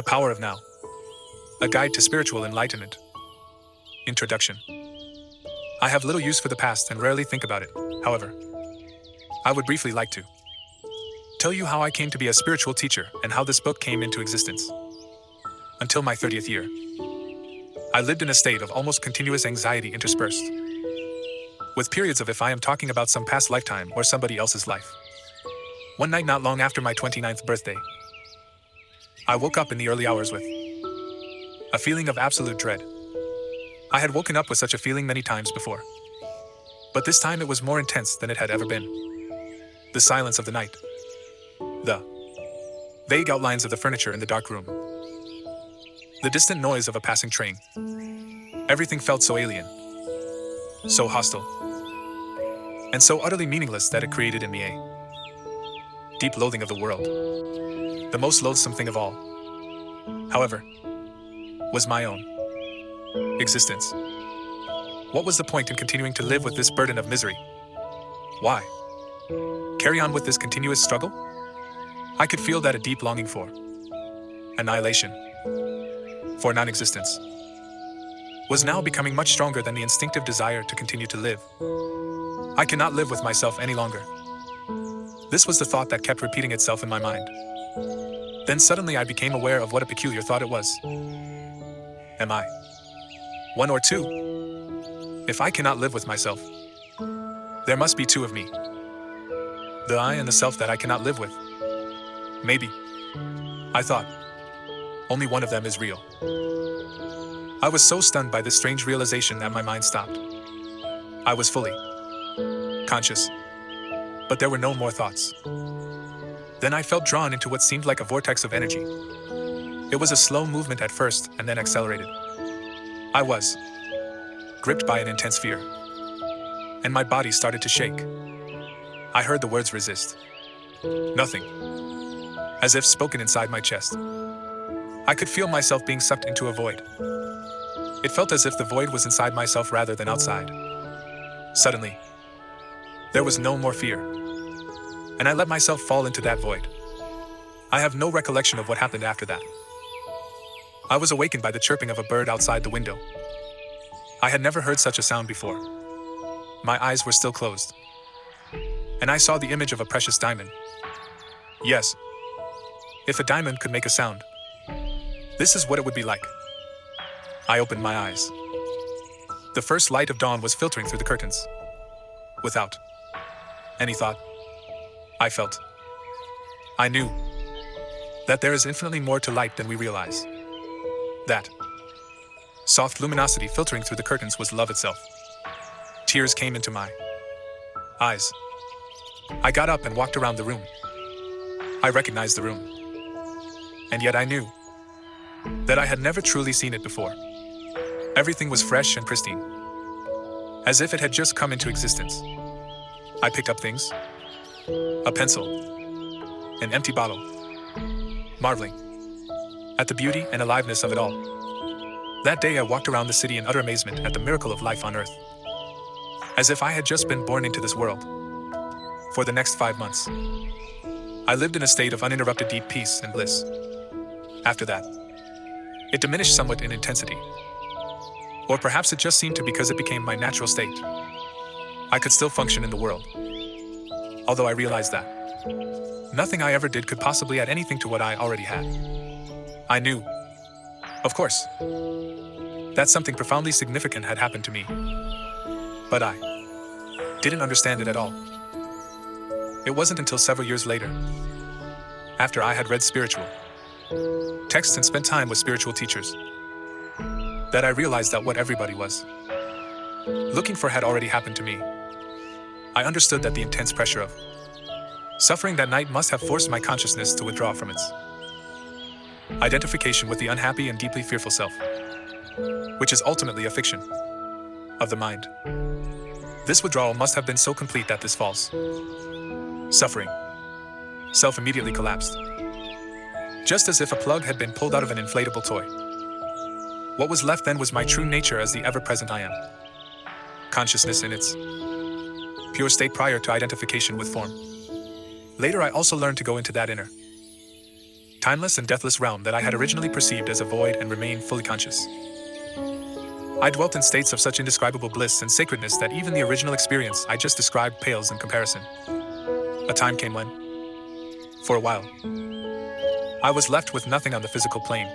The Power of Now. A Guide to Spiritual Enlightenment. Introduction. I have little use for the past and rarely think about it. However, I would briefly like to tell you how I came to be a spiritual teacher and how this book came into existence. Until my 30th year, I lived in a state of almost continuous anxiety interspersed with periods of if I am talking about some past lifetime or somebody else's life. One night not long after my 29th birthday, I woke up in the early hours with a feeling of absolute dread. I had woken up with such a feeling many times before, but this time it was more intense than it had ever been. The silence of the night, the vague outlines of the furniture in the dark room, the distant noise of a passing train. Everything felt so alien, so hostile, and so utterly meaningless that it created in me a deep loathing of the world. The most loathsome thing of all, however, was my own existence. What was the point in continuing to live with this burden of misery? Why carry on with this continuous struggle? I could feel that a deep longing for annihilation, for non-existence, was now becoming much stronger than the instinctive desire to continue to live. I cannot live with myself any longer. This was the thought that kept repeating itself in my mind. Then suddenly I became aware of what a peculiar thought it was. Am I one or two? If I cannot live with myself, there must be two of me. The I and the self that I cannot live with. Maybe, I thought, only one of them is real. I was so stunned by this strange realization that my mind stopped. I was fully conscious, but there were no more thoughts. Then I felt drawn into what seemed like a vortex of energy. It was a slow movement at first and then accelerated. I was gripped by an intense fear, and my body started to shake. I heard the words resist. Nothing. As if spoken inside my chest. I could feel myself being sucked into a void. It felt as if the void was inside myself rather than outside. Suddenly, there was no more fear, and I let myself fall into that void. I have no recollection of what happened after that. I was awakened by the chirping of a bird outside the window. I had never heard such a sound before. My eyes were still closed, and I saw the image of a precious diamond. Yes, if a diamond could make a sound, this is what it would be like. I opened my eyes. The first light of dawn was filtering through the curtains. Without any thought, I felt. I knew that there is infinitely more to light than we realize. That soft luminosity filtering through the curtains was love itself. Tears came into my eyes. I got up and walked around the room. I recognized the room, and yet I knew that I had never truly seen it before. Everything was fresh and pristine, as if it had just come into existence. I picked up things, a pencil, an empty bottle, marveling at the beauty and aliveness of it all. That day I walked around the city in utter amazement at the miracle of life on earth, as if I had just been born into this world. For the next 5 months, I lived in a state of uninterrupted deep peace and bliss. After that, it diminished somewhat in intensity. Or perhaps it just seemed to because it became my natural state. I could still function in the world, although I realized that nothing I ever did could possibly add anything to what I already had. I knew, of course, that something profoundly significant had happened to me, but I didn't understand it at all. It wasn't until several years later, after I had read spiritual texts and spent time with spiritual teachers, that I realized that what everybody was looking for had already happened to me. I understood that the intense pressure of suffering that night must have forced my consciousness to withdraw from its identification with the unhappy and deeply fearful self, which is ultimately a fiction of the mind. This withdrawal must have been so complete that this false suffering self immediately collapsed, just as if a plug had been pulled out of an inflatable toy. What was left then was my true nature as the ever-present I am. Consciousness in its pure state prior to identification with form. Later I also learned to go into that inner timeless and deathless realm that I had originally perceived as a void and remained fully conscious. I dwelt in states of such indescribable bliss and sacredness that even the original experience I just described pales in comparison. A time came when, for a while, I was left with nothing on the physical plane.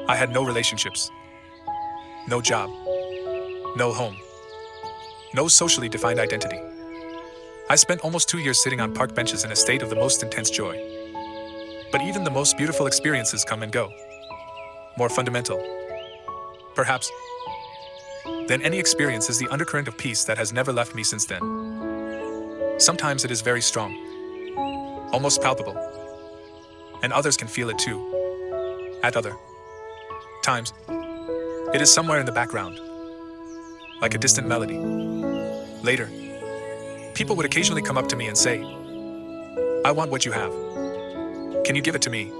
I had no relationships, no job, no home, no socially defined identity. I spent almost 2 years sitting on park benches in a state of the most intense joy. But even the most beautiful experiences come and go. More fundamental, perhaps, than any experience is the undercurrent of peace that has never left me since then. Sometimes it is very strong, almost palpable, and others can feel it too. At other times, it is somewhere in the background, like a distant melody. Later, people would occasionally come up to me and say, "I want what you have. Can you give it to me?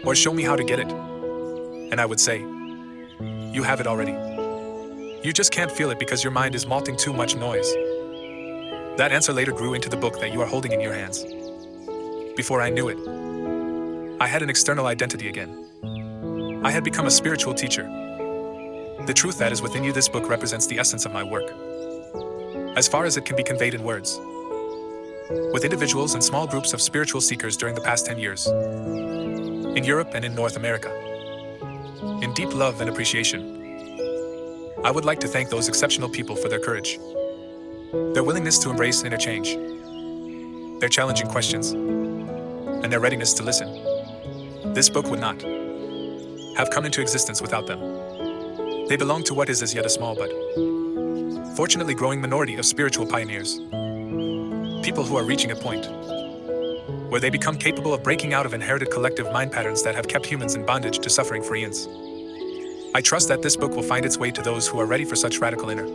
Or show me how to get it?" And I would say, "You have it already. You just can't feel it because your mind is malting too much noise." That answer later grew into the book that you are holding in your hands. Before I knew it, I had an external identity again. I had become a spiritual teacher. The truth that is within you, this book represents the essence of my work, as far as it can be conveyed in words. With individuals and small groups of spiritual seekers during the past 10 years, in Europe and in North America, in deep love and appreciation, I would like to thank those exceptional people for their courage, their willingness to embrace inner change, their challenging questions, and their readiness to listen. This book would not have come into existence without them. They belong to what is as yet a small but fortunately growing minority of spiritual pioneers. People who are reaching a point where they become capable of breaking out of inherited collective mind patterns that have kept humans in bondage to suffering for eons. I trust that this book will find its way to those who are ready for such radical inner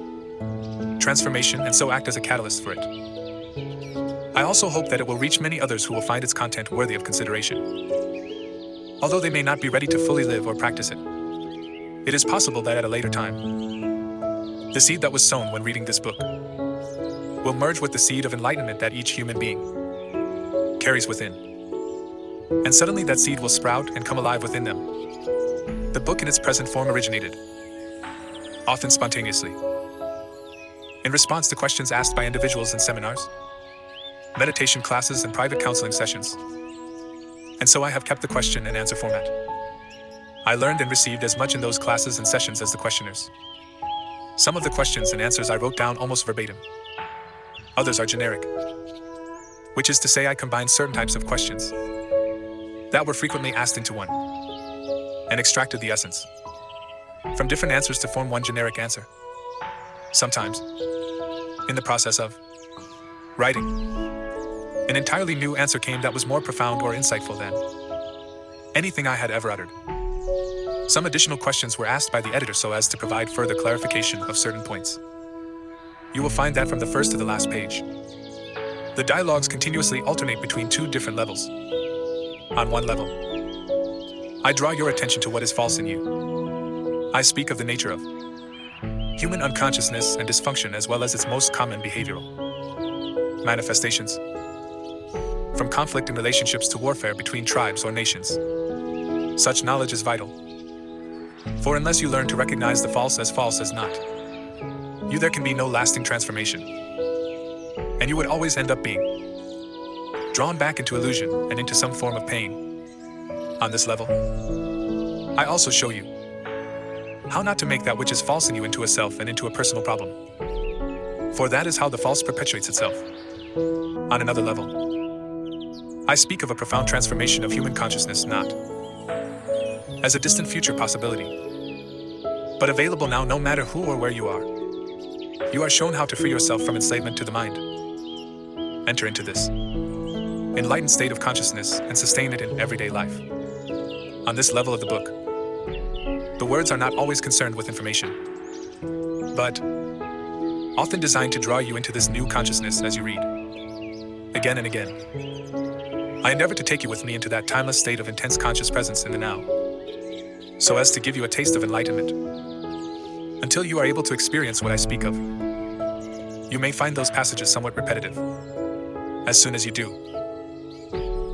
transformation and so act as a catalyst for it. I also hope that it will reach many others who will find its content worthy of consideration. Although they may not be ready to fully live or practice it, it is possible that at a later time, the seed that was sown when reading this book will merge with the seed of enlightenment that each human being carries within. And suddenly that seed will sprout and come alive within them. The book in its present form originated, often spontaneously, in response to questions asked by individuals in seminars, meditation classes, and private counseling sessions. And so I have kept the question and answer format. I learned and received as much in those classes and sessions as the questioners. Some of the questions and answers I wrote down almost verbatim. Others are generic, which is to say I combined certain types of questions that were frequently asked into one and extracted the essence from different answers to form one generic answer. Sometimes, in the process of writing, an entirely new answer came that was more profound or insightful than anything I had ever uttered. Some additional questions were asked by the editor so as to provide further clarification of certain points. You will find that from the first to the last page. The dialogues continuously alternate between two different levels. On one level, I draw your attention to what is false in you. I speak of the nature of human unconsciousness and dysfunction as well as its most common behavioral manifestations, from conflict in relationships to warfare between tribes or nations. Such knowledge is vital, for unless you learn to recognize the false as not, there can be no lasting transformation, and you would always end up being drawn back into illusion and into some form of pain. On this level, I also show you how not to make that which is false in you into a self and into a personal problem, for that is how the false perpetuates itself. On another level, I speak of a profound transformation of human consciousness not as a distant future possibility, but available now no matter who or where you are. You are shown how to free yourself from enslavement to the mind, enter into this enlightened state of consciousness and sustain it in everyday life. On this level of the book, the words are not always concerned with information, but often designed to draw you into this new consciousness as you read. Again and again, I endeavor to take you with me into that timeless state of intense conscious presence in the now, so as to give you a taste of enlightenment, until you are able to experience what I speak of. You may find those passages somewhat repetitive. As soon as you do,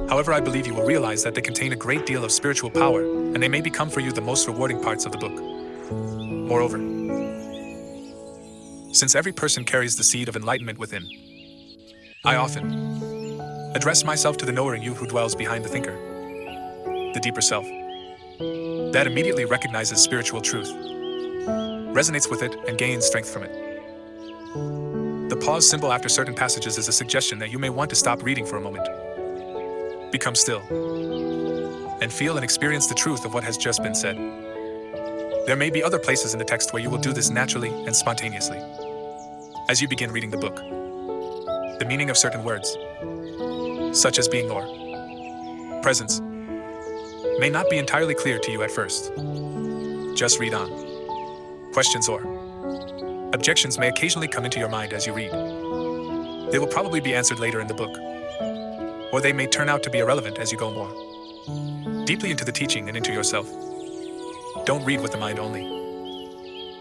However, I believe you will realize that they contain a great deal of spiritual power, and they may become for you the most rewarding parts of the book. Moreover, since every person carries the seed of enlightenment within, I often address myself to the knower in you who dwells behind the thinker, the deeper self, that immediately recognizes spiritual truth, resonates with it, and gains strength from it. The pause symbol after certain passages is a suggestion that you may want to stop reading for a moment. Become still, and feel and experience the truth of what has just been said. There may be other places in the text where you will do this naturally and spontaneously. As you begin reading the book, the meaning of certain words, such as being or presence, may not be entirely clear to you at first. Just read on. Questions or objections may occasionally come into your mind as you read. They will probably be answered later in the book, or they may turn out to be irrelevant as you go more deeply into the teaching and into yourself. Don't read with the mind only.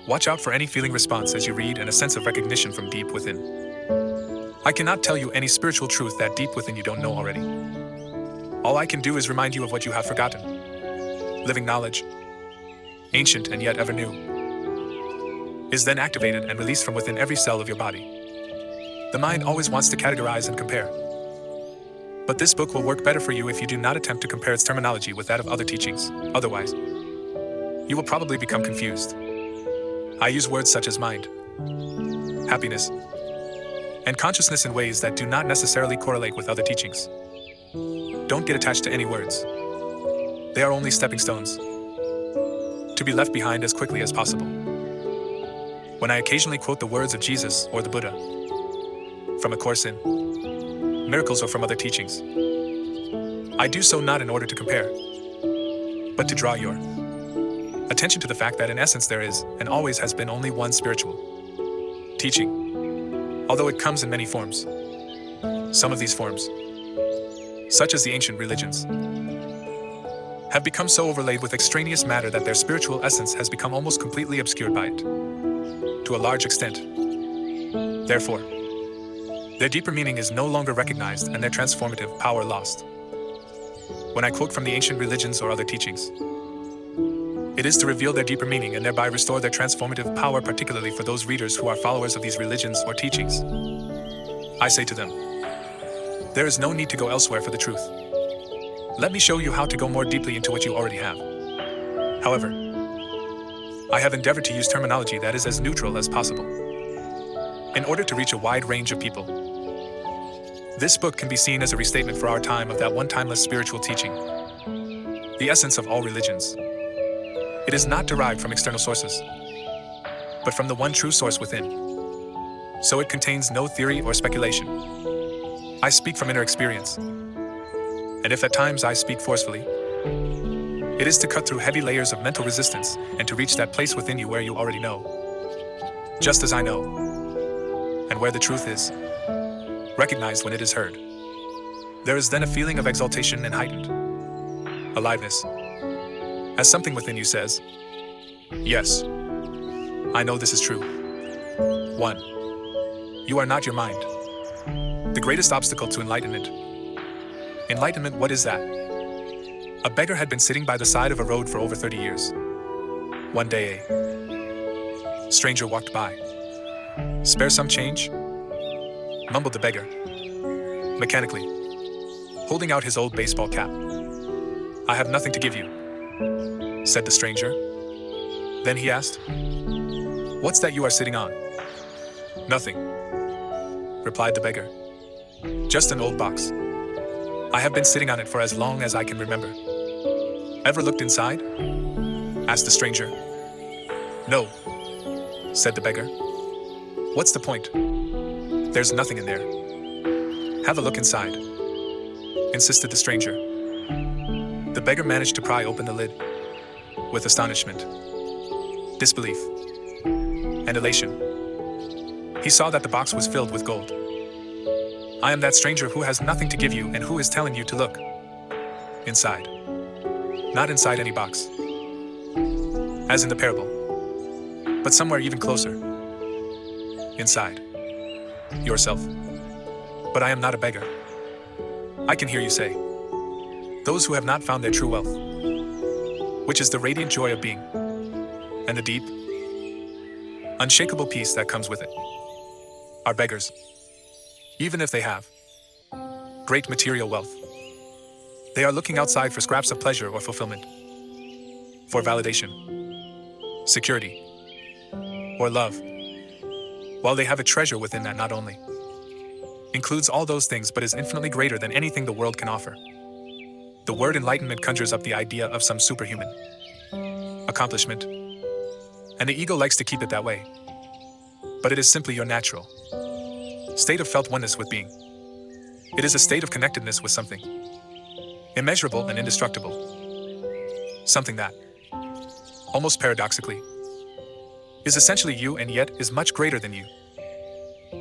Watch out for any feeling response as you read and a sense of recognition from deep within. I cannot tell you any spiritual truth that deep within you don't know already. All I can do is remind you of what you have forgotten. Living knowledge, ancient and yet ever new, is then activated and released from within every cell of your body. The mind always wants to categorize and compare. But this book will work better for you if you do not attempt to compare its terminology with that of other teachings. Otherwise, you will probably become confused. I use words such as mind, happiness, and consciousness in ways that do not necessarily correlate with other teachings. Don't get attached to any words. They are only stepping stones, to be left behind as quickly as possible. When I occasionally quote the words of Jesus or the Buddha, from A Course in Miracles or from other teachings, I do so not in order to compare, but to draw your attention to the fact that in essence there is, and always has been, only one spiritual teaching, although it comes in many forms. Some of these forms, such as the ancient religions, have become so overlaid with extraneous matter that their spiritual essence has become almost completely obscured by it, to a large extent. Therefore, their deeper meaning is no longer recognized and their transformative power lost. When I quote from the ancient religions or other teachings, it is to reveal their deeper meaning and thereby restore their transformative power, particularly for those readers who are followers of these religions or teachings. I say to them, there is no need to go elsewhere for the truth. Let me show you how to go more deeply into what you already have. However, I have endeavored to use terminology that is as neutral as possible, in order to reach a wide range of people. This book can be seen as a restatement for our time of that one timeless spiritual teaching, the essence of all religions. It is not derived from external sources, but from the one true source within. So it contains no theory or speculation. I speak from inner experience, and if at times I speak forcefully, it is to cut through heavy layers of mental resistance and to reach that place within you where you already know, just as I know, and where the truth is recognized when it is heard. There is then a feeling of exaltation and heightened aliveness, as something within you says, yes, I know this is true. 1. You are not your mind. The greatest obstacle to enlightenment. Enlightenment, what is that? A beggar had been sitting by the side of a road for over 30 years. One day a stranger walked by. Spare some change? Mumbled the beggar, mechanically, holding out his old baseball cap. I have nothing to give you, said the stranger. Then he asked, what's that you are sitting on? Nothing, replied the beggar. Just an old box. I have been sitting on it for as long as I can remember. Ever looked inside? Asked the stranger. No, said the beggar. What's the point? There's nothing in there. Have a look inside, insisted the stranger. The beggar managed to pry open the lid with astonishment, disbelief, and elation. He saw that the box was filled with gold. I am that stranger who has nothing to give you and who is telling you to look inside. Not inside any box, as in the parable, but somewhere even closer. Inside yourself. But I am not a beggar. I can hear you say, those who have not found their true wealth, which is the radiant joy of being, and the deep, unshakable peace that comes with it, are beggars, even if they have great material wealth. They are looking outside for scraps of pleasure or fulfillment, for validation, security, or love, while they have a treasure within that not only includes all those things but is infinitely greater than anything the world can offer. The word enlightenment conjures up the idea of some superhuman accomplishment, and the ego likes to keep it that way. But it is simply your natural state of felt oneness with being. It is a state of connectedness with something immeasurable and indestructible, something that, almost paradoxically, is essentially you and yet is much greater than you.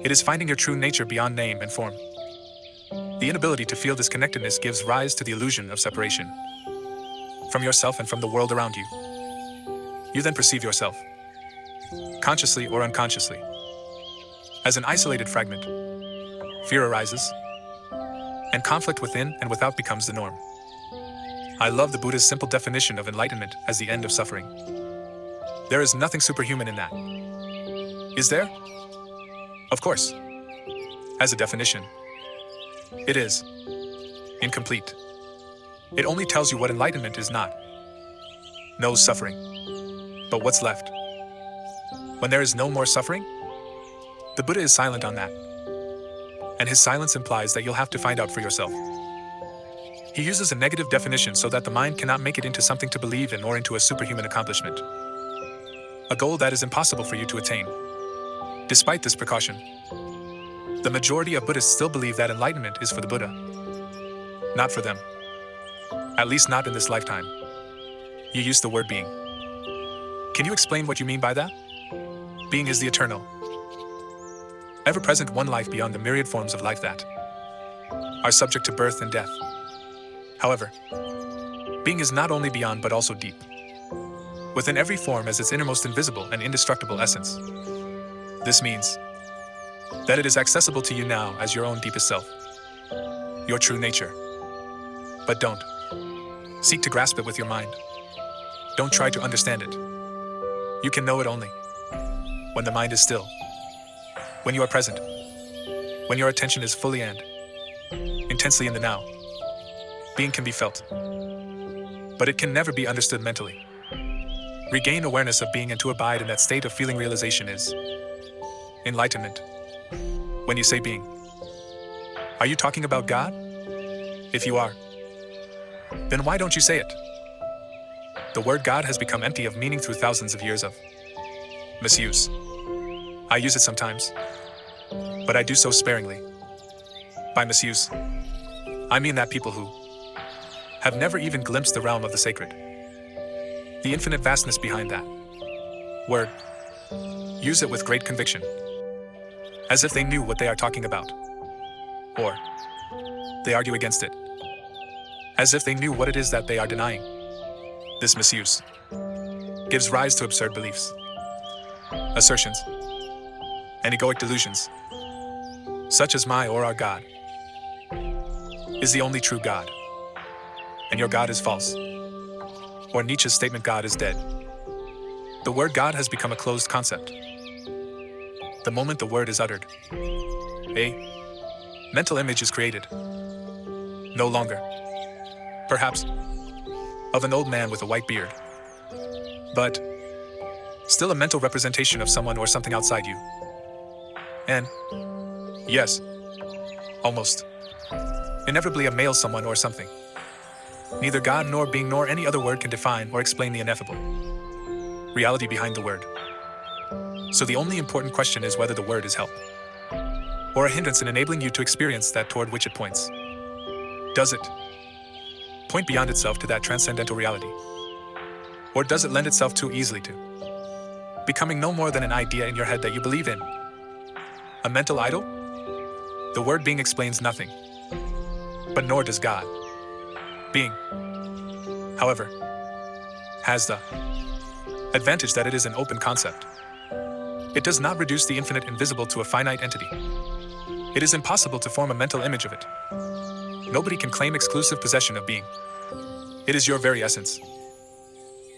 It is finding your true nature beyond name and form. The inability to feel this connectedness gives rise to the illusion of separation from yourself and from the world around you. You then perceive yourself, consciously or unconsciously, as an isolated fragment. Fear arises, and conflict within and without becomes the norm. I love the Buddha's simple definition of enlightenment as the end of suffering. There is nothing superhuman in that. Is there? Of course. As a definition, it is incomplete. It only tells you what enlightenment is not. No suffering. But what's left? When there is no more suffering? The Buddha is silent on that. And his silence implies that you'll have to find out for yourself. He uses a negative definition so that the mind cannot make it into something to believe in or into a superhuman accomplishment, a goal that is impossible for you to attain. Despite this precaution, the majority of Buddhists still believe that enlightenment is for the Buddha, not for them. At least not in this lifetime. You use the word being. Can you explain what you mean by that? Being is the eternal, ever-present one life beyond the myriad forms of life that are subject to birth and death. However, being is not only beyond but also deep, within every form as its innermost invisible and indestructible essence. This means that it is accessible to you now as your own deepest self, your true nature. But don't seek to grasp it with your mind. Don't try to understand it. You can know it only when the mind is still, when you are present, when your attention is fully and intensely in the now. Being can be felt, but it can never be understood mentally. Regain awareness of being and to abide in that state of feeling realization is enlightenment. When you say being, are you talking about God? If you are, then why don't you say it? The word God has become empty of meaning through thousands of years of misuse. I use it sometimes, but I do so sparingly. By misuse, I mean that people who have never even glimpsed the realm of the sacred, the infinite vastness behind that word, use it with great conviction, as if they knew what they are talking about. Or they argue against it, as if they knew what it is that they are denying. This misuse gives rise to absurd beliefs, assertions, and egoic delusions, such as my or our God is the only true God, and your God is false. Or Nietzsche's statement, God is dead. The word God has become a closed concept. The moment the word is uttered, a mental image is created. No longer, perhaps, of an old man with a white beard, but still a mental representation of someone or something outside you. And, yes, almost inevitably a male someone or something. Neither God nor being nor any other word can define or explain the ineffable reality behind the word. So the only important question is whether the word is help or a hindrance in enabling you to experience that toward which it points. Does it point beyond itself to that transcendental reality? Or does it lend itself too easily to becoming no more than an idea in your head that you believe in? A mental idol? The word being explains nothing, but nor does God. Being, however, has the advantage that it is an open concept. It does not reduce the infinite invisible to a finite entity. It is impossible to form a mental image of it. Nobody can claim exclusive possession of being. It is your very essence.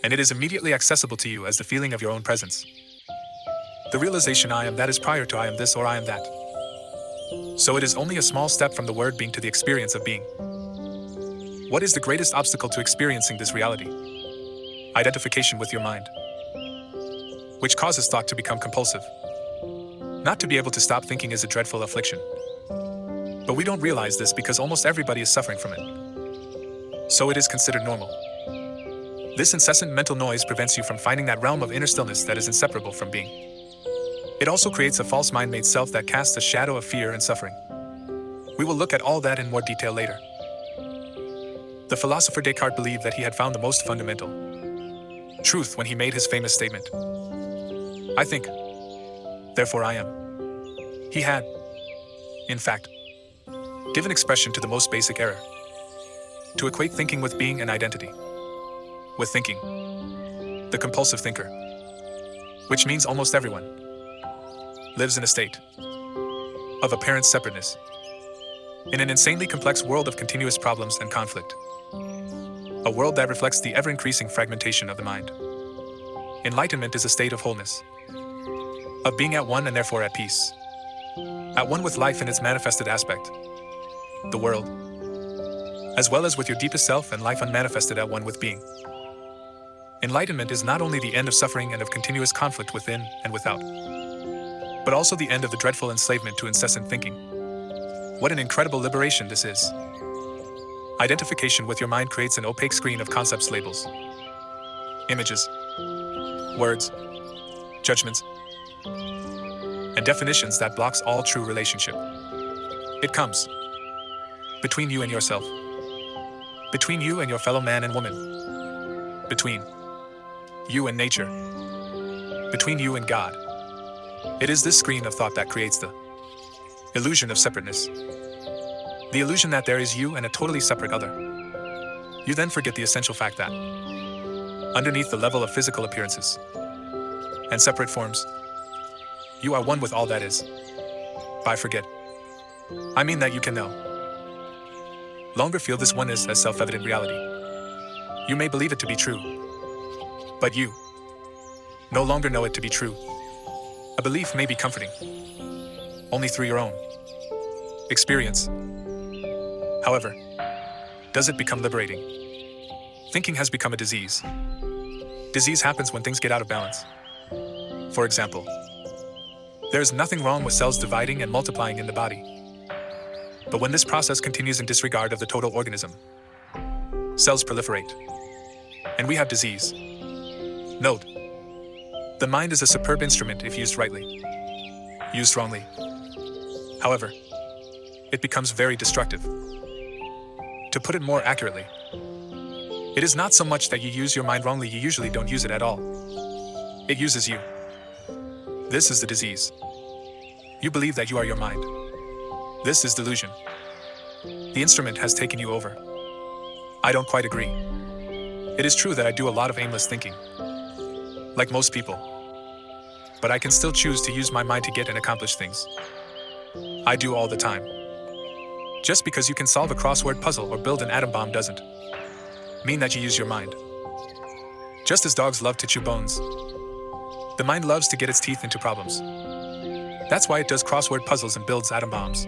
And it is immediately accessible to you as the feeling of your own presence. The realization I am that is prior to I am this or I am that. So it is only a small step from the word being to the experience of being. What is the greatest obstacle to experiencing this reality? Identification with your mind, which causes thought to become compulsive. Not to be able to stop thinking is a dreadful affliction. But we don't realize this because almost everybody is suffering from it. So it is considered normal. This incessant mental noise prevents you from finding that realm of inner stillness that is inseparable from being. It also creates a false mind-made self that casts a shadow of fear and suffering. We will look at all that in more detail later. The philosopher Eckart believed that he had found the most fundamental truth when he made his famous statement, "I think, therefore I am." He had, in fact, given expression to the most basic error, to equate thinking with being and identity. With thinking, the compulsive thinker, which means almost everyone, lives in a state of apparent separateness, in an insanely complex world of continuous problems and conflict. A world that reflects the ever-increasing fragmentation of the mind. Enlightenment is a state of wholeness, of being at one and therefore at peace. At one with life in its manifested aspect, the world, as well as with your deepest self and life unmanifested at one with being. Enlightenment is not only the end of suffering and of continuous conflict within and without, but also the end of the dreadful enslavement to incessant thinking. What an incredible liberation this is. Identification with your mind creates an opaque screen of concepts, labels, images, words, judgments, and definitions that blocks all true relationship. It comes between you and yourself, between you and your fellow man and woman, between you and nature, between you and God. It is this screen of thought that creates the illusion of separateness. The illusion that there is you and a totally separate other. You then forget the essential fact that, underneath the level of physical appearances and separate forms, you are one with all that is. By forget, I mean that you can no longer feel this oneness as self-evident reality. You may believe it to be true, but you no longer know it to be true. A belief may be comforting, only through your own experience. However, does it become liberating? Thinking has become a disease. Disease happens when things get out of balance. For example, there is nothing wrong with cells dividing and multiplying in the body. But when this process continues in disregard of the total organism, cells proliferate, and we have disease. Note, the mind is a superb instrument if used rightly. Used wrongly, however, it becomes very destructive. To put it more accurately, it is not so much that you use your mind wrongly, you usually don't use it at all. It uses you. This is the disease. You believe that you are your mind. This is delusion. The instrument has taken you over. I don't quite agree. It is true that I do a lot of aimless thinking, like most people. But I can still choose to use my mind to get and accomplish things. I do all the time. Just because you can solve a crossword puzzle or build an atom bomb doesn't mean that you use your mind. Just as dogs love to chew bones, the mind loves to get its teeth into problems. That's why it does crossword puzzles and builds atom bombs.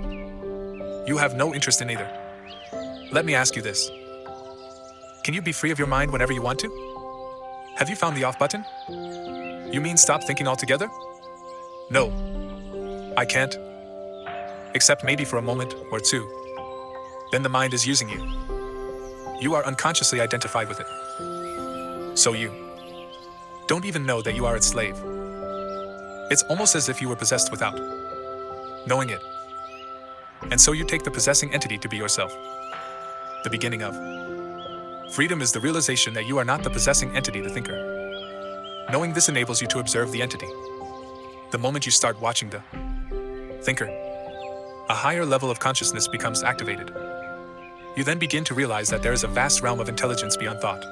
You have no interest in either. Let me ask you this. Can you be free of your mind whenever you want to? Have you found the off button? You mean stop thinking altogether? No, I can't. Except maybe for a moment or two. Then the mind is using you. You are unconsciously identified with it. So you don't even know that you are its slave. It's almost as if you were possessed without knowing it. And so you take the possessing entity to be yourself. The beginning of freedom is the realization that you are not the possessing entity, the thinker. Knowing this enables you to observe the entity. The moment you start watching the thinker, a higher level of consciousness becomes activated. You then begin to realize that there is a vast realm of intelligence beyond thought.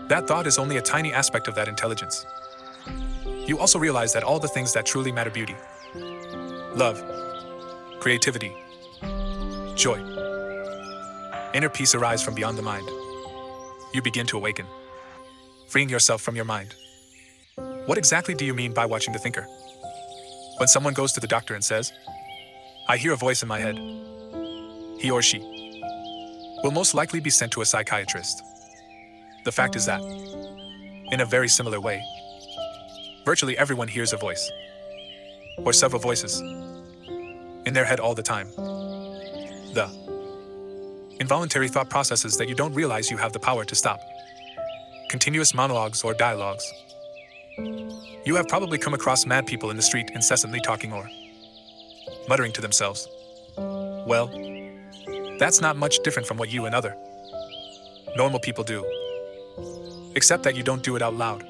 That thought is only a tiny aspect of that intelligence. You also realize that all the things that truly matter, beauty, love, creativity, joy, inner peace, arise from beyond the mind. You begin to awaken, freeing yourself from your mind. What exactly do you mean by watching the thinker? When someone goes to the doctor and says, "I hear a voice in my head," he or she will most likely be sent to a psychiatrist. The fact is that, in a very similar way, virtually everyone hears a voice, or several voices, in their head all the time. The involuntary thought processes that you don't realize you have the power to stop. Continuous monologues or dialogues. You have probably come across mad people in the street incessantly talking or muttering to themselves. Well, that's not much different from what you and other normal people do, except that you don't do it out loud.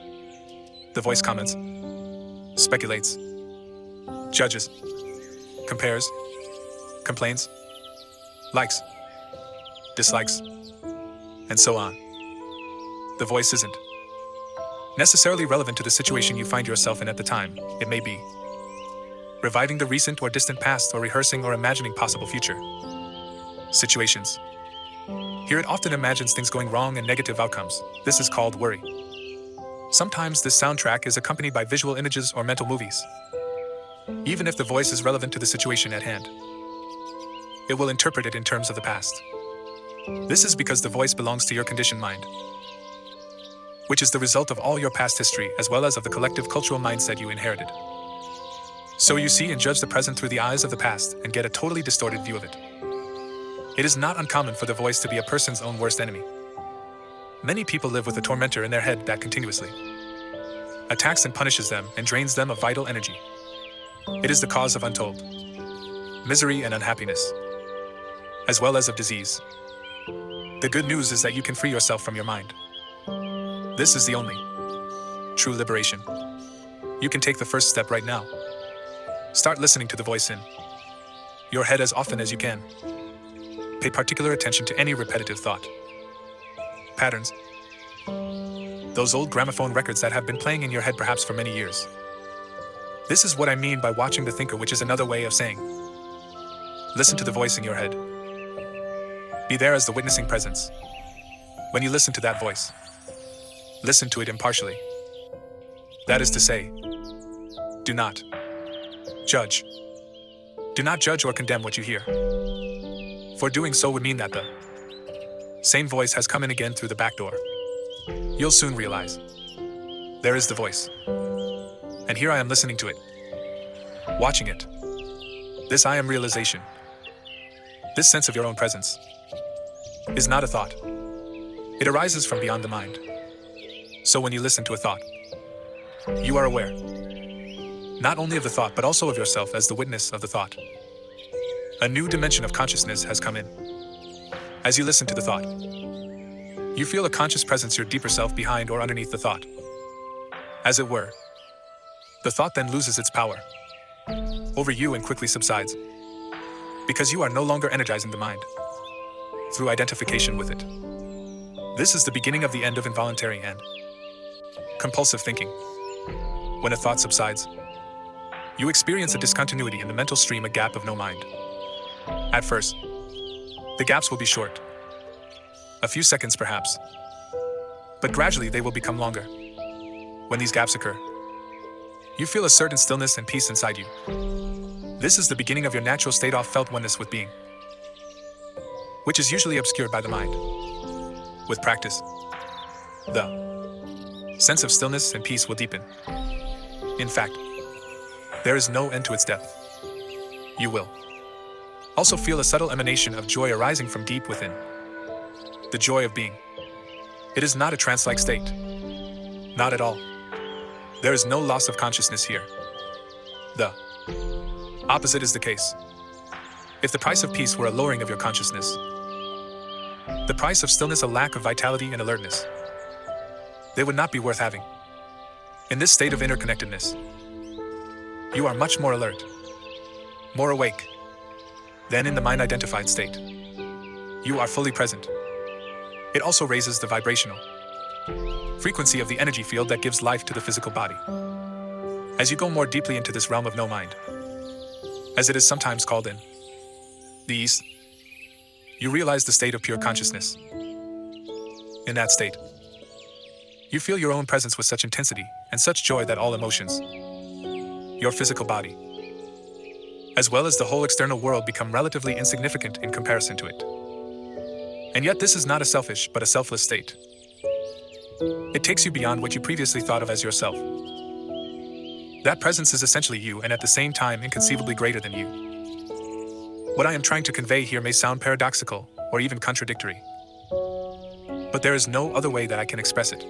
The voice comments, speculates, judges, compares, complains, likes, dislikes, and so on. The voice isn't necessarily relevant to the situation you find yourself in at the time. It may be reviving the recent or distant past, or rehearsing or imagining possible future situations. Here it often imagines things going wrong and negative outcomes. This is called worry. Sometimes this soundtrack is accompanied by visual images or mental movies. Even if the voice is relevant to the situation at hand, it will interpret it in terms of the past. This is because the voice belongs to your conditioned mind, which is the result of all your past history as well as of the collective cultural mindset you inherited. So you see and judge the present through the eyes of the past and get a totally distorted view of it. It is not uncommon for the voice to be a person's own worst enemy. Many people live with a tormentor in their head that continuously attacks and punishes them and drains them of vital energy. It is the cause of untold misery and unhappiness, as well as of disease. The good news is that you can free yourself from your mind. This is the only true liberation. You can take the first step right now. Start listening to the voice in your head as often as you can. Pay particular attention to any repetitive thought patterns, those old gramophone records that have been playing in your head perhaps for many years. This is what I mean by watching the thinker, which is another way of saying, listen to the voice in your head. Be there as the witnessing presence. When you listen to that voice, listen to it impartially. That is to say, do not judge. Do not judge or condemn what you hear. For doing so would mean that the same voice has come in again through the back door. You'll soon realize, there is the voice, and here I am listening to it, watching it. This I am realization, this sense of your own presence, is not a thought. It arises from beyond the mind. So when you listen to a thought, you are aware, not only of the thought but also of yourself as the witness of the thought. A new dimension of consciousness has come in. As you listen to the thought, you feel a conscious presence, your deeper self, behind or underneath the thought. As it were, the thought then loses its power over you and quickly subsides, because you are no longer energizing the mind through identification with it. This is the beginning of the end of involuntary and compulsive thinking. When a thought subsides, you experience a discontinuity in the mental stream, a gap of no mind. At first, the gaps will be short, a few seconds perhaps, but gradually they will become longer. When these gaps occur, you feel a certain stillness and peace inside you. This is the beginning of your natural state of felt oneness with being, which is usually obscured by the mind. With practice, the sense of stillness and peace will deepen. In fact, there is no end to its depth. You will also feel a subtle emanation of joy arising from deep within. The joy of being. It is not a trance-like state. Not at all. There is no loss of consciousness here. The opposite is the case. If the price of peace were a lowering of your consciousness, the price of stillness a lack of vitality and alertness, they would not be worth having. In this state of interconnectedness, you are much more alert, more awake, than in the mind-identified state. You are fully present. It also raises the vibrational frequency of the energy field that gives life to the physical body. As you go more deeply into this realm of no mind, as it is sometimes called in the East, you realize the state of pure consciousness. In that state, you feel your own presence with such intensity and such joy that all emotions, your physical body, as well as the whole external world become relatively insignificant in comparison to it. And yet this is not a selfish but a selfless state. It takes you beyond what you previously thought of as yourself. That presence is essentially you and at the same time inconceivably greater than you. What I am trying to convey here may sound paradoxical or even contradictory, but there is no other way that I can express it.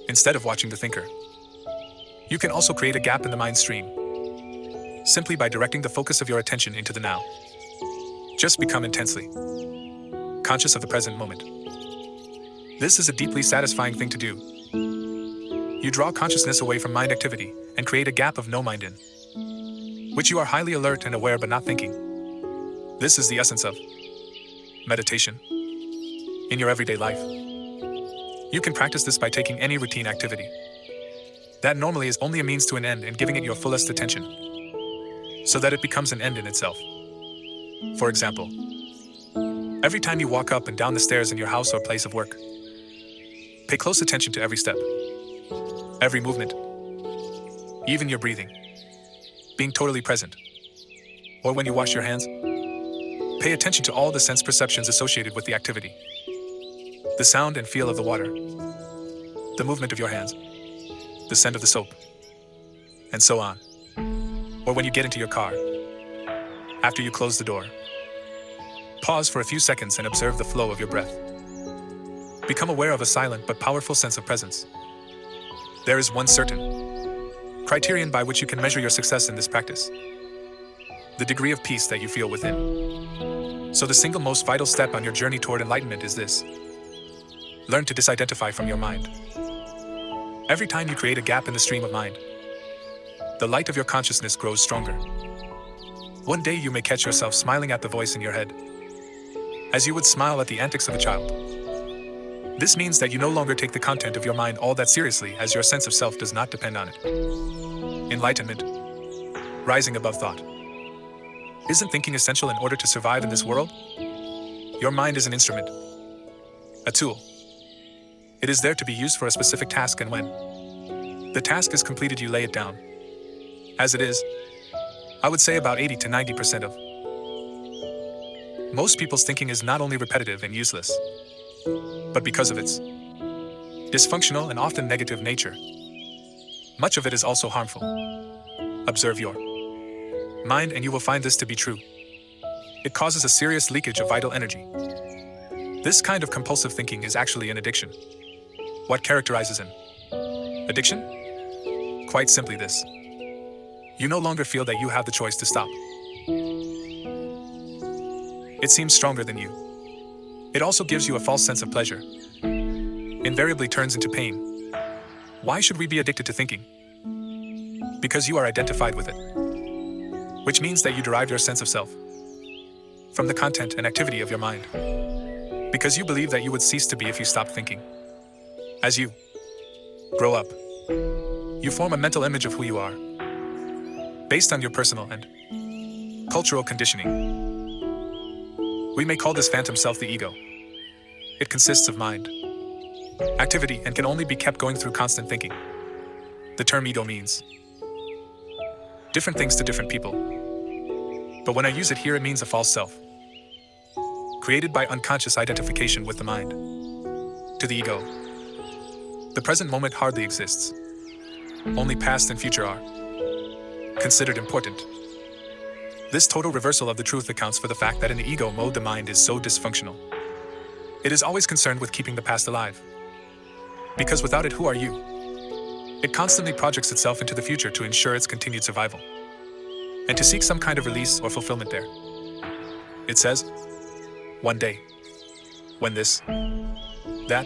Instead of watching the thinker, you can also create a gap in the mind stream, simply by directing the focus of your attention into the now. Just become intensely conscious of the present moment. This is a deeply satisfying thing to do. You draw consciousness away from mind activity and create a gap of no mind in, which you are highly alert and aware but not thinking. This is the essence of meditation in your everyday life. You can practice this by taking any routine activity that normally is only a means to an end and giving it your fullest attention, so that it becomes an end in itself. For example, every time you walk up and down the stairs in your house or place of work, pay close attention to every step, every movement, even your breathing, being totally present. Or when you wash your hands, pay attention to all the sense perceptions associated with the activity, the sound and feel of the water, the movement of your hands, the scent of the soap, and so on. Or when you get into your car, after you close the door, pause for a few seconds and observe the flow of your breath. Become aware of a silent but powerful sense of presence. There is one certain criterion by which you can measure your success in this practice: the degree of peace that you feel within. So the single most vital step on your journey toward enlightenment is this: learn to disidentify from your mind. Every time you create a gap in the stream of mind, the light of your consciousness grows stronger. One day you may catch yourself smiling at the voice in your head, as you would smile at the antics of a child. This means that you no longer take the content of your mind all that seriously, as your sense of self does not depend on it. Enlightenment, rising above thought. Isn't thinking essential in order to survive in this world? Your mind is an instrument, a tool. It is there to be used for a specific task, and when the task is completed, you lay it down. As it is, I would say about 80 to 90% of most people's thinking is not only repetitive and useless, but because of its dysfunctional and often negative nature, much of it is also harmful. Observe your mind and you will find this to be true. It causes a serious leakage of vital energy. This kind of compulsive thinking is actually an addiction. What characterizes an addiction? Quite simply this: you no longer feel that you have the choice to stop. It seems stronger than you. It also gives you a false sense of pleasure. Invariably turns into pain. Why should we be addicted to thinking? Because you are identified with it, which means that you derive your sense of self from the content and activity of your mind, because you believe that you would cease to be if you stopped thinking. As you grow up, you form a mental image of who you are, based on your personal and cultural conditioning. We may call this phantom self the ego. It consists of mind, activity, and can only be kept going through constant thinking. The term ego means different things to different people, but when I use it here, it means a false self, created by unconscious identification with the mind. To the ego, the present moment hardly exists. Only past and future are considered important. This total reversal of the truth accounts for the fact that in the ego mode the mind is so dysfunctional. It is always concerned with keeping the past alive, because without it, who are you? It constantly projects itself into the future to ensure its continued survival, and to seek some kind of release or fulfillment there. It says, one day, when this, that,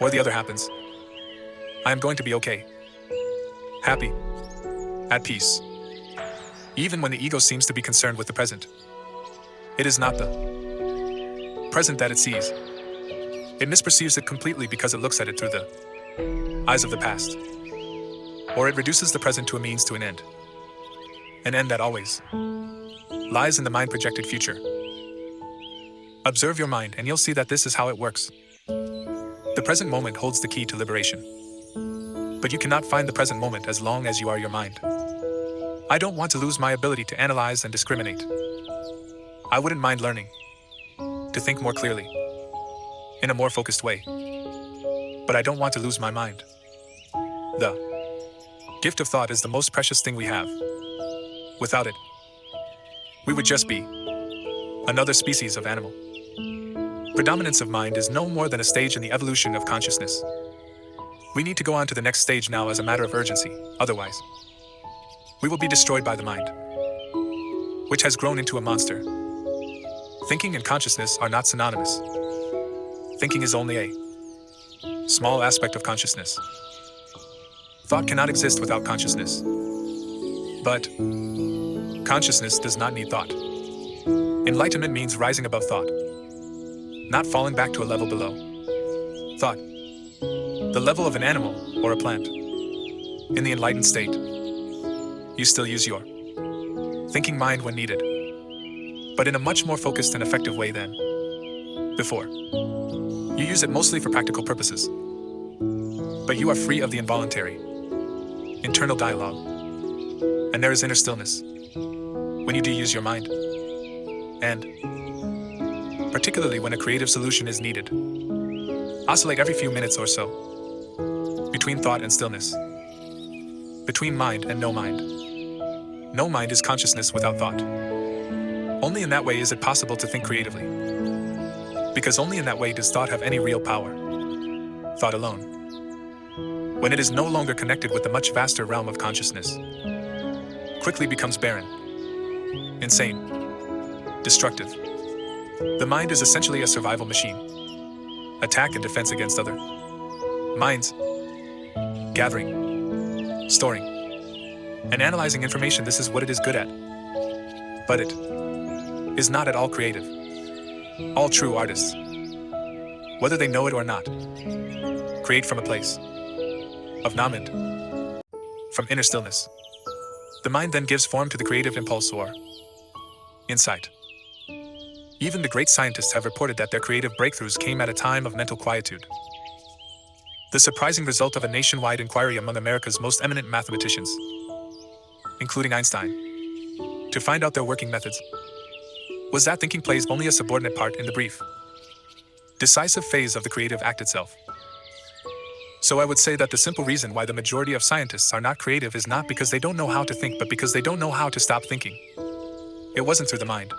or the other happens, I am going to be okay, happy, at peace. Even when the ego seems to be concerned with the present, it is not the present that it sees. It misperceives it completely because it looks at it through the eyes of the past. Or it reduces the present to a means to an end that always lies in the mind-projected future. Observe your mind and you'll see that this is how it works. The present moment holds the key to liberation. But you cannot find the present moment as long as you are your mind. I don't want to lose my ability to analyze and discriminate. I wouldn't mind learning to think more clearly, in a more focused way. But I don't want to lose my mind. The gift of thought is the most precious thing we have. Without it, we would just be another species of animal. Predominance of mind is no more than a stage in the evolution of consciousness. We need to go on to the next stage now as a matter of urgency, otherwise we will be destroyed by the mind, which has grown into a monster. Thinking and consciousness are not synonymous. Thinking is only a small aspect of consciousness. Thought cannot exist without consciousness. But consciousness does not need thought. Enlightenment means rising above thought, not falling back to a level below thought, the level of an animal or a plant. In the enlightened state, you still use your thinking mind when needed, but in a much more focused and effective way than before. You use it mostly for practical purposes, but you are free of the involuntary internal dialogue, and there is inner stillness when you do use your mind, and particularly when a creative solution is needed. Oscillate every few minutes or so between thought and stillness, between mind and no mind. No mind is consciousness without thought. Only in that way is it possible to think creatively, because only in that way does thought have any real power. Thought alone, when it is no longer connected with the much vaster realm of consciousness, quickly becomes barren, insane, destructive. The mind is essentially a survival machine, attack and defense against other minds, gathering, storing, and analyzing information. This is what it is good at. But it is not at all creative. All true artists, whether they know it or not, create from a place of namint, from inner stillness. The mind then gives form to the creative impulse or insight. Even the great scientists have reported that their creative breakthroughs came at a time of mental quietude. The surprising result of a nationwide inquiry among America's most eminent mathematicians, including Einstein, to find out their working methods, was that thinking plays only a subordinate part in the brief, decisive phase of the creative act itself. So I would say that the simple reason why the majority of scientists are not creative is not because they don't know how to think, but because they don't know how to stop thinking. It wasn't through the mind,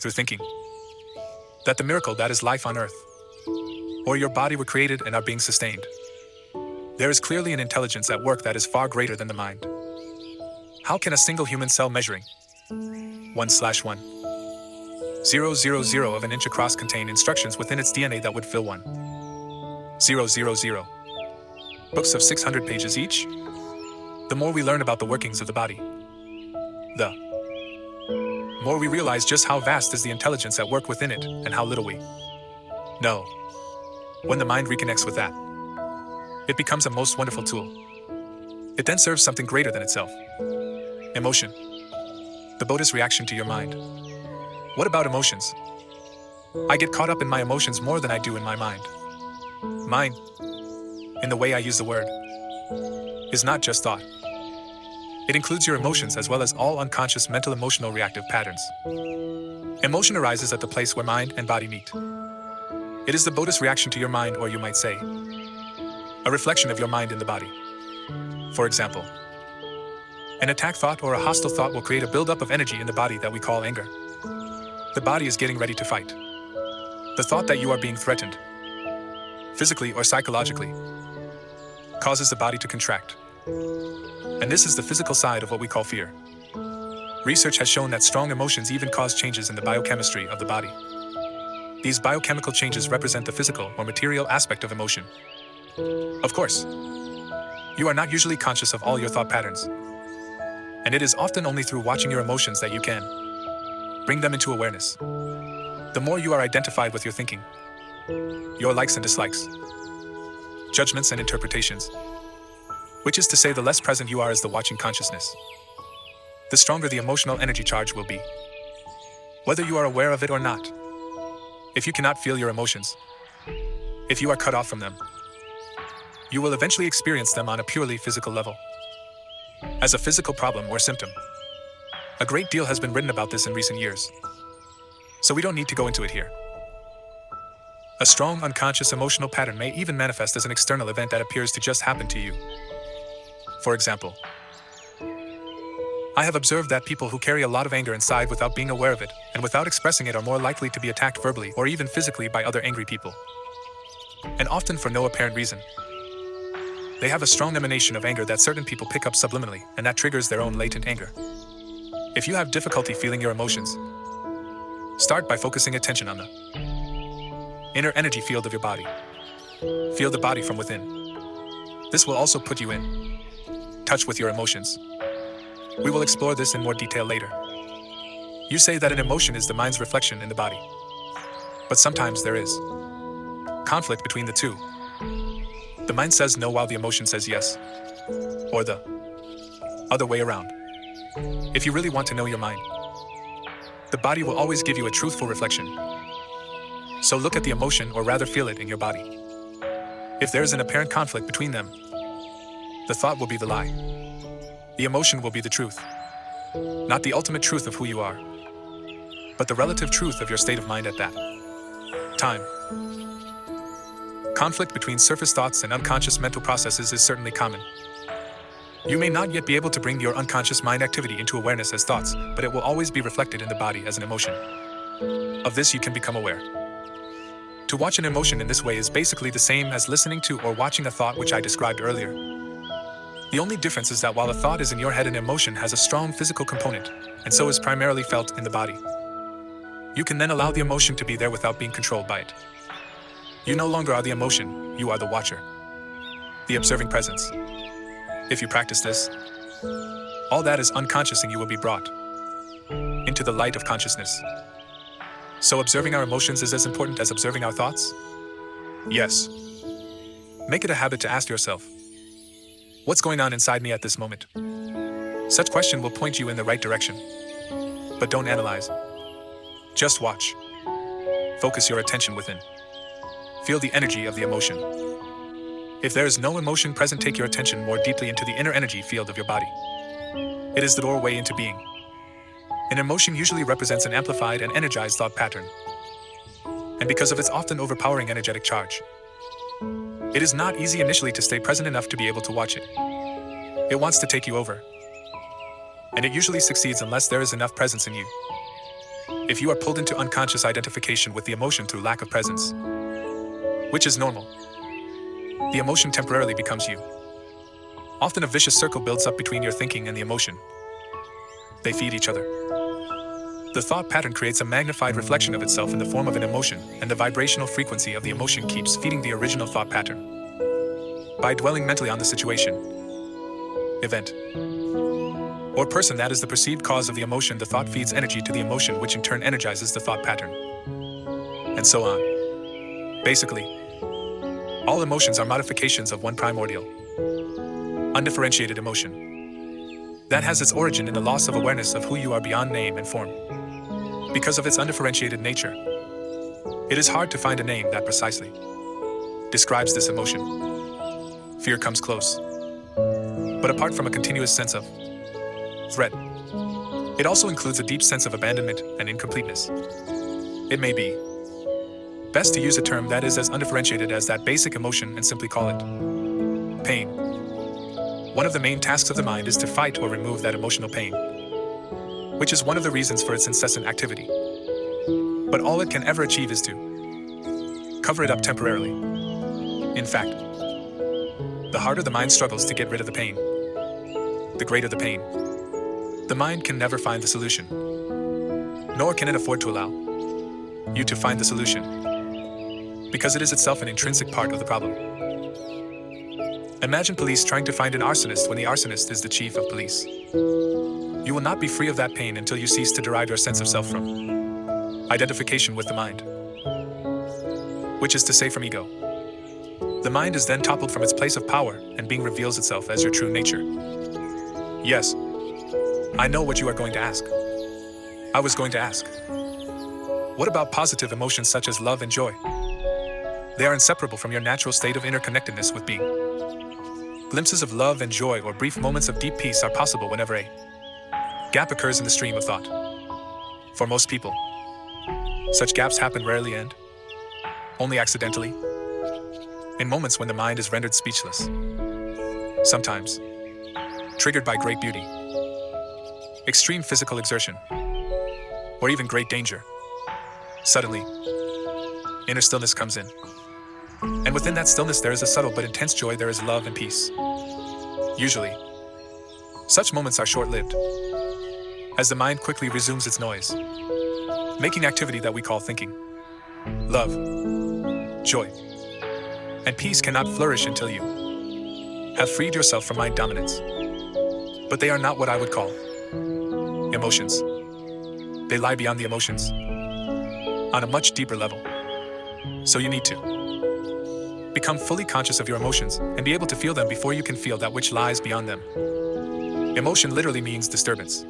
through thinking, that the miracle that is life on earth, or your body were created and are being sustained. There is clearly an intelligence at work that is far greater than the mind. How can a single human cell measuring 1/1, 000 of an inch across contain instructions within its DNA that would fill 1,000 books of 600 pages each? The more we learn about the workings of the body, the more we realize just how vast is the intelligence at work within it and how little we know. When the mind reconnects with that, it becomes a most wonderful tool. It then serves something greater than itself. Emotion. The Buddhist reaction to your mind. What about emotions? I get caught up in my emotions more than I do in my mind. Mine, in the way I use the word, is not just thought. It includes your emotions as well as all unconscious mental emotional reactive patterns. Emotion arises at the place where mind and body meet. It is the Buddhist reaction to your mind, or you might say, a reflection of your mind in the body. For example, an attack thought or a hostile thought will create a buildup of energy in the body that we call anger. The body is getting ready to fight. The thought that you are being threatened, physically or psychologically, causes the body to contract. And this is the physical side of what we call fear. Research has shown that strong emotions even cause changes in the biochemistry of the body. These biochemical changes represent the physical or material aspect of emotion. Of course, you are not usually conscious of all your thought patterns, and it is often only through watching your emotions that you can bring them into awareness. The more you are identified with your thinking, your likes and dislikes, judgments and interpretations, which is to say the less present you are as the watching consciousness, the stronger the emotional energy charge will be, whether you are aware of it or not. If you cannot feel your emotions, If you are cut off from them, you will eventually experience them on a purely physical level, as a physical problem or symptom. A great deal has been written about this in recent years, so we don't need to go into it here. A strong unconscious emotional pattern may even manifest as an external event that appears to just happen to you. For example, I have observed that people who carry a lot of anger inside without being aware of it and without expressing it are more likely to be attacked verbally or even physically by other angry people, and often for no apparent reason. They have a strong emanation of anger that certain people pick up subliminally, and that triggers their own latent anger. If you have difficulty feeling your emotions, start by focusing attention on the inner energy field of your body. Feel the body from within. This will also put you in touch with your emotions. We will explore this in more detail later. You say that an emotion is the mind's reflection in the body, but sometimes there is conflict between the two. The mind says no while the emotion says yes, or the other way around. If you really want to know your mind, the body will always give you a truthful reflection. So look at the emotion, or rather feel it in your body. If there is an apparent conflict between them, the thought will be the lie. The emotion will be the truth. Not the ultimate truth of who you are, but the relative truth of your state of mind at that time. Conflict between surface thoughts and unconscious mental processes is certainly common. You may not yet be able to bring your unconscious mind activity into awareness as thoughts, but it will always be reflected in the body as an emotion. Of this you can become aware. To watch an emotion in this way is basically the same as listening to or watching a thought, which I described earlier. The only difference is that while a thought is in your head, an emotion has a strong physical component, and so is primarily felt in the body. You can then allow the emotion to be there without being controlled by it. You no longer are the emotion, you are the watcher, the observing presence. If you practice this, all that is unconscious in you will be brought into the light of consciousness. So observing our emotions is as important as observing our thoughts? Yes. Make it a habit to ask yourself, what's going on inside me at this moment? Such question will point you in the right direction. But don't analyze. Just watch. Focus your attention within. Feel the energy of the emotion. If there is no emotion present, take your attention more deeply into the inner energy field of your body. It is the doorway into being. An emotion usually represents an amplified and energized thought pattern. And because of its often overpowering energetic charge, it is not easy initially to stay present enough to be able to watch it. It wants to take you over. And it usually succeeds unless there is enough presence in you. If you are pulled into unconscious identification with the emotion through lack of presence, which is normal, the emotion temporarily becomes you. Often a vicious circle builds up between your thinking and the emotion. They feed each other. The thought pattern creates a magnified reflection of itself in the form of an emotion, and the vibrational frequency of the emotion keeps feeding the original thought pattern. By dwelling mentally on the situation, event, or person that is the perceived cause of the emotion, the thought feeds energy to the emotion, which in turn energizes the thought pattern. And so on. Basically, all emotions are modifications of one primordial, undifferentiated emotion that has its origin in the loss of awareness of who you are beyond name and form. Because of its undifferentiated nature, it is hard to find a name that precisely describes this emotion. Fear comes close. But apart from a continuous sense of threat, it also includes a deep sense of abandonment and incompleteness. It may be best to use a term that is as undifferentiated as that basic emotion and simply call it pain. One of the main tasks of the mind is to fight or remove that emotional pain, which is one of the reasons for its incessant activity. But all it can ever achieve is to cover it up temporarily. In fact, the harder the mind struggles to get rid of the pain, the greater the pain. The mind can never find the solution, nor can it afford to allow you to find the solution, because it is itself an intrinsic part of the problem. Imagine police trying to find an arsonist when the arsonist is the chief of police. You will not be free of that pain until you cease to derive your sense of self from identification with the mind, which is to say from ego. The mind is then toppled from its place of power, and being reveals itself as your true nature. Yes, I know what you are going to ask. I was going to ask, what about positive emotions such as love and joy? They are inseparable from your natural state of interconnectedness with being. Glimpses of love and joy or brief moments of deep peace are possible whenever a gap occurs in the stream of thought. For most people, such gaps happen rarely and only accidentally, in moments when the mind is rendered speechless. Sometimes, triggered by great beauty, extreme physical exertion, or even great danger, suddenly, inner stillness comes in. And within that stillness there is a subtle but intense joy, there is love and peace. Usually, such moments are short-lived, as the mind quickly resumes its noise, making activity that we call thinking. Love, joy, and peace cannot flourish until you have freed yourself from mind dominance. But they are not what I would call emotions. They lie beyond the emotions, on a much deeper level. So you need to become fully conscious of your emotions and be able to feel them before you can feel that which lies beyond them. Emotion literally means disturbance.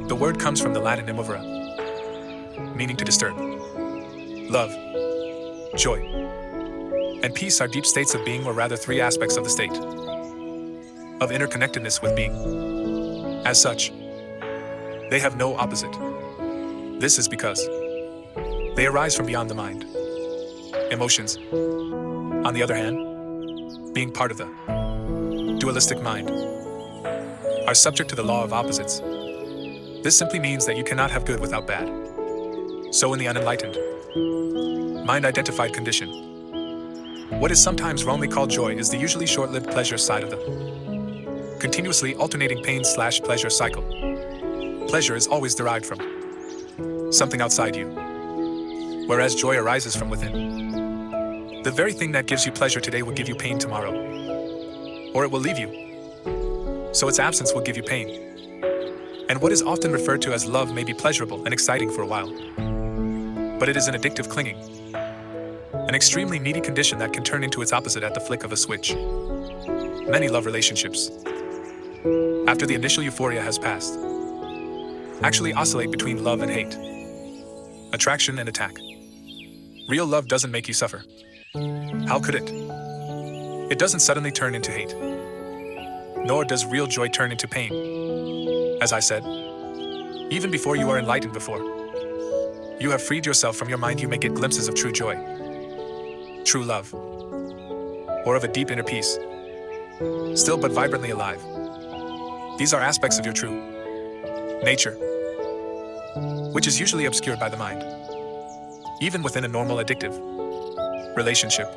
The word comes from the Latin emovere, meaning to disturb. Love, joy, and peace are deep states of being, or rather three aspects of the state of interconnectedness with being. As such, they have no opposite. This is because they arise from beyond the mind. Emotions, on the other hand, being part of the dualistic mind, are subject to the law of opposites. This simply means that you cannot have good without bad. So in the unenlightened, mind-identified condition, what is sometimes wrongly called joy is the usually short-lived pleasure side of the continuously alternating pain/pleasure cycle. Pleasure is always derived from something outside you, whereas joy arises from within. The very thing that gives you pleasure today will give you pain tomorrow, or it will leave you. So its absence will give you pain. And what is often referred to as love may be pleasurable and exciting for a while, but it is an addictive clinging, an extremely needy condition that can turn into its opposite at the flick of a switch. Many love relationships, after the initial euphoria has passed, actually oscillate between love and hate, attraction and attack. Real love doesn't make you suffer. How could it? It doesn't suddenly turn into hate. Nor does real joy turn into pain. As I said, even before you are enlightened, before you have freed yourself from your mind, you may get glimpses of true joy, true love, or of a deep inner peace, still but vibrantly alive. These are aspects of your true nature, which is usually obscured by the mind. Even within a normal addictive relationship,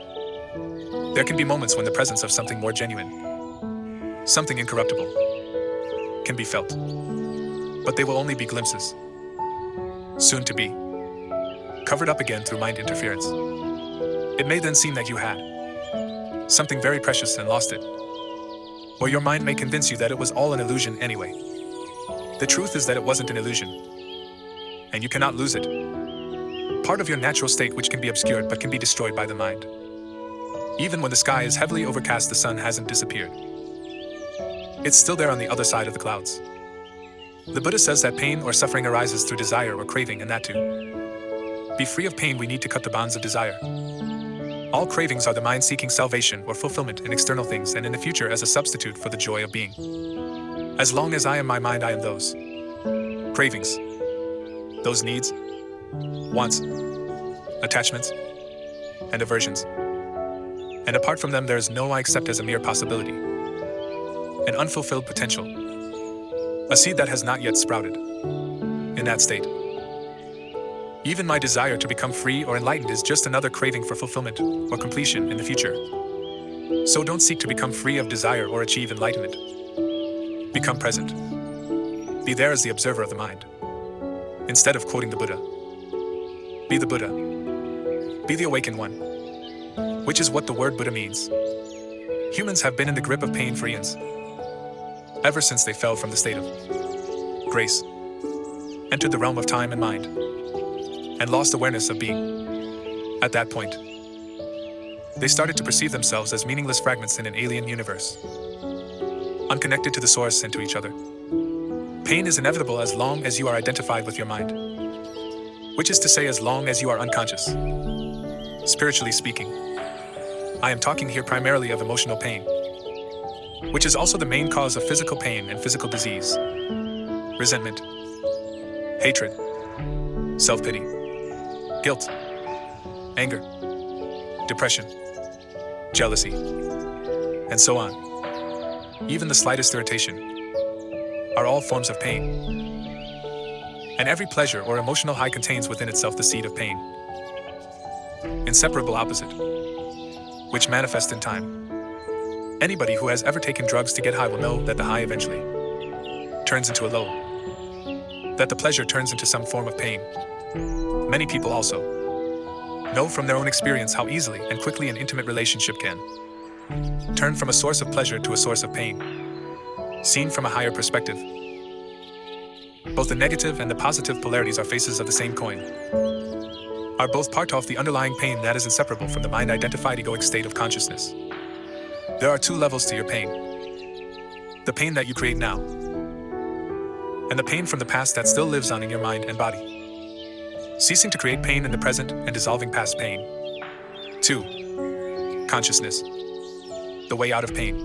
there can be moments when the presence of something more genuine, something incorruptible, can be felt. But they will only be glimpses, soon to be covered up again through mind interference. It may then seem that you had something very precious and lost it, or your mind may convince you that it was all an illusion anyway. The truth is that it wasn't an illusion, and you cannot lose it. Part of your natural state which can be obscured but can be destroyed by the mind. Even when the sky is heavily overcast, the sun hasn't disappeared. It's still there on the other side of the clouds. The Buddha says that pain or suffering arises through desire or craving, and that to be free of pain we need to cut the bonds of desire. All cravings are the mind seeking salvation or fulfillment in external things and in the future as a substitute for the joy of being. As long as I am my mind, I am those cravings, those needs, wants, attachments, and aversions. And apart from them, there is no I except as a mere possibility, an unfulfilled potential, a seed that has not yet sprouted. In that state, even my desire to become free or enlightened is just another craving for fulfillment or completion in the future. So don't seek to become free of desire or achieve enlightenment. Become present. Be there as the observer of the mind. Instead of quoting the Buddha, be the Buddha. Be the awakened one, which is what the word Buddha means. Humans have been in the grip of pain for eons, ever since they fell from the state of grace, entered the realm of time and mind, and lost awareness of being. At that point, they started to perceive themselves as meaningless fragments in an alien universe, unconnected to the source and to each other. Pain is inevitable as long as you are identified with your mind, which is to say, as long as you are unconscious. Spiritually speaking, I am talking here primarily of emotional pain, which is also the main cause of physical pain and physical disease. Resentment, hatred, self-pity, guilt, anger, depression, jealousy, and so on. Even the slightest irritation are all forms of pain. And every pleasure or emotional high contains within itself the seed of pain. Inseparable opposite, which manifest in time. Anybody who has ever taken drugs to get high will know that the high eventually turns into a low, that the pleasure turns into some form of pain. Many people also know from their own experience how easily and quickly an intimate relationship can turn from a source of pleasure to a source of pain. Seen from a higher perspective, both the negative and the positive polarities are faces of the same coin, are both part of the underlying pain that is inseparable from the mind-identified egoic state of consciousness. There are two levels to your pain: the pain that you create now, and the pain from the past that still lives on in your mind and body. Ceasing to create pain in the present and dissolving past pain. 2. Consciousness. The way out of pain.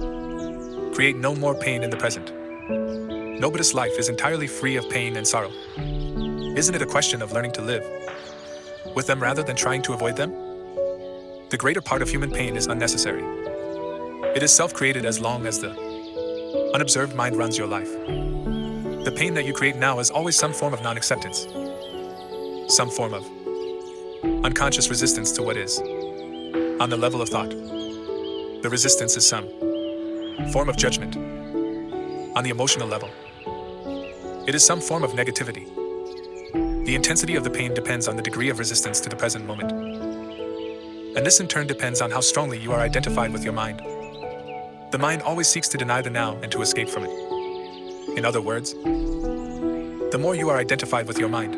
Create no more pain in the present. Nobody's life is entirely free of pain and sorrow. Isn't it a question of learning to live with them rather than trying to avoid them? The greater part of human pain is unnecessary. It is self-created as long as the unobserved mind runs your life. The pain that you create now is always some form of non-acceptance, some form of unconscious resistance to what is. On the level of thought, the resistance is some form of judgment. On the emotional level, it is some form of negativity. The intensity of the pain depends on the degree of resistance to the present moment. And this in turn depends on how strongly you are identified with your mind. The mind always seeks to deny the now and to escape from it. In other words, the more you are identified with your mind,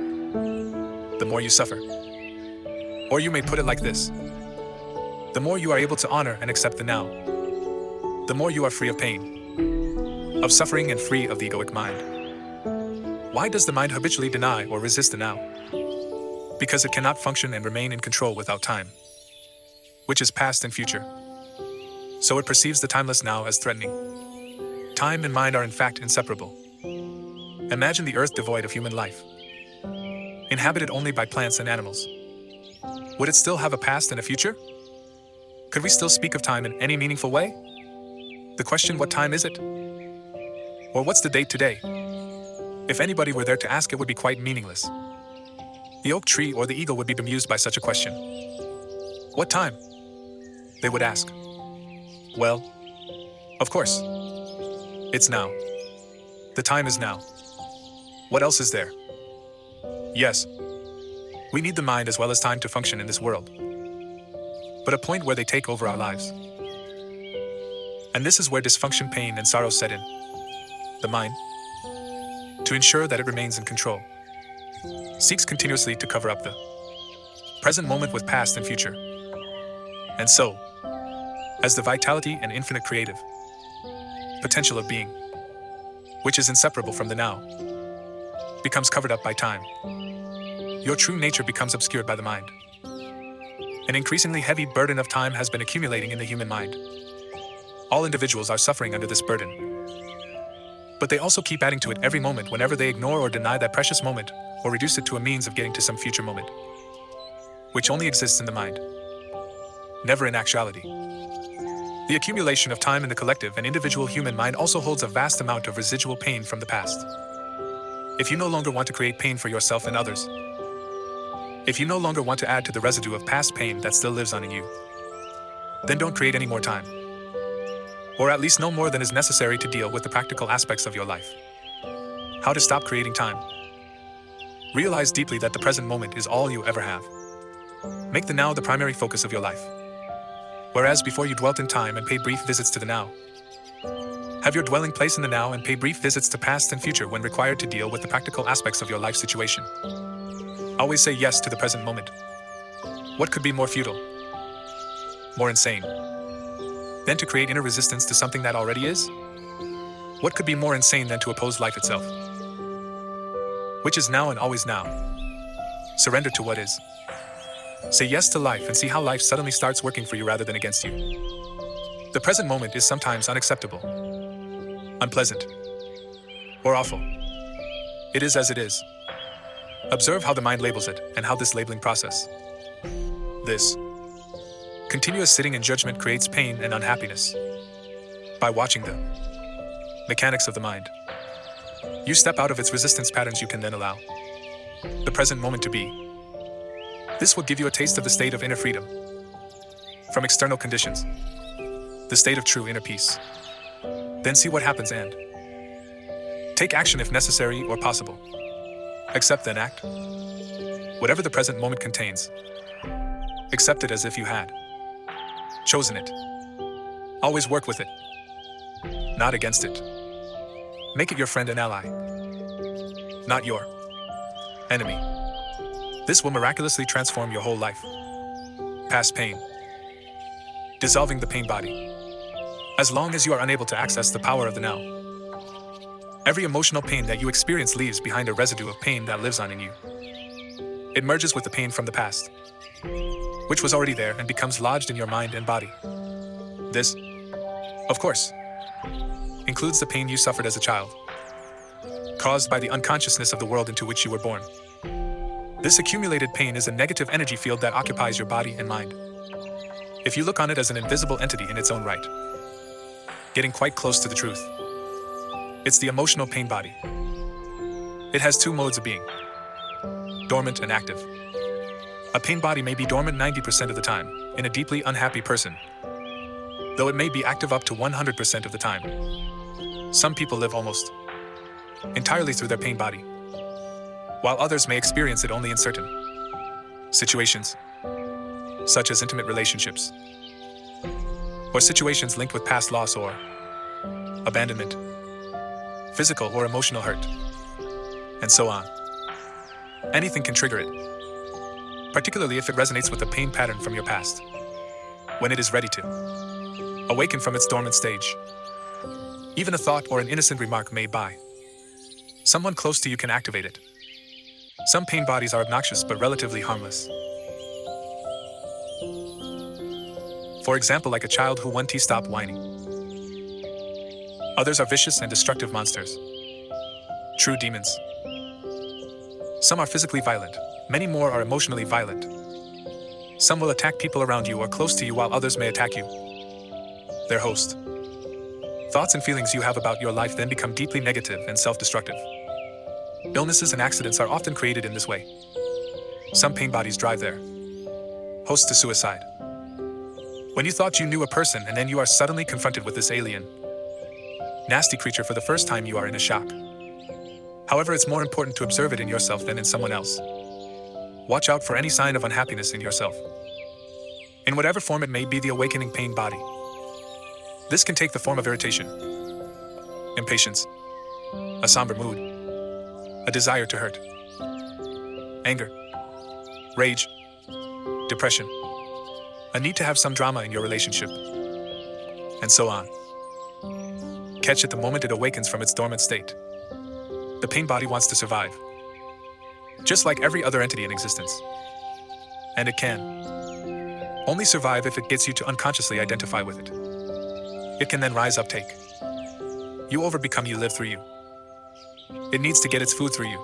the more you suffer. Or you may put it like this: the more you are able to honor and accept the now, the more you are free of pain, of suffering, and free of the egoic mind. Why does the mind habitually deny or resist the now? Because it cannot function and remain in control without time, which is past and future. So it perceives the timeless now as threatening. Time and mind are in fact inseparable. Imagine the earth devoid of human life, inhabited only by plants and animals. Would it still have a past and a future? Could we still speak of time in any meaningful way? The question, what time is it? Or what's the date today? If anybody were there to ask, it would be quite meaningless. The oak tree or the eagle would be bemused by such a question. What time? They would ask. Well, of course, it's now. The time is now. What else is there? Yes, we need the mind as well as time to function in this world. But a point where they take over our lives. And this is where dysfunction, pain, and sorrow set in. The mind, to ensure that it remains in control, seeks continuously to cover up the present moment with past and future. And so, as the vitality and infinite creative potential of being, which is inseparable from the now, becomes covered up by time, your true nature becomes obscured by the mind. An increasingly heavy burden of time has been accumulating in the human mind. All individuals are suffering under this burden. But they also keep adding to it every moment whenever they ignore or deny that precious moment, or reduce it to a means of getting to some future moment, which only exists in the mind, never in actuality. The accumulation of time in the collective and individual human mind also holds a vast amount of residual pain from the past. If you no longer want to create pain for yourself and others, if you no longer want to add to the residue of past pain that still lives on in you, then don't create any more time. Or at least no more than is necessary to deal with the practical aspects of your life. How to stop creating time? Realize deeply that the present moment is all you ever have. Make the now the primary focus of your life. Whereas before you dwelt in time and paid brief visits to the now, have your dwelling place in the now and pay brief visits to past and future when required to deal with the practical aspects of your life situation. Always say yes to the present moment. What could be more futile, more insane, than to create inner resistance to something that already is? What could be more insane than to oppose life itself, which is now and always now? Surrender to what is. Say yes to life and see how life suddenly starts working for you rather than against you. The present moment is sometimes unacceptable, unpleasant, or awful. It is as it is. Observe how the mind labels it and how this labeling process, this continuous sitting in judgment, creates pain and unhappiness. By watching the mechanics of the mind, you step out of its resistance patterns. You can then allow the present moment to be. This will give you a taste of the state of inner freedom from external conditions, the state of true inner peace. Then see what happens and take action if necessary or possible. Accept, then act. Whatever the present moment contains, accept it as if you had chosen it. Always work with it, not against it. Make it your friend and ally, not your enemy. This will miraculously transform your whole life. Past pain, dissolving the pain body. As long as you are unable to access the power of the now, every emotional pain that you experience leaves behind a residue of pain that lives on in you. It merges with the pain from the past, which was already there, and becomes lodged in your mind and body. This, of course, includes the pain you suffered as a child, caused by the unconsciousness of the world into which you were born. This accumulated pain is a negative energy field that occupies your body and mind. If you look on it as an invisible entity in its own right, getting quite close to the truth, it's the emotional pain body. It has two modes of being, dormant and active. A pain body may be dormant 90% of the time in a deeply unhappy person, though it may be active up to 100% of the time. Some people live almost entirely through their pain body, while others may experience it only in certain situations, such as intimate relationships, or situations linked with past loss or abandonment, physical or emotional hurt, and so on. Anything can trigger it, particularly if it resonates with a pain pattern from your past. When it is ready to awaken from its dormant stage, even a thought or an innocent remark made by someone close to you can activate it. Some pain bodies are obnoxious but relatively harmless. For example, like a child who won't stop whining. Others are vicious and destructive monsters, true demons. Some are physically violent, many more are emotionally violent. Some will attack people around you or close to you, while others may attack you, their host. Thoughts and feelings you have about your life then become deeply negative and self-destructive. Illnesses and accidents are often created in this way. Some pain bodies drive their host to suicide. When you thought you knew a person and then you are suddenly confronted with this alien, nasty creature for the first time, you are in a shock. However, it's more important to observe it in yourself than in someone else. Watch out for any sign of unhappiness in yourself, in whatever form it may be. The awakening pain body. This can take the form of irritation, impatience, a somber mood, a desire to hurt, anger, rage, depression, a need to have some drama in your relationship, and so on. Catch it the moment it awakens from its dormant state. The pain body wants to survive, just like every other entity in existence. And it can only survive if it gets you to unconsciously identify with it. It can then rise up, take you over, become you, live through you. It needs to get its food through you.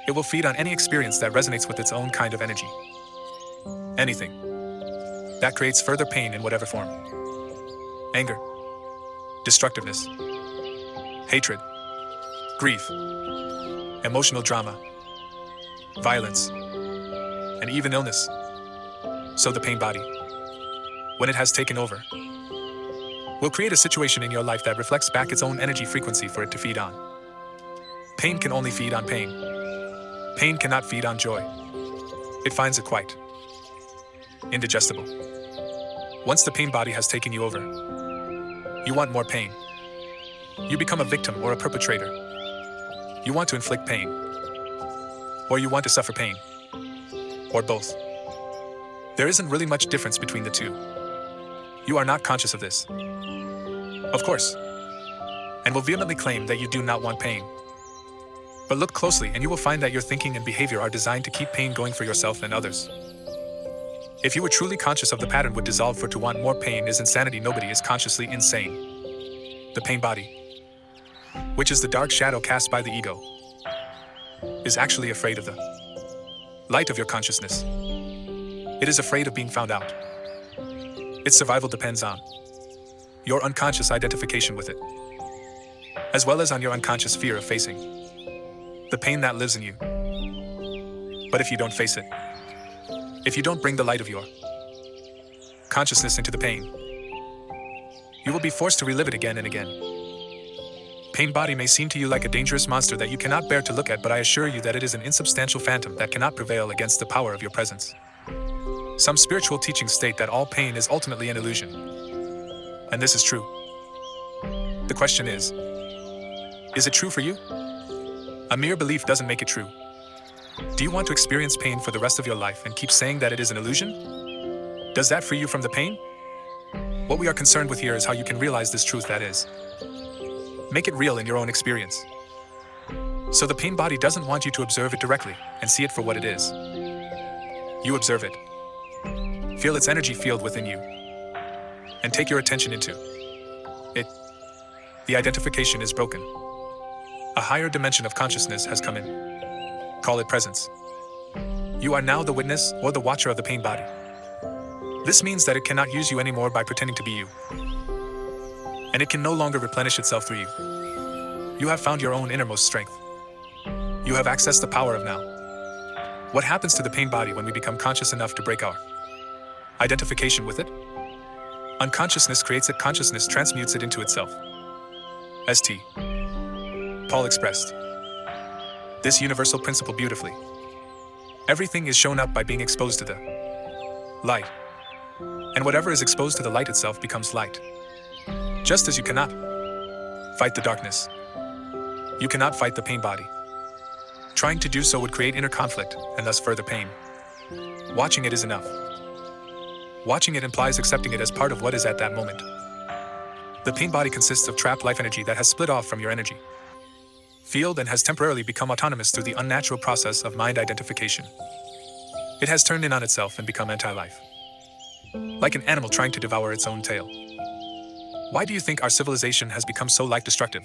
It will feed on any experience that resonates with its own kind of energy. Anything that creates further pain in whatever form. Anger, destructiveness, hatred, grief, emotional drama, violence, and even illness. So the pain body, when it has taken over, will create a situation in your life that reflects back its own energy frequency for it to feed on. Pain can only feed on pain. Pain cannot feed on joy. It finds it quite indigestible. Once the pain body has taken you over, you want more pain. You become a victim or a perpetrator. You want to inflict pain, or you want to suffer pain, or both. There isn't really much difference between the two. You are not conscious of this, of course, and will vehemently claim that you do not want pain. But look closely and you will find that your thinking and behavior are designed to keep pain going for yourself and others. If you were truly conscious of the pattern would dissolve, for to want more pain is insanity. Nobody is consciously insane. The pain body, which is the dark shadow cast by the ego, is actually afraid of the light of your consciousness. It is afraid of being found out. Its survival depends on your unconscious identification with it, as well as on your unconscious fear of facing the pain that lives in you. But if you don't face it, if you don't bring the light of your consciousness into the pain, you will be forced to relive it again and again. Pain body may seem to you like a dangerous monster that you cannot bear to look at, but I assure you that it is an insubstantial phantom that cannot prevail against the power of your presence. Some spiritual teachings state that all pain is ultimately an illusion. And this is true. The question is it true for you? A mere belief doesn't make it true. Do you want to experience pain for the rest of your life and keep saying that it is an illusion? Does that free you from the pain? What we are concerned with here is how you can realize this truth, that is, make it real in your own experience. So the pain body doesn't want you to observe it directly and see it for what it is. You observe it. Feel its energy field within you. And take your attention into it. The identification is broken. A higher dimension of consciousness has come in. Call it presence. You are now the witness or the watcher of the pain body. This means that it cannot use you anymore by pretending to be you. And it can no longer replenish itself through you. You have found your own innermost strength. You have accessed the power of now. What happens to the pain body when we become conscious enough to break our identification with it? Unconsciousness creates it, consciousness transmutes it into itself. St. Paul expressed this universal principle beautifully. Everything is shown up by being exposed to the light. And whatever is exposed to the light itself becomes light. Just as you cannot fight the darkness, you cannot fight the pain body. Trying to do so would create inner conflict and thus further pain. Watching it is enough. Watching it implies accepting it as part of what is at that moment. The pain body consists of trapped life energy that has split off from your energy field and has temporarily become autonomous through the unnatural process of mind identification. It has turned in on itself and become anti-life, like an animal trying to devour its own tail. Why do you think our civilization has become so life-destructive?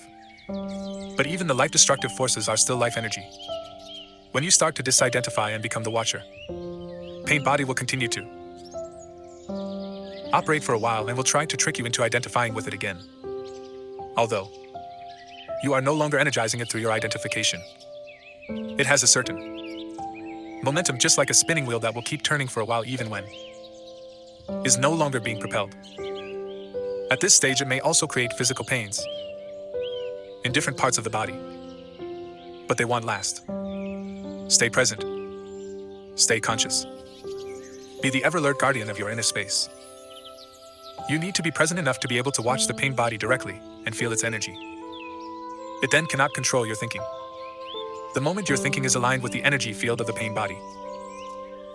But even the life-destructive forces are still life energy. When you start to disidentify and become the watcher, pain body will continue to operate for a while and will try to trick you into identifying with it again. Although you are no longer energizing it through your identification. It has a certain momentum, just like a spinning wheel that will keep turning for a while even when is no longer being propelled. At this stage, it may also create physical pains in different parts of the body, but they won't last. Stay present. Stay conscious. Be the ever-alert guardian of your inner space. You need to be present enough to be able to watch the pain body directly and feel its energy. It then cannot control your thinking. The moment your thinking is aligned with the energy field of the pain body,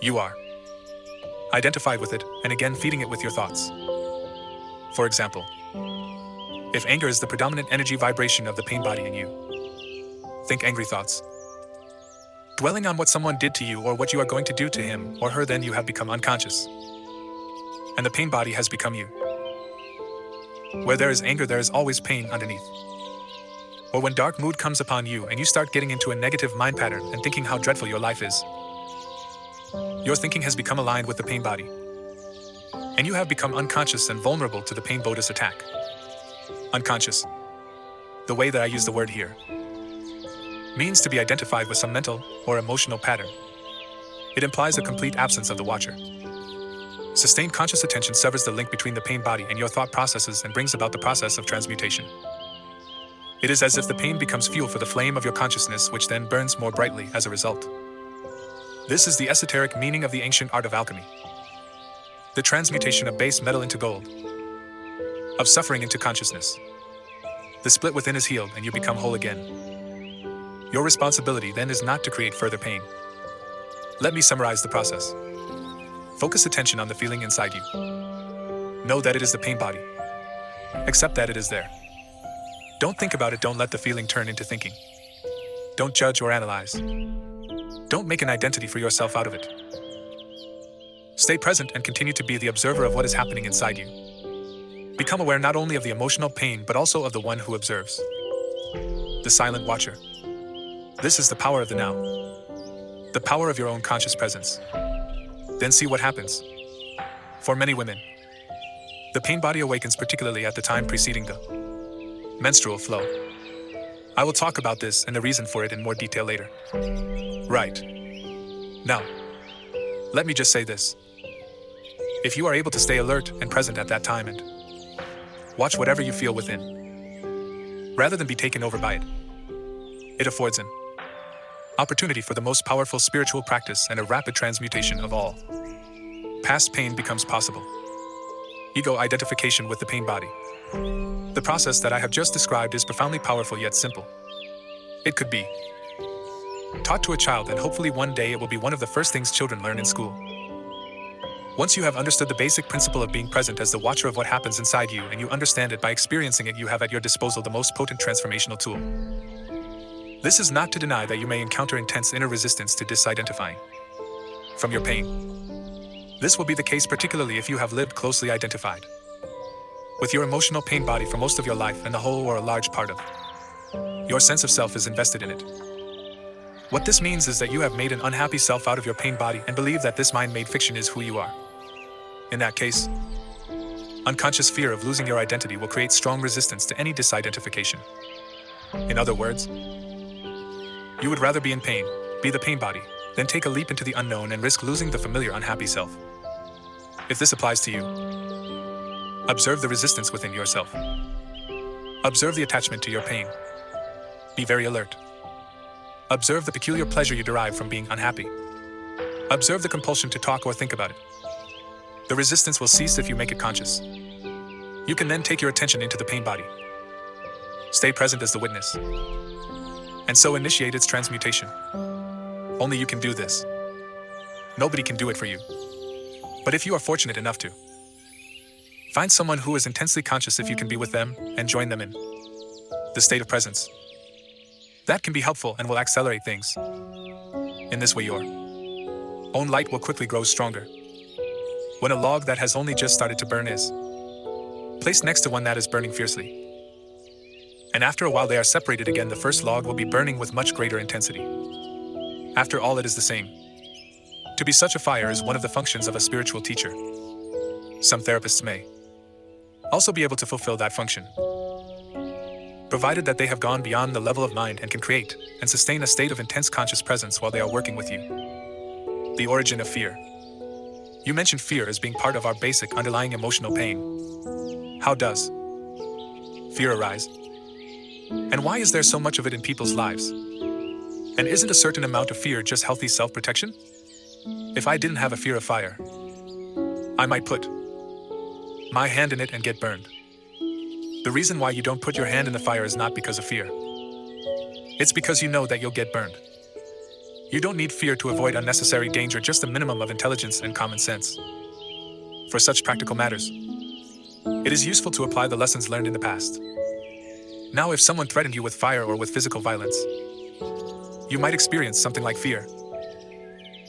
you are identified with it and again feeding it with your thoughts. For example, if anger is the predominant energy vibration of the pain body in you, think angry thoughts. Dwelling on what someone did to you or what you are going to do to him or her, then you have become unconscious. And the pain body has become you. Where there is anger, there is always pain underneath. Or when dark mood comes upon you and you start getting into a negative mind pattern and thinking how dreadful your life is, your thinking has become aligned with the pain body. And you have become unconscious and vulnerable to the pain body's attack. Unconscious, the way that I use the word here, means to be identified with some mental or emotional pattern. It implies a complete absence of the watcher. Sustained conscious attention severs the link between the pain body and your thought processes and brings about the process of transmutation. It is as if the pain becomes fuel for the flame of your consciousness, which then burns more brightly as a result. This is the esoteric meaning of the ancient art of alchemy. The transmutation of base metal into gold, of suffering into consciousness. The split within is healed and you become whole again. Your responsibility then is not to create further pain. Let me summarize the process. Focus attention on the feeling inside you. Know that it is the pain body. Accept that it is there. Don't think about it, don't let the feeling turn into thinking. Don't judge or analyze. Don't make an identity for yourself out of it. Stay present and continue to be the observer of what is happening inside you. Become aware not only of the emotional pain but also of the one who observes. The silent watcher. This is the power of the now. The power of your own conscious presence. Then see what happens. For many women, the pain body awakens particularly at the time preceding the menstrual flow. I will talk about this and the reason for it in more detail later. Right. Now, let me just say this. If you are able to stay alert and present at that time and watch whatever you feel within, rather than be taken over by it, it affords an opportunity for the most powerful spiritual practice and a rapid transmutation of all past pain becomes possible. Ego identification with the pain body. The process that I have just described is profoundly powerful yet simple. It could be taught to a child, and hopefully one day it will be one of the first things children learn in school. Once you have understood the basic principle of being present as the watcher of what happens inside you, and you understand it by experiencing it, you have at your disposal the most potent transformational tool. This is not to deny that you may encounter intense inner resistance to disidentifying from your pain. This will be the case particularly if you have lived closely identified with your emotional pain body for most of your life, and the whole or a large part of your sense of self is invested in it. What this means is that you have made an unhappy self out of your pain body and believe that this mind-made fiction is who you are. In that case, unconscious fear of losing your identity will create strong resistance to any disidentification. In other words, you would rather be in pain, be the pain body, than take a leap into the unknown and risk losing the familiar unhappy self. If this applies to you, observe the resistance within yourself. Observe the attachment to your pain. Be very alert. Observe the peculiar pleasure you derive from being unhappy. Observe the compulsion to talk or think about it. The resistance will cease if you make it conscious. You can then take your attention into the pain body. Stay present as the witness, and so initiate its transmutation. Only you can do this. Nobody can do it for you. But if you are fortunate enough to find someone who is intensely conscious, if you can be with them and join them in the state of presence, that can be helpful and will accelerate things. In this way, your own light will quickly grow stronger. When a log that has only just started to burn is placed next to one that is burning fiercely, and after a while they are separated again, the first log will be burning with much greater intensity. After all, it is the same. To be such a fire is one of the functions of a spiritual teacher. Some therapists may also be able to fulfill that function, provided that they have gone beyond the level of mind and can create and sustain a state of intense conscious presence while they are working with you. The origin of fear. You mentioned fear as being part of our basic underlying emotional pain. How does fear arise? And why is there so much of it in people's lives? And isn't a certain amount of fear just healthy self-protection? If I didn't have a fear of fire, I might put my hand in it and get burned. The reason why you don't put your hand in the fire is not because of fear. It's because you know that you'll get burned. You don't need fear to avoid unnecessary danger, just a minimum of intelligence and common sense. For such practical matters, it is useful to apply the lessons learned in the past. Now, if someone threatened you with fire or with physical violence, you might experience something like fear.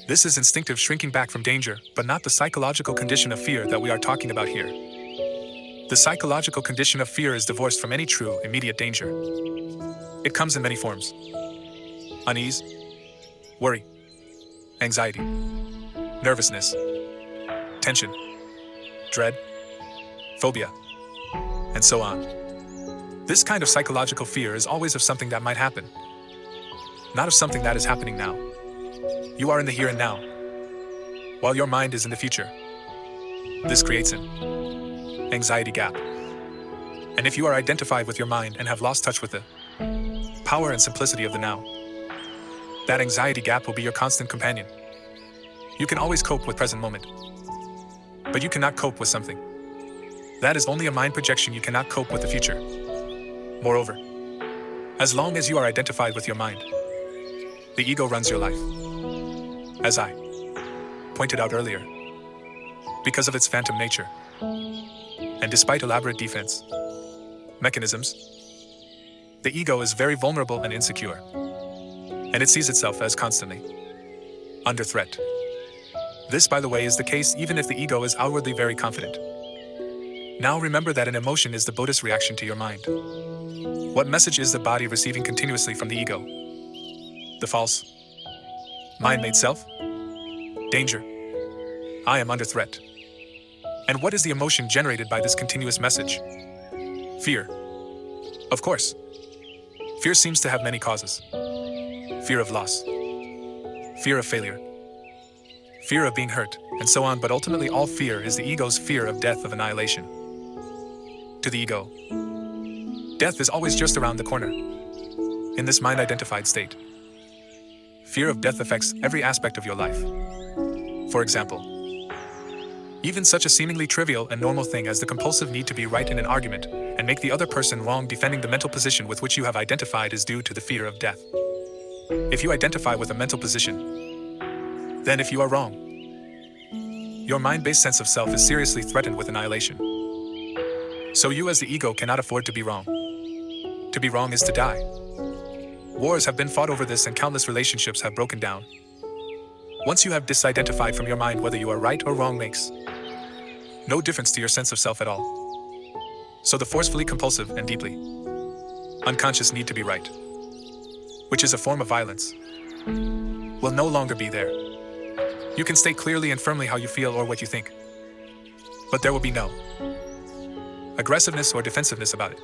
This is instinctive shrinking back from danger, but not the psychological condition of fear that we are talking about here. The psychological condition of fear is divorced from any true, immediate danger. It comes in many forms: unease, worry, anxiety, nervousness, tension, dread, phobia, and so on. This kind of psychological fear is always of something that might happen, not of something that is happening now. You are in the here and now, while your mind is in the future. This creates an anxiety gap. And if you are identified with your mind and have lost touch with the power and simplicity of the now, that anxiety gap will be your constant companion. You can always cope with present moment, but you cannot cope with something. That is only a mind projection. You cannot cope with the future. Moreover, as long as you are identified with your mind, the ego runs your life. As I pointed out earlier, because of its phantom nature, and despite elaborate defense mechanisms, the ego is very vulnerable and insecure, and it sees itself as constantly under threat. This, by the way, is the case even if the ego is outwardly very confident. Now remember that an emotion is the Buddhist reaction to your mind. What message is the body receiving continuously from the ego? The false, mind-made self? Danger. I am under threat. And what is the emotion generated by this continuous message? Fear. Of course. Fear seems to have many causes. Fear of loss. Fear of failure. Fear of being hurt, and so on, but ultimately all fear is the ego's fear of death, of annihilation. To the ego, death is always just around the corner. In this mind-identified state, fear of death affects every aspect of your life. For example, even such a seemingly trivial and normal thing as the compulsive need to be right in an argument and make the other person wrong, defending the mental position with which you have identified, is due to the fear of death. If you identify with a mental position, then if you are wrong, your mind-based sense of self is seriously threatened with annihilation. So you as the ego cannot afford to be wrong. To be wrong is to die. Wars have been fought over this and countless relationships have broken down. Once you have disidentified from your mind, whether you are right or wrong makes no difference to your sense of self at all. So the forcefully compulsive and deeply unconscious need to be right, which is a form of violence, will no longer be there. You can state clearly and firmly how you feel or what you think, but there will be no aggressiveness or defensiveness about it.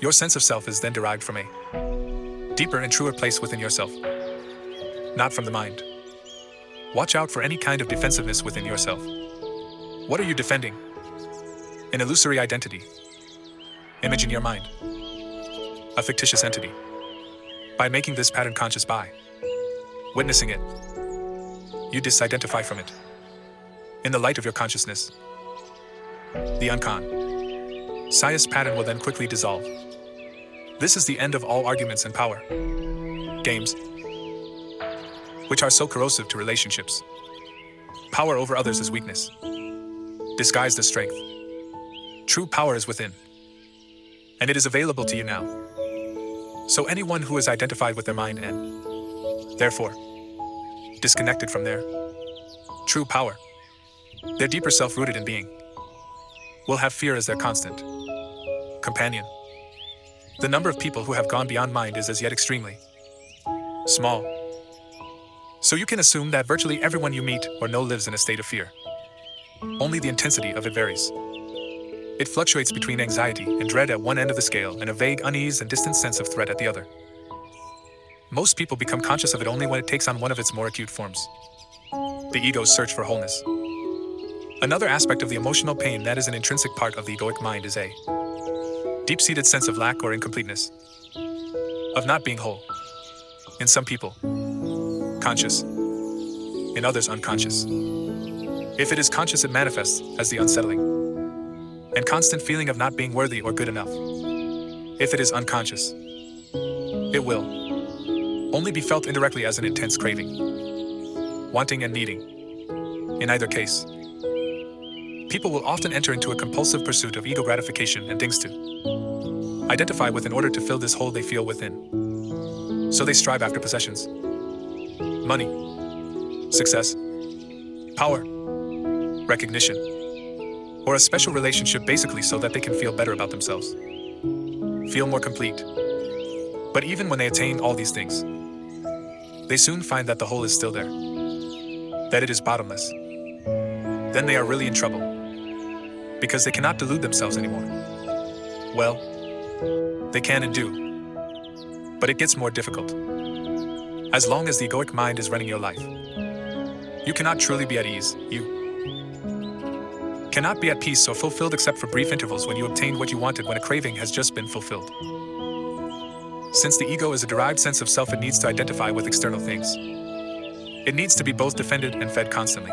Your sense of self is then derived from a deeper and truer place within yourself, not from the mind. Watch out for any kind of defensiveness within yourself. What are you defending? An illusory identity, image in your mind, a fictitious entity. By making this pattern conscious, by witnessing it, you disidentify from it. In the light of your consciousness, the unconscious pattern will then quickly dissolve. This is the end of all arguments and power games, which are so corrosive to relationships. Power over others is weakness, disguised as strength. True power is within, and it is available to you now. So anyone who is identified with their mind and, therefore, disconnected from their true power, their deeper self rooted in being, will have fear as their constant companion. The number of people who have gone beyond mind is as yet extremely small. So you can assume that virtually everyone you meet or know lives in a state of fear. Only the intensity of it varies. It fluctuates between anxiety and dread at one end of the scale and a vague unease and distant sense of threat at the other. Most people become conscious of it only when it takes on one of its more acute forms. The ego's search for wholeness. Another aspect of the emotional pain that is an intrinsic part of the egoic mind is a deep-seated sense of lack or incompleteness, of not being whole. In some people, conscious. In others, unconscious. If it is conscious, it manifests as the unsettling and constant feeling of not being worthy or good enough. If it is unconscious, it will only be felt indirectly as an intense craving, wanting and needing. In either case, people will often enter into a compulsive pursuit of ego gratification and things to identify with in order to fill this hole they feel within. So they strive after possessions, money, success, power, recognition, or a special relationship, basically so that they can feel better about themselves, feel more complete. But even when they attain all these things, they soon find that the hole is still there, that it is bottomless. Then they are really in trouble, because they cannot delude themselves anymore. Well, they can and do, but it gets more difficult. As long as the egoic mind is running your life, you cannot truly be at ease. You cannot be at peace or fulfilled except for brief intervals when you obtained what you wanted, when a craving has just been fulfilled. Since the ego is a derived sense of self, it needs to identify with external things. It needs to be both defended and fed constantly.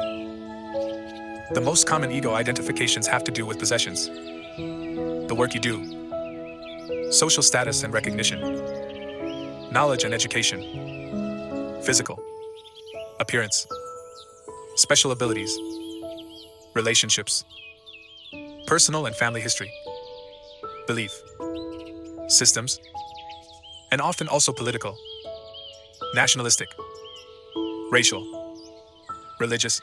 The most common ego identifications have to do with possessions, the work you do, social status and recognition, knowledge and education, physical appearance, special abilities, relationships, personal and family history, belief systems, and often also political, nationalistic, racial, religious,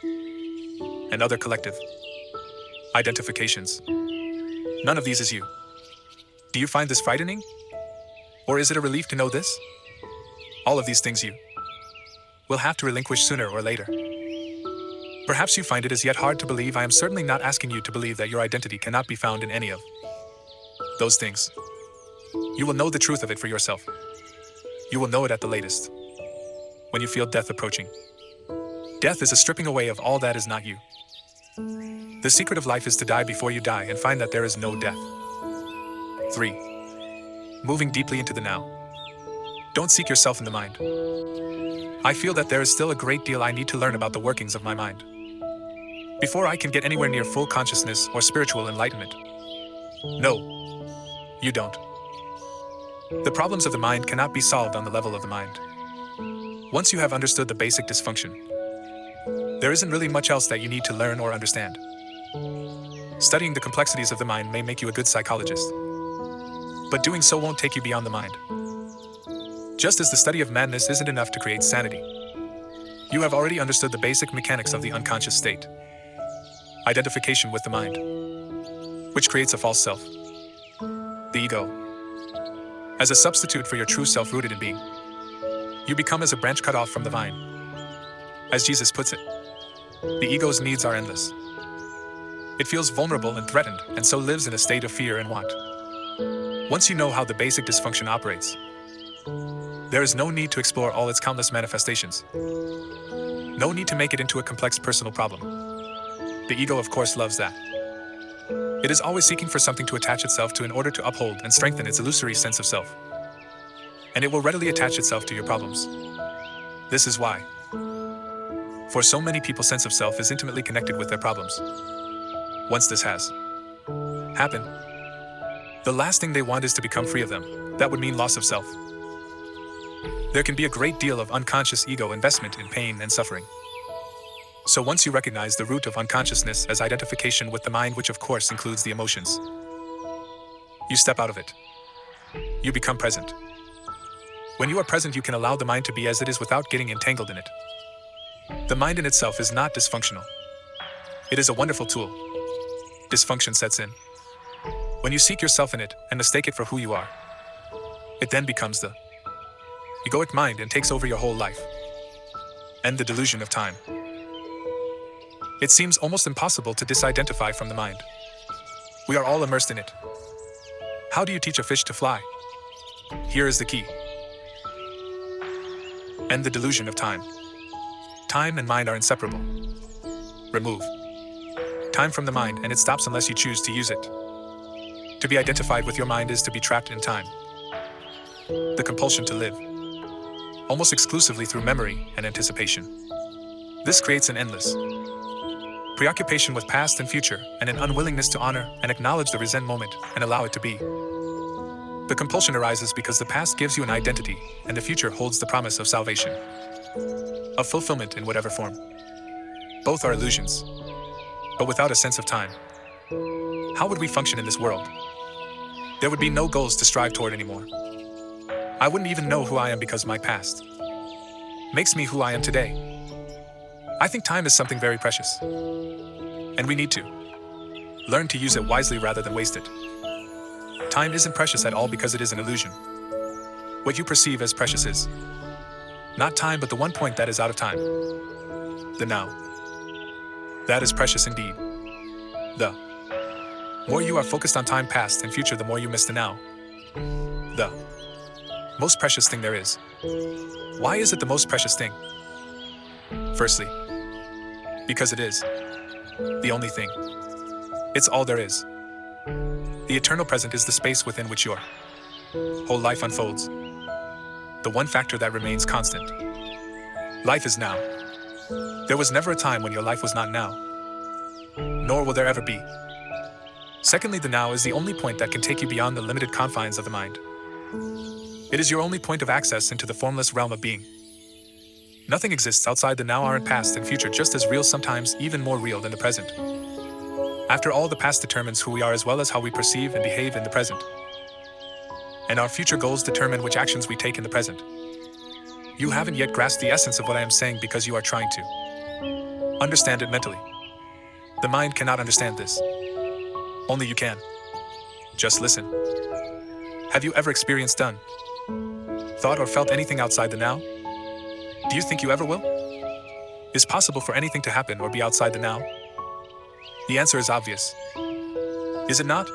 and other collective identifications. None of these is you. Do you find this frightening? Or is it a relief to know this? All of these things you will have to relinquish sooner or later. Perhaps you find it as yet hard to believe. I am certainly not asking you to believe that your identity cannot be found in any of those things. You will know the truth of it for yourself. You will know it at the latest, when you feel death approaching. Death is a stripping away of all that is not you. The secret of life is to die before you die and find that there is no death. 3. Moving deeply into the now. Don't seek yourself in the mind. I feel that there is still a great deal I need to learn about the workings of my mind before I can get anywhere near full consciousness or spiritual enlightenment. No, you don't. The problems of the mind cannot be solved on the level of the mind. Once you have understood the basic dysfunction, there isn't really much else that you need to learn or understand. Studying the complexities of the mind may make you a good psychologist, but doing so won't take you beyond the mind. Just as the study of madness isn't enough to create sanity, you have already understood the basic mechanics of the unconscious state. Identification with the mind, which creates a false self, the ego. As a substitute for your true self rooted in being, you become as a branch cut off from the vine. As Jesus puts it, the ego's needs are endless. It feels vulnerable and threatened, and so lives in a state of fear and want. Once you know how the basic dysfunction operates, there is no need to explore all its countless manifestations. No need to make it into a complex personal problem. The ego, of course, loves that. It is always seeking for something to attach itself to in order to uphold and strengthen its illusory sense of self. And it will readily attach itself to your problems. This is why, for so many people's sense of self is intimately connected with their problems. Once this has happened, the last thing they want is to become free of them. That would mean loss of self. There can be a great deal of unconscious ego investment in pain and suffering. So once you recognize the root of unconsciousness as identification with the mind, which of course includes the emotions, you step out of it. You become present. When you are present, you can allow the mind to be as it is without getting entangled in it. The mind in itself is not dysfunctional. It is a wonderful tool. Dysfunction sets in when you seek yourself in it and mistake it for who you are. It then becomes the egoic mind and takes over your whole life. And the delusion of time. It seems almost impossible to disidentify from the mind. We are all immersed in it. How do you teach a fish to fly? Here is the key. And the delusion of time. Time and mind are inseparable. Remove time from the mind and it stops unless you choose to use it. To be identified with your mind is to be trapped in time. The compulsion to live, almost exclusively through memory and anticipation. This creates an endless preoccupation with past and future, and an unwillingness to honor and acknowledge the present moment and allow it to be. The compulsion arises because the past gives you an identity, and the future holds the promise of salvation, of fulfillment in whatever form. Both are illusions, but without a sense of time, how would we function in this world? There would be no goals to strive toward anymore. I wouldn't even know who I am because my past makes me who I am today. I think time is something very precious, and we need to learn to use it wisely rather than waste it. Time isn't precious at all because it is an illusion. What you perceive as precious is not time, but the one point that is out of time. The now. That is precious indeed. The more you are focused on time past and future, the more you miss the now. The most precious thing there is. Why is it the most precious thing? Firstly, because it is the only thing. It's all there is. The eternal present is the space within which your whole life unfolds. The one factor that remains constant. Life is now. There was never a time when your life was not now. Nor will there ever be. Secondly, the now is the only point that can take you beyond the limited confines of the mind. It is your only point of access into the formless realm of being. Nothing exists outside the now, aren't past and future just as real, sometimes even more real than the present. After all, the past determines who we are as well as how we perceive and behave in the present. And our future goals determine which actions we take in the present. You haven't yet grasped the essence of what I am saying because you are trying to understand it mentally. The mind cannot understand this. Only you can. Just listen. Have you ever experienced done, thought or felt anything outside the now? Do you think you ever will? Is possible for anything to happen or be outside the now? The answer is obvious. Is it not?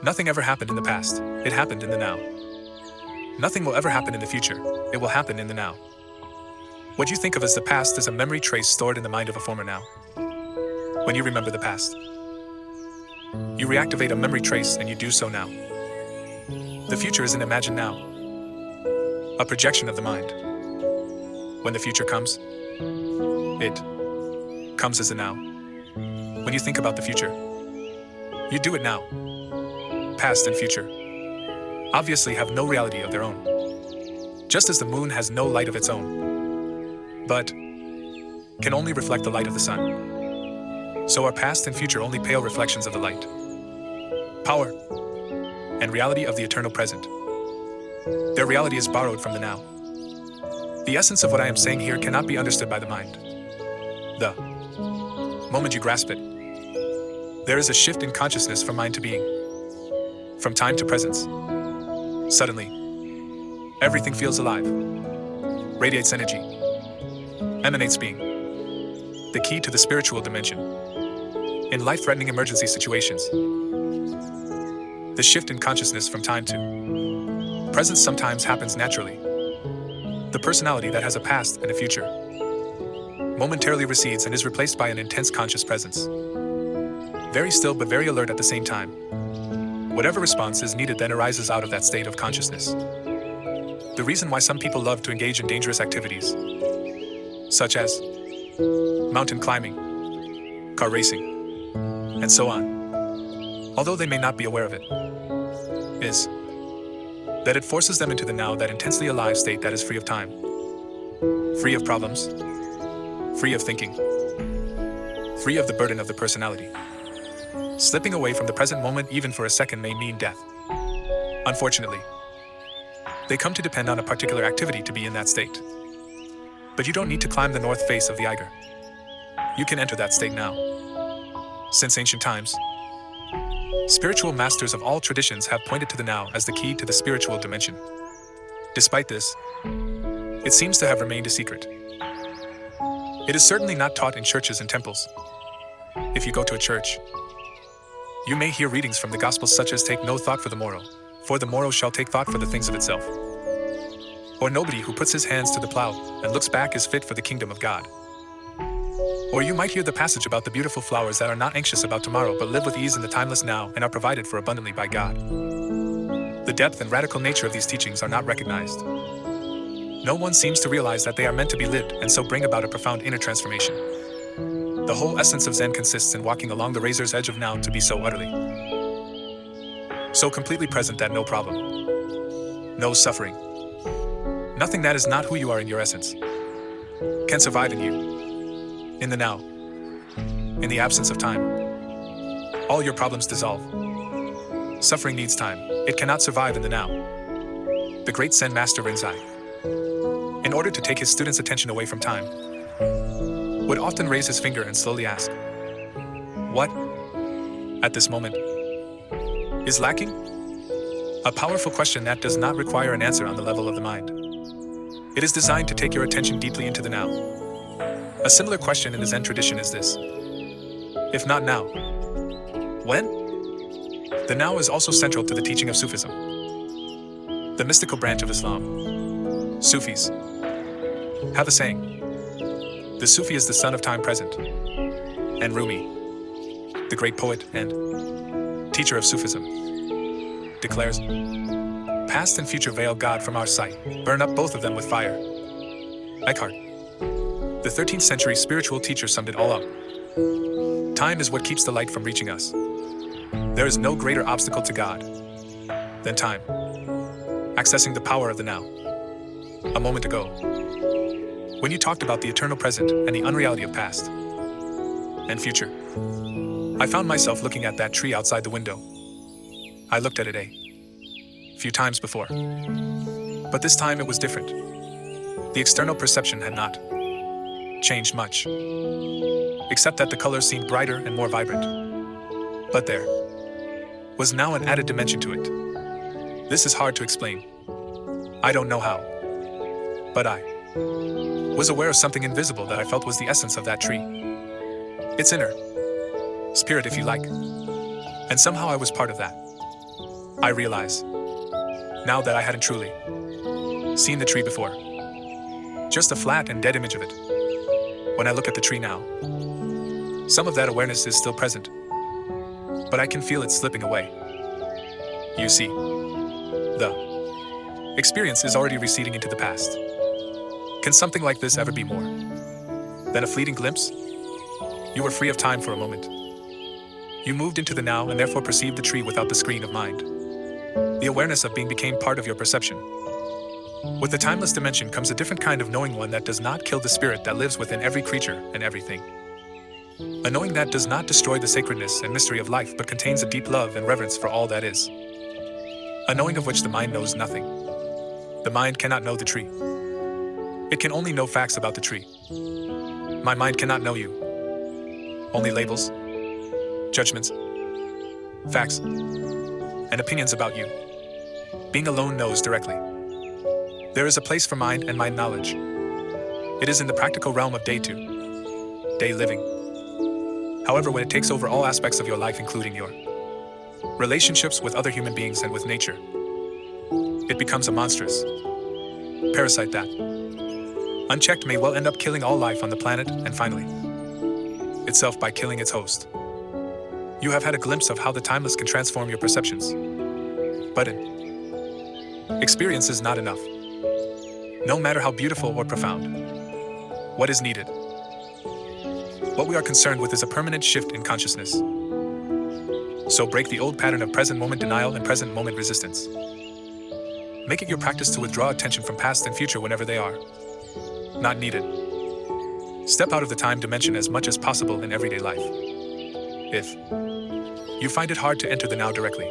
Nothing ever happened in the past. It happened in the now. Nothing will ever happen in the future. It will happen in the now. What you think of as the past is a memory trace stored in the mind of a former now. When you remember the past, you reactivate a memory trace and you do so now. The future is an imagined now, a projection of the mind. When the future comes, it comes as a now. When you think about the future, you do it now. Past and future obviously have no reality of their own. Just as the moon has no light of its own, but can only reflect the light of the sun, so are past and future only pale reflections of the light, power, and reality of the eternal present. Their reality is borrowed from the now. The essence of what I am saying here cannot be understood by the mind. The moment you grasp it, there is a shift in consciousness from mind to being, from time to presence. Suddenly, everything feels alive, radiates energy, emanates being. The key to the spiritual dimension. In life-threatening emergency situations, the shift in consciousness from time to presence sometimes happens naturally. The personality that has a past and a future momentarily recedes and is replaced by an intense conscious presence. Very still but very alert at the same time. Whatever response is needed then arises out of that state of consciousness. The reason why some people love to engage in dangerous activities, such as mountain climbing, car racing, and so on, although they may not be aware of it, is that it forces them into the now, that intensely alive state that is free of time, free of problems, free of thinking, free of the burden of the personality. Slipping away from the present moment even for a second may mean death. Unfortunately, they come to depend on a particular activity to be in that state. But you don't need to climb the north face of the Eiger. You can enter that state now. Since ancient times, spiritual masters of all traditions have pointed to the now as the key to the spiritual dimension. Despite this, it seems to have remained a secret. It is certainly not taught in churches and temples. If you go to a church, you may hear readings from the Gospels such as "Take no thought for the morrow, for the morrow shall take thought for the things of itself." Or "Nobody who puts his hands to the plow and looks back is fit for the kingdom of God." Or you might hear the passage about the beautiful flowers that are not anxious about tomorrow but live with ease in the timeless now and are provided for abundantly by God. The depth and radical nature of these teachings are not recognized. No one seems to realize that they are meant to be lived and so bring about a profound inner transformation. The whole essence of Zen consists in walking along the razor's edge of now, to be so utterly, so completely present that no problem, no suffering, nothing that is not who you are in your essence, can survive in you, in the now, in the absence of time. All your problems dissolve. Suffering needs time. It cannot survive in the now. The great Zen master Rinzai, in order to take his students' attention away from time, would often raise his finger and slowly ask, "What, at this moment, is lacking?" A powerful question that does not require an answer on the level of the mind. It is designed to take your attention deeply into the now. A similar question in the Zen tradition is this: if not now, when? The now is also central to the teaching of Sufism, the mystical branch of Islam. Sufis have a saying: the Sufi is the son of time present. And Rumi, the great poet and teacher of Sufism, declares, "Past and future veil God from our sight, burn up both of them with fire." Eckart, the 13th century spiritual teacher, summed it all up. Time is what keeps the light from reaching us. There is no greater obstacle to God than time. Accessing the power of the now. A moment ago, when you talked about the eternal present and the unreality of past and future, I found myself looking at that tree outside the window. I looked at it a few times before, but this time it was different. The external perception had not changed much. except that the colors seemed brighter and more vibrant. But there was now an added dimension to it. This is hard to explain. I don't know how. But I was aware of something invisible that I felt was the essence of that tree. Its inner spirit, if you like. And somehow I was part of that. I realize now that I hadn't truly seen the tree before. Just a flat and dead image of it. When I look at the tree now, some of that awareness is still present, but I can feel it slipping away. You see, the experience is already receding into the past. Can something like this ever be more than a fleeting glimpse? You were free of time for a moment. You moved into the now and therefore perceived the tree without the screen of mind. The awareness of being became part of your perception. With the timeless dimension comes a different kind of knowing, one that does not kill the spirit that lives within every creature and everything. A knowing that does not destroy the sacredness and mystery of life but contains a deep love and reverence for all that is. A knowing of which the mind knows nothing. The mind cannot know the tree. It can only know facts about the tree. My mind cannot know you. Only labels, judgments, facts, and opinions about you. Being alone knows directly. There is a place for mind and mind knowledge. It is in the practical realm of day-to-day living. However, when it takes over all aspects of your life, including your relationships with other human beings and with nature, it becomes a monstrous parasite that, unchecked, may well end up killing all life on the planet and finally itself by killing its host. You have had a glimpse of how the timeless can transform your perceptions. But an experience is not enough. No matter how beautiful or profound. What is needed? What we are concerned with is a permanent shift in consciousness. So break the old pattern of present moment denial and present moment resistance. Make it your practice to withdraw attention from past and future whenever they are not needed. Step out of the time dimension as much as possible in everyday life. If you find it hard to enter the now directly,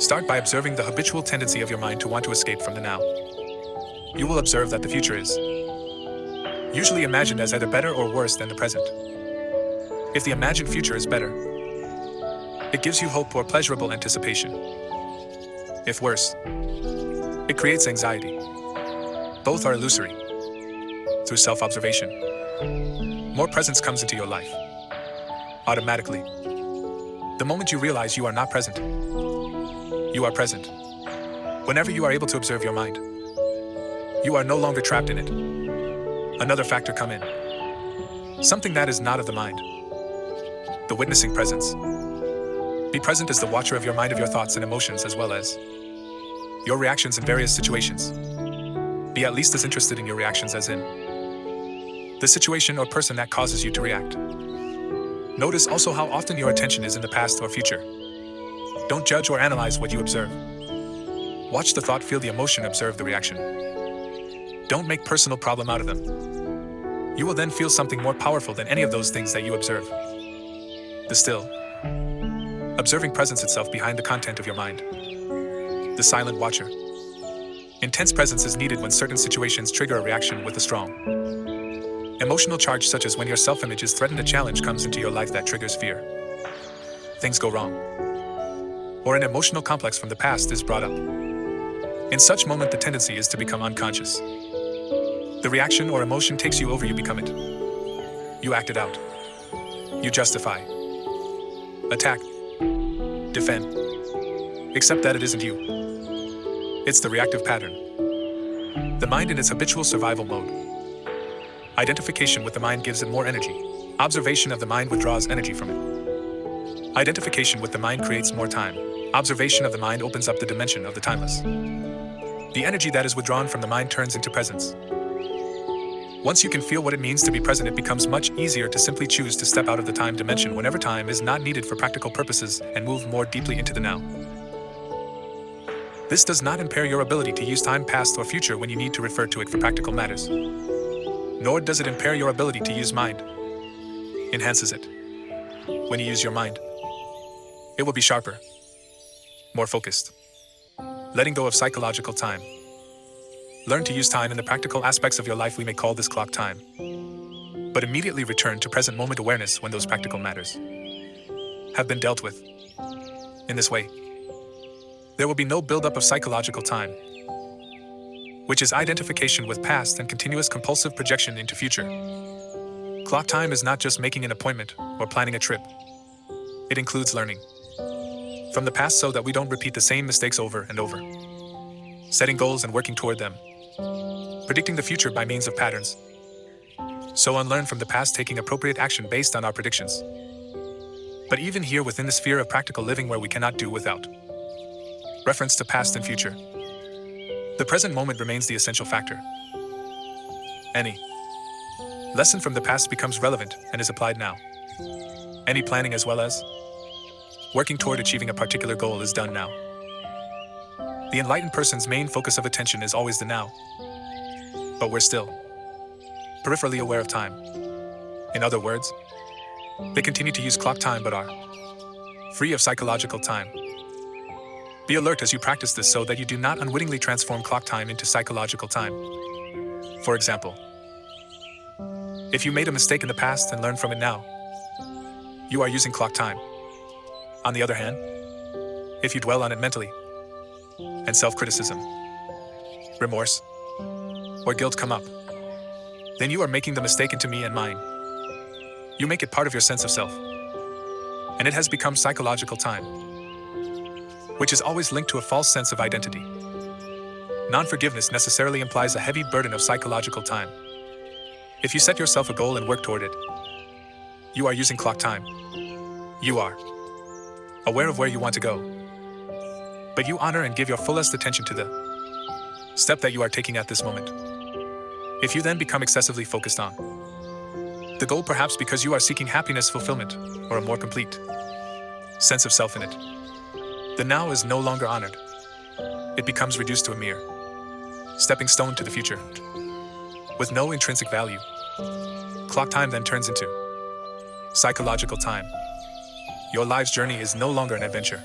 start by observing the habitual tendency of your mind to want to escape from the now. You will observe that the future is usually imagined as either better or worse than the present. If the imagined future is better, it gives you hope or pleasurable anticipation. If worse, it creates anxiety. Both are illusory. Through self-observation, more presence comes into your life. Automatically. The moment you realize you are not present, you are present. Whenever you are able to observe your mind, you are no longer trapped in it. Another factor come in. Something that is not of the mind. The witnessing presence. Be present as the watcher of your mind, of your thoughts and emotions, as well as your reactions in various situations. Be at least as interested in your reactions as in the situation or person that causes you to react. Notice also how often your attention is in the past or future. Don't judge or analyze what you observe. Watch the thought, feel the emotion, observe the reaction. Don't make personal problem out of them. You will then feel something more powerful than any of those things that you observe. The still, observing presence itself behind the content of your mind. The silent watcher. Intense presence is needed when certain situations trigger a reaction with a strong emotional charge, such as when your self-image is threatened, a challenge comes into your life that triggers fear. Things go wrong. Or an emotional complex from the past is brought up. In such moment, the tendency is to become unconscious. The reaction or emotion takes you over, you become it. You act it out. You justify. Attack. Defend. Except that it isn't you. It's the reactive pattern. The mind in its habitual survival mode. Identification with the mind gives it more energy. Observation of the mind withdraws energy from it. Identification with the mind creates more time. Observation of the mind opens up the dimension of the timeless. The energy that is withdrawn from the mind turns into presence. Once you can feel what it means to be present, it becomes much easier to simply choose to step out of the time dimension whenever time is not needed for practical purposes and move more deeply into the now. This does not impair your ability to use time past or future when you need to refer to it for practical matters. Nor does it impair your ability to use mind. Enhances it. When you use your mind, it will be sharper, more focused. Letting go of psychological time. Learn to use time in the practical aspects of your life. We may call this clock time. but immediately return to present moment awareness when those practical matters have been dealt with. In this way, there will be no buildup of psychological time, which is identification with past and continuous compulsive projection into future. Clock time is not just making an appointment or planning a trip. It includes learning from the past so that we don't repeat the same mistakes over and over, setting goals and working toward them, predicting the future by means of patterns. So unlearn from the past, taking appropriate action based on our predictions. But even here within the sphere of practical living where we cannot do without reference to past and future, the present moment remains the essential factor. Any lesson from the past becomes relevant and is applied now. Any planning as well as working toward achieving a particular goal is done now. The enlightened person's main focus of attention is always the now, but we're still peripherally aware of time. In other words, they continue to use clock time but are free of psychological time. Be alert as you practice this so that you do not unwittingly transform clock time into psychological time. For example, if you made a mistake in the past and learn from it now, you are using clock time. On the other hand, if you dwell on it mentally, and self-criticism, remorse, or guilt come up, then you are making the mistake into me and mine. You make it part of your sense of self, and it has become psychological time, which is always linked to a false sense of identity. Non-forgiveness necessarily implies a heavy burden of psychological time. If you set yourself a goal and work toward it, you are using clock time. You are aware of where you want to go, but you honor and give your fullest attention to the step that you are taking at this moment. If you then become excessively focused on the goal, perhaps because you are seeking happiness, fulfillment, or a more complete sense of self in it, the now is no longer honored. It becomes reduced to a mere stepping stone to the future, with no intrinsic value. Clock time then turns into psychological time. Your life's journey is no longer an adventure,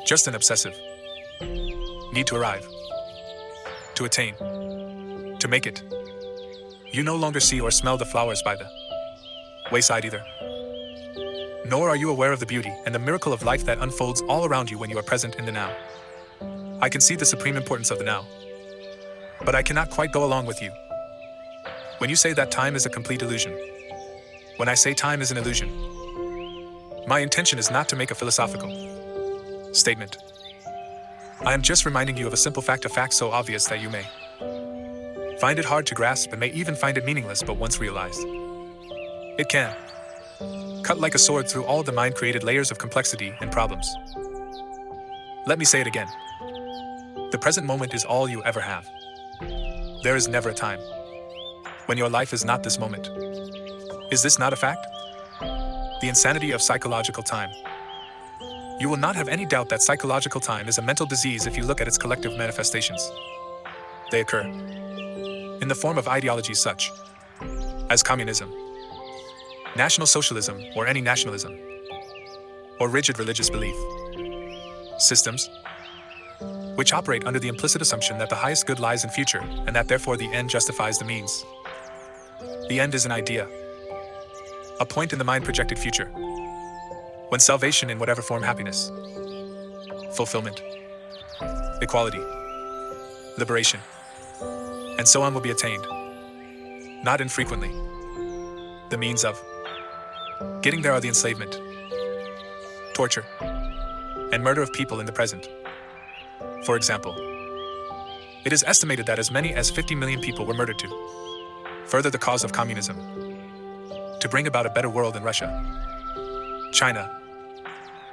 just an obsessive need to arrive, to attain, to make it. You no longer see or smell the flowers by the wayside either. Nor are you aware of the beauty and the miracle of life that unfolds all around you when you are present in the now. I can see the supreme importance of the now, but I cannot quite go along with you when you say that time is a complete illusion. When I say time is an illusion, my intention is not to make a philosophical statement. I am just reminding you of a simple fact, a fact so obvious that you may find it hard to grasp and may even find it meaningless, but once realized, it can cut like a sword through all the mind-created layers of complexity and problems. Let me say it again. The present moment is all you ever have. There is never a time when your life is not this moment. Is this not a fact? The insanity of psychological time. You will not have any doubt that psychological time is a mental disease if you look at its collective manifestations. They occur in the form of ideologies such as communism, National Socialism, or any nationalism, or rigid religious belief systems, which operate under the implicit assumption that the highest good lies in future and that therefore the end justifies the means. The end is an idea, a point in the mind-projected future, when salvation in whatever form, happiness, fulfillment, equality, liberation, and so on will be attained. Not infrequently, the means of getting there are the enslavement, torture, and murder of people in the present. For example, it is estimated that as many as 50 million people were murdered to further the cause of communism, to bring about a better world in Russia, China,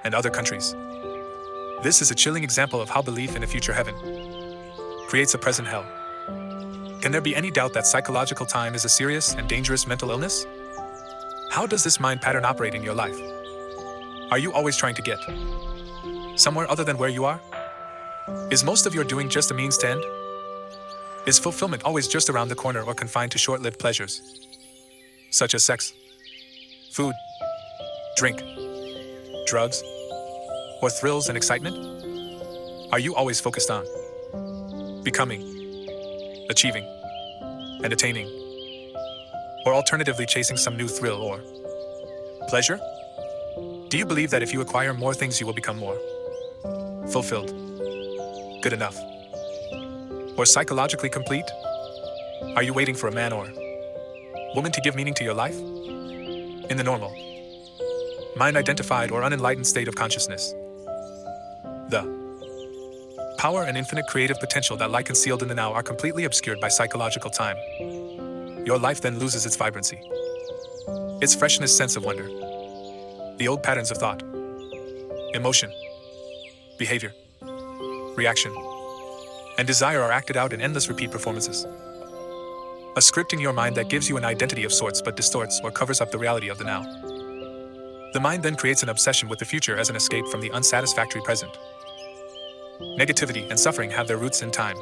and other countries. This is a chilling example of how belief in a future heaven creates a present hell. Can there be any doubt that psychological time is a serious and dangerous mental illness? How does this mind pattern operate in your life? Are you always trying to get somewhere other than where you are? Is most of your doing just a means to end? Is fulfillment always just around the corner or confined to short-lived pleasures, such as sex, food, drink, drugs, or thrills and excitement? Are you always focused on becoming, achieving, and attaining? Or alternatively chasing some new thrill or pleasure? Do you believe that if you acquire more things you will become more fulfilled, good enough, or psychologically complete? Are you waiting for a man or woman to give meaning to your life? In the normal, mind-identified or unenlightened state of consciousness, the power and infinite creative potential that lie concealed in the now are completely obscured by psychological time. Your life then loses its vibrancy, its freshness, sense of wonder. The old patterns of thought, emotion, behavior, reaction, and desire are acted out in endless repeat performances. A script in your mind that gives you an identity of sorts but distorts or covers up the reality of the now. The mind then creates an obsession with the future as an escape from the unsatisfactory present. Negativity and suffering have their roots in time.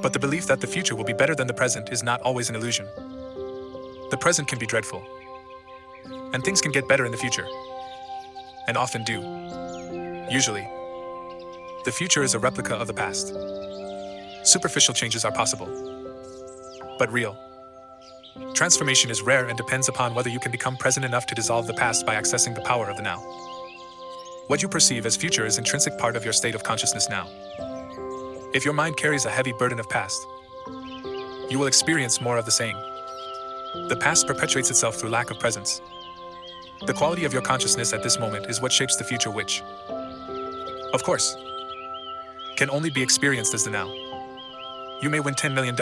But the belief that the future will be better than the present is not always an illusion. The present can be dreadful, and things can get better in the future, and often do. Usually, the future is a replica of the past. Superficial changes are possible, but real transformation is rare and depends upon whether you can become present enough to dissolve the past by accessing the power of the now. What you perceive as future is intrinsic part of your state of consciousness now. If your mind carries a heavy burden of past, you will experience more of the same. The past perpetuates itself through lack of presence. The quality of your consciousness at this moment is what shapes the future, which, of course, can only be experienced as the now. You may win $10 million,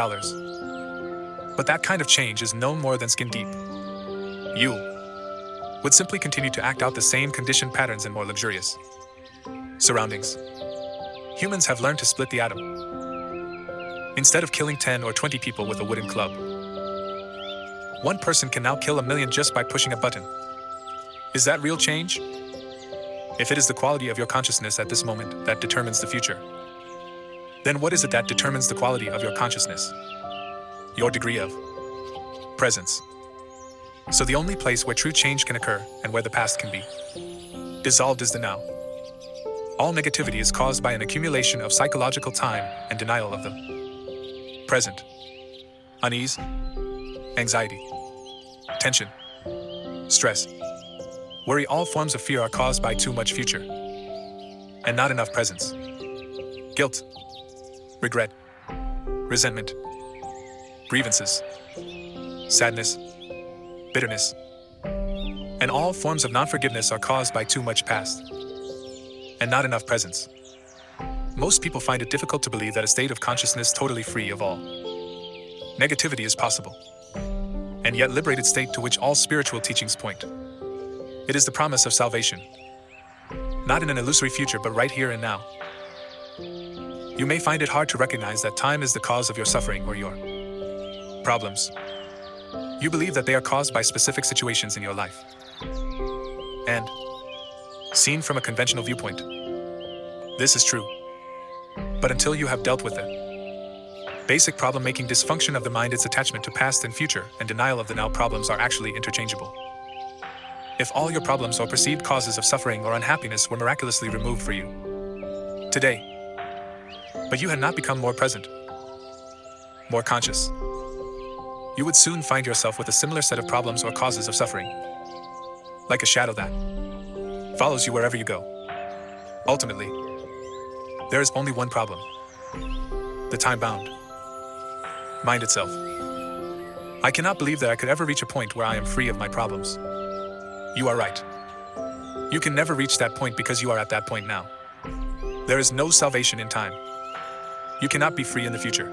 but that kind of change is no more than skin deep. You would simply continue to act out the same conditioned patterns in more luxurious surroundings. Humans have learned to split the atom. Instead of killing 10 or 20 people with a wooden club, one person can now kill 1 million just by pushing a button. Is that real change? If it is the quality of your consciousness at this moment that determines the future, then what is it that determines the quality of your consciousness? Your degree of presence. So the only place where true change can occur and where the past can be dissolved is the now. All negativity is caused by an accumulation of psychological time and denial of the present. Unease, anxiety, tension, stress, worry, all forms of fear are caused by too much future and not enough presence. Guilt, regret, resentment, grievances, sadness, bitterness, and all forms of non-forgiveness are caused by too much past and not enough presence. Most people find it difficult to believe that a state of consciousness totally free of all negativity is possible, and yet liberated state to which all spiritual teachings point. It is the promise of salvation, not in an illusory future but right here and now. You may find it hard to recognize that time is the cause of your suffering or your problems. You believe that they are caused by specific situations in your life. And, seen from a conventional viewpoint, this is true. But until you have dealt with it, basic problem-making dysfunction of the mind, its attachment to past and future, and denial of the now problems are actually interchangeable. If all your problems or perceived causes of suffering or unhappiness were miraculously removed for you today, but you had not become more present, more conscious, you would soon find yourself with a similar set of problems or causes of suffering, like a shadow that follows you wherever you go. Ultimately, there is only one problem: the time-bound mind itself. I cannot believe that I could ever reach a point where I am free of my problems. You are right. You can never reach that point because you are at that point now. There is no salvation in time. You cannot be free in the future.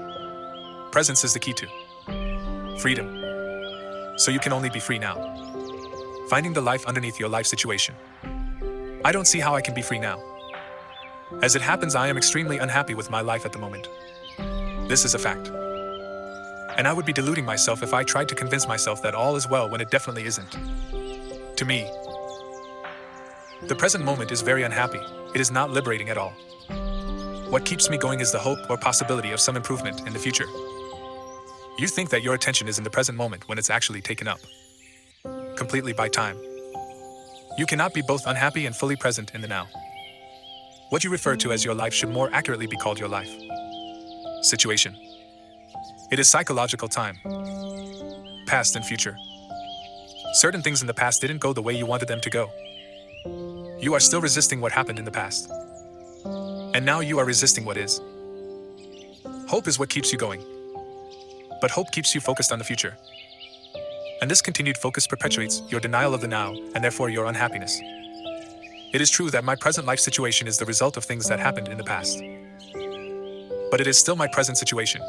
Presence is the key to freedom. So you can only be free now. Finding the life underneath your life situation. I don't see how I can be free now. As it happens, I am extremely unhappy with my life at the moment. This is a fact. And I would be deluding myself if I tried to convince myself that all is well when it definitely isn't. To me, the present moment is very unhappy. It is not liberating at all. What keeps me going is the hope or possibility of some improvement in the future. You think that your attention is in the present moment when it's actually taken up completely by time. You cannot be both unhappy and fully present in the now. What you refer to as your life should more accurately be called your life situation. It is psychological time. past and future. Certain things in the past didn't go the way you wanted them to go. You are still resisting what happened in the past. And now you are resisting what is. Hope is what keeps you going. But hope keeps you focused on the future. And this continued focus perpetuates your denial of the now, and therefore your unhappiness. It is true that my present life situation is the result of things that happened in the past. But it is still my present situation.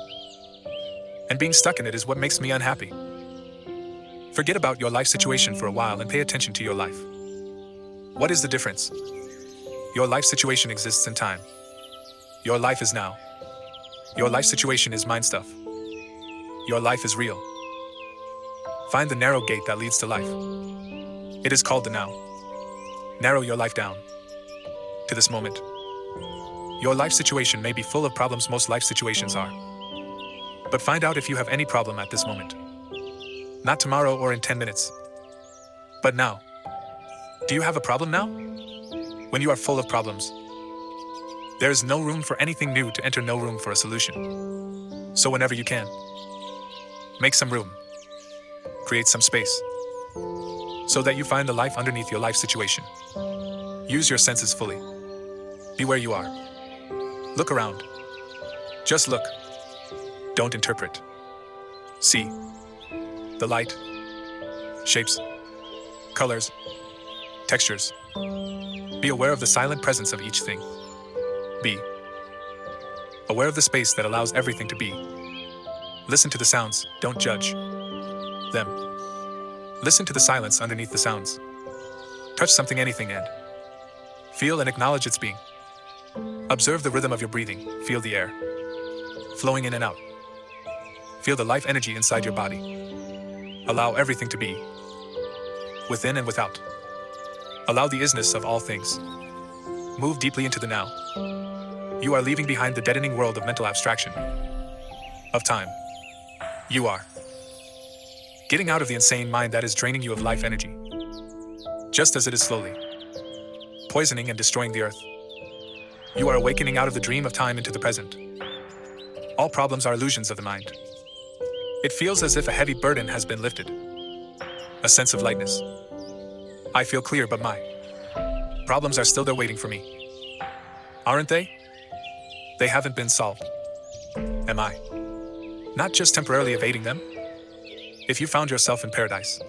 And being stuck in it is what makes me unhappy. Forget about your life situation for a while and pay attention to your life. What is the difference? Your life situation exists in time. Your life is now. Your life situation is mind stuff. Your life is real. Find the narrow gate that leads to life. It is called the now. Narrow your life down to this moment. Your life situation may be full of problems, most life situations are. But find out if you have any problem at this moment. Not tomorrow or in 10 minutes. But now. Do you have a problem now? When you are full of problems, there is no room for anything new to enter, no room for a solution. So whenever you can, make some room. Create some space. So that you find the life underneath your life situation. Use your senses fully. Be where you are. Look around. Just look. Don't interpret. See. The light. Shapes. Colors. Textures. Be aware of the silent presence of each thing. Be aware of the space that allows everything to be. Listen to the sounds, don't judge them. Listen to the silence underneath the sounds. Touch something, anything, and feel and acknowledge its being. Observe the rhythm of your breathing, feel the air flowing in and out. Feel the life energy inside your body. Allow everything to be, within and without. Allow the isness of all things. Move deeply into the now. You are leaving behind the deadening world of mental abstraction, of time. You are getting out of the insane mind that is draining you of life energy, just as it is slowly poisoning and destroying the earth. You are awakening out of the dream of time into the present. All problems are illusions of the mind. It feels as if a heavy burden has been lifted. A sense of lightness. I feel clear, but my problems are still there waiting for me. Aren't they? They haven't been solved. Am I not just temporarily evading them? If you found yourself in paradise,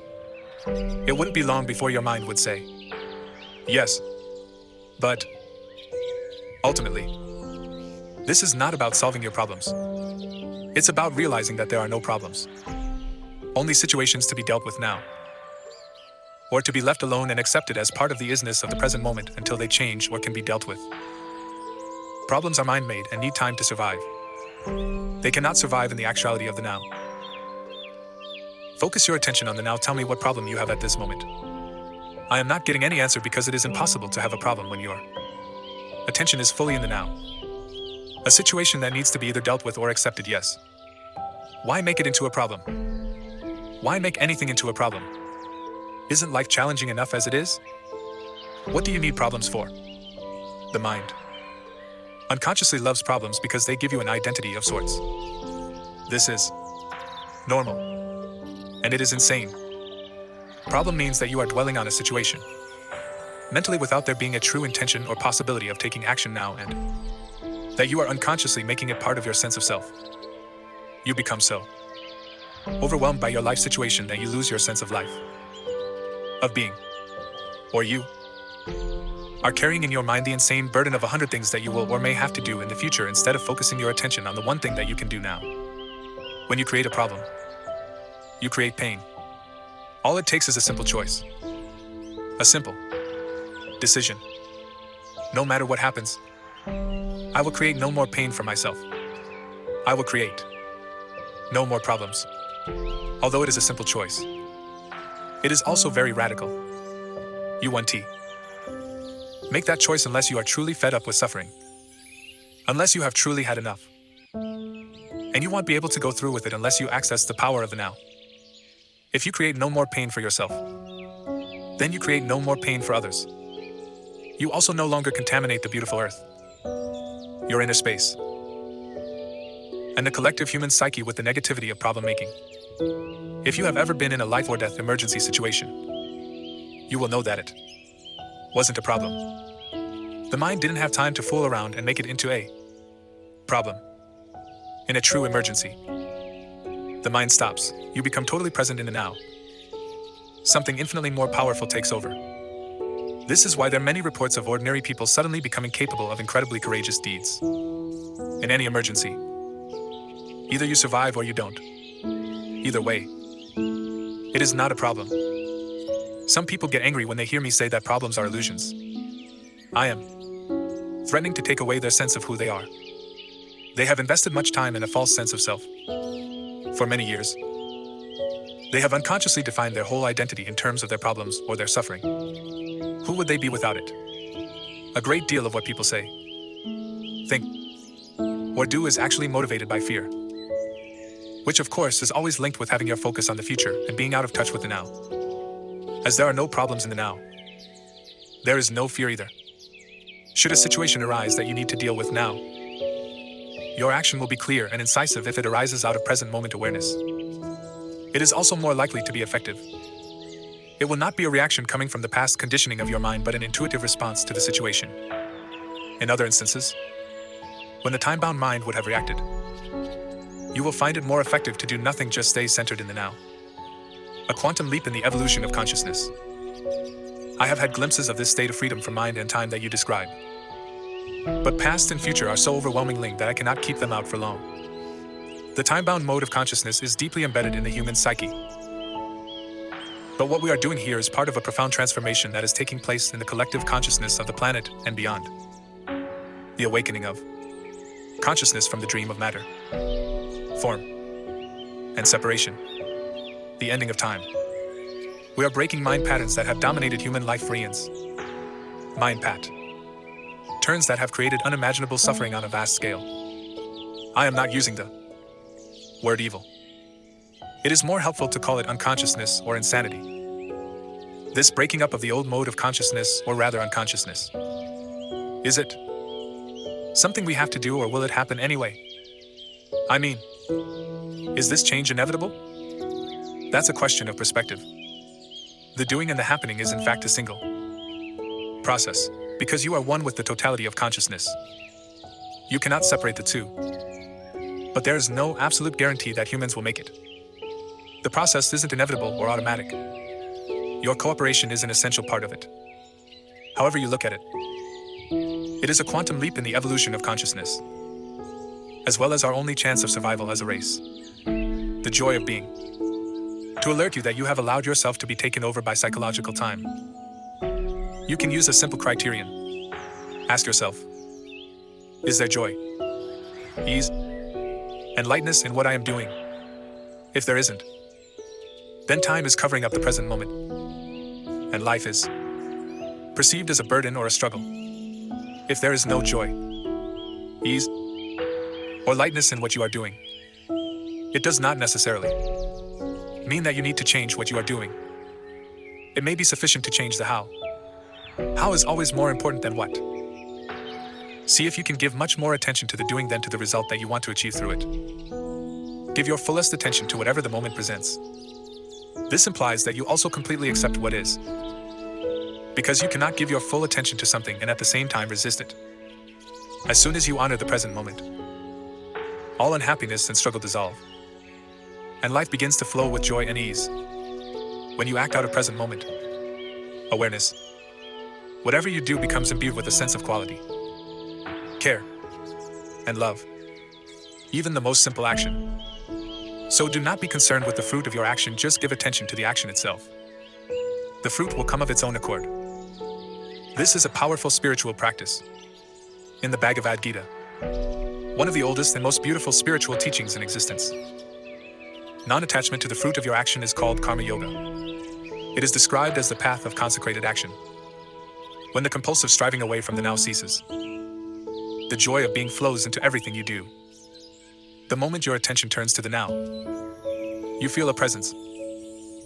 it wouldn't be long before your mind would say, yes, but ultimately, this is not about solving your problems. It's about realizing that there are no problems. Only situations to be dealt with now. Or to be left alone and accepted as part of the isness of the present moment until they change or can be dealt with. Problems are mind-made and need time to survive. They cannot survive in the actuality of the now. Focus your attention on the now. Tell me what problem you have at this moment. I am not getting any answer because it is impossible to have a problem when your attention is fully in the now. A situation that needs to be either dealt with or accepted, yes. Why make it into a problem? Why make anything into a problem? Isn't life challenging enough as it is? What do you need problems for? The mind unconsciously loves problems because they give you an identity of sorts. This is normal. And it is insane. Problem means that you are dwelling on a situation mentally without there being a true intention or possibility of taking action now, and that you are unconsciously making it part of your sense of self. You become so overwhelmed by your life situation that you lose your sense of life, of being. Or you are carrying in your mind the insane burden of 100 things that you will or may have to do in the future instead of focusing your attention on the one thing that you can do now. When you create a problem, you create pain. All it takes is a simple choice. A simple decision. No matter what happens, I will create no more pain for myself. I will create no more problems. Although it is a simple choice, it is also very radical. U1T. Make that choice unless you are truly fed up with suffering. Unless you have truly had enough. And you won't be able to go through with it unless you access the power of the now. If you create no more pain for yourself, then you create no more pain for others. You also no longer contaminate the beautiful earth, your inner space, and the collective human psyche with the negativity of problem making. If you have ever been in a life or death emergency situation, you will know that it wasn't a problem. The mind didn't have time to fool around and make it into a problem. In a true emergency, the mind stops. You become totally present in the now. Something infinitely more powerful takes over. This is why there are many reports of ordinary people suddenly becoming capable of incredibly courageous deeds. In any emergency, either you survive or you don't. Either way, it is not a problem. Some people get angry when they hear me say that problems are illusions. I am threatening to take away their sense of who they are. They have invested much time in a false sense of self. For many years, they have unconsciously defined their whole identity in terms of their problems or their suffering. Who would they be without it? A great deal of what people say, think, or do is actually motivated by fear, which of course is always linked with having your focus on the future and being out of touch with the now. As there are no problems in the now, there is no fear either. Should a situation arise that you need to deal with now, your action will be clear and incisive if it arises out of present moment awareness. It is also more likely to be effective. It will not be a reaction coming from the past conditioning of your mind, but an intuitive response to the situation. In other instances, when the time-bound mind would have reacted, you will find it more effective to do nothing, just stay centered in the now. A quantum leap in the evolution of consciousness. I have had glimpses of this state of freedom from mind and time that you describe. But past and future are so overwhelming linked that I cannot keep them out for long. The time-bound mode of consciousness is deeply embedded in the human psyche. But what we are doing here is part of a profound transformation that is taking place in the collective consciousness of the planet and beyond. The awakening of consciousness from the dream of matter, form, and separation. The ending of time. We are breaking mind patterns that have dominated human life for eons. Mind pat. Turns that have created unimaginable suffering on a vast scale. I am not using the word evil. It is more helpful to call it unconsciousness or insanity. This breaking up of the old mode of consciousness, or rather unconsciousness. Is it something we have to do, or will it happen anyway? I mean, is this change inevitable? That's a question of perspective. The doing and the happening is in fact a single process, because you are one with the totality of consciousness. You cannot separate the two. But there is no absolute guarantee that humans will make it. The process isn't inevitable or automatic. Your cooperation is an essential part of it. However you look at it, it is a quantum leap in the evolution of consciousness, as well as our only chance of survival as a race. The joy of being. To alert you that you have allowed yourself to be taken over by psychological time. You can use a simple criterion. Ask yourself, is there joy, ease, and lightness in what I am doing? If there isn't, then time is covering up the present moment, and life is perceived as a burden or a struggle. If there is no joy, ease, or lightness in what you are doing, it does not necessarily mean that you need to change what you are doing. It may be sufficient to change the how. How is always more important than what. See if you can give much more attention to the doing than to the result that you want to achieve through it. Give your fullest attention to whatever the moment presents. This implies that you also completely accept what is, because you cannot give your full attention to something and at the same time resist it. As soon as you honor the present moment, all unhappiness and struggle dissolve, and life begins to flow with joy and ease. When you act out of present moment awareness, whatever you do becomes imbued with a sense of quality, care, and love. Even the most simple action. So do not be concerned with the fruit of your action, just give attention to the action itself. The fruit will come of its own accord. This is a powerful spiritual practice. In the Bhagavad Gita, one of the oldest and most beautiful spiritual teachings in existence, non-attachment to the fruit of your action is called karma yoga. It is described as the path of consecrated action. When the compulsive striving away from the now ceases, the joy of being flows into everything you do. The moment your attention turns to the now, you feel a presence,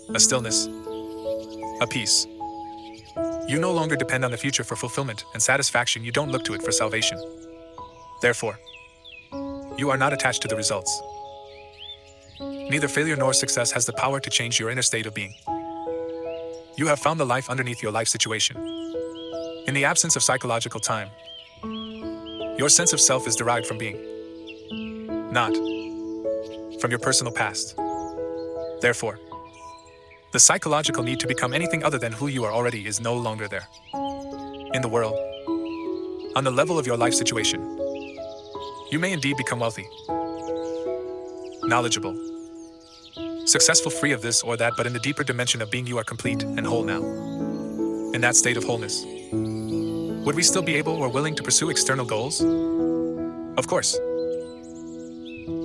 a stillness, a peace. You no longer depend on the future for fulfillment and satisfaction. You don't look to it for salvation. Therefore, you are not attached to the results. Neither failure nor success has the power to change your inner state of being. You have found the life underneath your life situation. In the absence of psychological time, your sense of self is derived from being, not from your personal past. Therefore, the psychological need to become anything other than who you are already is no longer there. In the world, on the level of your life situation, you may indeed become wealthy, knowledgeable, successful, free of this or that, but in the deeper dimension of being you are complete and whole now. In that state of wholeness, would we still be able or willing to pursue external goals? Of course.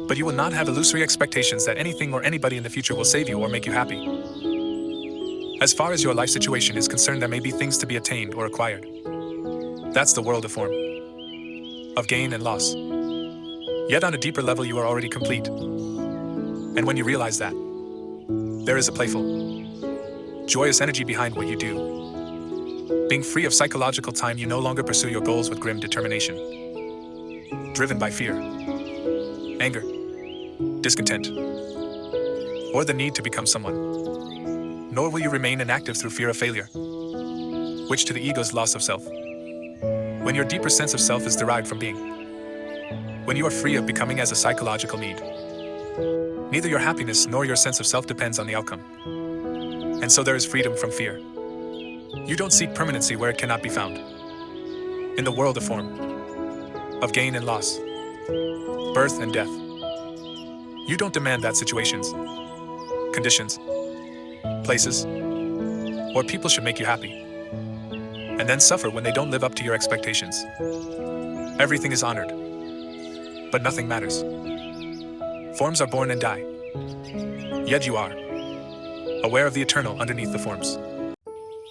But you will not have illusory expectations that anything or anybody in the future will save you or make you happy. As far as your life situation is concerned, there may be things to be attained or acquired. That's the world of form, of gain and loss. Yet on a deeper level you are already complete. And when you realize that, there is a playful, joyous energy behind what you do. Being free of psychological time, you no longer pursue your goals with grim determination, driven by fear, anger, discontent, or the need to become someone. Nor will you remain inactive through fear of failure, which to the ego's loss of self. When your deeper sense of self is derived from being, when you are free of becoming as a psychological need, neither your happiness nor your sense of self depends on the outcome. And so there is freedom from fear. You don't seek permanency where it cannot be found. In the world of form, of gain and loss, birth and death, you don't demand that situations, conditions, places, or people should make you happy, and then suffer when they don't live up to your expectations. Everything is honored, but nothing matters. Forms are born and die. Yet you are aware of the eternal underneath the forms.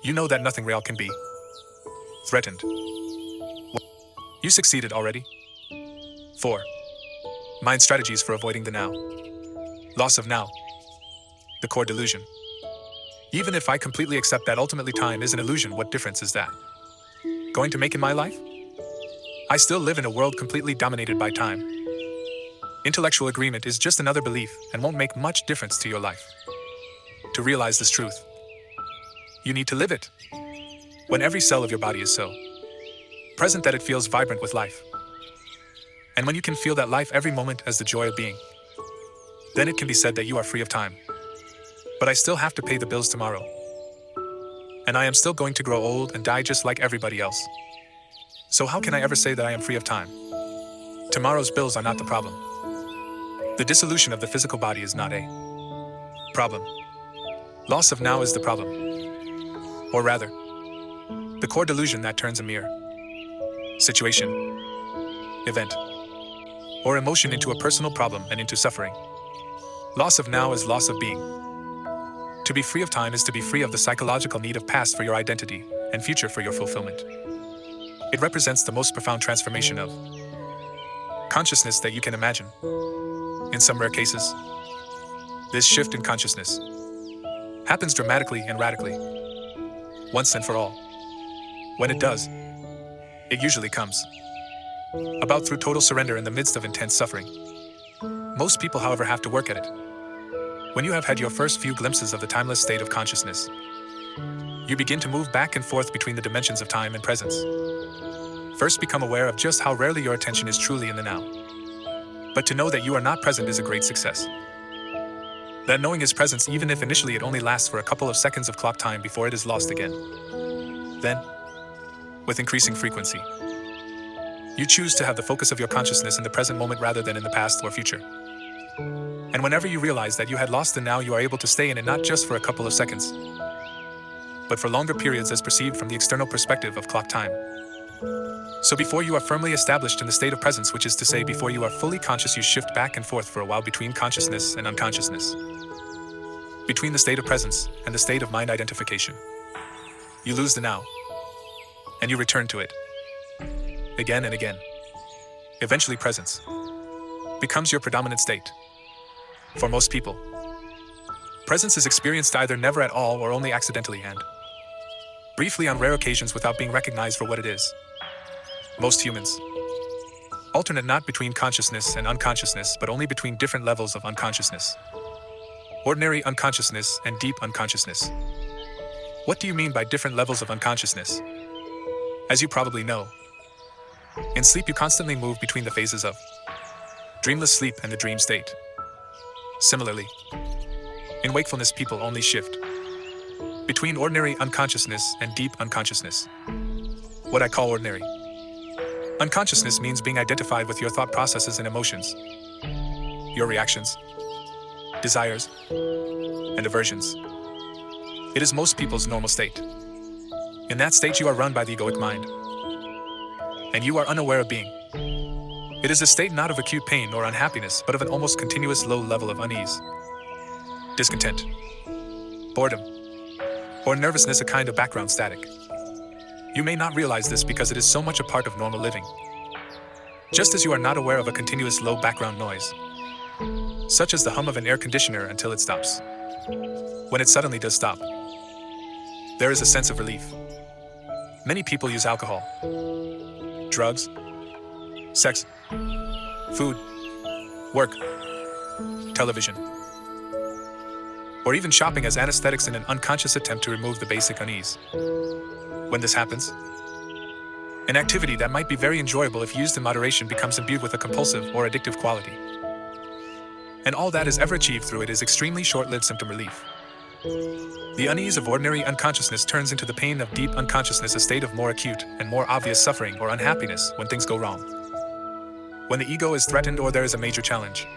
You know that nothing real can be threatened. You succeeded already. 4. Mind strategies for avoiding the now. Loss of now. The core delusion. Even if I completely accept that ultimately time is an illusion, what difference is that going to make in my life? I still live in a world completely dominated by time. Intellectual agreement is just another belief and won't make much difference to your life. To realize this truth, you need to live it. When every cell of your body is so present that it feels vibrant with life, and when you can feel that life every moment as the joy of being, then it can be said that you are free of time. But I still have to pay the bills tomorrow. And I am still going to grow old and die just like everybody else. So how can I ever say that I am free of time? Tomorrow's bills are not the problem. The dissolution of the physical body is not a problem. Loss of now is the problem. Or rather, the core delusion that turns a mere situation, event, or emotion into a personal problem and into suffering. Loss of now is loss of being. To be free of time is to be free of the psychological need of past for your identity and future for your fulfillment. It represents the most profound transformation of consciousness that you can imagine. In some rare cases, this shift in consciousness happens dramatically and radically, once and for all. When it does, it usually comes about through total surrender in the midst of intense suffering. Most people, however, have to work at it. When you have had your first few glimpses of the timeless state of consciousness, you begin to move back and forth between the dimensions of time and presence. First, become aware of just how rarely your attention is truly in the now. But to know that you are not present is a great success. That knowing is presence, even if initially it only lasts for a couple of seconds of clock time before it is lost again. Then, with increasing frequency, you choose to have the focus of your consciousness in the present moment rather than in the past or future. And whenever you realize that you had lost the now, you are able to stay in it not just for a couple of seconds, but for longer periods as perceived from the external perspective of clock time. So before you are firmly established in the state of presence, which is to say before you are fully conscious, you shift back and forth for a while between consciousness and unconsciousness, between the state of presence and the state of mind identification. You lose the now, and you return to it, again and again. Eventually presence becomes your predominant state. For most people, presence is experienced either never at all or only accidentally and briefly on rare occasions without being recognized for what it is. Most humans alternate not between consciousness and unconsciousness, but only between different levels of unconsciousness. Ordinary unconsciousness and deep unconsciousness. What do you mean by different levels of unconsciousness? As you probably know, in sleep you constantly move between the phases of dreamless sleep and the dream state. Similarly, in wakefulness people only shift between ordinary unconsciousness and deep unconsciousness. What I call ordinary unconsciousness means being identified with your thought processes and emotions, your reactions, desires, and aversions. It is most people's normal state. In that state you are run by the egoic mind, and you are unaware of being. It is a state not of acute pain or unhappiness, but of an almost continuous low level of unease, discontent, boredom, or nervousness, a kind of background static. You may not realize this because it is so much a part of normal living. Just as you are not aware of a continuous low background noise, such as the hum of an air conditioner until it stops. When it suddenly does stop, there is a sense of relief. Many people use alcohol, drugs, sex, food, work, television, or even shopping as anesthetics in an unconscious attempt to remove the basic unease. When this happens, an activity that might be very enjoyable if used in moderation becomes imbued with a compulsive or addictive quality. And all that is ever achieved through it is extremely short-lived symptom relief. The unease of ordinary unconsciousness turns into the pain of deep unconsciousness, a state of more acute and more obvious suffering or unhappiness when things go wrong. When the ego is threatened or there is a major challenge,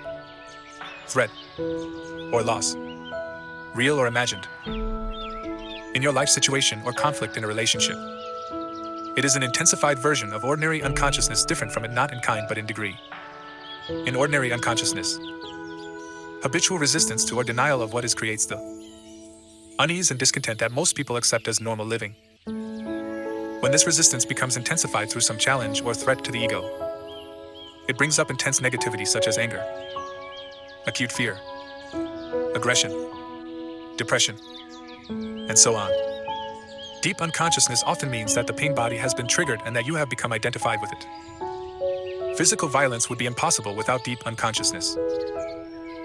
threat, or loss, real or imagined, in your life situation or conflict in a relationship. It is an intensified version of ordinary unconsciousness, different from it not in kind but in degree. In ordinary unconsciousness, habitual resistance to or denial of what is creates the unease and discontent that most people accept as normal living. When this resistance becomes intensified through some challenge or threat to the ego, it brings up intense negativity such as anger, acute fear, aggression, depression, and so on. Deep unconsciousness often means that the pain body has been triggered and that you have become identified with it. Physical violence would be impossible without deep unconsciousness.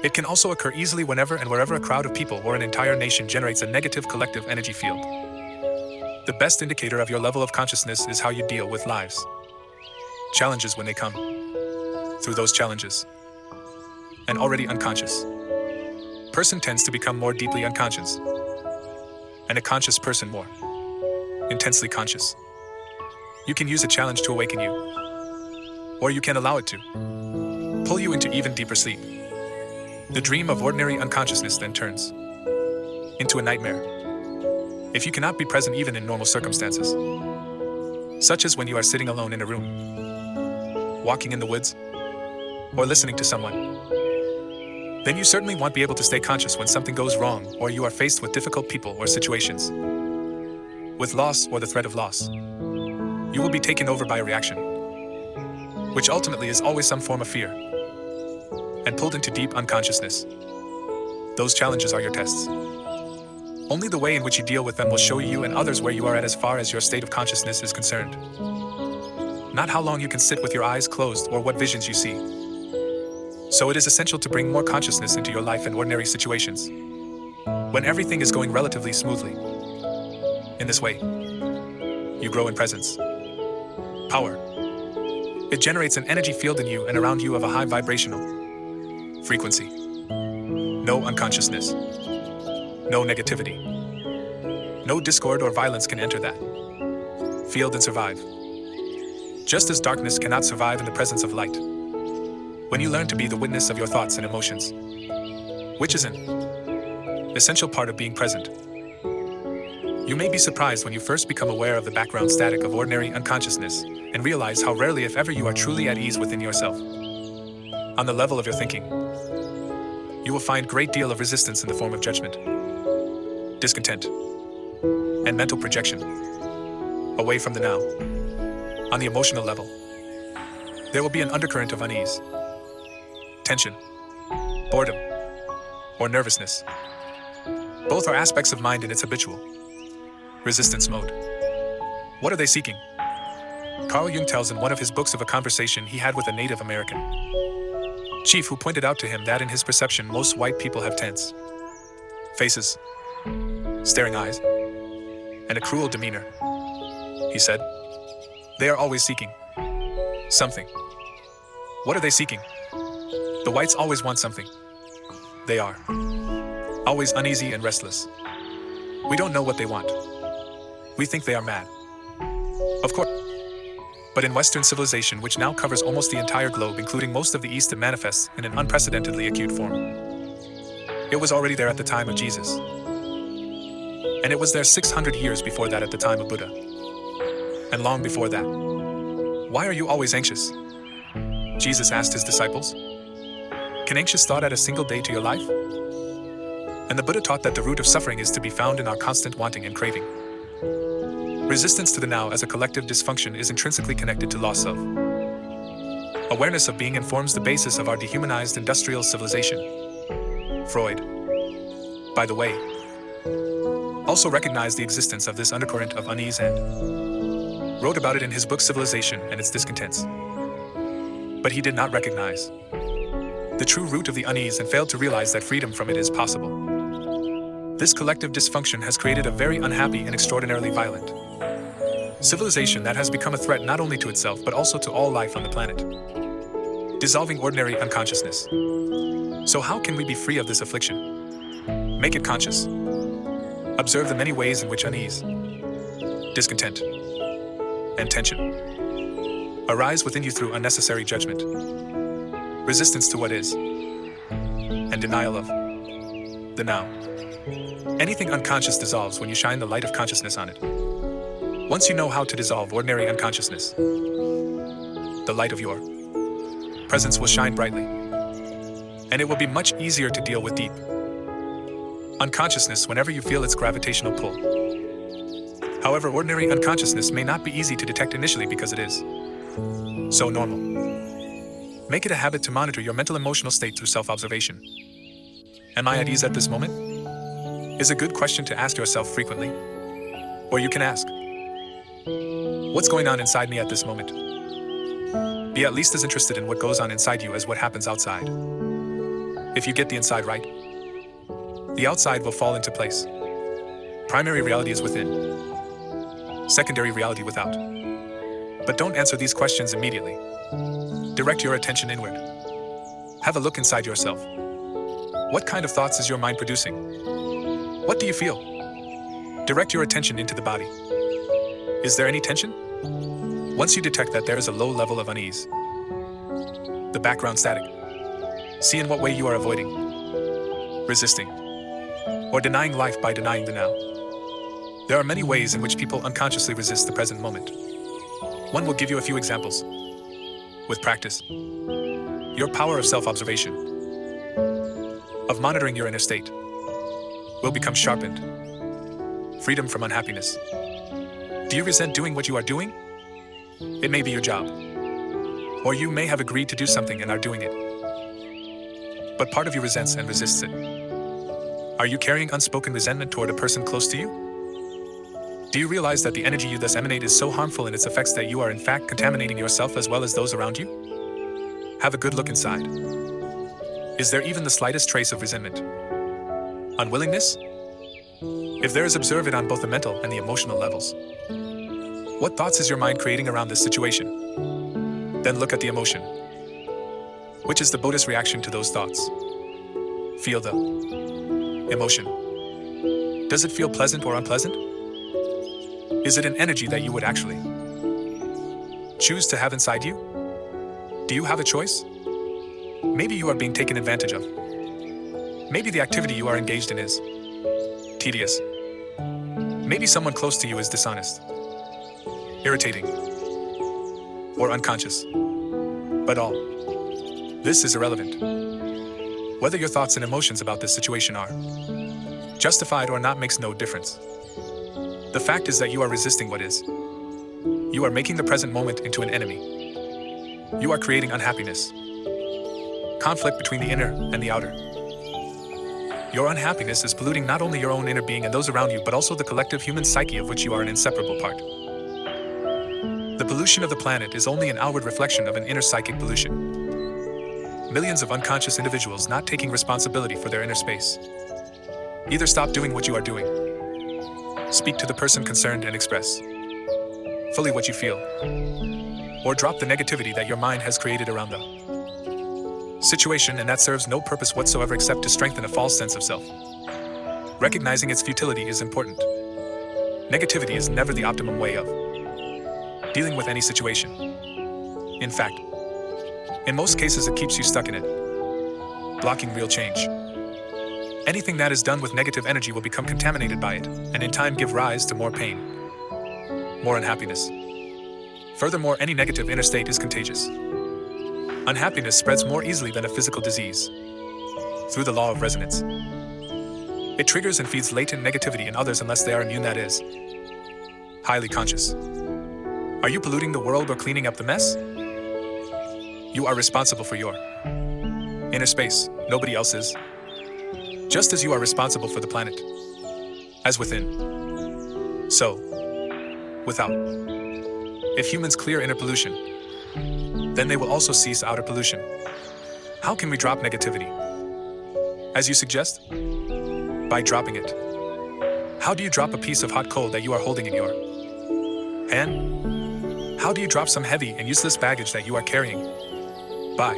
It can also occur easily whenever and wherever a crowd of people or an entire nation generates a negative collective energy field. The best indicator of your level of consciousness is how you deal with lives. Challenges when they come. Through those challenges, an already unconscious person tends to become more deeply unconscious, and a conscious person more intensely conscious. You can use a challenge to awaken you, or you can allow it to pull you into even deeper sleep. The dream of ordinary unconsciousness then turns into a nightmare if you cannot be present even in normal circumstances, such as when you are sitting alone in a room, walking in the woods, or listening to someone. Then you certainly won't be able to stay conscious when something goes wrong or you are faced with difficult people or situations, with loss or the threat of loss. You will be taken over by a reaction, which ultimately is always some form of fear, and pulled into deep unconsciousness. Those challenges are your tests. Only the way in which you deal with them will show you and others where you are at as far as your state of consciousness is concerned. Not how long you can sit with your eyes closed or what visions you see. So it is essential to bring more consciousness into your life in ordinary situations, when everything is going relatively smoothly. In this way, you grow in presence, power. It generates an energy field in you and around you of a high vibrational frequency. No unconsciousness, no negativity, no discord or violence can enter that field and survive. Just as darkness cannot survive in the presence of light. When you learn to be the witness of your thoughts and emotions, which is an essential part of being present, you may be surprised when you first become aware of the background static of ordinary unconsciousness and realize how rarely, if ever, you are truly at ease within yourself. On the level of your thinking, you will find a great deal of resistance in the form of judgment, discontent, and mental projection away from the now. On the emotional level, there will be an undercurrent of unease, tension, boredom, or nervousness. Both are aspects of mind in its habitual resistance mode. What are they seeking? Carl Jung tells in one of his books of a conversation he had with a Native American chief who pointed out to him that in his perception most white people have tense, Faces, staring eyes, and a cruel demeanor. He said, "They are always seeking something." What are they seeking? The whites always want something. They are always uneasy and restless. We don't know what they want. We think they are mad. Of course. But in Western civilization, which now covers almost the entire globe, including most of the East, it manifests in an unprecedentedly acute form. It was already there at the time of Jesus. And it was there 600 years before that at the time of Buddha. And long before that. Why are you always anxious? Jesus asked his disciples. Can anxious thought add a single day to your life? And the Buddha taught that the root of suffering is to be found in our constant wanting and craving. Resistance to the now as a collective dysfunction is intrinsically connected to loss of awareness of being informs the basis of our dehumanized industrial civilization. Freud, by the way, also recognized the existence of this undercurrent of unease and wrote about it in his book Civilization and its Discontents. But he did not recognize the true root of the unease and failed to realize that freedom from it is possible. This collective dysfunction has created a very unhappy and extraordinarily violent civilization that has become a threat not only to itself but also to all life on the planet, dissolving ordinary unconsciousness. So how can we be free of this affliction? Make it conscious. Observe the many ways in which unease, discontent, and tension arise within you through unnecessary judgment, resistance to what is, and denial of the now. Anything unconscious dissolves when you shine the light of consciousness on it. Once you know how to dissolve ordinary unconsciousness, the light of your presence will shine brightly, and it will be much easier to deal with deep unconsciousness whenever you feel its gravitational pull. However, ordinary unconsciousness may not be easy to detect initially because it is so normal. Make it a habit to monitor your mental emotional state through self-observation. Am I at ease at this moment? Is a good question to ask yourself frequently. Or you can ask, what's going on inside me at this moment? Be at least as interested in what goes on inside you as what happens outside. If you get the inside right, the outside will fall into place. Primary reality is within, secondary reality without. But don't answer these questions immediately. Direct your attention inward. Have a look inside yourself. What kind of thoughts is your mind producing? What do you feel? Direct your attention into the body. Is there any tension? Once you detect that there is a low level of unease, the background static, see in what way you are avoiding, resisting, or denying life by denying the now. There are many ways in which people unconsciously resist the present moment. One will give you a few examples. With practice, your power of self-observation, of monitoring your inner state, will become sharpened. Freedom from unhappiness. Do you resent doing what you are doing? It may be your job. Or you may have agreed to do something and are doing it. But part of you resents and resists it. Are you carrying unspoken resentment toward a person close to you? Do you realize that the energy you thus emanate is so harmful in its effects that you are in fact contaminating yourself as well as those around you? Have a good look inside. Is there even the slightest trace of resentment? Unwillingness? If there is, observe it on both the mental and the emotional levels. What thoughts is your mind creating around this situation? Then look at the emotion. Which is the Buddhist reaction to those thoughts? Feel the emotion. Does it feel pleasant or unpleasant? Is it an energy that you would actually choose to have inside you? Do you have a choice? Maybe you are being taken advantage of. Maybe the activity you are engaged in is tedious. Maybe someone close to you is dishonest, irritating, or unconscious. But all this is irrelevant. Whether your thoughts and emotions about this situation are justified or not makes no difference. The fact is that you are resisting what is. You are making the present moment into an enemy. You are creating unhappiness, conflict between the inner and the outer. Your unhappiness is polluting not only your own inner being and those around you, but also the collective human psyche of which you are an inseparable part. The pollution of the planet is only an outward reflection of an inner psychic pollution. Millions of unconscious individuals not taking responsibility for their inner space. Either stop doing what you are doing, speak to the person concerned and express fully what you feel, or drop the negativity that your mind has created around the situation, and that serves no purpose whatsoever except to strengthen a false sense of self. Recognizing its futility is important. Negativity is never the optimum way of dealing with any situation. In fact, in most cases it keeps you stuck in it, blocking real change. Anything that is done with negative energy will become contaminated by it, and in time give rise to more pain, more unhappiness. Furthermore, any negative inner state is contagious. Unhappiness spreads more easily than a physical disease, through the law of resonance. It triggers and feeds latent negativity in others unless they are immune, that is, highly conscious. Are you polluting the world or cleaning up the mess? You are responsible for your inner space, nobody else is. Just as you are responsible for the planet, as within, so without. If humans clear inner pollution, then they will also cease outer pollution. How can we drop negativity? As you suggest? By dropping it. How do you drop a piece of hot coal that you are holding in your hand? How do you drop some heavy and useless baggage that you are carrying? By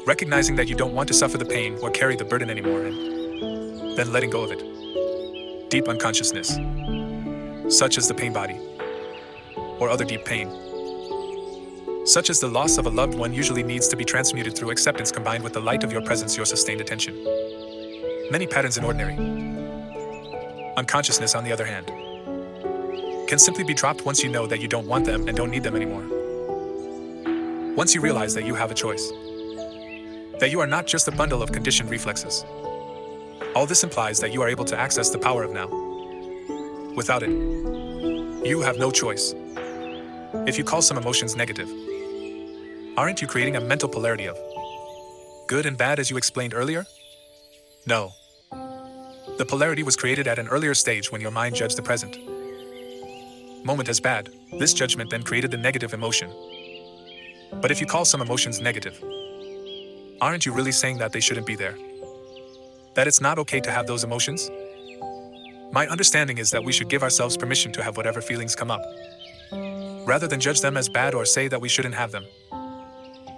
recognizing that you don't want to suffer the pain or carry the burden anymore, and then letting go of it. Deep unconsciousness, such as the pain body, or other deep pain, such as the loss of a loved one, usually needs to be transmuted through acceptance combined with the light of your presence, your sustained attention. Many patterns in ordinary unconsciousness, on the other hand, can simply be dropped once you know that you don't want them and don't need them anymore. Once you realize that you have a choice, that you are not just a bundle of conditioned reflexes. All this implies that you are able to access the power of now. Without it, you have no choice. If you call some emotions negative, aren't you creating a mental polarity of good and bad as you explained earlier? No. The polarity was created at an earlier stage when your mind judged the present moment as bad. This judgment then created the negative emotion. But if you call some emotions negative, aren't you really saying that they shouldn't be there? That it's not okay to have those emotions? My understanding is that we should give ourselves permission to have whatever feelings come up, rather than judge them as bad or say that we shouldn't have them.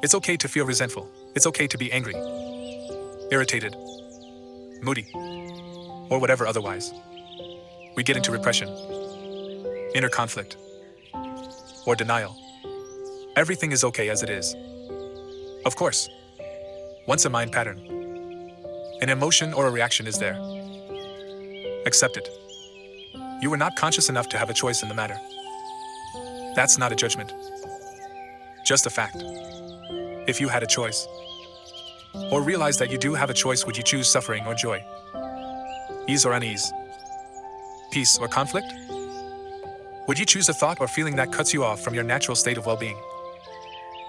It's okay to feel resentful. It's okay to be angry, irritated, moody, or whatever otherwise. We get into repression, inner conflict, or denial. Everything is okay as it is. Of course, once a mind pattern, an emotion or a reaction is there, accept it. You were not conscious enough to have a choice in the matter. That's not a judgment, just a fact. If you had a choice, or realize that you do have a choice, would you choose suffering or joy? Ease or unease? Peace or conflict? Would you choose a thought or feeling that cuts you off from your natural state of well-being?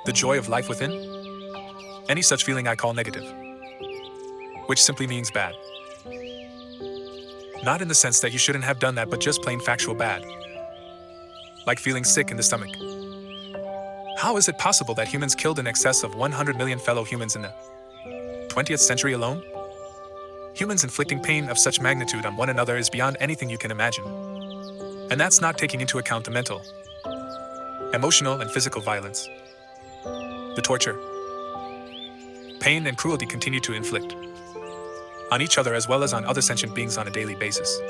The joy of life within? Any such feeling I call negative, which simply means bad. Not in the sense that you shouldn't have done that, but just plain factual bad. Like feeling sick in the stomach. How is it possible that humans killed in excess of 100 million fellow humans in the 20th century alone? Humans inflicting pain of such magnitude on one another is beyond anything you can imagine. And that's not taking into account the mental, emotional, and physical violence, the torture, pain, and cruelty continue to inflict on each other as well as on other sentient beings on a daily basis.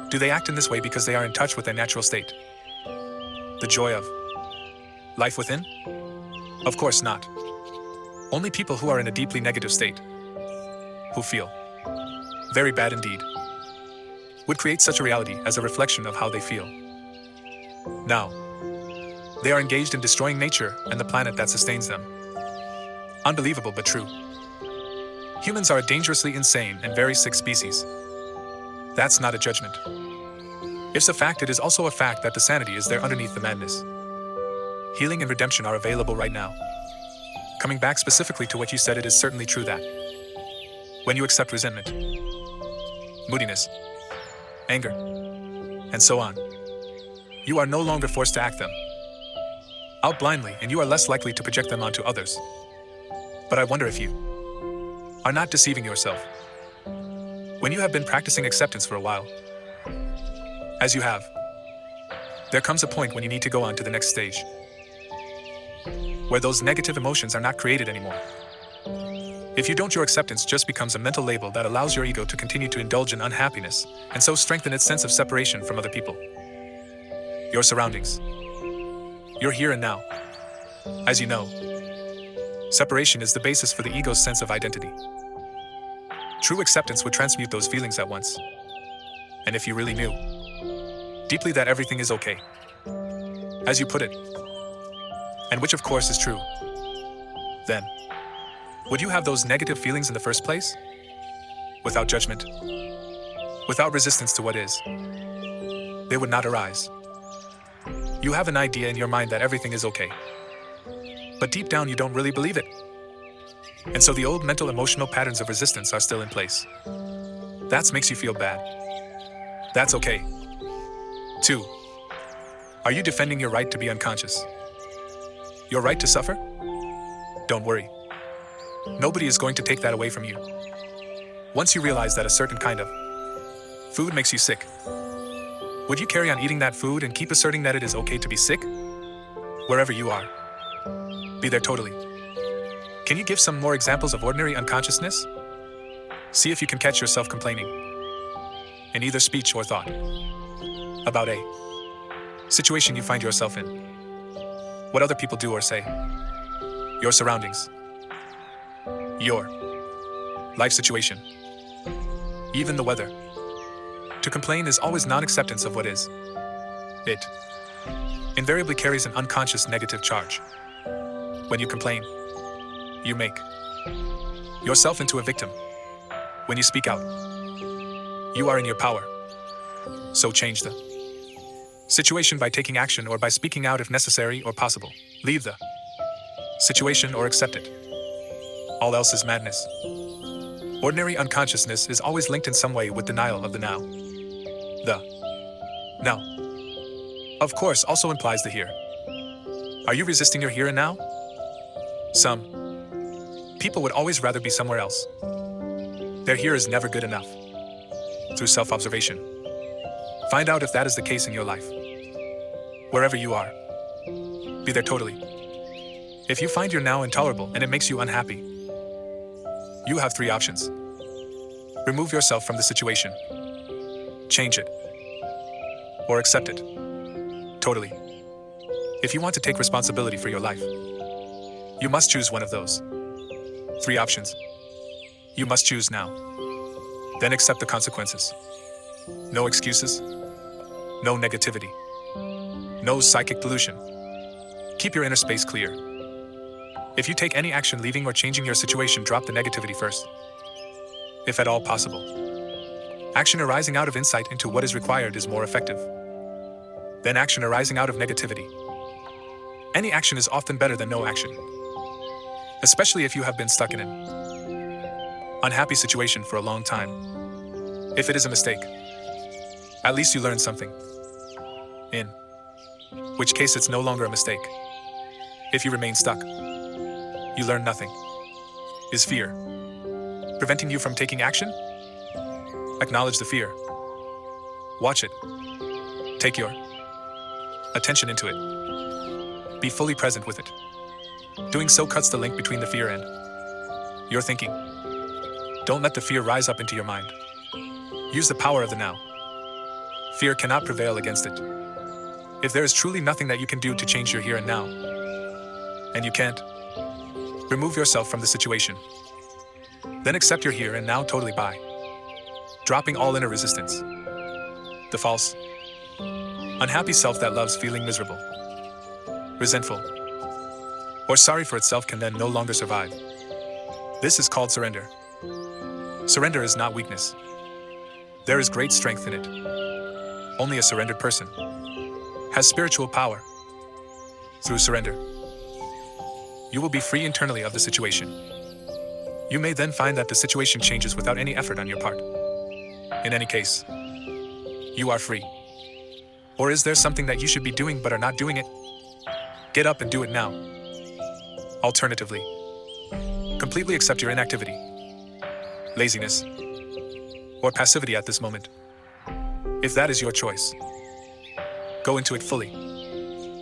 Do they act in this way because they are in touch with their natural state? The joy of life within? Of course not. Only people who are in a deeply negative state, who feel very bad indeed, would create such a reality as a reflection of how they feel. Now, they are engaged in destroying nature and the planet that sustains them. Unbelievable but true. Humans are a dangerously insane and very sick species. That's not a judgment. It's a fact. It is also a fact that the sanity is there underneath the madness. Healing and redemption are available right now. Coming back specifically to what you said, it is certainly true that when you accept resentment, moodiness, anger, and so on, you are no longer forced to act them out blindly, and you are less likely to project them onto others. But I wonder if you are not deceiving yourself. When you have been practicing acceptance for a while, as you have, there comes a point when you need to go on to the next stage, where those negative emotions are not created anymore. If you don't, your acceptance just becomes a mental label that allows your ego to continue to indulge in unhappiness, and so strengthen its sense of separation from other people, your surroundings, your here and now. As you know, separation is the basis for the ego's sense of identity. True acceptance would transmute those feelings at once. And if you really knew deeply that everything is okay, as you put it, and which of course is true, then would you have those negative feelings in the first place? Without judgment, without resistance to what is, they would not arise. You have an idea in your mind that everything is okay, but deep down you don't really believe it. And so the old mental emotional patterns of resistance are still in place. That makes you feel bad. That's okay. 2. Are you defending your right to be unconscious? Your right to suffer? Don't worry. Nobody is going to take that away from you. Once you realize that a certain kind of food makes you sick, would you carry on eating that food and keep asserting that it is okay to be sick? Wherever you are, be there totally. Can you give some more examples of ordinary unconsciousness? See if you can catch yourself complaining, in either speech or thought, about a situation you find yourself in, what other people do or say, your surroundings, your life situation, even the weather. To complain is always non-acceptance of what is. It invariably carries an unconscious negative charge. When you complain, you make yourself into a victim. When you speak out, you are in your power. So change the situation by taking action or by speaking out if necessary or possible. Leave the situation or accept it. All else is madness. Ordinary unconsciousness is always linked in some way with denial of the now. The now, of course, also implies the here. Are you resisting your here and now? Some people would always rather be somewhere else. Their here is never good enough. Through self-observation, find out if that is the case in your life. Wherever you are, be there totally. If you find your now intolerable and it makes you unhappy, you have 3 options. Remove yourself from the situation, change it, or accept it. Totally. If you want to take responsibility for your life, you must choose one of those 3 options. You must choose now. Then accept the consequences. No excuses, no negativity, no psychic delusion. Keep your inner space clear. If you take any action leaving or changing your situation, drop the negativity first, if at all possible. Action arising out of insight into what is required is more effective than action arising out of negativity. Any action is often better than no action, especially if you have been stuck in an unhappy situation for a long time. If it is a mistake, at least you learn something, in which case it's no longer a mistake. If you remain stuck, you learn nothing. Is fear preventing you from taking action? Acknowledge the fear. Watch it. Take your attention into it. Be fully present with it. Doing so cuts the link between the fear and your thinking. Don't let the fear rise up into your mind. Use the power of the now. Fear cannot prevail against it. If there is truly nothing that you can do to change your here and now, and you can't, remove yourself from the situation. Then accept your here and now totally by dropping all inner resistance. The false, unhappy self that loves feeling miserable, resentful, or sorry for itself can then no longer survive. This is called surrender. Surrender is not weakness. There is great strength in it. Only a surrendered person has spiritual power. Through surrender, you will be free internally of the situation. You may then find that the situation changes without any effort on your part. In any case, you are free. Or is there something that you should be doing but are not doing it? Get up and do it now. Alternatively, completely accept your inactivity, laziness, or passivity at this moment. If that is your choice, go into it fully.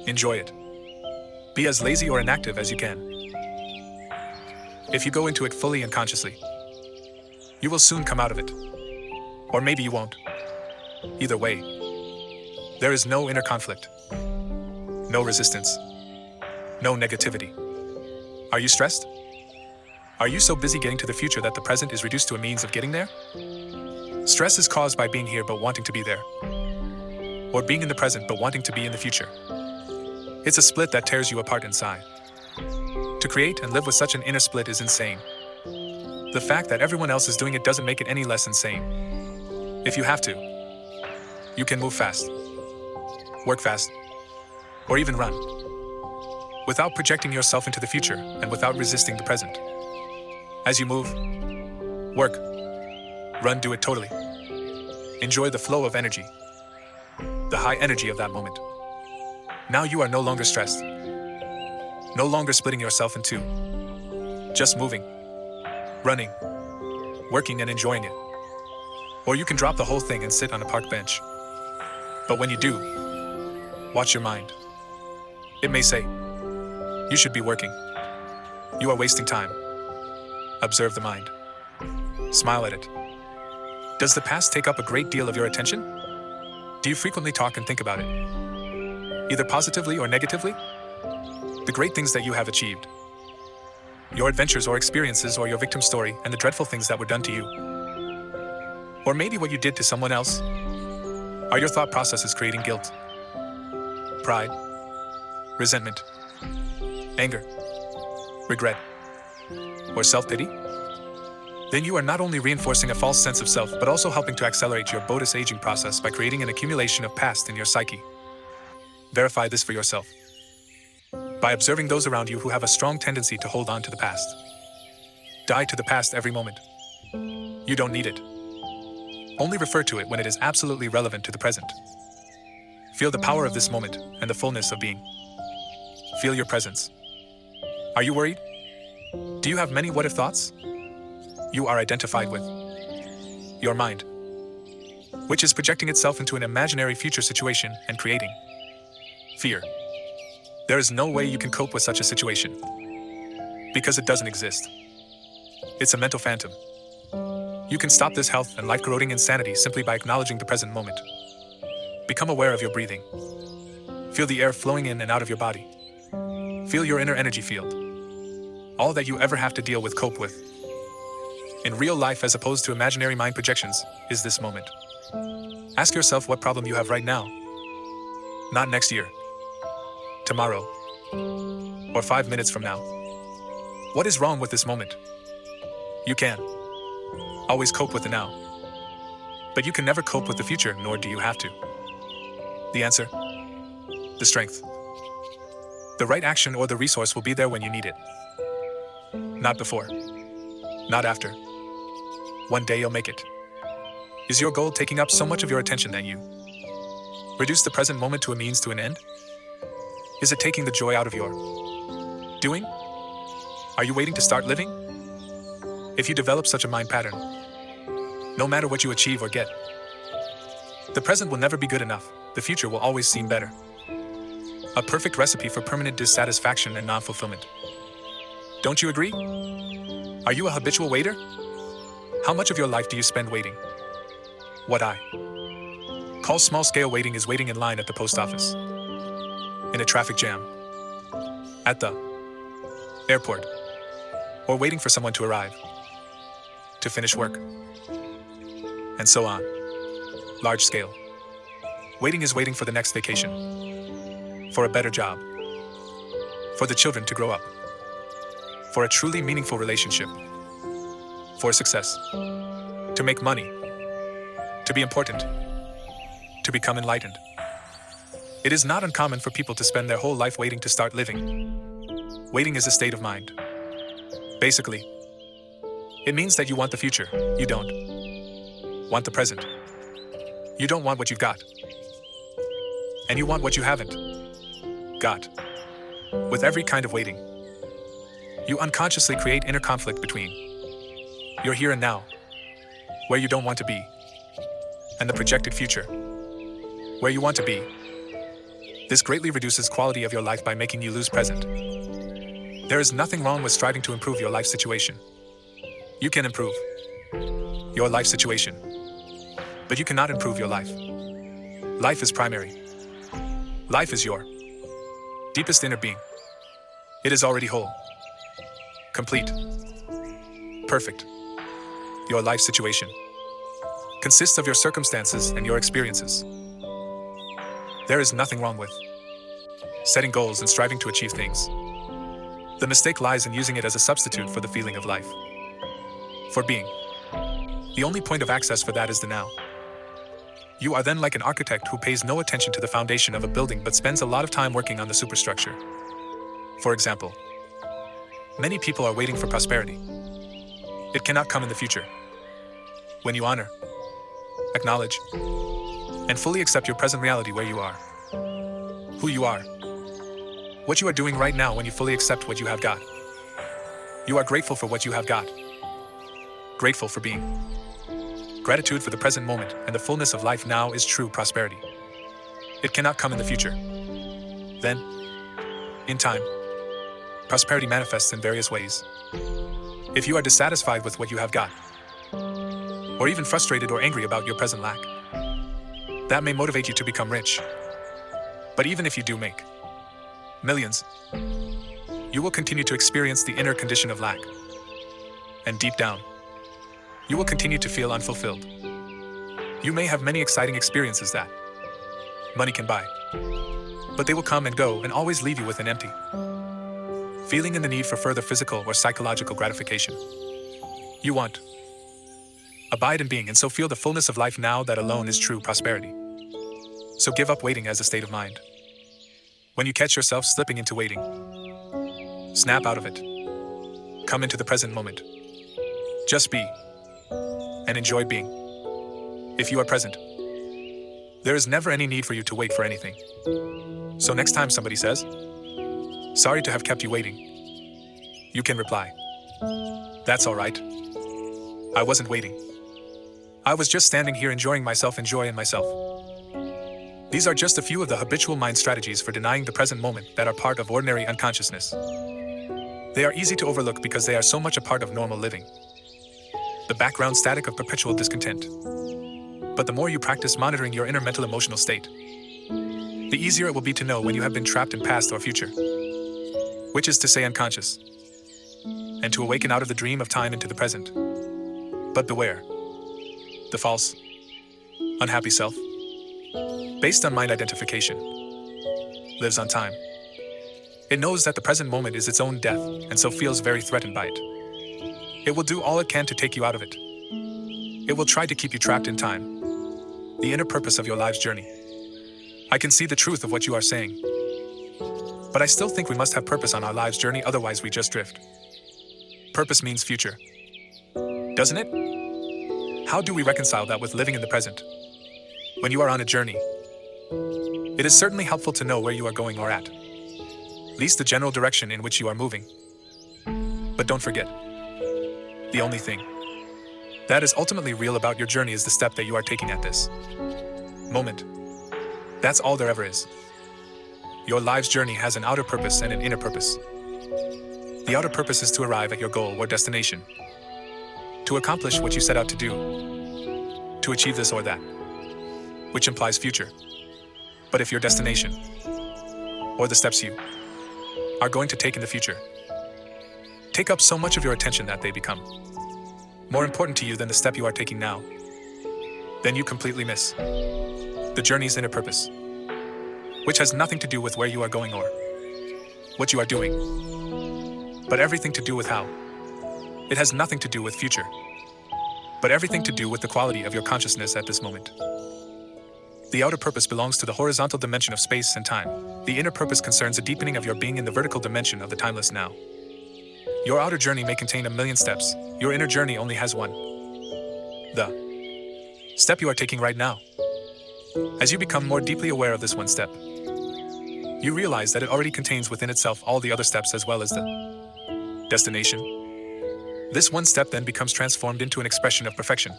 Enjoy it. Be as lazy or inactive as you can. If you go into it fully and consciously, you will soon come out of it. Or maybe you won't. Either way, there is no inner conflict, no resistance, no negativity. Are you stressed? Are you so busy getting to the future that the present is reduced to a means of getting there? Stress is caused by being here but wanting to be there, or being in the present but wanting to be in the future. It's a split that tears you apart inside. To create and live with such an inner split is insane. The fact that everyone else is doing it doesn't make it any less insane. If you have to, you can move fast, work fast, or even run, without projecting yourself into the future and without resisting the present. As you move, work, run, do it totally. Enjoy the flow of energy, the high energy of that moment. Now you are no longer stressed, no longer splitting yourself in two, just moving, running, working and enjoying it. Or you can drop the whole thing and sit on a park bench. But when you do, watch your mind. It may say, you should be working. You are wasting time. Observe the mind. Smile at it. Does the past take up a great deal of your attention? Do you frequently talk and think about it? Either positively or negatively? The great things that you have achieved, your adventures or experiences or your victim story and the dreadful things that were done to you. Or maybe what you did to someone else. Are your thought processes creating guilt, pride, resentment, anger, regret, or self-pity? Then you are not only reinforcing a false sense of self, but also helping to accelerate your Buddhist aging process by creating an accumulation of past in your psyche. Verify this for yourself by observing those around you who have a strong tendency to hold on to the past. Die to the past every moment. You don't need it. Only refer to it when it is absolutely relevant to the present. Feel the power of this moment and the fullness of being. Feel your presence. Are you worried? Do you have many what-if thoughts? You are identified with your mind, which is projecting itself into an imaginary future situation and creating fear. There is no way you can cope with such a situation, because it doesn't exist. It's a mental phantom. You can stop this health and life-corroding insanity simply by acknowledging the present moment. Become aware of your breathing. Feel the air flowing in and out of your body. Feel your inner energy field. All that you ever have to deal with, cope with, in real life as opposed to imaginary mind projections, is this moment. Ask yourself what problem you have right now. Not next year, tomorrow, or 5 minutes from now. What is wrong with this moment? You can always cope with the now, but you can never cope with the future, nor do you have to. The answer? The strength. The right action or the resource will be there when you need it. Not before. Not after. One day you'll make it. Is your goal taking up so much of your attention that you reduce the present moment to a means to an end? Is it taking the joy out of your doing? Are you waiting to start living? If you develop such a mind pattern, no matter what you achieve or get, the present will never be good enough. The future will always seem better. A perfect recipe for permanent dissatisfaction and non-fulfillment. Don't you agree? Are you a habitual waiter? How much of your life do you spend waiting? What I call small-scale waiting is waiting in line at the post office, in a traffic jam, at the airport, or waiting for someone to arrive, to finish work, and so on. Large scale. Waiting is waiting for the next vacation, for a better job, for the children to grow up, for a truly meaningful relationship, for success, to make money, to be important, to become enlightened. It is not uncommon for people to spend their whole life waiting to start living. Waiting is a state of mind. Basically, it means that you want the future. You don't want the present. You don't want what you've got. And you want what you haven't got. With every kind of waiting, you unconsciously create inner conflict between your here and now, where you don't want to be, and the projected future, where you want to be. This greatly reduces quality of your life by making you lose present. There is nothing wrong with striving to improve your life situation. You can improve your life situation, but you cannot improve your life. Life is primary. Life is your deepest inner being. It is already whole, complete, perfect. Your life situation consists of your circumstances and your experiences. There is nothing wrong with setting goals and striving to achieve things. The mistake lies in using it as a substitute for the feeling of life, for being. The only point of access for that is the now. You are then like an architect who pays no attention to the foundation of a building but spends a lot of time working on the superstructure. For example, many people are waiting for prosperity. It cannot come in the future. When you honor, acknowledge, and fully accept your present reality where you are, who you are, what you are doing right now, when you fully accept what you have got, you are grateful for what you have got, grateful for being. Gratitude for the present moment and the fullness of life now is true prosperity. It cannot come in the future. Then, in time, prosperity manifests in various ways. If you are dissatisfied with what you have got, or even frustrated or angry about your present lack, that may motivate you to become rich. But even if you do make millions, you will continue to experience the inner condition of lack. And deep down, you will continue to feel unfulfilled. You may have many exciting experiences that money can buy, but they will come and go and always leave you with an empty feeling and the need for further physical or psychological gratification. You want abide in being and so feel the fullness of life now. That alone is true prosperity. So give up waiting as a state of mind. When you catch yourself slipping into waiting, snap out of it. Come into the present moment. Just be and enjoy being. If you are present, there is never any need for you to wait for anything. So next time somebody says, "Sorry to have kept you waiting," you can reply, "That's all right. I wasn't waiting. I was just standing here enjoying myself, enjoying myself." These are just a few of the habitual mind strategies for denying the present moment that are part of ordinary unconsciousness. They are easy to overlook because they are so much a part of normal living, the background static of perpetual discontent. But the more you practice monitoring your inner mental emotional state, the easier it will be to know when you have been trapped in past or future, which is to say unconscious, and to awaken out of the dream of time into the present. But beware, the false, unhappy self, based on mind identification, lives on time. It knows that the present moment is its own death and so feels very threatened by it. It will do all it can to take you out of it. It will try to keep you trapped in time, the inner purpose of your life's journey. I can see the truth of what you are saying, but I still think we must have purpose on our life's journey, otherwise we just drift. Purpose means future, doesn't it? How do we reconcile that with living in the present? When you are on a journey, it is certainly helpful to know where you are going, or at least the general direction in which you are moving. But don't forget, the only thing that is ultimately real about your journey is the step that you are taking at this moment. That's all there ever is. Your life's journey has an outer purpose and an inner purpose. The outer purpose is to arrive at your goal or destination, to accomplish what you set out to do, to achieve this or that, which implies future. But if your destination, or the steps you are going to take in the future, take up so much of your attention that they become more important to you than the step you are taking now, then you completely miss the journey's inner purpose, which has nothing to do with where you are going or what you are doing, but everything to do with how. It has nothing to do with future, but everything to do with the quality of your consciousness at this moment. The outer purpose belongs to the horizontal dimension of space and time. The inner purpose concerns a deepening of your being in the vertical dimension of the timeless now. Your outer journey may contain 1,000,000 steps. Your inner journey only has one. The step you are taking right now. As you become more deeply aware of this one step, you realize that it already contains within itself all the other steps as well as the destination. This one step then becomes transformed into an expression of perfection,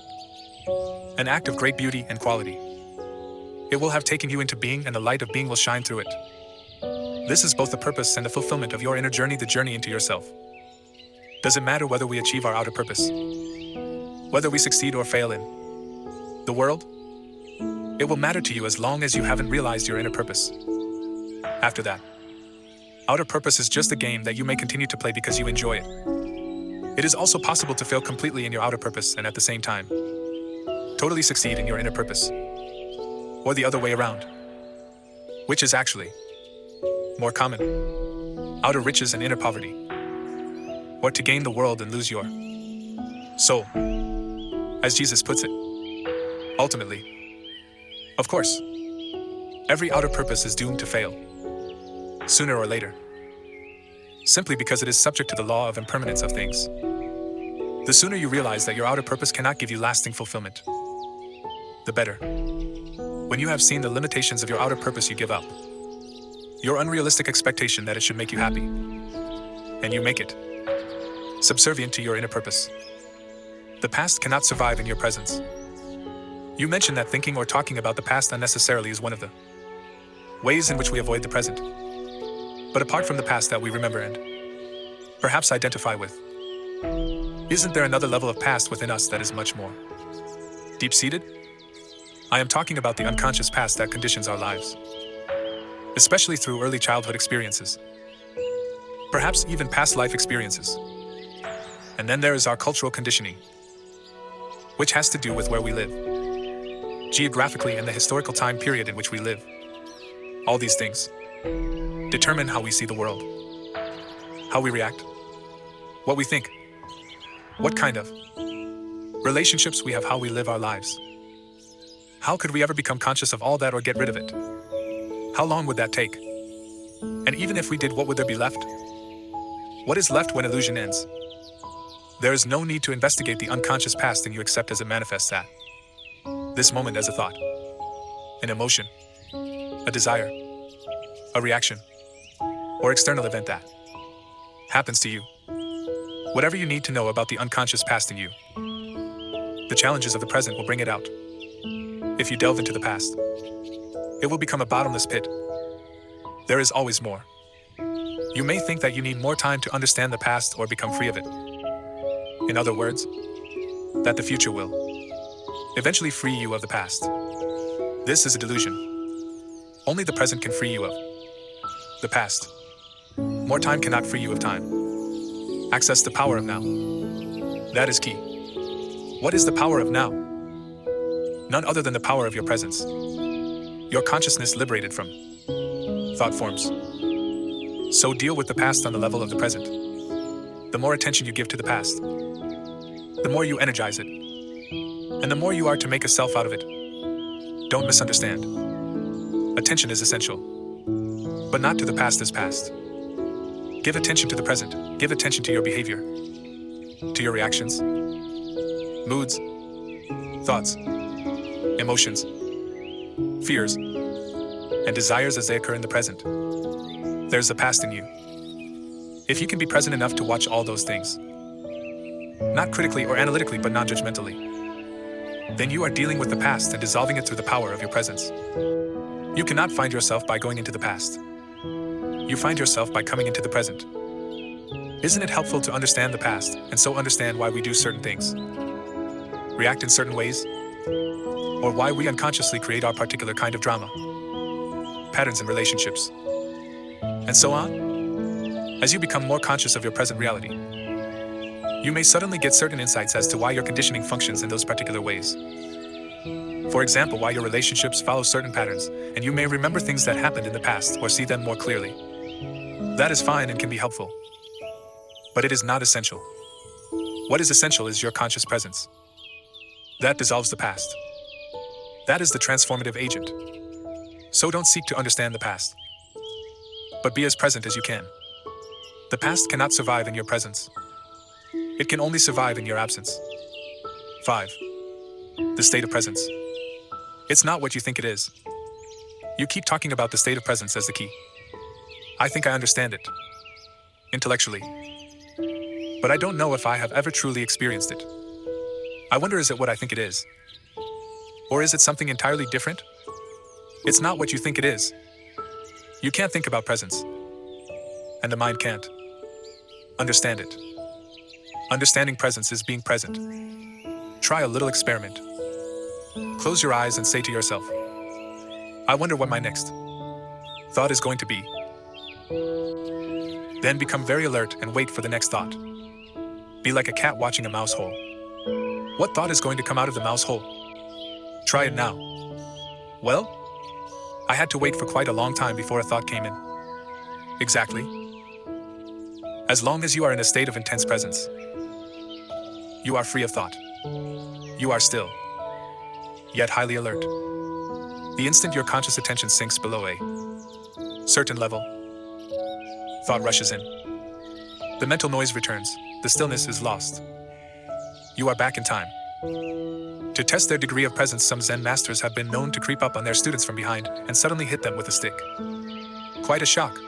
An act of great beauty and quality. It will have taken you into being, and the light of being will shine through it. This is both the purpose and the fulfillment of your inner journey, the journey into yourself. Does it matter whether we achieve our outer purpose? Whether we succeed or fail in the world? It will matter to you as long as you haven't realized your inner purpose. After that, outer purpose is just a game that you may continue to play because you enjoy it. It is also possible to fail completely in your outer purpose and at the same time totally succeed in your inner purpose. Or the other way around. Which is actually more common. Outer riches and inner poverty. Or to gain the world and lose your soul. As Jesus puts it. Ultimately. Of course. Every outer purpose is doomed to fail. Sooner or later. Simply because it is subject to the law of impermanence of things. The sooner you realize that your outer purpose cannot give you lasting fulfillment, the better. When you have seen the limitations of your outer purpose, you give up. Your unrealistic expectation that it should make you happy. And you make it subservient to your inner purpose. The past cannot survive in your presence. You mentioned that thinking or talking about the past unnecessarily is one of the ways in which we avoid the present. But apart from the past that we remember and perhaps identify with, isn't there another level of past within us that is much more deep-seated? I am talking about the unconscious past that conditions our lives, especially through early childhood experiences, perhaps even past life experiences. And then there is our cultural conditioning, which has to do with where we live, geographically and the historical time period in which we live. All these things determine how we see the world, how we react, what we think, what kind of relationships we have, how we live our lives. How could we ever become conscious of all that or get rid of it? How long would that take? And even if we did, what would there be left? What is left when illusion ends? There is no need to investigate the unconscious past in you except as it manifests at this moment as a thought, an emotion, a desire, a reaction, or external event that happens to you. Whatever you need to know about the unconscious past in you, the challenges of the present will bring it out. If you delve into the past, it will become a bottomless pit. There is always more. You may think that you need more time to understand the past or become free of it. In other words, that the future will eventually free you of the past. This is a delusion. Only the present can free you of the past. More time cannot free you of time. Access the power of now. That is key. What is the power of now? None other than the power of your presence. Your consciousness liberated from thought forms. So deal with the past on the level of the present. The more attention you give to the past, the more you energize it, and the more you are to make a self out of it. Don't misunderstand. Attention is essential, but not to the past as past. Give attention to the present. Give attention to your behavior, to your reactions, moods, thoughts, emotions, fears, and desires as they occur in the present. There's the past in you. If you can be present enough to watch all those things, not critically or analytically but non-judgmentally, then you are dealing with the past and dissolving it through the power of your presence. You cannot find yourself by going into the past. You find yourself by coming into the present. Isn't it helpful to understand the past and so understand why we do certain things, react in certain ways, or why we unconsciously create our particular kind of drama, patterns in relationships, and so on? As you become more conscious of your present reality, you may suddenly get certain insights as to why your conditioning functions in those particular ways. For example, why your relationships follow certain patterns, and you may remember things that happened in the past or see them more clearly. That is fine and can be helpful, but it is not essential. What is essential is your conscious presence. That dissolves the past. That is the transformative agent. So don't seek to understand the past, but be as present as you can. The past cannot survive in your presence. It can only survive in your absence. 5. The state of presence. It's not what you think it is. You keep talking about the state of presence as the key. I think I understand it, intellectually, but I don't know if I have ever truly experienced it. I wonder, is it what I think it is? Or is it something entirely different? It's not what you think it is. You can't think about presence. And the mind can't understand it. Understanding presence is being present. Try a little experiment. Close your eyes and say to yourself, I wonder what my next thought is going to be. Then become very alert and wait for the next thought. Be like a cat watching a mouse hole. What thought is going to come out of the mouse hole? Try it now. Well, I had to wait for quite a long time before a thought came in. Exactly. As long as you are in a state of intense presence, you are free of thought. You are still, yet highly alert. The instant your conscious attention sinks below a certain level, thought rushes in. The mental noise returns. The stillness is lost. You are back in time. To test their degree of presence, some Zen masters have been known to creep up on their students from behind and suddenly hit them with a stick. Quite a shock.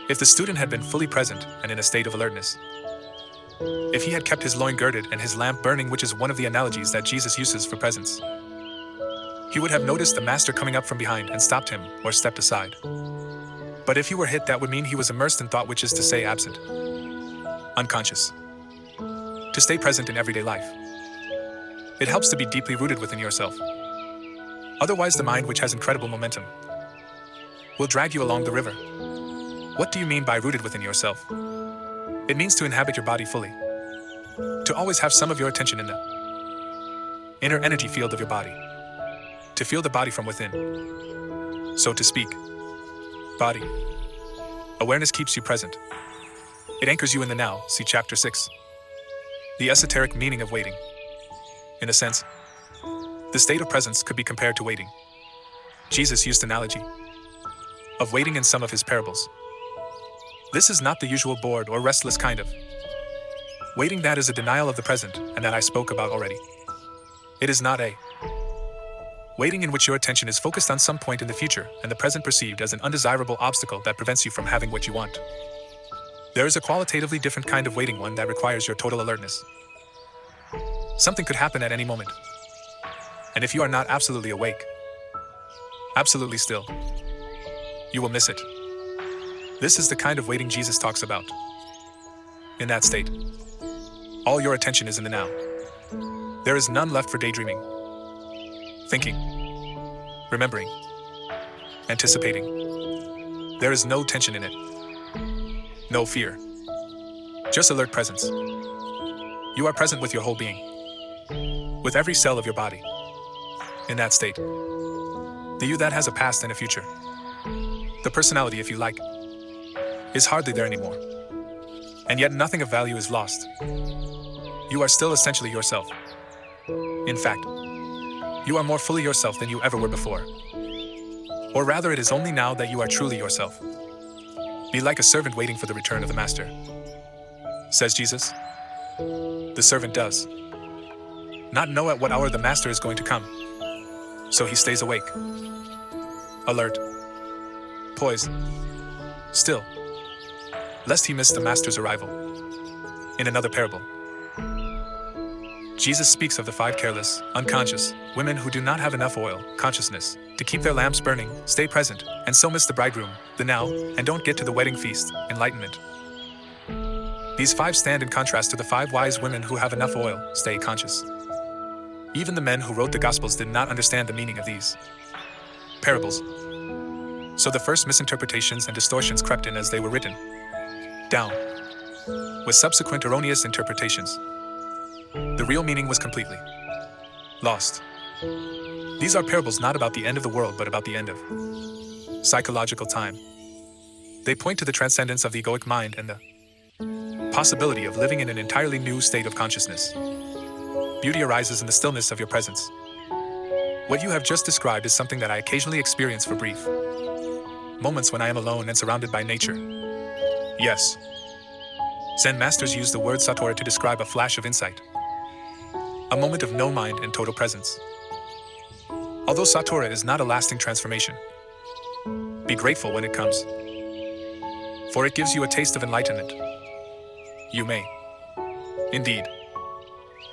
If the student had been fully present and in a state of alertness, if he had kept his loin girded and his lamp burning, which is one of the analogies that Jesus uses for presence, he would have noticed the master coming up from behind and stopped him or stepped aside. But if he were hit, that would mean he was immersed in thought, which is to say absent, unconscious. To stay present in everyday life, it helps to be deeply rooted within yourself. Otherwise, the mind, which has incredible momentum, will drag you along the river. What do you mean by rooted within yourself? It means to inhabit your body fully. To always have some of your attention in the inner energy field of your body. To feel the body from within. So to speak. Body. Awareness keeps you present. It anchors you in the now, see chapter 6. The esoteric meaning of waiting. In a sense, the state of presence could be compared to waiting. Jesus used analogy of waiting in some of his parables. This is not the usual bored or restless kind of waiting that is a denial of the present and that I spoke about already. It is not a waiting in which your attention is focused on some point in the future and the present perceived as an undesirable obstacle that prevents you from having what you want. There is a qualitatively different kind of waiting, one that requires your total alertness. Something could happen at any moment. And if you are not absolutely awake, absolutely still, you will miss it. This is the kind of waiting Jesus talks about. In that state, all your attention is in the now. There is none left for daydreaming, thinking, remembering, anticipating. There is no tension in it. No fear. Just alert presence. You are present with your whole being. With every cell of your body. In that state, the you that has a past and a future, the personality, if you like, is hardly there anymore. And yet nothing of value is lost. You are still essentially yourself. In fact, you are more fully yourself than you ever were before. Or rather, it is only now that you are truly yourself. Be like a servant waiting for the return of the master. Says Jesus, the servant does not know at what hour the master is going to come. So he stays awake, alert, poised, still, lest he miss the master's arrival. In another parable, Jesus speaks of the 5 careless, unconscious women who do not have enough oil, consciousness, to keep their lamps burning, stay present, and so miss the bridegroom, the now, and don't get to the wedding feast, enlightenment. These 5 stand in contrast to the 5 wise women who have enough oil, stay conscious. Even the men who wrote the Gospels did not understand the meaning of these parables. So the first misinterpretations and distortions crept in as they were written down, with subsequent erroneous interpretations. The real meaning was completely lost. These are parables not about the end of the world, but about the end of psychological time. They point to the transcendence of the egoic mind and the possibility of living in an entirely new state of consciousness. Beauty arises in the stillness of your presence. What you have just described is something that I occasionally experience for brief moments when I am alone and surrounded by nature. Yes. Zen masters use the word satori to describe a flash of insight. A moment of no mind and total presence. Although satori is not a lasting transformation, be grateful when it comes, for it gives you a taste of enlightenment. You may, indeed,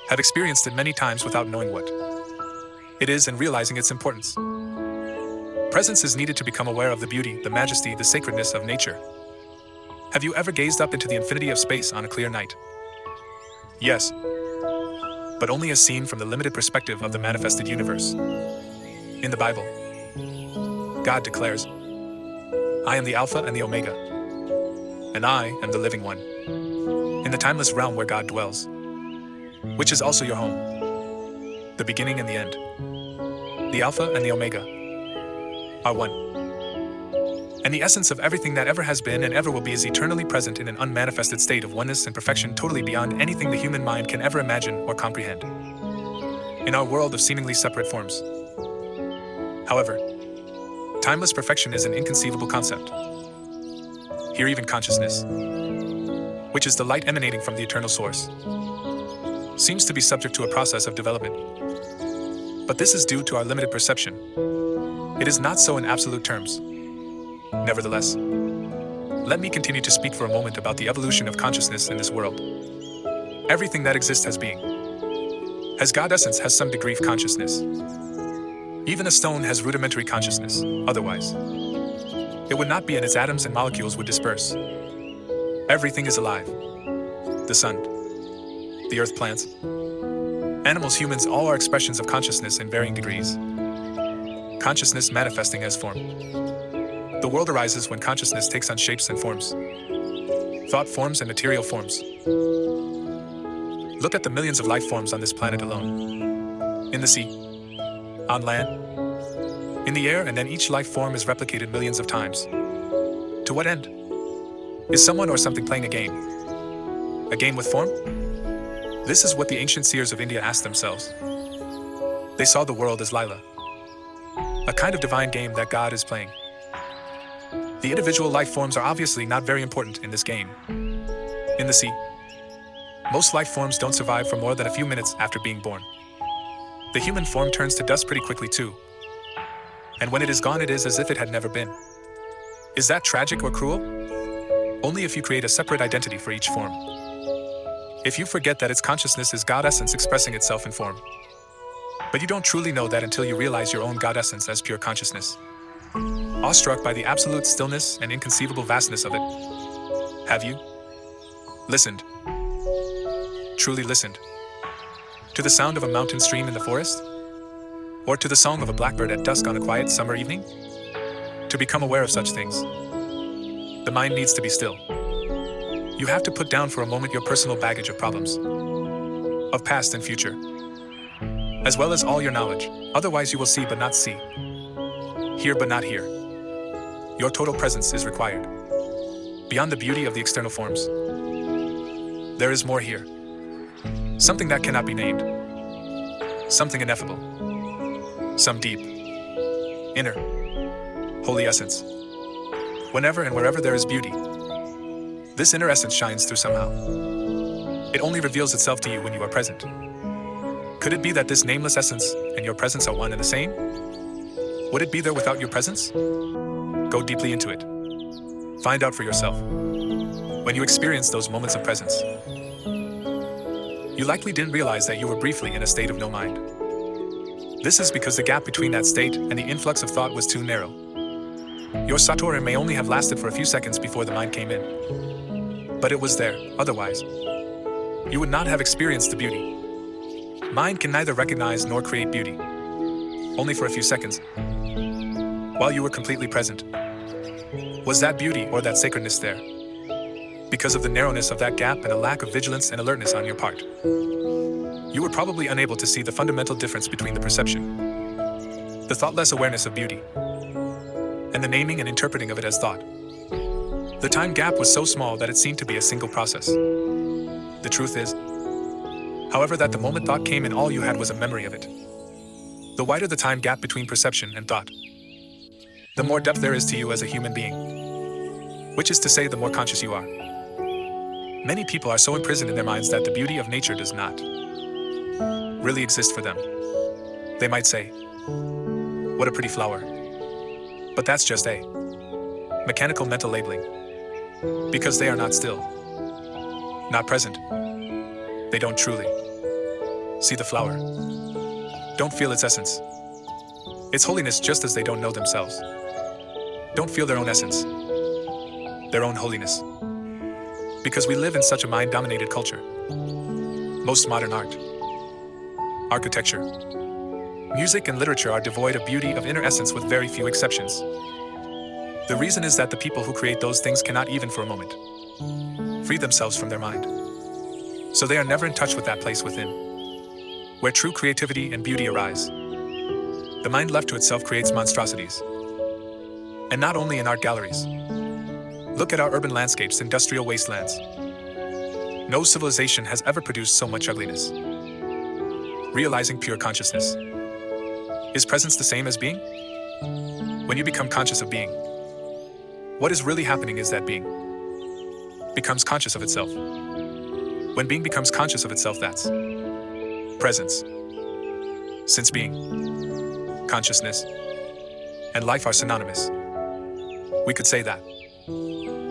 have experienced it many times without knowing what it is and realizing its importance. Presence is needed to become aware of the beauty, the majesty, the sacredness of nature. Have you ever gazed up into the infinity of space on a clear night? Yes, but only as seen from the limited perspective of the manifested universe. In the Bible, God declares, "I am the Alpha and the Omega, and I am the living one," in the timeless realm where God dwells, which is also your home, the beginning and the end. The Alpha and the Omega are one, and the essence of everything that ever has been and ever will be is eternally present in an unmanifested state of oneness and perfection totally beyond anything the human mind can ever imagine or comprehend. In our world of seemingly separate forms, however, timeless perfection is an inconceivable concept. Here even consciousness, which is the light emanating from the eternal source, seems to be subject to a process of development. But this is due to our limited perception. It is not so in absolute terms. Nevertheless, let me continue to speak for a moment about the evolution of consciousness in this world. Everything that exists has being, has God essence, has some degree of consciousness. Even a stone has rudimentary consciousness, otherwise it would not be, and its atoms and molecules would disperse. Everything is alive. The sun, the earth, plants, animals, humans, all are expressions of consciousness in varying degrees. Consciousness manifesting as form. The world arises when consciousness takes on shapes and forms. Thought forms and material forms. Look at the millions of life forms on this planet alone. In the sea, on land, in the air, and then each life form is replicated millions of times. To what end? Is someone or something playing a game? A game with form? This is what the ancient seers of India asked themselves. They saw the world as Lila, a kind of divine game that God is playing. The individual life forms are obviously not very important in this game. In the sea, most life forms don't survive for more than a few minutes after being born. The human form turns to dust pretty quickly too. And when it is gone, it is as if it had never been. Is that tragic or cruel? Only if you create a separate identity for each form. If you forget that its consciousness is God essence expressing itself in form. But you don't truly know that until you realize your own God essence as pure consciousness. Awestruck by the absolute stillness and inconceivable vastness of it. Have you listened? Truly listened? To the sound of a mountain stream in the forest? Or to the song of a blackbird at dusk on a quiet summer evening? To become aware of such things, the mind needs to be still. You have to put down for a moment your personal baggage of problems, of past and future, as well as all your knowledge. Otherwise you will see but not see, hear but not hear. Your total presence is required. Beyond the beauty of the external forms, there is more here. Something that cannot be named. Something ineffable. Some deep, inner, holy essence. Whenever and wherever there is beauty, this inner essence shines through somehow. It only reveals itself to you when you are present. Could it be that this nameless essence and your presence are one and the same? Would it be there without your presence? Go deeply into it. Find out for yourself. When you experience those moments of presence, you likely didn't realize that you were briefly in a state of no mind. This is because the gap between that state and the influx of thought was too narrow. Your satori may only have lasted for a few seconds before the mind came in. But it was there, otherwise you would not have experienced the beauty. Mind can neither recognize nor create beauty. Only for a few seconds, while you were completely present. Was that beauty or that sacredness there? Because of the narrowness of that gap and a lack of vigilance and alertness on your part, you were probably unable to see the fundamental difference between the perception, the thoughtless awareness of beauty, and the naming and interpreting of it as thought. The time gap was so small that it seemed to be a single process. The truth is, however, that the moment thought came in, all you had was a memory of it. The wider the time gap between perception and thought, the more depth there is to you as a human being, which is to say, the more conscious you are. Many people are so imprisoned in their minds that the beauty of nature does not really exist for them. They might say, "What a pretty flower." But that's just a mechanical mental labeling. Because they are not still, not present. They don't truly see the flower. don't feel its essence. Its holiness, just as they don't know themselves. Don't feel their own essence, their own holiness. Because we live in such a mind-dominated culture. Most modern art, architecture, music and literature are devoid of beauty, of inner essence, with very few exceptions. The reason is that the people who create those things cannot even for a moment free themselves from their mind. So they are never in touch with that place within, where true creativity and beauty arise. The mind left to itself creates monstrosities. And not only in art galleries. Look at our urban landscapes, industrial wastelands. No civilization has ever produced so much ugliness. Realizing pure consciousness. Is presence the same as being? When you become conscious of being, what is really happening is that being becomes conscious of itself. When being becomes conscious of itself, that's presence. Since being, consciousness, and life are synonymous, we could say that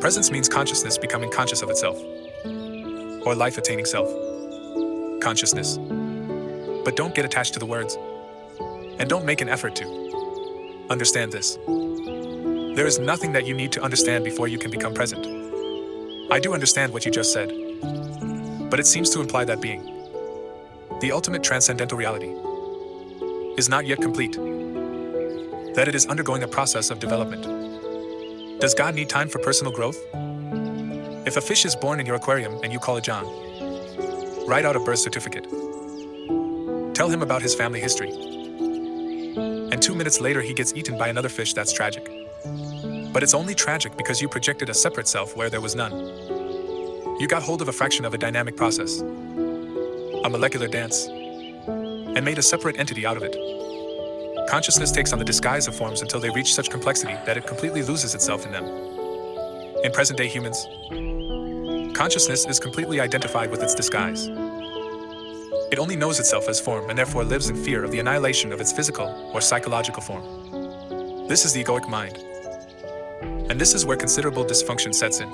presence means consciousness becoming conscious of itself, or life attaining self consciousness. But don't get attached to the words, and don't make an effort to understand this. There is nothing that you need to understand before you can become present. I do understand what you just said, but it seems to imply that being, the ultimate transcendental reality, is not yet complete, that it is undergoing a process of development. Does God need time for personal growth? If a fish is born in your aquarium and you call it John, write out a birth certificate. Tell him about his family history. And 2 minutes later he gets eaten by another fish. That's tragic. But it's only tragic because you projected a separate self where there was none. You got hold of a fraction of a dynamic process, a molecular dance, and made a separate entity out of it. Consciousness takes on the disguise of forms until they reach such complexity that it completely loses itself in them. In present-day humans, consciousness is completely identified with its disguise. It only knows itself as form and therefore lives in fear of the annihilation of its physical or psychological form. This is the egoic mind. And this is where considerable dysfunction sets in.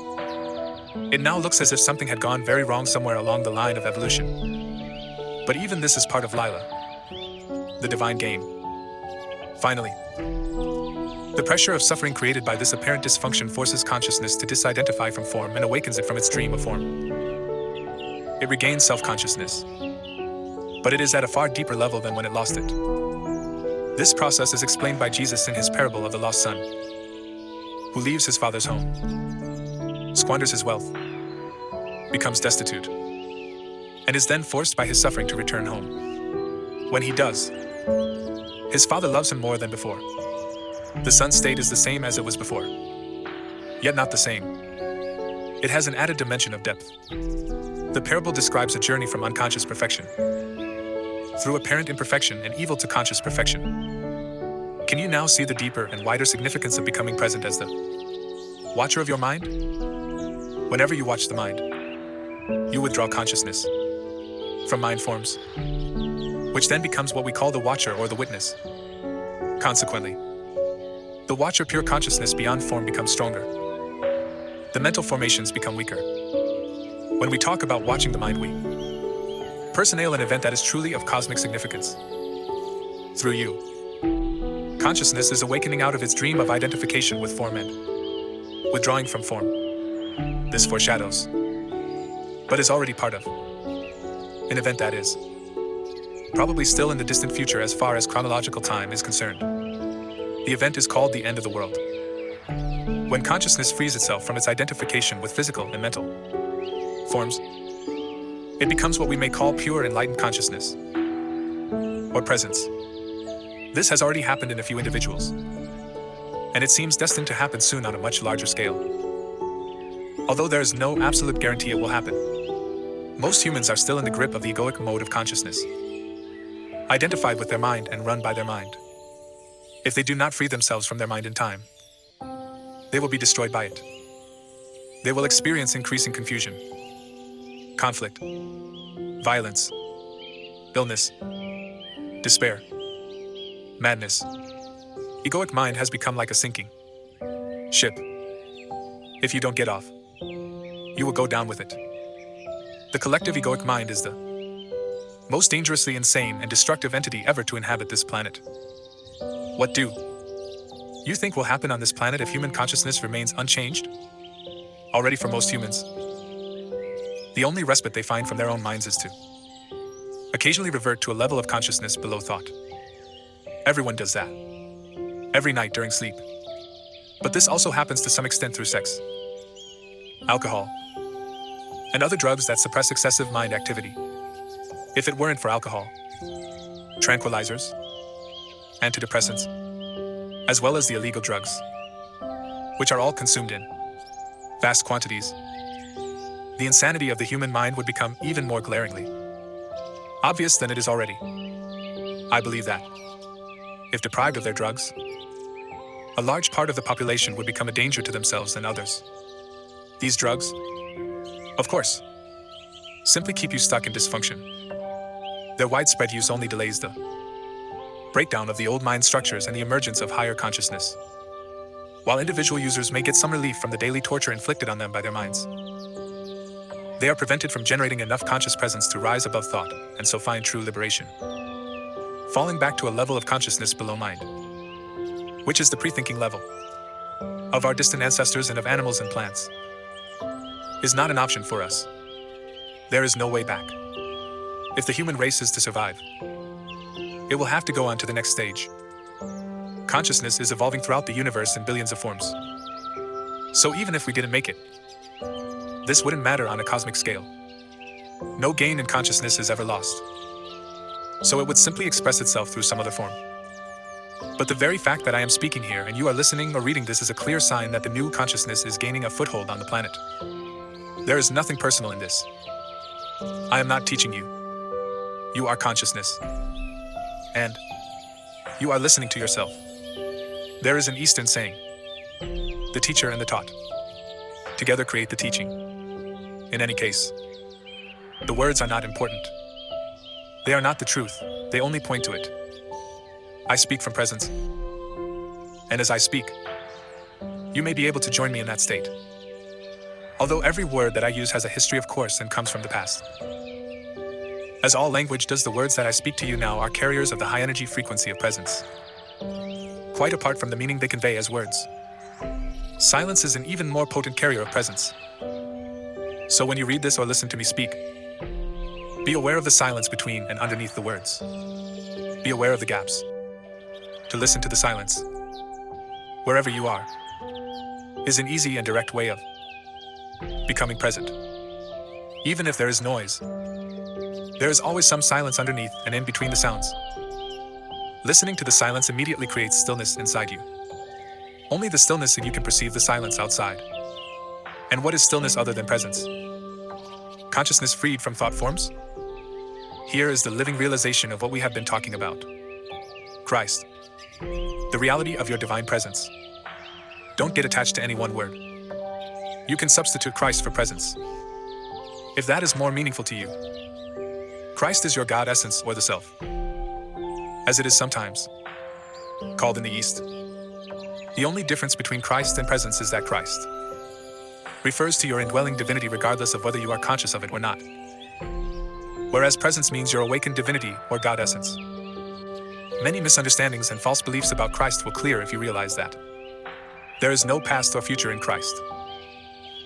It now looks as if something had gone very wrong somewhere along the line of evolution. But even this is part of Lila, the divine game. Finally, the pressure of suffering created by this apparent dysfunction forces consciousness to disidentify from form and awakens it from its dream of form. It regains self-consciousness, but it is at a far deeper level than when it lost it. This process is explained by Jesus in his parable of the lost son, who leaves his father's home, squanders his wealth, becomes destitute, and is then forced by his suffering to return home. When he does, his father loves him more than before. The son's state is the same as it was before, yet not the same. It has an added dimension of depth. The parable describes a journey from unconscious perfection, through apparent imperfection and evil, to conscious perfection. Can you now see the deeper and wider significance of becoming present as the watcher of your mind? Whenever you watch the mind, you withdraw consciousness from mind forms, which then becomes what we call the watcher or the witness. Consequently, the watcher pure consciousness beyond form becomes stronger. The mental formations become weaker. When we talk about watching the mind, we personate an event that is truly of cosmic significance. Through you, consciousness is awakening out of its dream of identification with form and withdrawing from form. This foreshadows, but is already part of, an event that is probably still in the distant future as far as chronological time is concerned. The event is called the end of the world. When consciousness frees itself from its identification with physical and mental forms, it becomes what we may call pure enlightened consciousness, or presence. This has already happened in a few individuals, and it seems destined to happen soon on a much larger scale. Although there is no absolute guarantee it will happen, most humans are still in the grip of the egoic mode of consciousness, identified with their mind and run by their mind. If they do not free themselves from their mind in time, they will be destroyed by it. They will experience increasing confusion, conflict, violence, illness, despair, madness. Egoic mind has become like a sinking ship. If you don't get off, you will go down with it. The collective egoic mind is the most dangerously insane and destructive entity ever to inhabit this planet. What do you think will happen on this planet if human consciousness remains unchanged? Already for most humans, the only respite they find from their own minds is to occasionally revert to a level of consciousness below thought. Everyone does that, every night during sleep. But this also happens to some extent through sex, alcohol, and other drugs that suppress excessive mind activity. If it weren't for alcohol, tranquilizers, antidepressants, as well as the illegal drugs, which are all consumed in vast quantities, the insanity of the human mind would become even more glaringly obvious than it is already. I believe that, if deprived of their drugs, a large part of the population would become a danger to themselves and others. These drugs, of course, simply keep you stuck in dysfunction. Their widespread use only delays the breakdown of the old mind structures and the emergence of higher consciousness. While individual users may get some relief from the daily torture inflicted on them by their minds, they are prevented from generating enough conscious presence to rise above thought and so find true liberation. Falling back to a level of consciousness below mind, which is the pre-thinking level of our distant ancestors and of animals and plants, is not an option for us. There is no way back. If the human race is to survive, it will have to go on to the next stage. Consciousness is evolving throughout the universe in billions of forms. So even if we didn't make it, this wouldn't matter on a cosmic scale. No gain in consciousness is ever lost. So it would simply express itself through some other form. But the very fact that I am speaking here and you are listening or reading this is a clear sign that the new consciousness is gaining a foothold on the planet. There is nothing personal in this. I am not teaching you. You are consciousness. And you are listening to yourself. There is an Eastern saying, the teacher and the taught together create the teaching. In any case, the words are not important. They are not the truth, they only point to it. I speak from presence. And as I speak, you may be able to join me in that state. Although every word that I use has a history of course and comes from the past. As all language does, the words that I speak to you now are carriers of the high energy frequency of presence. Quite apart from the meaning they convey as words. Silence is an even more potent carrier of presence. So when you read this or listen to me speak, be aware of the silence between and underneath the words. Be aware of the gaps. To listen to the silence, wherever you are, is an easy and direct way of becoming present. Even if there is noise, there is always some silence underneath and in between the sounds. Listening to the silence immediately creates stillness inside you. Only the stillness and you can perceive the silence outside. And what is stillness other than presence? Consciousness freed from thought forms? Here is the living realization of what we have been talking about. Christ. The reality of your divine presence. Don't get attached to any one word. You can substitute Christ for presence, if that is more meaningful to you. Christ is your God essence or the self, as it is sometimes called in the East. The only difference between Christ and presence is that Christ refers to your indwelling divinity regardless of whether you are conscious of it or not. Whereas presence means your awakened divinity or God essence. Many misunderstandings and false beliefs about Christ will clear if you realize that there is no past or future in Christ.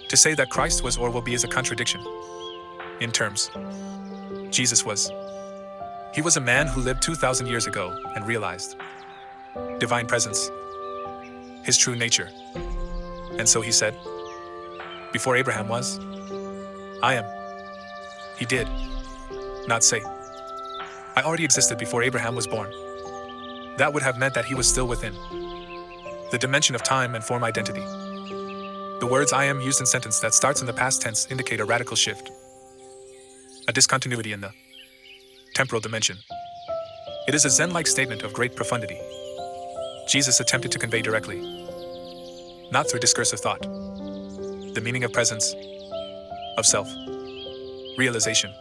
To say that Christ was or will be is a contradiction. In terms, Jesus was. He was a man who lived 2,000 years ago and realized divine presence, his true nature. And so he said, before Abraham was, I am. He did not say, I already existed before Abraham was born. That would have meant that he was still within the dimension of time and form identity. The words I am used in sentence that starts in the past tense indicate a radical shift, a discontinuity in the temporal dimension. It is a Zen-like statement of great profundity. Jesus attempted to convey directly, not through discursive thought, the meaning of presence, of self, realization.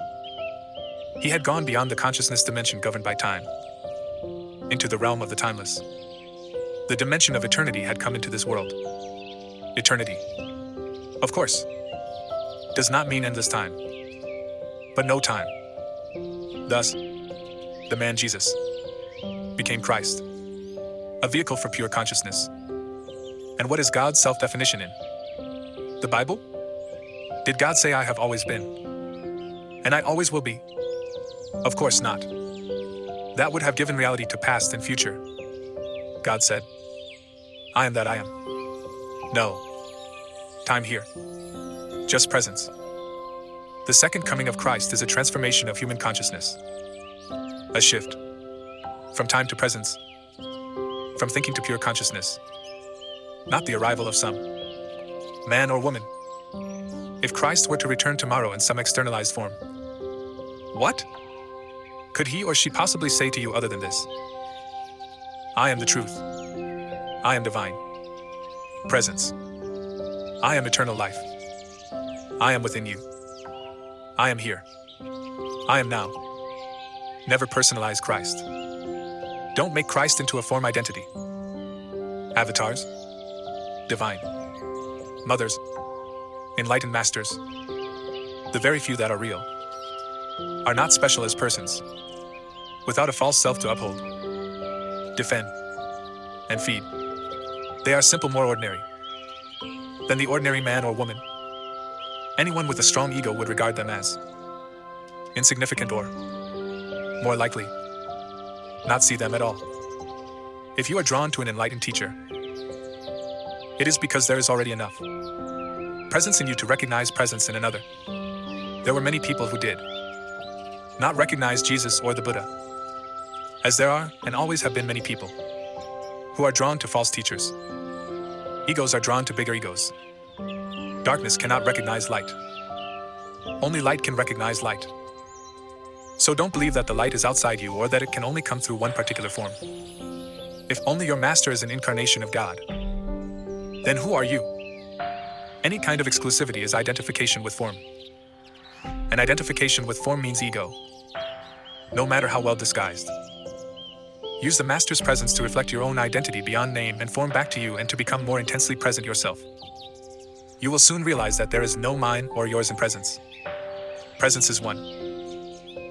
He had gone beyond the consciousness dimension governed by time, into the realm of the timeless. The dimension of eternity had come into this world. Eternity, of course, does not mean endless time, but no time. Thus, the man Jesus became Christ, a vehicle for pure consciousness. And what is God's self-definition in the Bible? Did God say, "I have always been, and I always will be"? Of course not. That would have given reality to past and future. God said, "I am that I am." No. Time here. Just presence. The second coming of Christ is a transformation of human consciousness. A shift. From time to presence. From thinking to pure consciousness. Not the arrival of some man or woman. If Christ were to return tomorrow in some externalized form, what could he or she possibly say to you other than this? I am the truth. I am divine presence. I am eternal life. I am within you. I am here. I am now. Never personalize Christ. Don't make Christ into a form identity. Avatars, divine mothers, enlightened masters, the very few that are real, are not special as persons, without a false self to uphold, defend, and feed. They are simple, more ordinary than the ordinary man or woman. Anyone with a strong ego would regard them as insignificant or, more likely, not see them at all. If you are drawn to an enlightened teacher, it is because there is already enough presence in you to recognize presence in another. There were many people who did not recognize Jesus or the Buddha, as there are and always have been many people who are drawn to false teachers. Egos are drawn to bigger egos. Darkness cannot recognize light. Only light can recognize light. So don't believe that the light is outside you or that it can only come through one particular form. If only your master is an incarnation of God, then who are you? Any kind of exclusivity is identification with form. And identification with form means ego, no matter how well disguised. Use the master's presence to reflect your own identity beyond name and form back to you and to become more intensely present yourself. You will soon realize that there is no mine or yours in presence. Presence is one.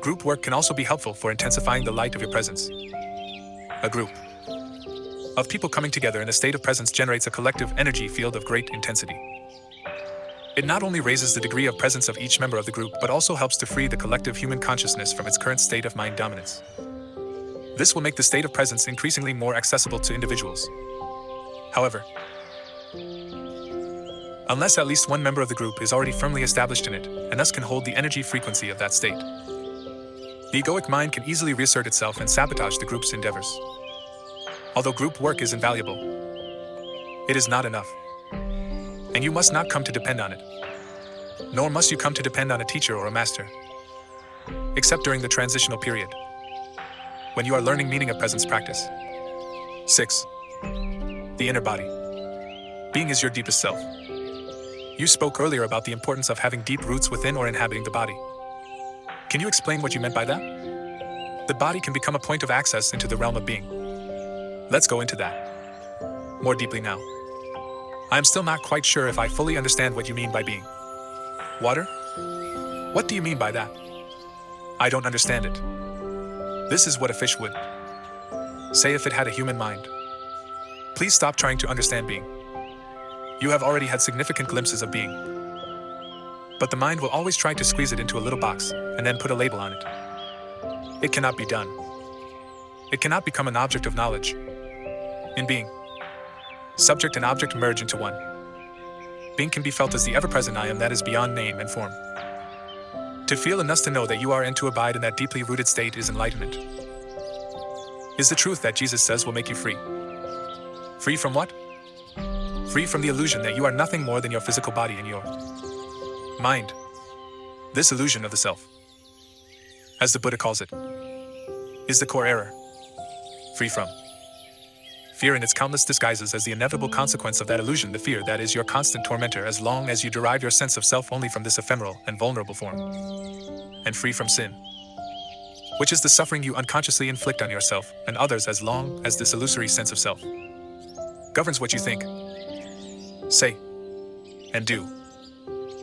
Group work can also be helpful for intensifying the light of your presence. A group of people coming together in a state of presence generates a collective energy field of great intensity. It not only raises the degree of presence of each member of the group, but also helps to free the collective human consciousness from its current state of mind dominance. This will make the state of presence increasingly more accessible to individuals. However, unless at least one member of the group is already firmly established in it, and thus can hold the energy frequency of that state, the egoic mind can easily reassert itself and sabotage the group's endeavors. Although group work is invaluable, it is not enough. And you must not come to depend on it. Nor must you come to depend on a teacher or a master. Except during the transitional period, when you are learning meaning of presence practice. 6. The inner body. Being is your deepest self. You spoke earlier about the importance of having deep roots within or inhabiting the body. Can you explain what you meant by that? The body can become a point of access into the realm of being. Let's go into that more deeply now. I am still not quite sure if I fully understand what you mean by being. Water? What do you mean by that? I don't understand it. This is what a fish would say if it had a human mind. Please stop trying to understand being. You have already had significant glimpses of being. But the mind will always try to squeeze it into a little box and then put a label on it. It cannot be done. It cannot become an object of knowledge. In being, subject and object merge into one. Being can be felt as the ever-present I am that is beyond name and form. To feel and thus to know that you are and to abide in that deeply rooted state is enlightenment. Is the truth that Jesus says will make you free. Free from what? Free from the illusion that you are nothing more than your physical body and your mind. This illusion of the self, as the Buddha calls it, is the core error. Free from fear in its countless disguises as the inevitable consequence of that illusion, the fear that is your constant tormentor as long as you derive your sense of self only from this ephemeral and vulnerable form. And free from sin, which is the suffering you unconsciously inflict on yourself and others as long as this illusory sense of self governs what you think, say, and do.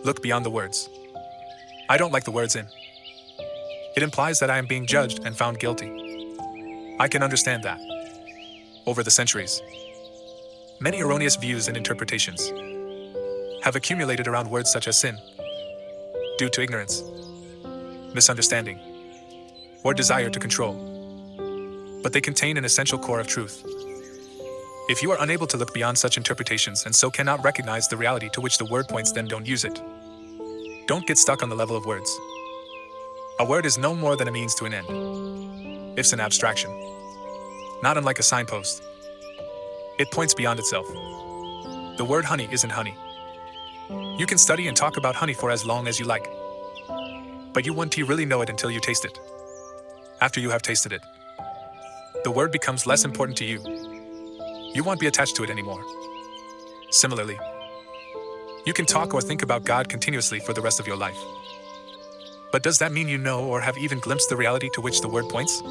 Look beyond the words. I don't like the words in It implies that I am being judged and found guilty. I can understand that. Over the centuries, many erroneous views and interpretations have accumulated around words such as sin, due to ignorance, misunderstanding, or desire to control. But they contain an essential core of truth. If you are unable to look beyond such interpretations and so cannot recognize the reality to which the word points, then don't use it. Don't get stuck on the level of words. A word is no more than a means to an end. It's an abstraction, not unlike a signpost. It points beyond itself. The word honey isn't honey. You can study and talk about honey for as long as you like, but you won't really know it until you taste it. After you have tasted it, the word becomes less important to you. You won't be attached to it anymore. Similarly, you can talk or think about God continuously for the rest of your life. But does that mean you know or have even glimpsed the reality to which the word points?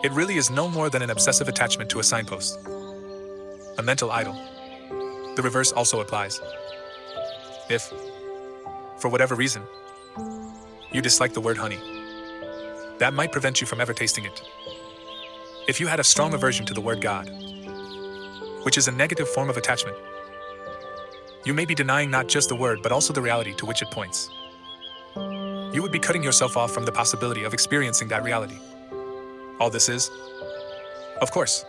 It really is no more than an obsessive attachment to a signpost, a mental idol. The reverse also applies. If, for whatever reason, you dislike the word honey, that might prevent you from ever tasting it. If you had a strong aversion to the word God, which is a negative form of attachment, you may be denying not just the word but also the reality to which it points. You would be cutting yourself off from the possibility of experiencing that reality. All this is, of course,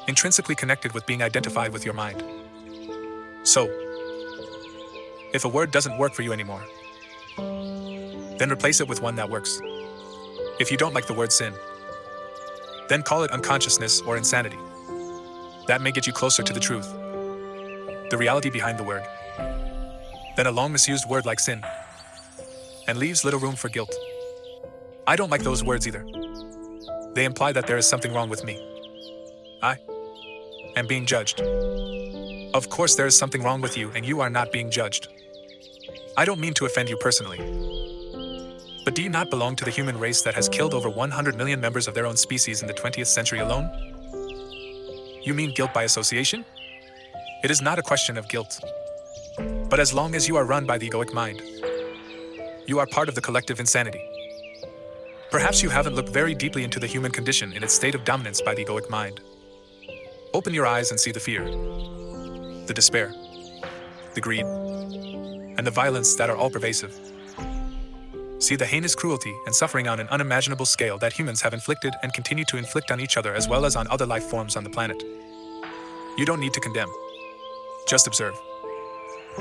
intrinsically connected with being identified with your mind. So, if a word doesn't work for you anymore, then replace it with one that works. If you don't like the word sin, then call it unconsciousness or insanity. That may get you closer to the truth, the reality behind the word, than a long misused word like sin, and leaves little room for guilt. I don't like those words either. They imply that there is something wrong with me. I am being judged. Of course there is something wrong with you and you are not being judged. I don't mean to offend you personally, but do you not belong to the human race that has killed over 100 million members of their own species in the 20th century alone? You mean guilt by association? It is not a question of guilt. But as long as you are run by the egoic mind, you are part of the collective insanity. Perhaps you haven't looked very deeply into the human condition in its state of dominance by the egoic mind. Open your eyes and see the fear, the despair, the greed, and the violence that are all pervasive. See the heinous cruelty and suffering on an unimaginable scale that humans have inflicted and continue to inflict on each other as well as on other life forms on the planet. You don't need to condemn. Just observe.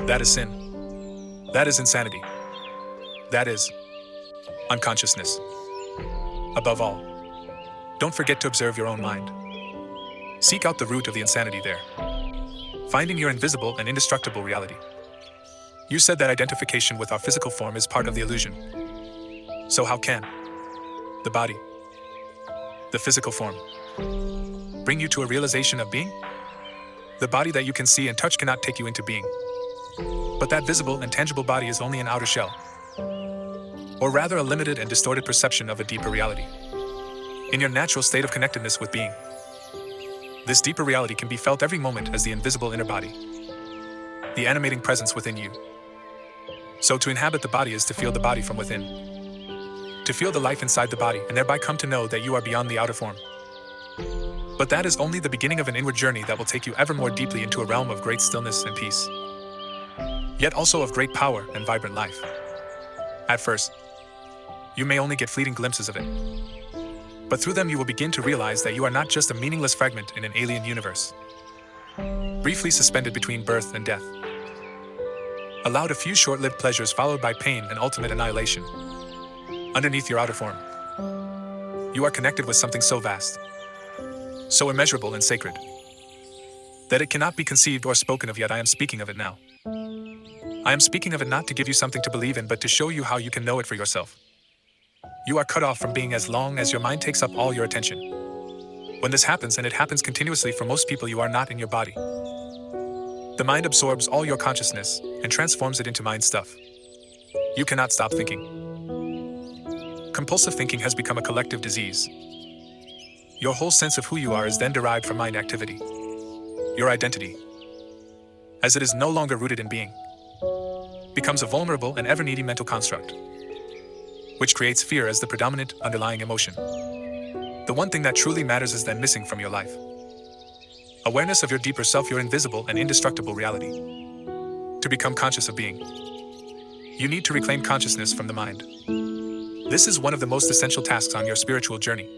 That is sin. That is insanity. That is unconsciousness. Above all, don't forget to observe your own mind. Seek out the root of the insanity there, finding your invisible and indestructible reality. You said that identification with our physical form is part of the illusion. So how can the body, the physical form, bring you to a realization of being? The body that you can see and touch cannot take you into being. But that visible and tangible body is only an outer shell, or rather a limited and distorted perception of a deeper reality. In your natural state of connectedness with being, this deeper reality can be felt every moment as the invisible inner body, the animating presence within you. So to inhabit the body is to feel the body from within, to feel the life inside the body and thereby come to know that you are beyond the outer form. But that is only the beginning of an inward journey that will take you ever more deeply into a realm of great stillness and peace, yet also of great power and vibrant life. At first, you may only get fleeting glimpses of it, but through them you will begin to realize that you are not just a meaningless fragment in an alien universe, briefly suspended between birth and death, allowed a few short-lived pleasures followed by pain and ultimate annihilation. Underneath your outer form, you are connected with something so vast, so immeasurable and sacred, that it cannot be conceived or spoken of, yet I am speaking of it now. I am speaking of it not to give you something to believe in, but to show you how you can know it for yourself. You are cut off from being as long as your mind takes up all your attention. When this happens, and it happens continuously for most people, you are not in your body. The mind absorbs all your consciousness and transforms it into mind stuff. You cannot stop thinking. Compulsive thinking has become a collective disease. Your whole sense of who you are is then derived from mind activity. Your identity, as it is no longer rooted in being, becomes a vulnerable and ever-needy mental construct. which creates fear as the predominant underlying emotion. The one thing that truly matters is then missing from your life. Awareness of your deeper self, your invisible and indestructible reality. To become conscious of being, you need to reclaim consciousness from the mind. This is one of the most essential tasks on your spiritual journey.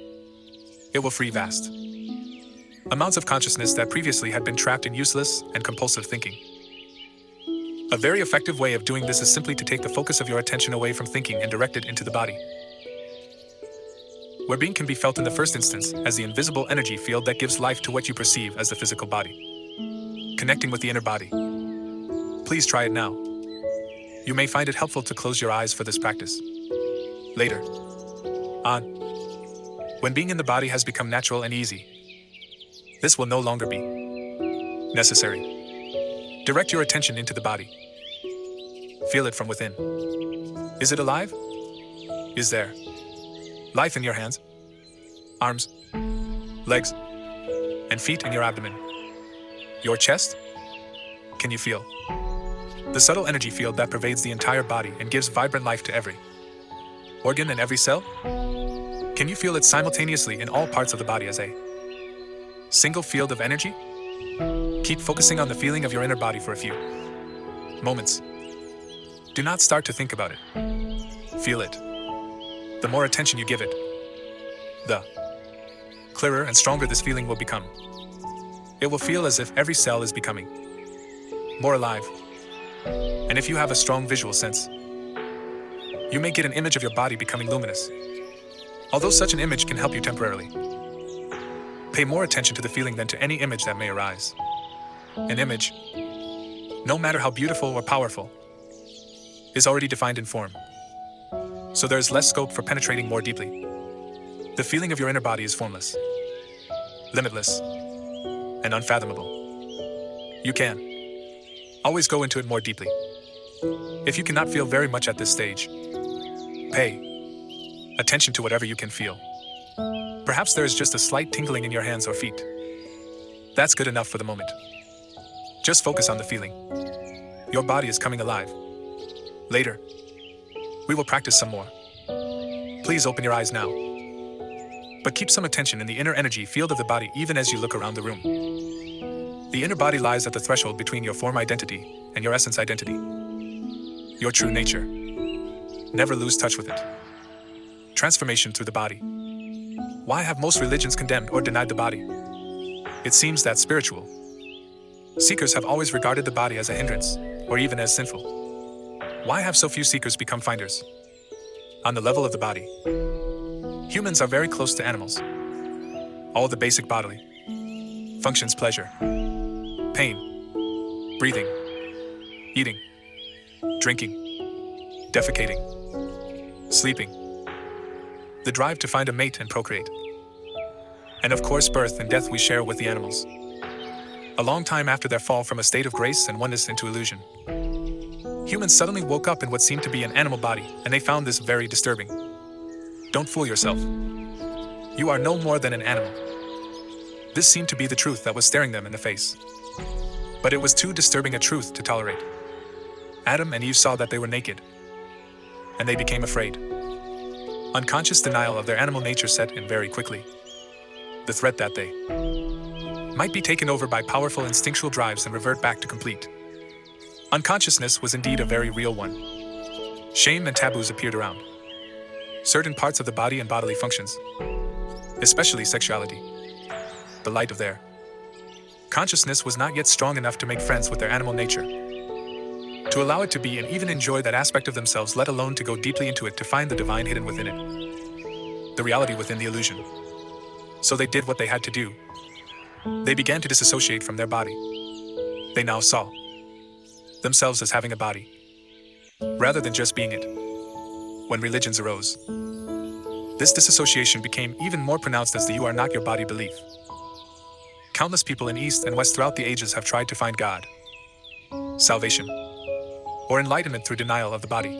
It will free vast amounts of consciousness that previously had been trapped in useless and compulsive thinking. A very effective way of doing this is simply to take the focus of your attention away from thinking and direct it into the body, where being can be felt in the first instance as the invisible energy field that gives life to what you perceive as the physical body. Connecting with the inner body. Please try it now. You may find it helpful to close your eyes for this practice. Later on, when being in the body has become natural and easy, this will no longer be necessary. Direct your attention into the body. Feel it from within. Is it alive? Is there life in your hands, arms, legs, and feet in your abdomen? Your chest? Can you feel the subtle energy field that pervades the entire body and gives vibrant life to every organ and every cell? Can you feel it simultaneously in all parts of the body as a single field of energy? Keep focusing on the feeling of your inner body for a few moments. Do not start to think about it. Feel it. The more attention you give it, the clearer and stronger this feeling will become. It will feel as if every cell is becoming more alive. And if you have a strong visual sense, you may get an image of your body becoming luminous. Although such an image can help you temporarily, pay more attention to the feeling than to any image that may arise. An image, no matter how beautiful or powerful, is already defined in form. So there is less scope for penetrating more deeply. The feeling of your inner body is formless, limitless, and unfathomable. You can always go into it more deeply. If you cannot feel very much at this stage, pay attention to whatever you can feel. Perhaps there is just a slight tingling in your hands or feet. That's good enough for the moment. Just focus on the feeling. Your body is coming alive. Later, we will practice some more. Please open your eyes now. But keep some attention in the inner energy field of the body even as you look around the room. The inner body lies at the threshold between your form identity and your essence identity. Your true nature. Never lose touch with it. Transformation through the body. Why have most religions condemned or denied the body? It seems that spiritual seekers have always regarded the body as a hindrance, or even as sinful. Why have so few seekers become finders? On the level of the body, humans are very close to animals. All the basic bodily functions: pleasure, pain, breathing, eating, drinking, defecating, sleeping, the drive to find a mate and procreate, and of course birth and death we share with the animals. A long time after their fall from a state of grace and oneness into illusion, humans suddenly woke up in what seemed to be an animal body, and they found this very disturbing. Don't fool yourself. You are no more than an animal. This seemed to be the truth that was staring them in the face. But it was too disturbing a truth to tolerate. Adam and Eve saw that they were naked, and they became afraid. Unconscious denial of their animal nature set in very quickly. The threat that they might be taken over by powerful instinctual drives and revert back to complete unconsciousness was indeed a very real one. Shame and taboos appeared around certain parts of the body and bodily functions, especially sexuality. The light of their consciousness was not yet strong enough to make friends with their animal nature, to allow it to be and even enjoy that aspect of themselves, let alone to go deeply into it to find the divine hidden within it, the reality within the illusion. So they did what they had to do. They began to disassociate from their body. They now saw themselves as having a body, rather than just being it. When religions arose, this disassociation became even more pronounced as the "you are not your body" belief. Countless people in East and West throughout the ages have tried to find God, salvation, or enlightenment through denial of the body.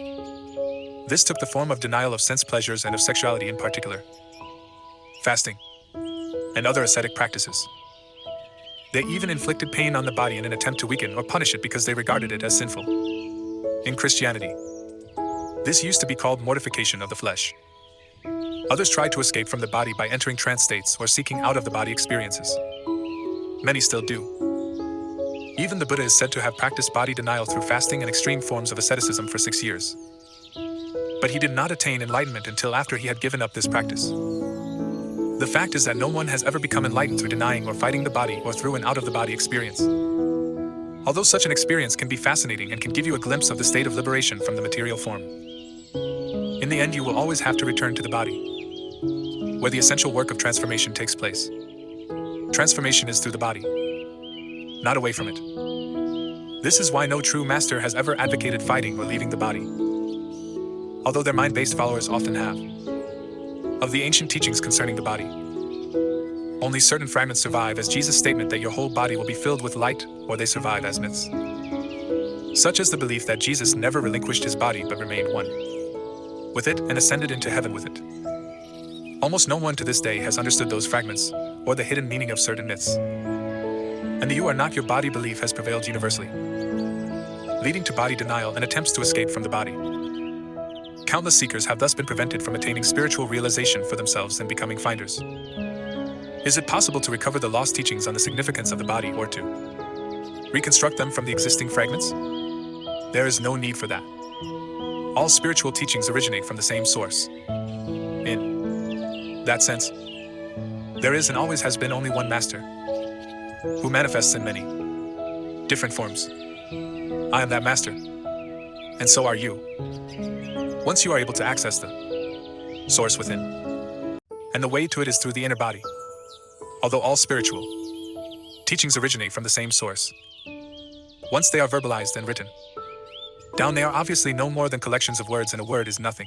This took the form of denial of sense pleasures and of sexuality in particular, fasting, and other ascetic practices. They even inflicted pain on the body in an attempt to weaken or punish it because they regarded it as sinful. In Christianity, This used to be called mortification of the flesh. Others tried to escape from the body by entering trance states or seeking out-of-the-body experiences. Many still do. Even the Buddha is said to have practiced body denial through fasting and extreme forms of asceticism for 6 years. But he did not attain enlightenment until after he had given up this practice. The fact is that no one has ever become enlightened through denying or fighting the body or through an out-of-the-body experience. Although such an experience can be fascinating and can give you a glimpse of the state of liberation from the material form, in the end you will always have to return to the body, where the essential work of transformation takes place. Transformation is through the body, not away from it. This is why no true master has ever advocated fighting or leaving the body, although their mind-based followers often have. Of the ancient teachings concerning the body, only certain fragments survive as Jesus' statement that your whole body will be filled with light, or they survive as myths. Such is the belief that Jesus never relinquished his body but remained one with it and ascended into heaven with it. Almost no one to this day has understood those fragments, or the hidden meaning of certain myths. And the "you are not your body" belief has prevailed universally, leading to body denial and attempts to escape from the body. Countless seekers have thus been prevented from attaining spiritual realization for themselves and becoming finders. Is it possible to recover the lost teachings on the significance of the body or to reconstruct them from the existing fragments? There is no need for that. All spiritual teachings originate from the same source. In that sense, there is and always has been only one master, who manifests in many different forms. I am that master, and so are you. Once you are able to access the source within, and the way to it is through the inner body. Although all spiritual teachings originate from the same source, once they are verbalized and written down, they are obviously no more than collections of words, and a word is nothing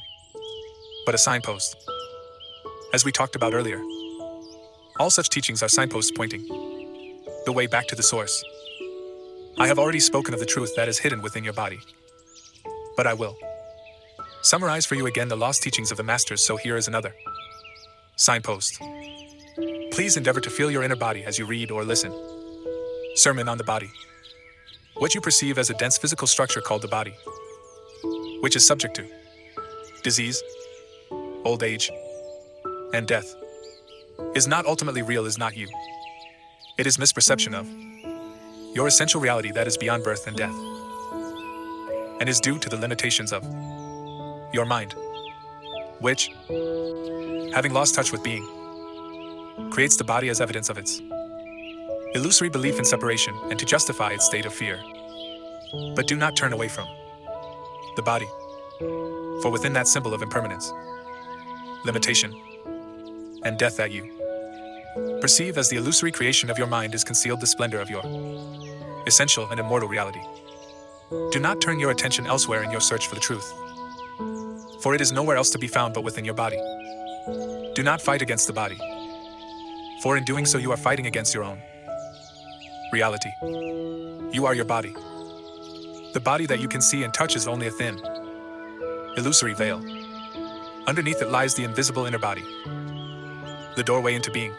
but a signpost. As we talked about earlier, all such teachings are signposts pointing the way back to the source. I have already spoken of the truth that is hidden within your body, but I will summarize for you again the lost teachings of the masters, so here is another signpost. Please endeavor to feel your inner body as you read or listen. Sermon on the body. What you perceive as a dense physical structure called the body, which is subject to disease, old age, and death, is not ultimately real, is not you. It is misperception of your essential reality that is beyond birth and death, and is due to the limitations of your mind, which, having lost touch with being, creates the body as evidence of its illusory belief in separation and to justify its state of fear. But do not turn away from the body, for within that symbol of impermanence, limitation, and death that you perceive as the illusory creation of your mind is concealed the splendor of your essential and immortal reality. Do not turn your attention elsewhere in your search for the truth, for it is nowhere else to be found but within your body. Do not fight against the body, for in doing so you are fighting against your own reality. You are your body. The body that you can see and touch is only a thin, illusory veil. Underneath it lies the invisible inner body, the doorway into being,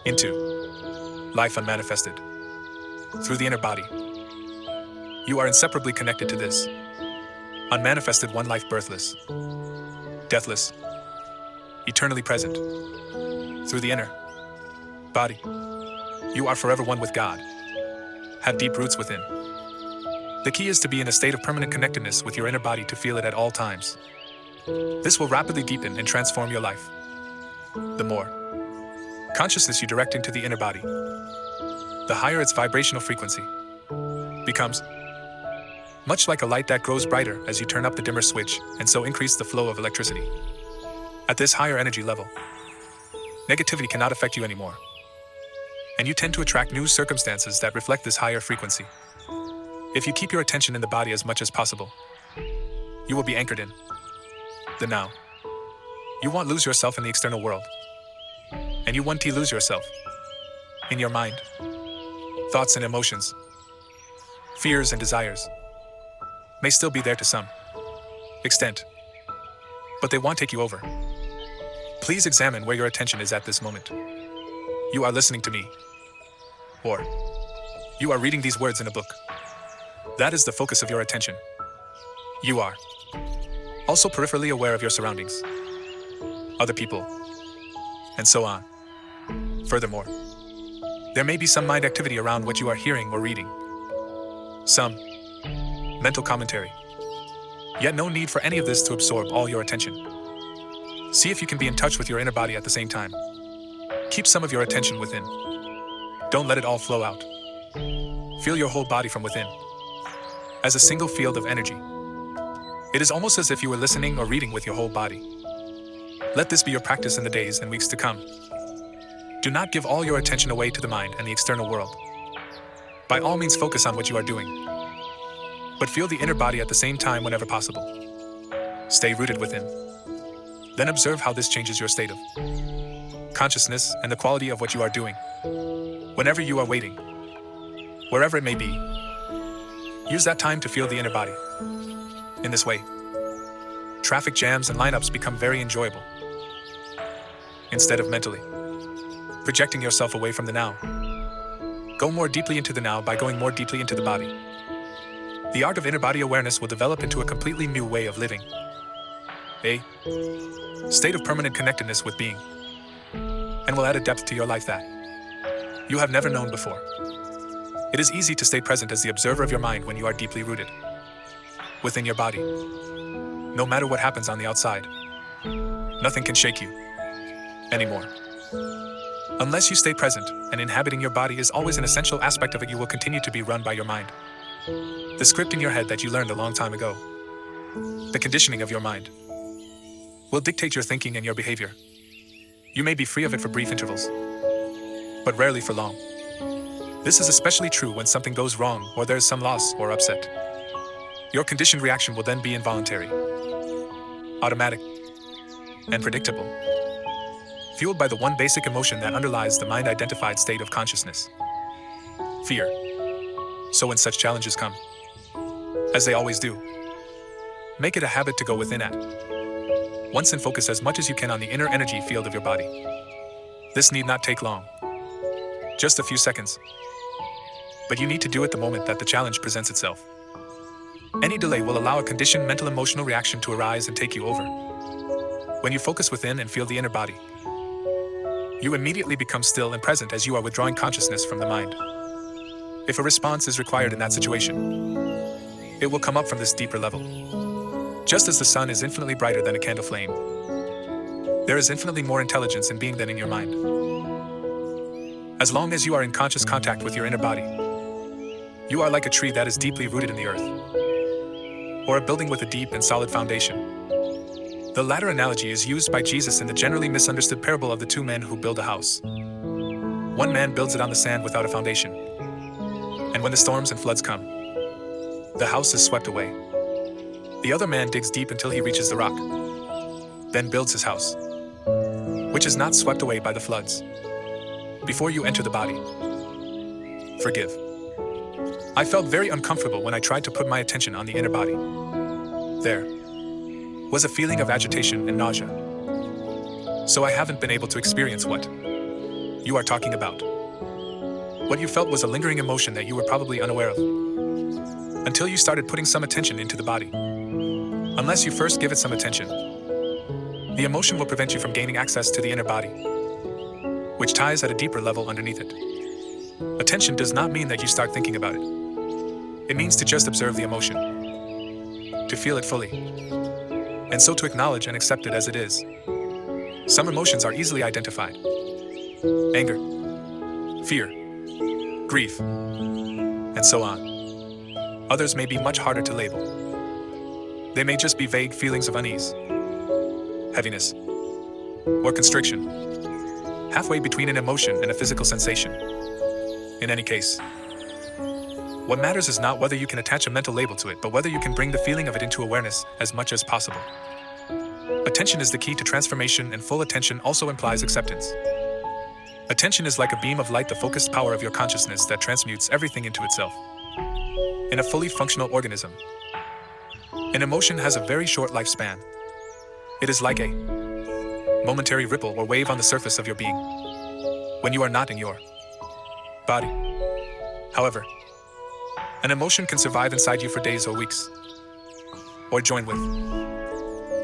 into life unmanifested. Through the inner body, you are inseparably connected to this unmanifested one life, birthless, deathless, eternally present. Through the inner body, you are forever one with God, have deep roots within. The key is to be in a state of permanent connectedness with your inner body, to feel it at all times. This will rapidly deepen and transform your life. The more consciousness you direct into the inner body, the higher its vibrational frequency becomes, much like a light that grows brighter as you turn up the dimmer switch and so increase the flow of electricity. At this higher energy level, negativity cannot affect you anymore, and you tend to attract new circumstances that reflect this higher frequency. If you keep your attention in the body as much as possible, you will be anchored in the now. You won't lose yourself in the external world, and you won't lose yourself in your mind. Thoughts and emotions, fears and desires may still be there to some extent, but they won't take you over. Please examine where your attention is at this moment. You are listening to me, or you are reading these words in a book. That is the focus of your attention. You are Also peripherally aware of your surroundings, other people, and so on. Furthermore, there may be some mind activity around what you are hearing or reading. Some mental commentary. Yet no need for any of this to absorb all your attention. See if you can be in touch with your inner body at the same time. Keep some of your attention within. Don't let it all flow out. Feel your whole body from within, as a single field of energy. It is almost as if you were listening or reading with your whole body. Let this be your practice in the days and weeks to come. Do not give all your attention away to the mind and the external world. By all means, focus on what you are doing, but feel the inner body at the same time whenever possible. Stay rooted within. Then observe how this changes your state of consciousness and the quality of what you are doing. Whenever you are waiting, wherever it may be, use that time to feel the inner body. In this way, traffic jams and lineups become very enjoyable. Instead of mentally projecting yourself away from the now, go more deeply into the now by going more deeply into the body. The art of inner body awareness will develop into a completely new way of living. A state of permanent connectedness with being, and will add a depth to your life that you have never known before. It is easy to stay present as the observer of your mind when you are deeply rooted within your body. No matter what happens on the outside, nothing can shake you anymore. Unless you stay present, and inhabiting your body is always an essential aspect of it, you will continue to be run by your mind. The script in your head that you learned a long time ago, the conditioning of your mind, will dictate your thinking and your behavior. You may be free of it for brief intervals, but rarely for long. This is especially true when something goes wrong or there is some loss or upset. Your conditioned reaction will then be involuntary, automatic, and predictable, fueled by the one basic emotion that underlies the mind-identified state of consciousness: fear. So when such challenges come, as they always do, make it a habit to go within at once and focus as much as you can on the inner energy field of your body. This need not take long, just a few seconds, but you need to do it the moment that the challenge presents itself. Any delay will allow a conditioned mental emotional reaction to arise and take you over. When you focus within and feel the inner body, you immediately become still and present as you are withdrawing consciousness from the mind. If a response is required in that situation, it will come up from this deeper level. Just as the sun is infinitely brighter than a candle flame, there is infinitely more intelligence in being than in your mind. As long as you are in conscious contact with your inner body, you are like a tree that is deeply rooted in the earth, or a building with a deep and solid foundation. The latter analogy is used by Jesus in the generally misunderstood parable of the two men who build a house. One man builds it on the sand without a foundation, and when the storms and floods come, the house is swept away. The other man digs deep until he reaches the rock, then builds his house, which is not swept away by the floods. Before you enter the body, forgive. I felt very uncomfortable when I tried to put my attention on the inner body. There was a feeling of agitation and nausea. So I haven't been able to experience what you are talking about. What you felt was a lingering emotion that you were probably unaware of, until you started putting some attention into the body. Unless you first give it some attention, the emotion will prevent you from gaining access to the inner body, which ties at a deeper level underneath it. Attention does not mean that you start thinking about it. It means to just observe the emotion, to feel it fully, and so to acknowledge and accept it as it is. Some emotions are easily identified: anger, fear, grief, and so on. Others may be much harder to label. They may just be vague feelings of unease, heaviness, or constriction, halfway between an emotion and a physical sensation. In any case, what matters is not whether you can attach a mental label to it, but whether you can bring the feeling of it into awareness as much as possible. Attention is the key to transformation, and full attention also implies acceptance. Attention is like a beam of light, the focused power of your consciousness that transmutes everything into itself. In a fully functional organism, an emotion has a very short lifespan. It is like a momentary ripple or wave on the surface of your being when you are not in your body. However, an emotion can survive inside you for days or weeks, or join with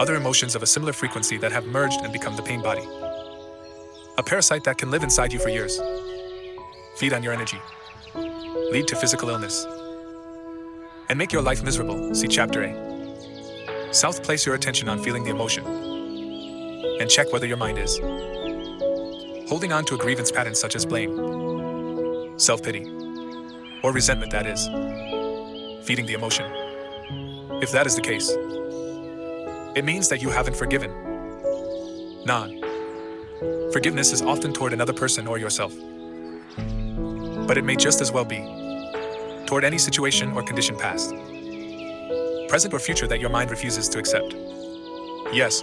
other emotions of a similar frequency that have merged and become the pain body. A parasite that can live inside you for years, feed on your energy, lead to physical illness, and make your life miserable. See Chapter A. South, place your attention on feeling the emotion, and check whether your mind is holding on to a grievance pattern such as blame, self-pity, or resentment, that is, feeding the emotion. If that is the case, it means that you haven't forgiven. Forgiveness is often toward another person or yourself, but it may just as well be toward any situation or condition past, present or future that your mind refuses to accept. Yes,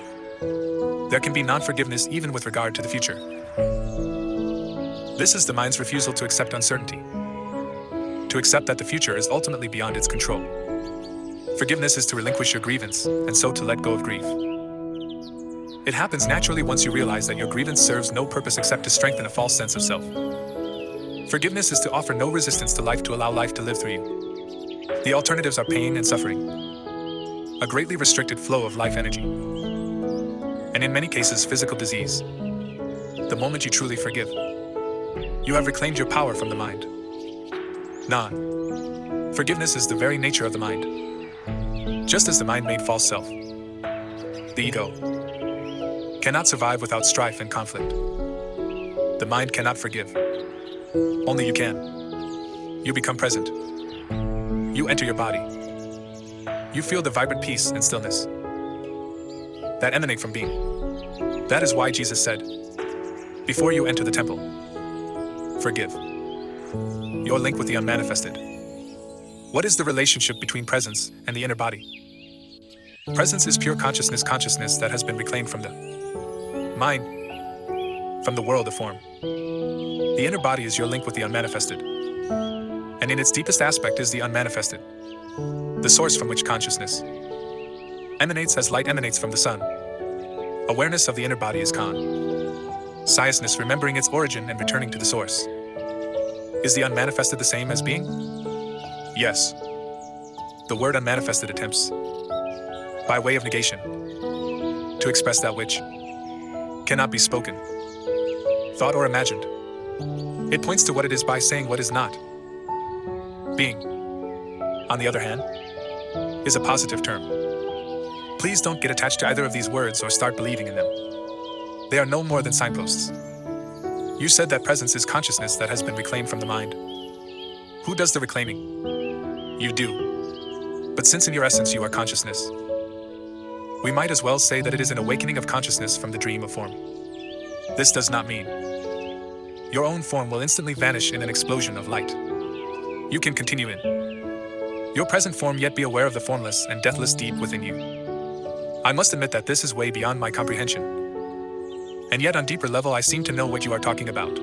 there can be non-forgiveness even with regard to the future. This is the mind's refusal to accept uncertainty, to accept that the future is ultimately beyond its control. Forgiveness is to relinquish your grievance, and so to let go of grief. It happens naturally once you realize that your grievance serves no purpose except to strengthen a false sense of self. Forgiveness is to offer no resistance to life, to allow life to live through you. The alternatives are pain and suffering, a greatly restricted flow of life energy, and in many cases physical disease. The moment you truly forgive, you have reclaimed your power from the mind. Forgiveness is the very nature of the mind. Just as the mind made false self, the ego, cannot survive without strife and conflict. The mind cannot forgive. Only you can. You become present. You enter your body. You feel the vibrant peace and stillness that emanate from being. That is why Jesus said, before you enter the temple, forgive. Your link with the unmanifested. What is the relationship between presence and the inner body? Presence is pure consciousness, consciousness that has been reclaimed from the mind, from the world of form. The inner body is your link with the unmanifested, and in its deepest aspect is the unmanifested, the source from which consciousness emanates as light emanates from the sun. Awareness of the inner body is consciousness, remembering its origin and returning to the source. Is the unmanifested the same as being? Yes. The word unmanifested attempts, by way of negation, to express that which cannot be spoken, thought, or imagined. It points to what it is by saying what is not. Being, on the other hand, is a positive term. Please don't get attached to either of these words or start believing in them. They are no more than signposts. You said that presence is consciousness that has been reclaimed from the mind. Who does the reclaiming? You do. But since in your essence you are consciousness, we might as well say that it is an awakening of consciousness from the dream of form. This does not mean your own form will instantly vanish in an explosion of light. You can continue in your present form, yet be aware of the formless and deathless deep within you. I must admit that this is way beyond my comprehension. And yet on deeper level I seem to know what you are talking about.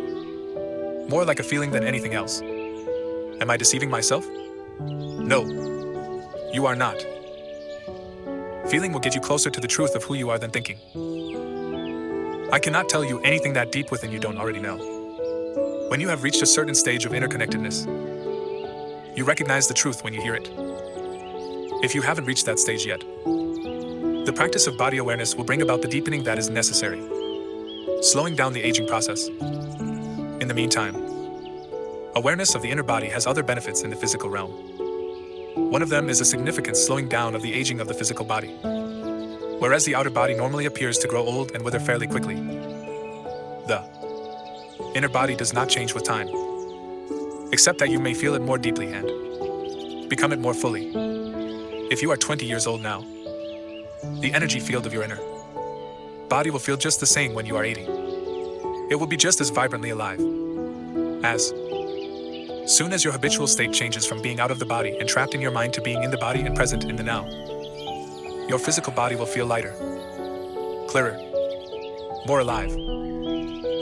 More like a feeling than anything else. Am I deceiving myself? No. You are not. Feeling will get you closer to the truth of who you are than thinking. I cannot tell you anything that deep within you don't already know. When you have reached a certain stage of interconnectedness, you recognize the truth when you hear it. If you haven't reached that stage yet, the practice of body awareness will bring about the deepening that is necessary, slowing down the aging process. In the meantime, awareness of the inner body has other benefits in the physical realm. One of them is a significant slowing down of the aging of the physical body. Whereas the outer body normally appears to grow old and wither fairly quickly, the inner body does not change with time, except that you may feel it more deeply and become it more fully. If you are 20 years old now, the energy field of your inner body will feel just the same when you are 80. It will be just as vibrantly alive. As soon as your habitual state changes from being out of the body and trapped in your mind to being in the body and present in the now, your physical body will feel lighter, clearer, more alive,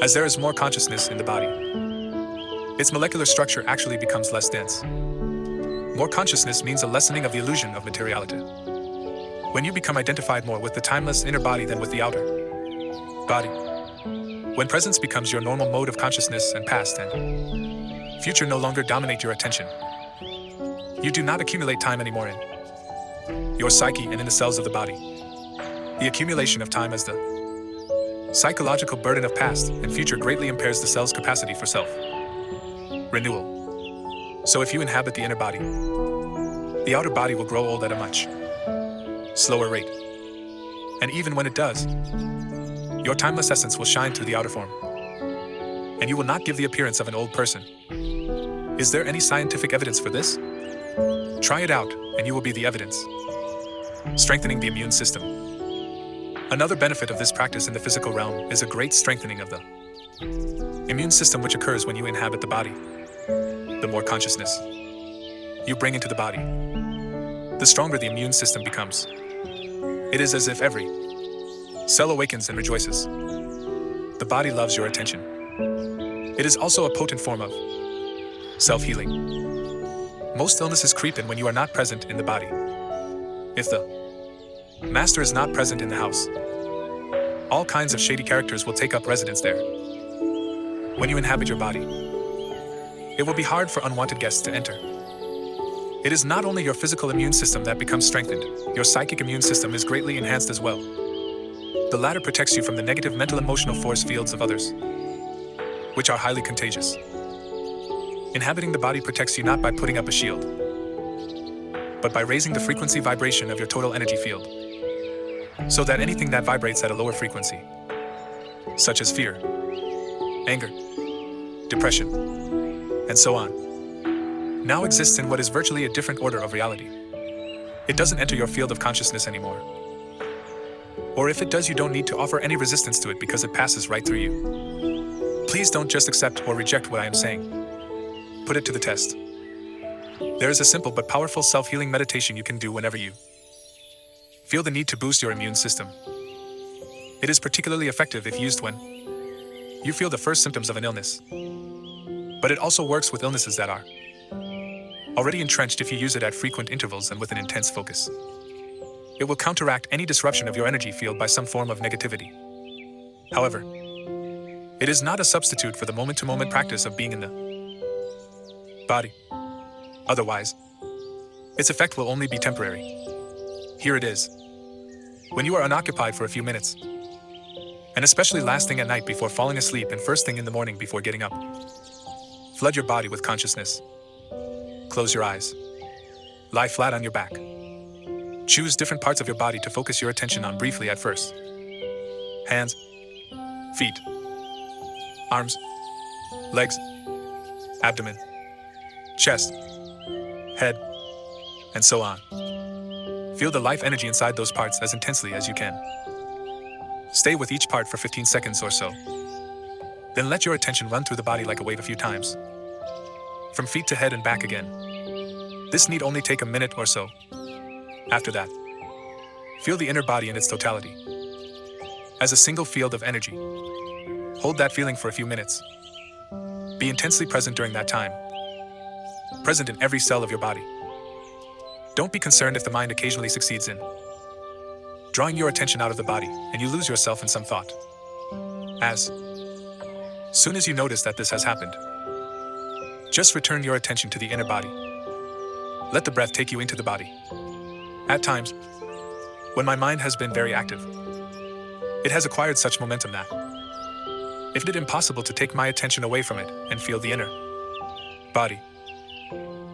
as there is more consciousness in the body. Its molecular structure actually becomes less dense. More consciousness means a lessening of the illusion of materiality. When you become identified more with the timeless inner body than with the outer body, when presence becomes your normal mode of consciousness and past and future no longer dominate your attention, you do not accumulate time anymore in your psyche and in the cells of the body. The accumulation of time as the psychological burden of past and future greatly impairs the cell's capacity for self-renewal. So if you inhabit the inner body, the outer body will grow old at a much slower rate. And even when it does, your timeless essence will shine through the outer form, and you will not give the appearance of an old person. Is there any scientific evidence for this? Try it out, and you will be the evidence. Strengthening the immune system. Another benefit of this practice in the physical realm is a great strengthening of the immune system, which occurs when you inhabit the body. The more consciousness you bring into the body, the stronger the immune system becomes. It is as if every cell awakens and rejoices. The body loves your attention. It is also a potent form of self-healing. Most illnesses creep in when you are not present in the body. If the master is not present in the house, all kinds of shady characters will take up residence there. When you inhabit your body, it will be hard for unwanted guests to enter. It is not only your physical immune system that becomes strengthened, your psychic immune system is greatly enhanced as well. The latter protects you from the negative mental emotional force fields of others, which are highly contagious. Inhabiting the body protects you not by putting up a shield, but by raising the frequency vibration of your total energy field, so that anything that vibrates at a lower frequency, such as fear, anger, depression, and so on, now exists in what is virtually a different order of reality. It doesn't enter your field of consciousness anymore. Or if it does, you don't need to offer any resistance to it because it passes right through you. Please don't just accept or reject what I am saying. Put it to the test. There is a simple but powerful self-healing meditation you can do whenever you feel the need to boost your immune system. It is particularly effective if used when you feel the first symptoms of an illness. But it also works with illnesses that are already entrenched if you use it at frequent intervals and with an intense focus. It will counteract any disruption of your energy field by some form of negativity. However, it is not a substitute for the moment-to-moment practice of being in the body. Otherwise, its effect will only be temporary. Here it is. When you are unoccupied for a few minutes, and especially last thing at night before falling asleep and first thing in the morning before getting up, flood your body with consciousness. Close your eyes. Lie flat on your back. Choose different parts of your body to focus your attention on briefly at first. Hands, feet, arms, legs, abdomen, chest, head, and so on. Feel the life energy inside those parts as intensely as you can. Stay with each part for 15 seconds or so. Then let your attention run through the body like a wave a few times, from feet to head and back again. This need only take a minute or so. After that, feel the inner body in its totality, as a single field of energy. Hold that feeling for a few minutes. Be intensely present during that time, present in every cell of your body. Don't be concerned if the mind occasionally succeeds in drawing your attention out of the body and you lose yourself in some thought. As soon as you notice that this has happened, just return your attention to the inner body. Let the breath take you into the body. At times, when my mind has been very active, it has acquired such momentum that if it is impossible to take my attention away from it and feel the inner body.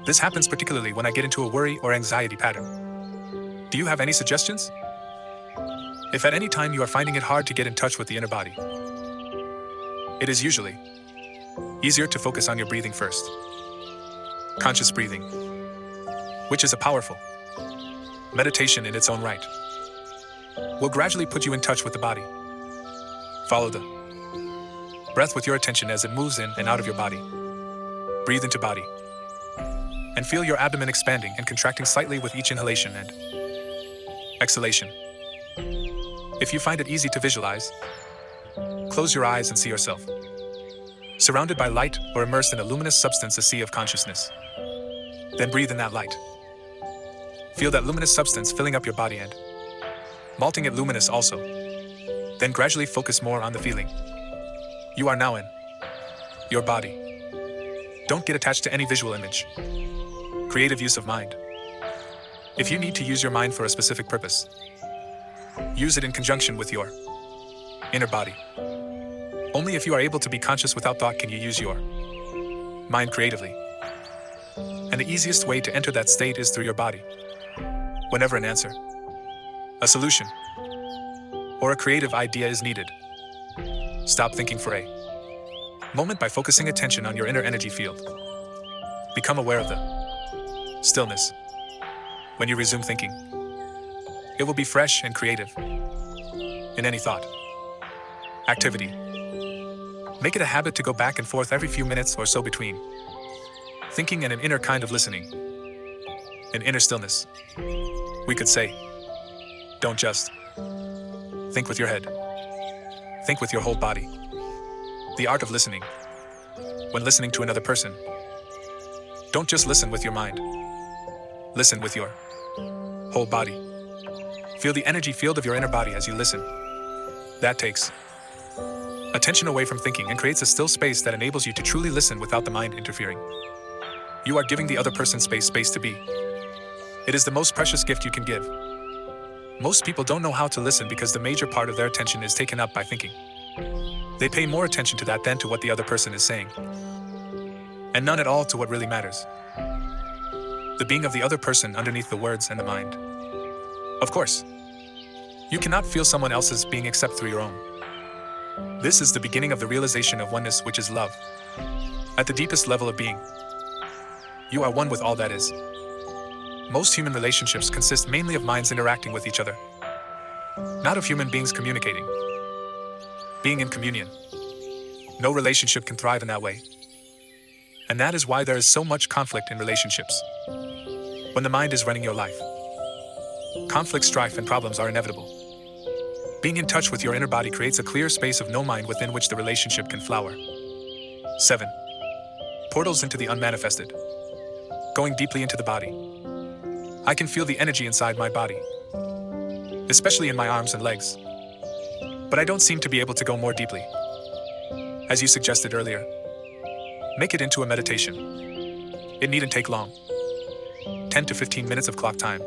This happens particularly when I get into a worry or anxiety pattern. Do you have any suggestions? If at any time you are finding it hard to get in touch with the inner body, it is usually easier to focus on your breathing first. Conscious breathing, which is a powerful meditation in its own right, will gradually put you in touch with the body. Follow the breath with your attention as it moves in and out of your body. Breathe into body, and feel your abdomen expanding and contracting slightly with each inhalation and exhalation. If you find it easy to visualize, close your eyes and see yourself surrounded by light or immersed in a luminous substance, a sea of consciousness. Then breathe in that light. Feel that luminous substance filling up your body and malting it luminous also. Then gradually focus more on the feeling. You are now in your body. Don't get attached to any visual image. Creative use of mind. If you need to use your mind for a specific purpose, Use it in conjunction with your inner body. Only if you are able to be conscious without thought can you use your mind creatively. And the easiest way to enter that state is through your body. Whenever an answer, a solution, or a creative idea is needed, stop thinking for a moment by focusing attention on your inner energy field. Become aware of the stillness. When you resume thinking, it will be fresh and creative. In any thought, activity, make it a habit to go back and forth every few minutes or so between thinking and an inner kind of listening, an inner stillness. We could say, don't just think with your head, think with your whole body. The art of listening. When listening to another person, don't just listen with your mind. Listen with your whole body. Feel the energy field of your inner body as you listen. That takes attention away from thinking and creates a still space that enables you to truly listen without the mind interfering. You are giving the other person space to be. It is the most precious gift you can give. Most people don't know how to listen because the major part of their attention is taken up by thinking. They pay more attention to that than to what the other person is saying, and none at all to what really matters: the being of the other person underneath the words and the mind. Of course, you cannot feel someone else's being except through your own. This is the beginning of the realization of oneness, which is love. At the deepest level of being, you are one with all that is. Most human relationships consist mainly of minds interacting with each other, not of human beings communicating, being in communion. No relationship can thrive in that way. And that is why there is so much conflict in relationships. When the mind is running your life, conflict, strife, and problems are inevitable. Being in touch with your inner body creates a clear space of no mind within which the relationship can flower. 7. Portals into the unmanifested. Going deeply into the body. I can feel the energy inside my body, especially in my arms and legs. But I don't seem to be able to go more deeply. As you suggested earlier, make it into a meditation. It needn't take long. 10 to 15 minutes of clock time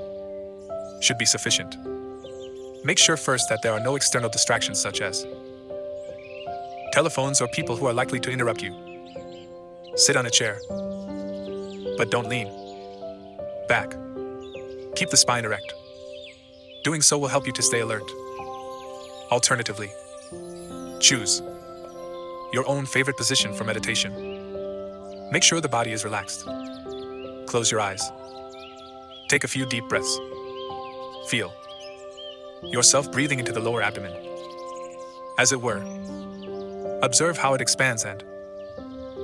should be sufficient. Make sure first that there are no external distractions such as telephones or people who are likely to interrupt you. Sit on a chair, but don't lean back. Keep the spine erect. Doing so will help you to stay alert. Alternatively, choose your own favorite position for meditation. Make sure the body is relaxed. Close your eyes. Take a few deep breaths. Feel yourself breathing into the lower abdomen. As it were, observe how it expands and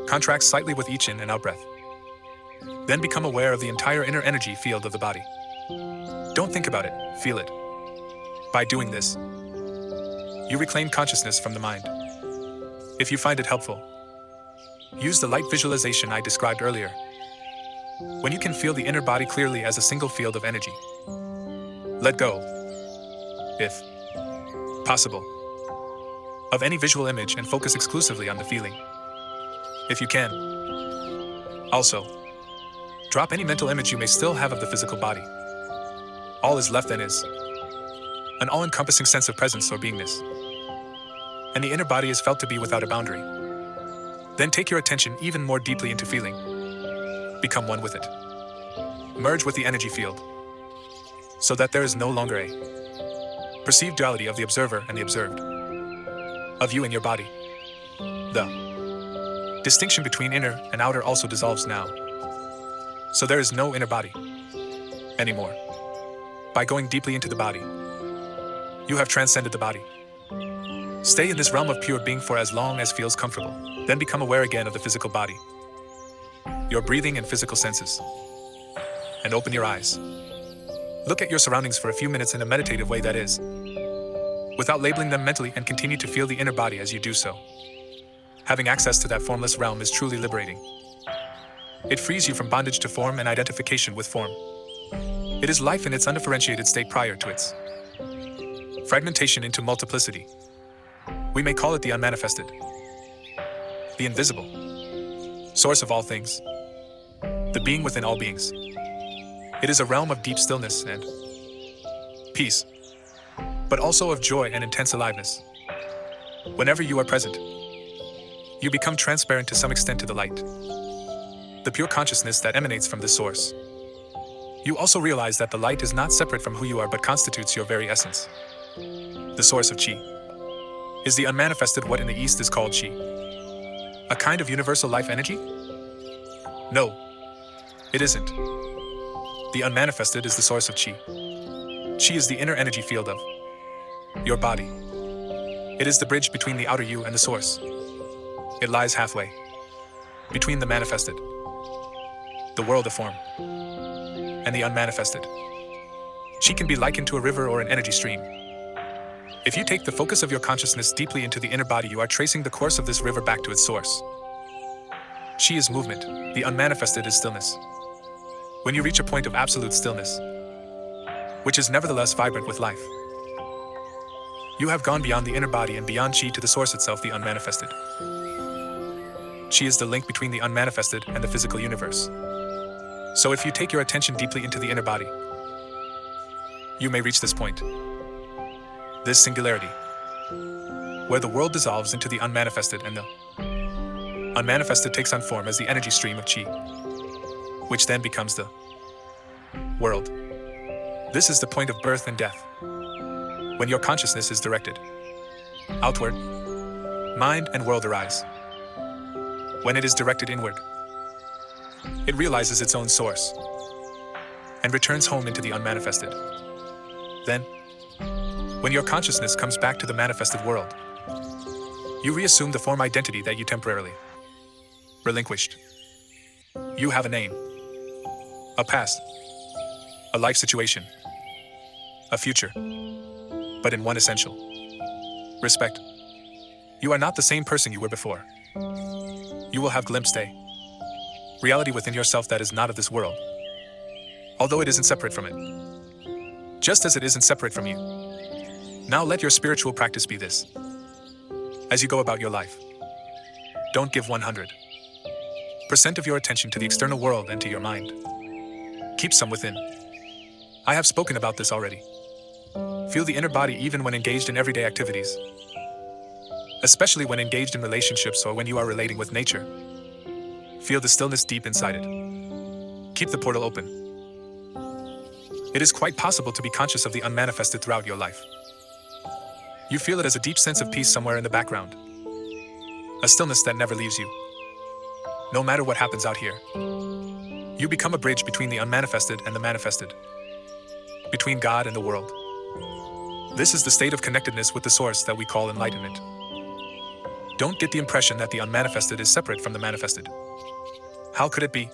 contracts slightly with each in and out breath. Then become aware of the entire inner energy field of the body. Don't think about it, feel it. By doing this, you reclaim consciousness from the mind. If you find it helpful, use the light visualization I described earlier. When you can feel the inner body clearly as a single field of energy, let go, if possible, of any visual image and focus exclusively on the feeling. If you can, also, drop any mental image you may still have of the physical body. All is left then is an all-encompassing sense of presence or beingness. And the inner body is felt to be without a boundary. Then take your attention even more deeply into feeling. Become one with it. Merge with the energy field, so that there is no longer a perceived duality of the observer and the observed, of you and your body. The distinction between inner and outer also dissolves now. So there is no inner body anymore. By going deeply into the body, you have transcended the body. Stay in this realm of pure being for as long as feels comfortable. Then become aware again of the physical body, your breathing and physical senses. And open your eyes. Look at your surroundings for a few minutes in a meditative way, that is, without labeling them mentally, and continue to feel the inner body as you do so. Having access to that formless realm is truly liberating. It frees you from bondage to form and identification with form. It is life in its undifferentiated state prior to its fragmentation into multiplicity. We may call it the unmanifested, the invisible, source of all things, the being within all beings. It is a realm of deep stillness and peace. but also of joy and intense aliveness. Whenever you are present, you become transparent to some extent to the light, the pure consciousness that emanates from this source. You also realize that the light is not separate from who you are but constitutes your very essence. The source of Qi is the unmanifested, what in the East is called Qi. A kind of universal life energy? No, it isn't. The unmanifested is the source of Qi. Qi is the inner energy field of your body. It is the bridge between the outer you and the source. It lies halfway between the manifested, the world of form, and the unmanifested. Qi can be likened to a river or an energy stream. If you take the focus of your consciousness deeply into the inner body, you are tracing the course of this river back to its source. Qi is movement, the unmanifested is stillness. When you reach a point of absolute stillness, which is nevertheless vibrant with life, you have gone beyond the inner body and beyond Qi to the source itself, the unmanifested. Qi is the link between the unmanifested and the physical universe. So if you take your attention deeply into the inner body, you may reach this point, this singularity, where the world dissolves into the unmanifested and the unmanifested takes on form as the energy stream of Qi, which then becomes the world. This is the point of birth and death. When your consciousness is directed outward, mind and world arise. When it is directed inward, it realizes its own source and returns home into the unmanifested. Then, when your consciousness comes back to the manifested world, you reassume the form identity that you temporarily relinquished. You have a name, a past, a life situation, a future, but in one essential respect, you are not the same person you were before. You will have glimpsed a reality within yourself that is not of this world, although it isn't separate from it, just as it isn't separate from you. Now let your spiritual practice be this. As you go about your life, don't give 100% of your attention to the external world and to your mind. Keep some within. I have spoken about this already. Feel the inner body even when engaged in everyday activities, especially when engaged in relationships or when you are relating with nature. Feel the stillness deep inside it. Keep the portal open. It is quite possible to be conscious of the unmanifested throughout your life. You feel it as a deep sense of peace somewhere in the background, a stillness that never leaves you. No matter what happens out here, you become a bridge between the unmanifested and the manifested, between God and the world. This is the state of connectedness with the source that we call enlightenment. Don't get the impression that the unmanifested is separate from the manifested. How could it be?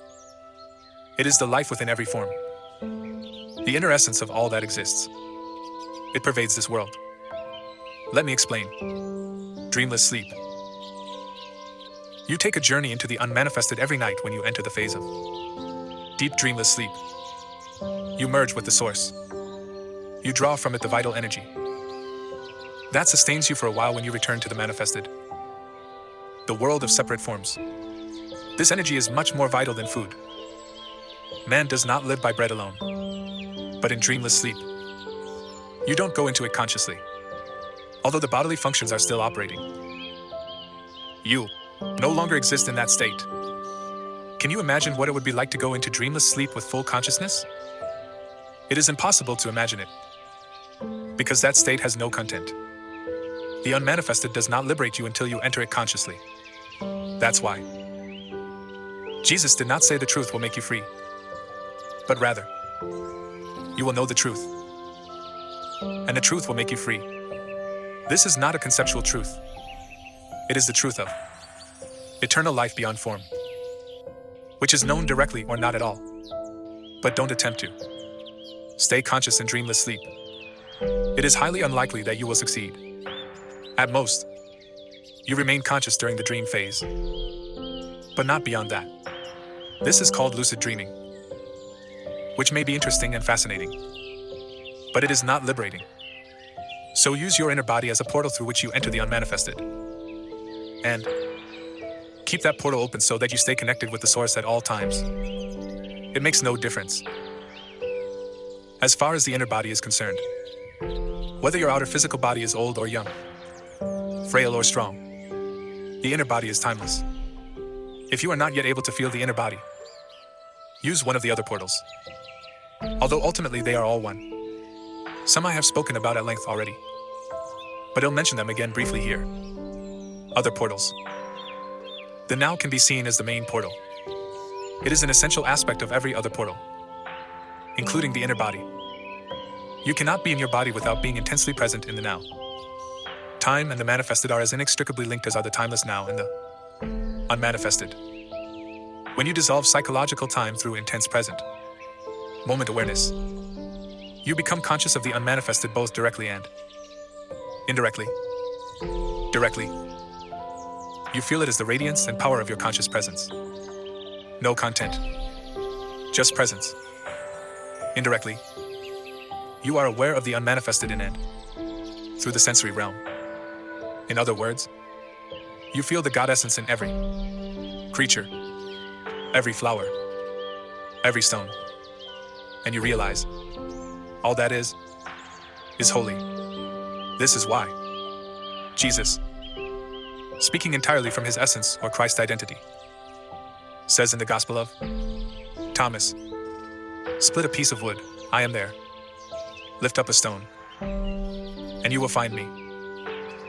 It is the life within every form, the inner essence of all that exists. It pervades this world. Let me explain. Dreamless sleep. You take a journey into the unmanifested every night when you enter the phase of deep dreamless sleep. You merge with the source. You draw from it the vital energy that sustains you for a while when you return to the manifested, the world of separate forms. This energy is much more vital than food. Man does not live by bread alone, but in dreamless sleep. You don't go into it consciously, although the bodily functions are still operating. You no longer exist in that state. Can you imagine what it would be like to go into dreamless sleep with full consciousness? It is impossible to imagine it, because that state has no content. The unmanifested does not liberate you until you enter it consciously. That's why Jesus did not say the truth will make you free, but rather, you will know the truth, and the truth will make you free. This is not a conceptual truth. It is the truth of eternal life beyond form, which is known directly or not at all. But don't attempt to stay conscious in dreamless sleep. It is highly unlikely that you will succeed. At most, you remain conscious during the dream phase, but not beyond that. This is called lucid dreaming, which may be interesting and fascinating, but it is not liberating. So use your inner body as a portal through which you enter the unmanifested. And keep that portal open so that you stay connected with the source at all times. It makes no difference. As far as the inner body is concerned, Whether your outer physical body is old or young, frail or strong, the inner body is timeless. If you are not yet able to feel the inner body, use one of the other portals. Although ultimately they are all one. Some I have spoken about at length already, but I'll mention them again briefly here. Other portals. The now can be seen as the main portal. It is an essential aspect of every other portal, including the inner body. You cannot be in your body without being intensely present in the now. Time and the manifested are as inextricably linked as are the timeless now and the unmanifested. When you dissolve psychological time through intense present moment awareness, you become conscious of the unmanifested both directly and indirectly. Directly, you feel it as the radiance and power of your conscious presence. No content, just presence. Indirectly, you are aware of the unmanifested in and through the sensory realm. In other words, you feel the God essence in every creature, every flower, every stone. And you realize, all that is holy. This is why Jesus, speaking entirely from his essence or Christ identity, says in the Gospel of Thomas, split a piece of wood, I am there. Lift up a stone, and you will find me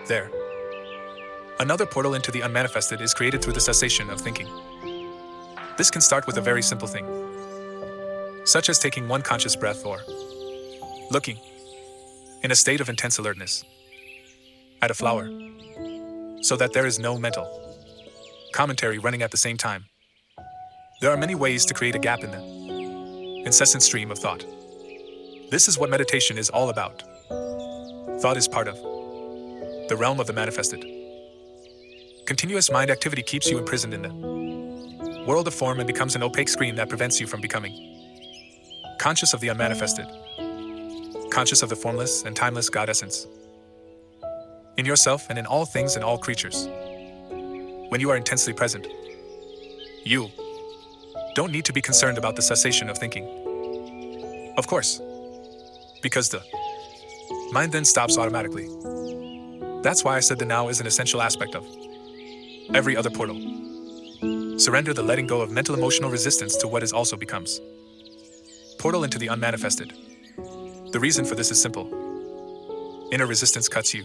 there. Another portal into the unmanifested is created through the cessation of thinking. This can start with a very simple thing, such as taking one conscious breath or looking, in a state of intense alertness, at a flower, so that there is no mental commentary running at the same time. There are many ways to create a gap in the incessant stream of thought. This is what meditation is all about. Thought is part of the realm of the manifested. Continuous mind activity keeps you imprisoned in the world of form and becomes an opaque screen that prevents you from becoming conscious of the unmanifested, conscious of the formless and timeless God essence in yourself and in all things and all creatures. When you are intensely present, you don't need to be concerned about the cessation of thinking. Of course, because the mind then stops automatically. That's why I said the now is an essential aspect of every other portal. Surrender the letting go of mental emotional resistance to what is also becomes portal into the unmanifested. The reason for this is simple. Inner resistance cuts you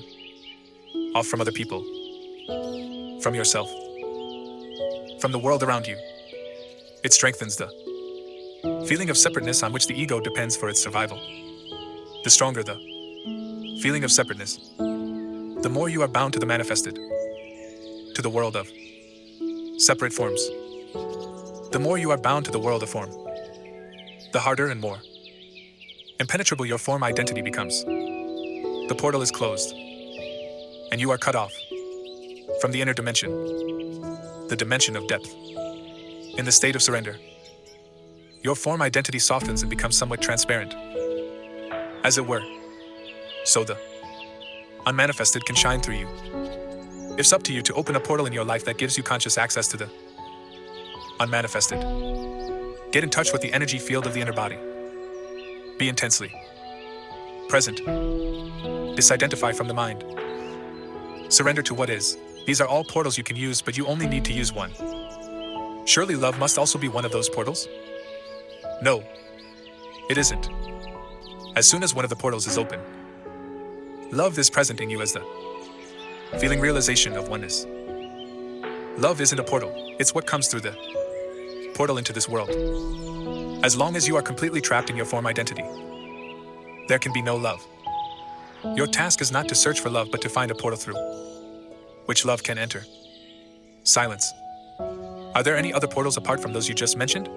off from other people, from yourself, from the world around you. It strengthens the feeling of separateness on which the ego depends for its survival. The stronger the feeling of separateness, the more you are bound to the manifested, to the world of separate forms. The more you are bound to the world of form, the harder and more impenetrable your form identity becomes. The portal is closed, and you are cut off from the inner dimension, the dimension of depth. In the state of surrender, your form identity softens and becomes somewhat transparent, as it were, so the unmanifested can shine through you. It's up to you to open a portal in your life that gives you conscious access to the unmanifested. Get in touch with the energy field of the inner body. Be intensely present. Disidentify from the mind. Surrender to what is. These are all portals you can use, but you only need to use one. Surely love must also be one of those portals? No, it isn't. As soon as one of the portals is open, love is present in you as the feeling realization of oneness. Love isn't a portal, it's what comes through the portal into this world. As long as you are completely trapped in your form identity, there can be no love. Your task is not to search for love, but to find a portal through which love can enter. Silence. Are there any other portals apart from those you just mentioned?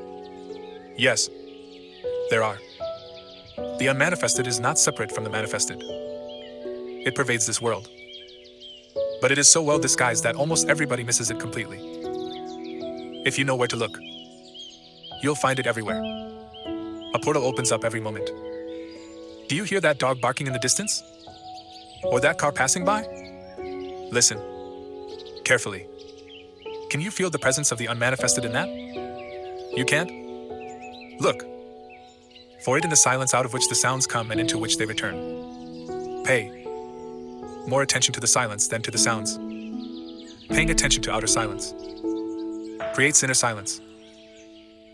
Yes, there are. The unmanifested is not separate from the manifested. It pervades this world. But it is so well disguised that almost everybody misses it completely. If you know where to look, you'll find it everywhere. A portal opens up every moment. Do you hear that dog barking in the distance? Or that car passing by? Listen carefully. Can you feel the presence of the unmanifested in that? You can't? Look for it in the silence out of which the sounds come and into which they return. Pay more attention to the silence than to the sounds. Paying attention to outer silence creates inner silence.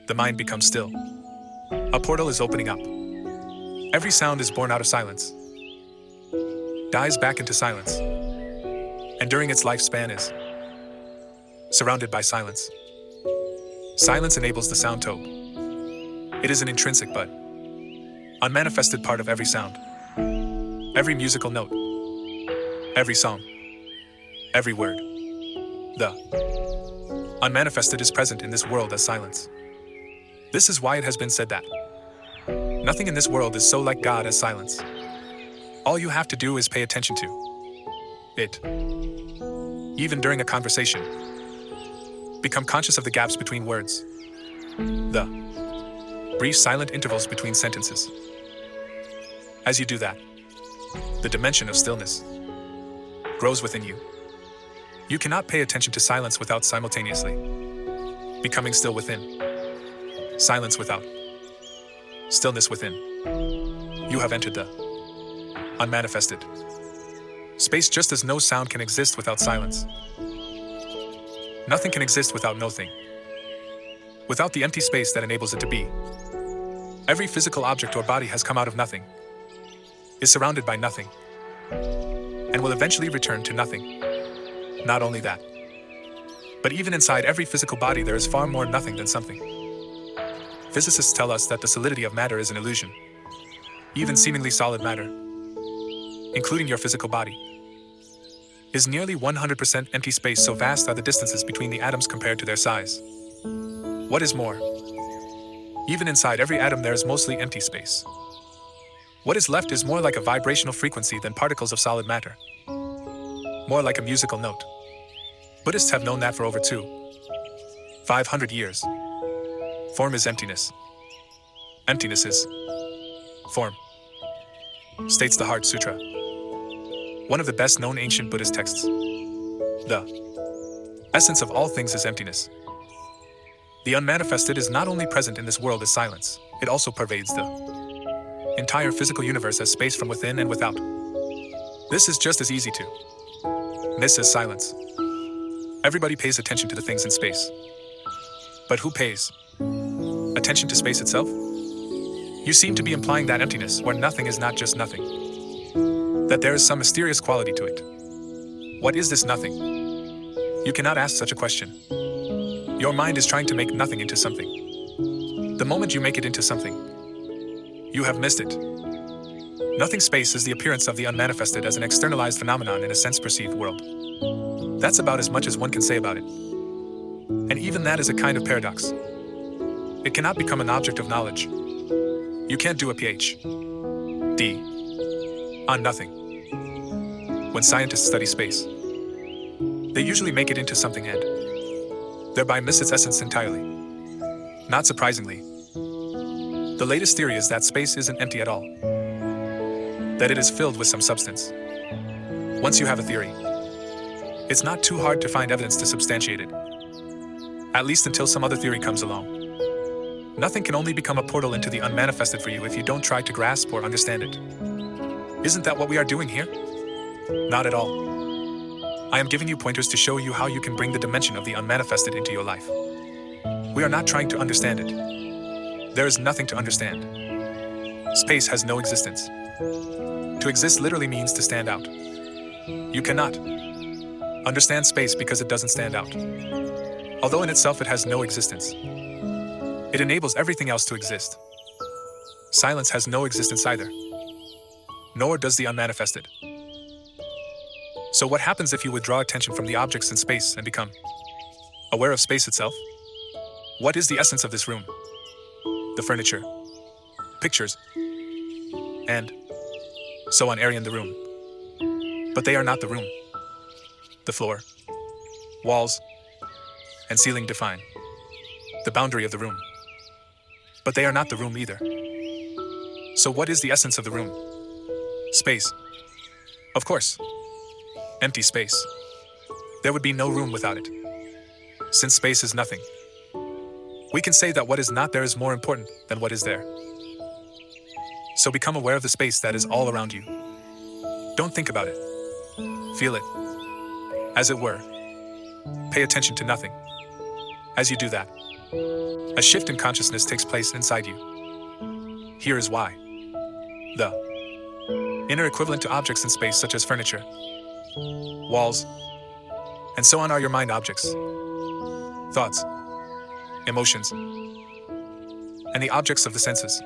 The mind becomes still. A portal is opening up. Every sound is born out of silence, dies back into silence, and during its lifespan is surrounded by silence. Silence enables the sound tobe. It is an intrinsic but unmanifested part of every sound, every musical note, every song, every word. The unmanifested is present in this world as silence. This is why it has been said that nothing in this world is so like God as silence. All you have to do is pay attention to it. Even during a conversation, become conscious of the gaps between words, the brief silent intervals between sentences. As you do that, the dimension of stillness grows within you. You cannot pay attention to silence without simultaneously becoming still within. Silence without stillness within. You have entered the unmanifested space, just as no sound can exist without silence. Nothing can exist without no thing. Without the empty space that enables it to be. Every physical object or body has come out of nothing, is surrounded by nothing, and will eventually return to nothing. Not only that, but even inside every physical body there is far more nothing than something. Physicists tell us that the solidity of matter is an illusion. Even seemingly solid matter, including your physical body, is nearly 100% empty space, so vast are the distances between the atoms compared to their size. What is more, even inside every atom there is mostly empty space. What is left is more like a vibrational frequency than particles of solid matter. More like a musical note. Buddhists have known that for over 500 years. Form is emptiness. Emptiness is form, states the Heart Sutra, one of the best-known ancient Buddhist texts. The essence of all things is emptiness. The unmanifested is not only present in this world as silence, it also pervades the entire physical universe as space from within and without. This is just as easy to miss as silence. Everybody pays attention to the things in space. But who pays attention to space itself? You seem to be implying that emptiness, where nothing is not just nothing, that there is some mysterious quality to it. What is this nothing? You cannot ask such a question. Your mind is trying to make nothing into something. The moment you make it into something, you have missed it. Nothing space is the appearance of the unmanifested as an externalized phenomenon in a sense-perceived world. That's about as much as one can say about it. And even that is a kind of paradox. It cannot become an object of knowledge. You can't do a PhD on nothing. When scientists study space, they usually make it into something and thereby miss its essence entirely. Not surprisingly, the latest theory is that space isn't empty at all, that it is filled with some substance. Once you have a theory, it's not too hard to find evidence to substantiate it, at least until some other theory comes along. Nothing can only become a portal into the unmanifested for you if you don't try to grasp or understand it. Isn't that what we are doing here? Not at all. I am giving you pointers to show you how you can bring the dimension of the unmanifested into your life. We are not trying to understand it. There is nothing to understand. Space has no existence. To exist literally means to stand out. You cannot understand space because it doesn't stand out. Although in itself it has no existence, it enables everything else to exist. Silence has no existence either, nor does the unmanifested. So what happens if you withdraw attention from the objects in space and become aware of space itself? What is the essence of this room? The furniture, pictures, and so on area in the room. But they are not the room. The floor, walls, and ceiling define the boundary of the room. But they are not the room either. So what is the essence of the room? Space. Of course. Empty space. There would be no room without it. Since space is nothing, we can say that what is not there is more important than what is there. So become aware of the space that is all around you. Don't think about it. Feel it. As it were. Pay attention to nothing. As you do that, a shift in consciousness takes place inside you. Here is why. The inner equivalent to objects in space such as furniture, walls, and so on are your mind objects, thoughts, emotions, and the objects of the senses.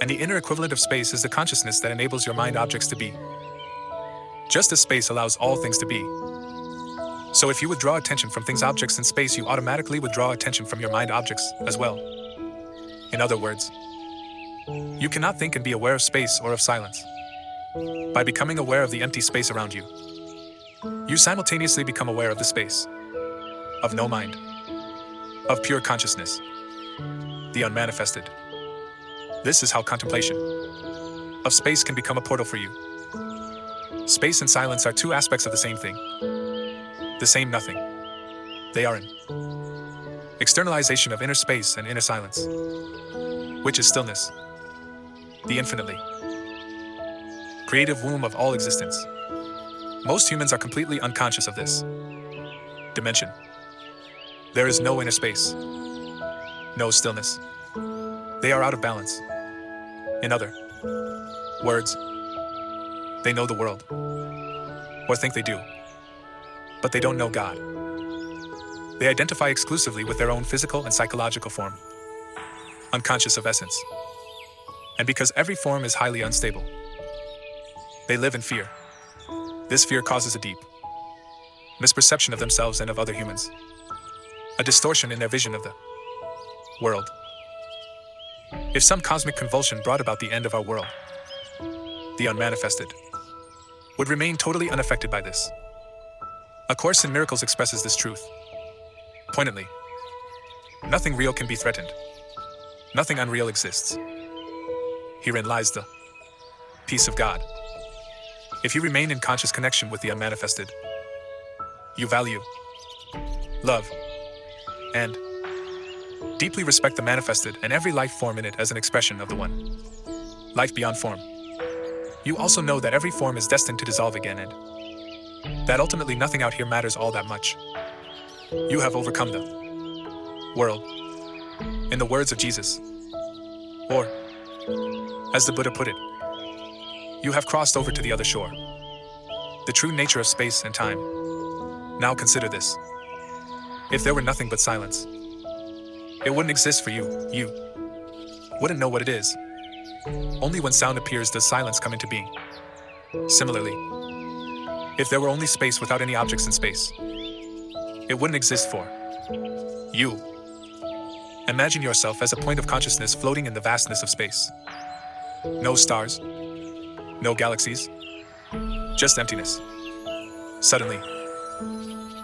And the inner equivalent of space is the consciousness that enables your mind objects to be. Just as space allows all things to be. So if you withdraw attention from things objects in space, you automatically withdraw attention from your mind objects as well. In other words, you cannot think and be aware of space or of silence. By becoming aware of the empty space around you, you simultaneously become aware of the space, of no mind, of pure consciousness, the unmanifested. This is how contemplation of space can become a portal for you. Space and silence are two aspects of the same thing, the same nothing. They are an externalization of inner space and inner silence, which is stillness, the infinitely creative womb of all existence. Most humans are completely unconscious of this dimension. There is no inner space, no stillness. They are out of balance. In other words, they know the world, or think they do, but they don't know God. They identify exclusively with their own physical and psychological form, unconscious of essence. And because every form is highly unstable, they live in fear. This fear causes a deep misperception of themselves and of other humans, a distortion in their vision of the world. If some cosmic convulsion brought about the end of our world, the unmanifested would remain totally unaffected by this. A Course in Miracles expresses this truth poignantly. Nothing real can be threatened. Nothing unreal exists. Herein lies the peace of God. If you remain in conscious connection with the unmanifested, you value, love, and deeply respect the manifested and every life form in it as an expression of the one life beyond form. You also know that every form is destined to dissolve again and that ultimately nothing out here matters all that much. You have overcome the world, in the words of Jesus. Or, as the Buddha put it, you have crossed over to the other shore. The true nature of space and time. Now consider this. If there were nothing but silence, it wouldn't exist for you. You wouldn't know what it is. Only when sound appears does silence come into being. Similarly, if there were only space without any objects in space, it wouldn't exist for you. Imagine yourself as a point of consciousness floating in the vastness of space. No stars, no galaxies, just emptiness. Suddenly,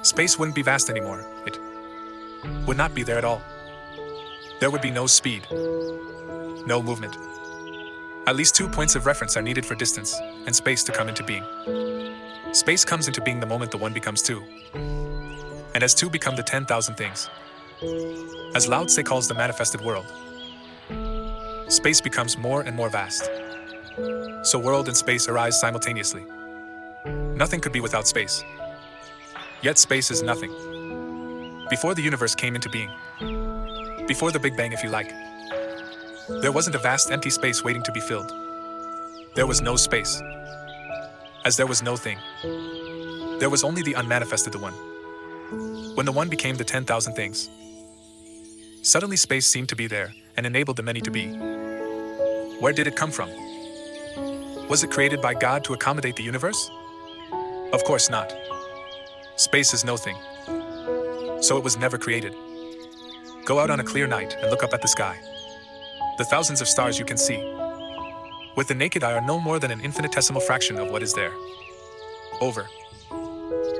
space wouldn't be vast anymore. It would not be there at all. There would be no speed, no movement. At least 2 points of reference are needed for distance and space to come into being. Space comes into being the moment the one becomes two. And as two become the 10,000 things, as Lao Tse calls the manifested world, space becomes more and more vast. So world and space arise simultaneously. Nothing could be without space. Yet space is nothing. Before the universe came into being, before the Big Bang if you like, there wasn't a vast empty space waiting to be filled. There was no space. As there was no thing. There was only the unmanifested, the one. When the one became the 10,000 things, suddenly space seemed to be there and enabled the many to be. Where did it come from? Was it created by God to accommodate the universe? Of course not. Space is no thing. So it was never created. Go out on a clear night and look up at the sky. The thousands of stars you can see, with the naked eye, are no more than an infinitesimal fraction of what is there. Over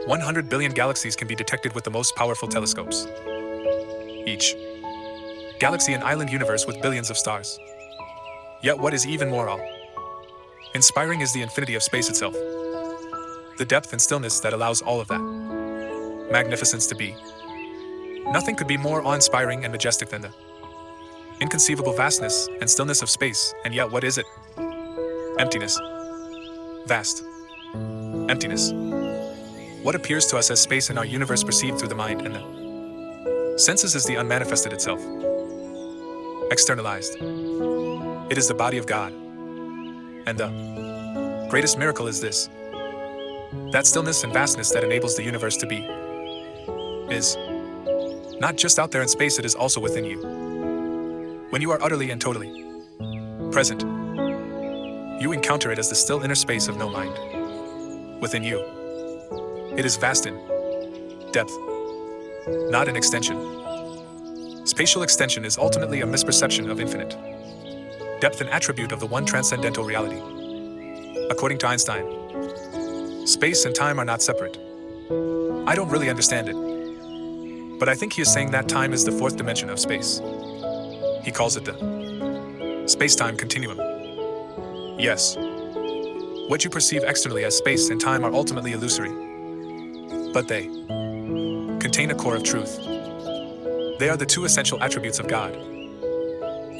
100 billion galaxies can be detected with the most powerful telescopes. Each galaxy an island universe with billions of stars. Yet what is even more awe-inspiring is the infinity of space itself. The depth and stillness that allows all of that magnificence to be. Nothing could be more awe-inspiring and majestic than the inconceivable vastness and stillness of space, and yet what is it? Emptiness. Vast. Emptiness. What appears to us as space in our universe perceived through the mind and the senses is the unmanifested itself. Externalized. It is the body of God. And the greatest miracle is this: that stillness and vastness that enables the universe to be is not just out there in space, it is also within you. When you are utterly and totally present, you encounter it as the still inner space of no mind. Within you, it is vast in depth, not an extension. Spatial extension is ultimately a misperception of infinite depth, an attribute of the one transcendental reality. According to Einstein, space and time are not separate. I don't really understand it, but I think he is saying that time is the fourth dimension of space. He calls it the space-time continuum. Yes, what you perceive externally as space and time are ultimately illusory, but they contain a core of truth. They are the two essential attributes of God: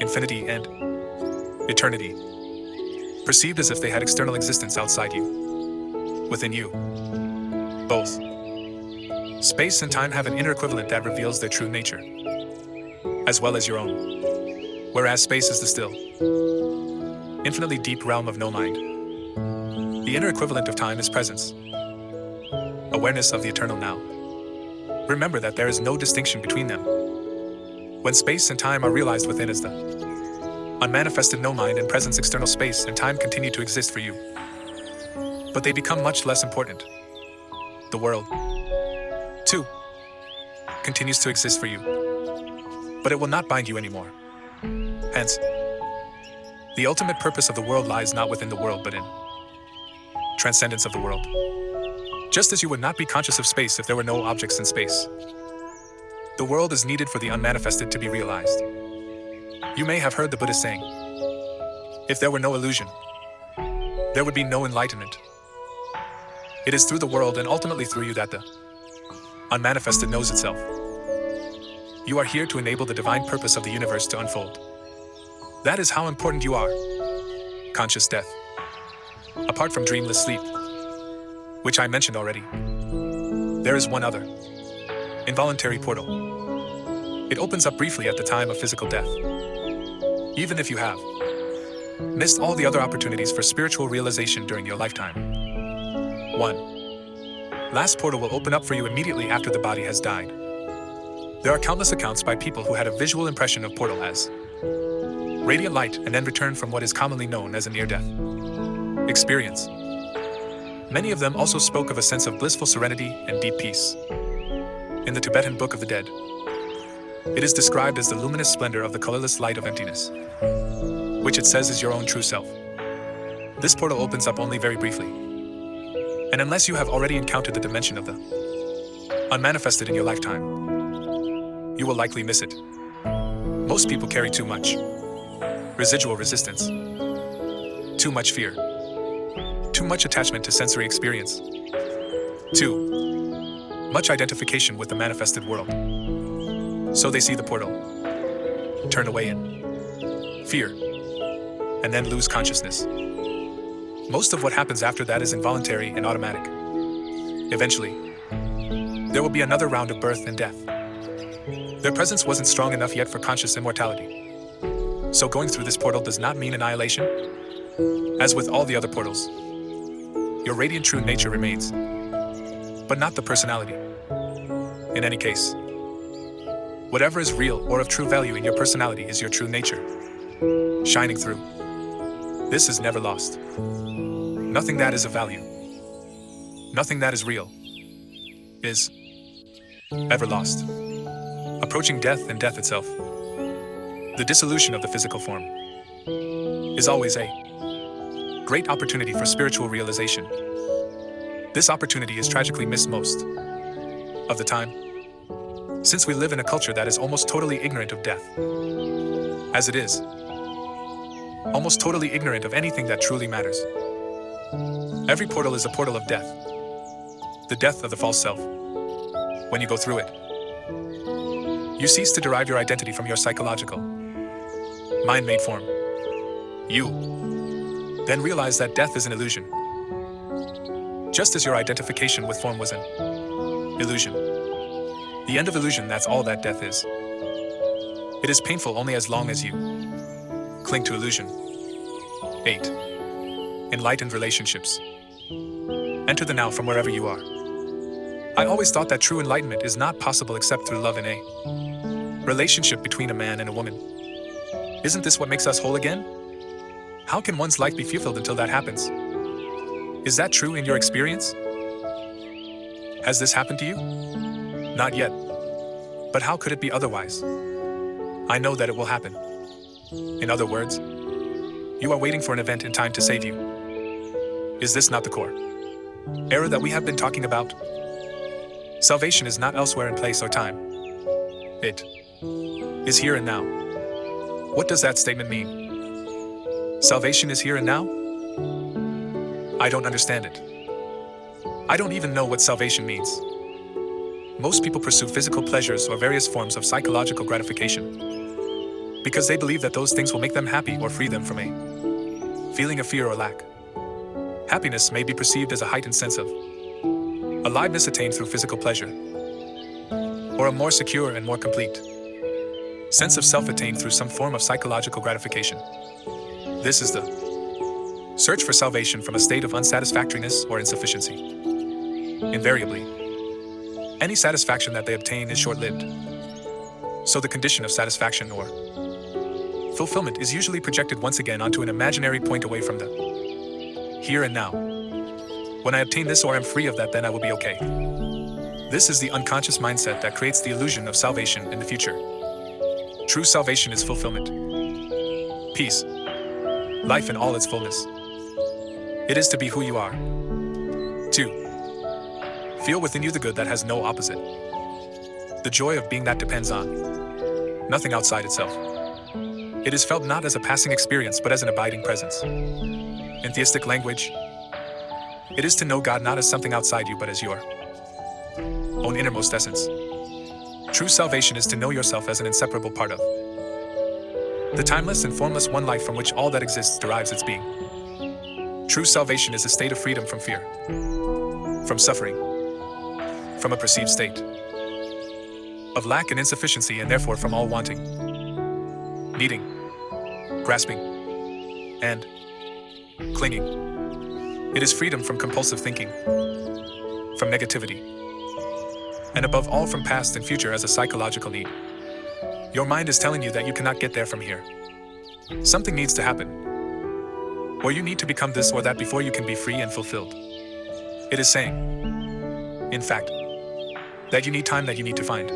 infinity and eternity, perceived as if they had external existence outside you. Within you, both space and time have an inner equivalent that reveals their true nature, as well as your own. Whereas space is the still, infinitely deep realm of no mind, the inner equivalent of time is presence, awareness of the eternal now. Remember that there is no distinction between them. When space and time are realized within as the unmanifested no mind and presence, external space and time continue to exist for you, but they become much less important. The world, too, continues to exist for you, but it will not bind you anymore. Hence, the ultimate purpose of the world lies not within the world but in transcendence of the world. Just as you would not be conscious of space if there were no objects in space, the world is needed for the unmanifested to be realized. You may have heard the Buddha saying, if there were no illusion, there would be no enlightenment. It is through the world and ultimately through you that the unmanifested knows itself. You are here to enable the divine purpose of the universe to unfold. That is how important you are. Conscious death. Apart from dreamless sleep, which I mentioned already, there is one other. Involuntary portal. It opens up briefly at the time of physical death. Even if you have missed all the other opportunities for spiritual realization during your lifetime. One last portal will open up for you immediately after the body has died. There are countless accounts by people who had a visual impression of portal as radiant light and then returned from what is commonly known as a near-death experience. Many of them also spoke of a sense of blissful serenity and deep peace. In the Tibetan Book of the Dead, it is described as the luminous splendor of the colorless light of emptiness, which it says is your own true self. This portal opens up only very briefly, and unless you have already encountered the dimension of the unmanifested in your lifetime, you will likely miss it. Most people carry too much residual resistance, too much fear, too much attachment to sensory experience, too much identification with the manifested world. So they see the portal, turn away in fear, and then lose consciousness. Most of what happens after that is involuntary and automatic. Eventually, there will be another round of birth and death. Their presence wasn't strong enough yet for conscious immortality. So going through this portal does not mean annihilation. As with all the other portals, your radiant true nature remains, but not the personality. In any case, whatever is real or of true value in your personality is your true nature, shining through. This is never lost. Nothing that is of value, nothing that is real, is ever lost. Approaching death and death itself, the dissolution of the physical form, is always a great opportunity for spiritual realization. This opportunity is tragically missed most of the time, since we live in a culture that is almost totally ignorant of death. As it is, almost totally ignorant of anything that truly matters. Every portal is a portal of death, the death of the false self. When you go through it, you cease to derive your identity from your psychological, mind-made form. You then realize that death is an illusion, just as your identification with form was an illusion. The end of illusion, that's all that death is. It is painful only as long as you cling to illusion. 8. Enlightened relationships. Enter the now from wherever you are. I always thought that true enlightenment is not possible except through love in a relationship between a man and a woman. Isn't this what makes us whole again? How can one's life be fulfilled until that happens? Is that true in your experience? Has this happened to you? Not yet. But how could it be otherwise? I know that it will happen. In other words, you are waiting for an event in time to save you. Is this not the core error that we have been talking about? Salvation is not elsewhere in place or time. It is here and now. What does that statement mean? Salvation is here and now? I don't understand it. I don't even know what salvation means. Most people pursue physical pleasures or various forms of psychological gratification because they believe that those things will make them happy or free them from a feeling of fear or lack. Happiness may be perceived as a heightened sense of aliveness attained through physical pleasure, or a more secure and more complete sense of self attained through some form of psychological gratification. This is the search for salvation from a state of unsatisfactoriness or insufficiency. Invariably, any satisfaction that they obtain is short-lived. So the condition of satisfaction or fulfillment is usually projected once again onto an imaginary point away from the here and now. When I obtain this or am free of that, then I will be okay. This is the unconscious mindset that creates the illusion of salvation in the future. True salvation is fulfillment, peace, life in all its fullness. It is to be who you are. 2. Feel within you the good that has no opposite. The joy of being that depends on nothing outside itself. It is felt not as a passing experience but as an abiding presence. In theistic language, it is to know God not as something outside you but as your own innermost essence. True salvation is to know yourself as an inseparable part of the timeless and formless one life from which all that exists derives its being. True salvation is a state of freedom from fear, from suffering, from a perceived state of lack and insufficiency, and therefore from all wanting, needing, grasping, and clinging. It is freedom from compulsive thinking, from negativity, and above all from past and future as a psychological need. Your mind is telling you that you cannot get there from here. Something needs to happen, or you need to become this or that before you can be free and fulfilled. It is saying, in fact, that you need time, that you need to find,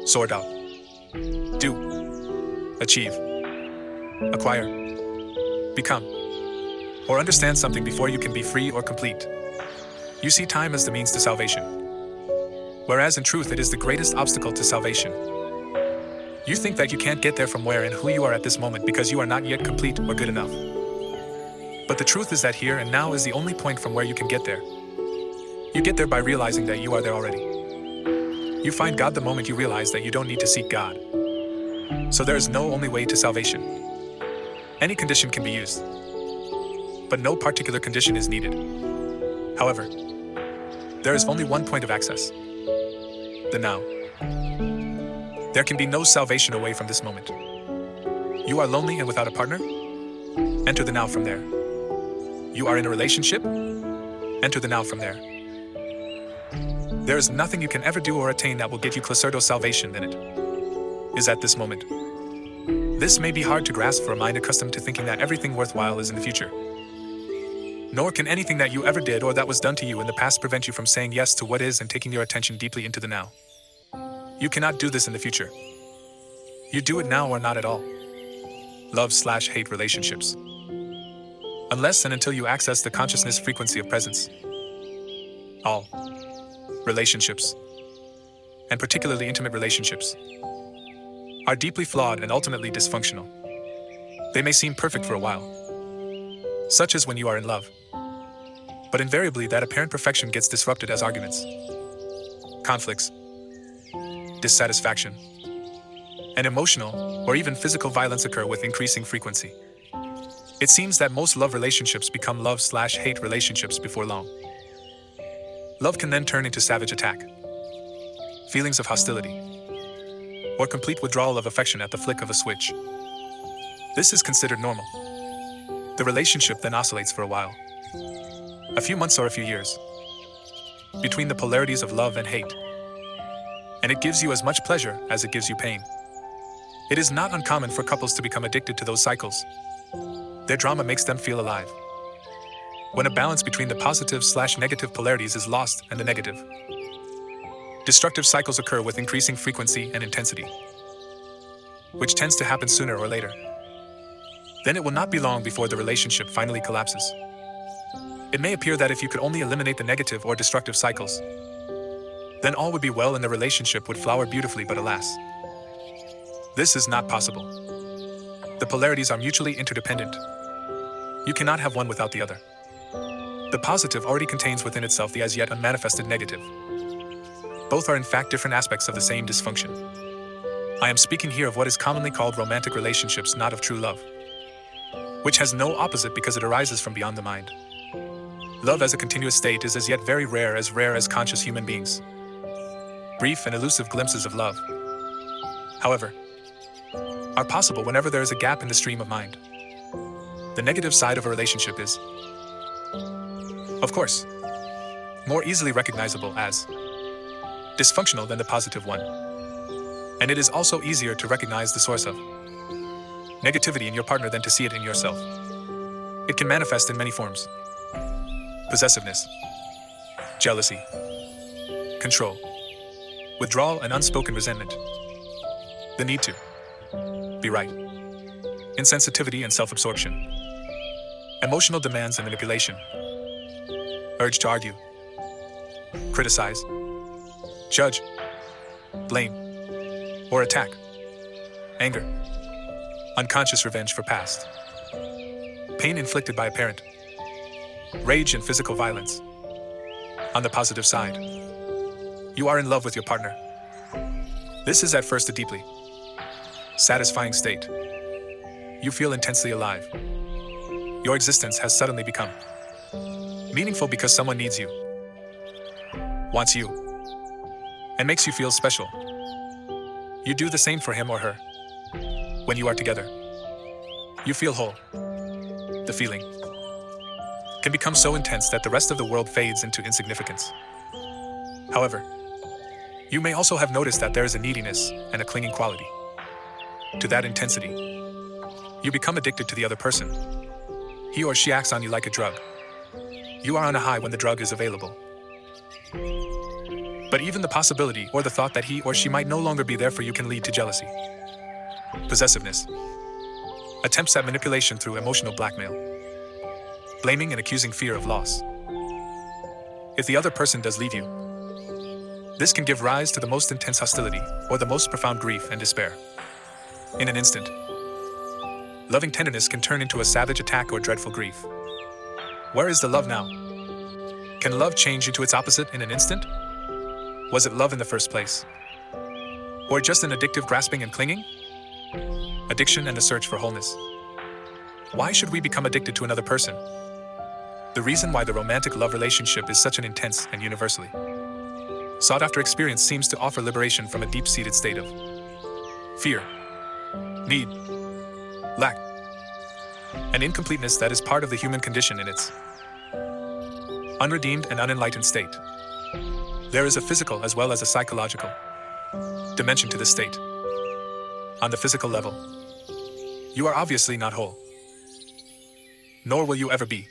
sort out, do, achieve, acquire, become, or understand something before you can be free or complete. You see time as the means to salvation, whereas in truth it is the greatest obstacle to salvation. You think that you can't get there from where and who you are at this moment because you are not yet complete or good enough. But the truth is that here and now is the only point from where you can get there. You get there by realizing that you are there already. You find God the moment you realize that you don't need to seek God. So there is no only way to salvation. Any condition can be used, but no particular condition is needed. However, there is only one point of access: the now. There can be no salvation away from this moment. You are lonely and without a partner? Enter the now from there. You are in a relationship? Enter the now from there. There is nothing you can ever do or attain that will get you closer to salvation than it is at this moment. This may be hard to grasp for a mind accustomed to thinking that everything worthwhile is in the future. Nor can anything that you ever did or that was done to you in the past prevent you from saying yes to what is and taking your attention deeply into the now. You cannot do this in the future. You do it now or not at all. Love/hate relationships. Unless and until you access the consciousness frequency of presence. All relationships, and particularly intimate relationships, are deeply flawed and ultimately dysfunctional. They may seem perfect for a while, such as when you are in love. But invariably that apparent perfection gets disrupted as arguments, conflicts, dissatisfaction, and emotional or even physical violence occur with increasing frequency. It seems that most love relationships become love/hate relationships before long. Love can then turn into savage attack, feelings of hostility, or complete withdrawal of affection at the flick of a switch. This is considered normal. The relationship then oscillates for a while, a few months or a few years, between the polarities of love and hate, and it gives you as much pleasure as it gives you pain. It is not uncommon for couples to become addicted to those cycles. Their drama makes them feel alive. When a balance between the positive/negative polarities is lost and the negative, destructive cycles occur with increasing frequency and intensity, which tends to happen sooner or later. Then it will not be long before the relationship finally collapses. It may appear that if you could only eliminate the negative or destructive cycles, then all would be well and the relationship would flower beautifully, but alas, this is not possible. The polarities are mutually interdependent. You cannot have one without the other. The positive already contains within itself the as yet unmanifested negative. Both are in fact different aspects of the same dysfunction. I am speaking here of what is commonly called romantic relationships, not of true love, which has no opposite because it arises from beyond the mind. Love as a continuous state is as yet very rare as conscious human beings. Brief and elusive glimpses of love, however, are possible whenever there is a gap in the stream of mind. The negative side of a relationship is, of course, more easily recognizable as dysfunctional than the positive one. And it is also easier to recognize the source of negativity in your partner than to see it in yourself. It can manifest in many forms: possessiveness, jealousy, control, withdrawal, and unspoken resentment. The need to be right, insensitivity and self-absorption, emotional demands and manipulation, urge to argue, criticize, judge, blame, or attack, anger, unconscious revenge for past, pain inflicted by a parent, rage and physical violence. On the positive side, you are in love with your partner. This is at first a deeply satisfying state. You feel intensely alive. Your existence has suddenly become meaningful because someone needs you, wants you, and makes you feel special. You do the same for him or her. When you are together, you feel whole. The feeling can become so intense that the rest of the world fades into insignificance. However, you may also have noticed that there is a neediness and a clinging quality to that intensity. You become addicted to the other person. He or she acts on you like a drug. You are on a high when the drug is available. But even the possibility or the thought that he or she might no longer be there for you can lead to jealousy, possessiveness, attempts at manipulation through emotional blackmail, blaming and accusing fear of loss. If the other person does leave you, this can give rise to the most intense hostility or the most profound grief and despair. In an instant, loving tenderness can turn into a savage attack or dreadful grief. Where is the love now? Can love change into its opposite in an instant? Was it love in the first place? Or just an addictive grasping and clinging? Addiction and a search for wholeness. Why should we become addicted to another person? The reason why the romantic love relationship is such an intense and universally sought-after experience seems to offer liberation from a deep-seated state of fear, need, lack, and incompleteness that is part of the human condition in its unredeemed and unenlightened state. There is a physical as well as a psychological dimension to this state. On the physical level, you are obviously not whole, nor will you ever be.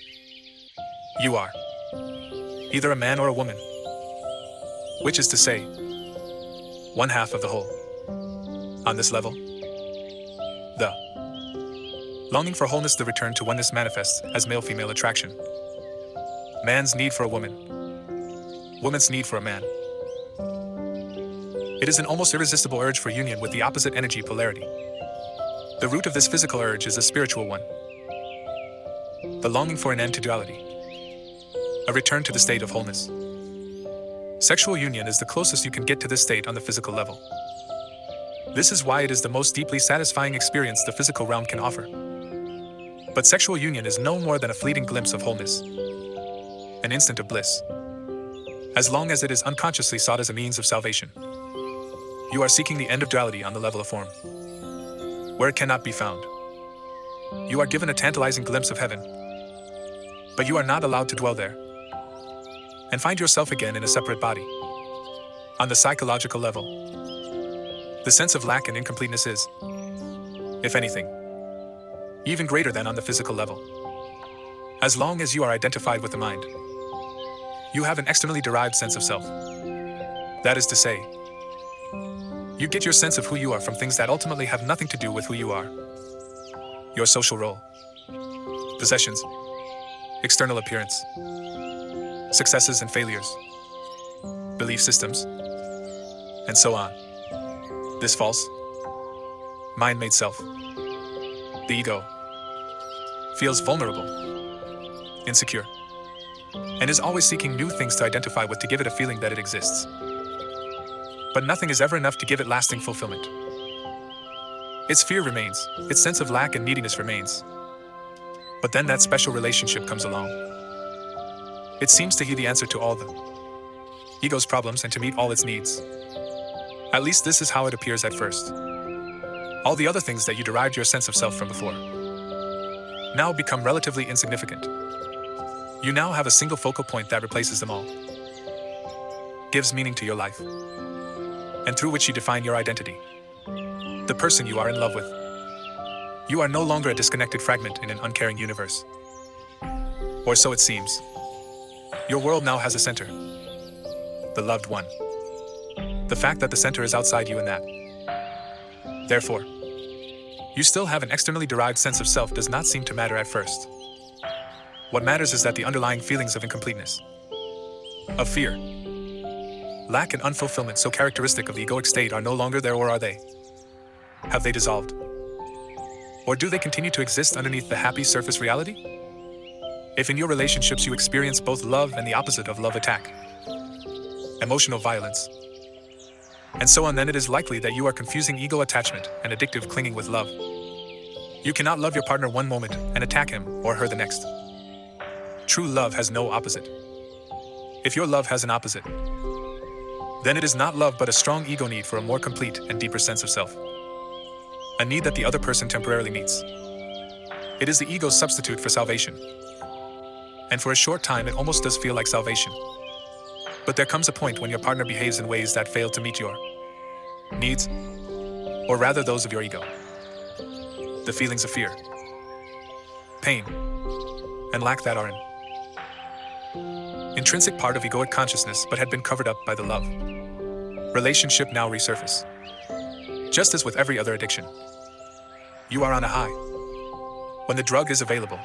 You are either a man or a woman, which is to say, one half of the whole. On this level, the longing for wholeness, the return to oneness, manifests as male-female attraction. Man's need for a woman, woman's need for a man. It is an almost irresistible urge for union with the opposite energy polarity. The root of this physical urge is a spiritual one. The longing for an end to duality, a return to the state of wholeness. Sexual union is the closest you can get to this state on the physical level. This is why it is the most deeply satisfying experience the physical realm can offer. But sexual union is no more than a fleeting glimpse of wholeness, an instant of bliss. as long as it is unconsciously sought as a means of salvation. You are seeking the end of duality on the level of form, where it cannot be found. You are given a tantalizing glimpse of heaven, but you are not allowed to dwell there and find yourself again in a separate body. On the psychological level, the sense of lack and incompleteness is, if anything, even greater than on the physical level. As long as you are identified with the mind, you have an externally derived sense of self. That is to say, you get your sense of who you are from things that ultimately have nothing to do with who you are. Your social role, possessions, external appearance, successes and failures, belief systems, and so on. This false, mind-made self, the ego, feels vulnerable, insecure, and is always seeking new things to identify with to give it a feeling that it exists. But nothing is ever enough to give it lasting fulfillment. Its fear remains, its sense of lack and neediness remains. But then that special relationship comes along. It seems to be the answer to all the ego's problems and to meet all its needs. At least this is how it appears at first. All the other things that you derived your sense of self from before now become relatively insignificant. You now have a single focal point that replaces them all, gives meaning to your life, and through which you define your identity, the person you are in love with. You are no longer a disconnected fragment in an uncaring universe. Or so it seems. Your world now has a center, the loved one. The fact that the center is outside you and that, therefore, you still have an externally derived sense of self does not seem to matter at first. What matters is that the underlying feelings of incompleteness, of fear, lack and unfulfillment so characteristic of the egoic state are no longer there, or are they? Have they dissolved? Or do they continue to exist underneath the happy surface reality? If in your relationships you experience both love and the opposite of love, attack, emotional violence, and so on, then it is likely that you are confusing ego attachment and addictive clinging with love. You cannot love your partner one moment and attack him or her the next. True love has no opposite. If your love has an opposite, then it is not love but a strong ego need for a more complete and deeper sense of self. A need that the other person temporarily meets. It is the ego's substitute for salvation. And for a short time it almost does feel like salvation. But there comes a point when your partner behaves in ways that fail to meet your needs, or rather those of your ego. The feelings of fear, pain, and lack that are an intrinsic part of egoic consciousness but had been covered up by the love relationship now resurface. Just as with every other addiction, you are on a high when the drug is available,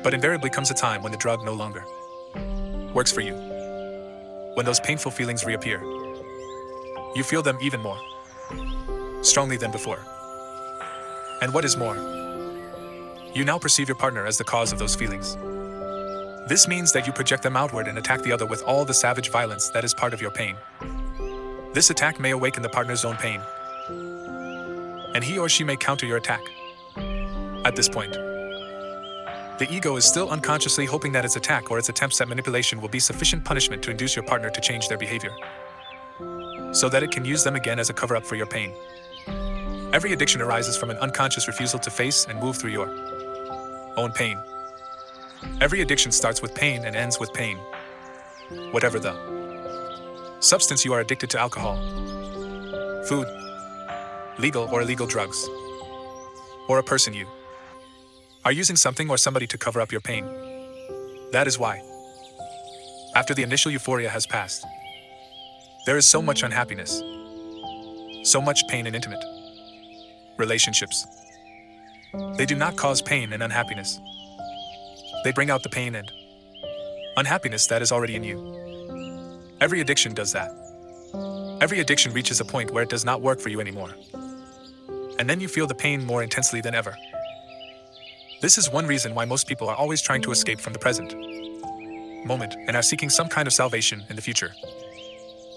but invariably comes a time when the drug no longer works for you. When those painful feelings reappear, you feel them even more strongly than before. And what is more, you now perceive your partner as the cause of those feelings. This means that you project them outward and attack the other with all the savage violence that is part of your pain. This attack may awaken the partner's own pain, and he or she may counter your attack. At this point, the ego is still unconsciously hoping that its attack or its attempts at manipulation will be sufficient punishment to induce your partner to change their behavior, so that it can use them again as a cover-up for your pain. Every addiction arises from an unconscious refusal to face and move through your own pain. Every addiction starts with pain and ends with pain. Whatever the substance you are addicted to, alcohol, food, legal or illegal drugs, or a person you are using something or somebody to cover up your pain. That is why, after the initial euphoria has passed, there is so much unhappiness, so much pain in intimate relationships. They do not cause pain and unhappiness. They bring out the pain and unhappiness that is already in you. Every addiction does that. Every addiction reaches a point where it does not work for you anymore. And then you feel the pain more intensely than ever. This is one reason why most people are always trying to escape from the present moment and are seeking some kind of salvation in the future.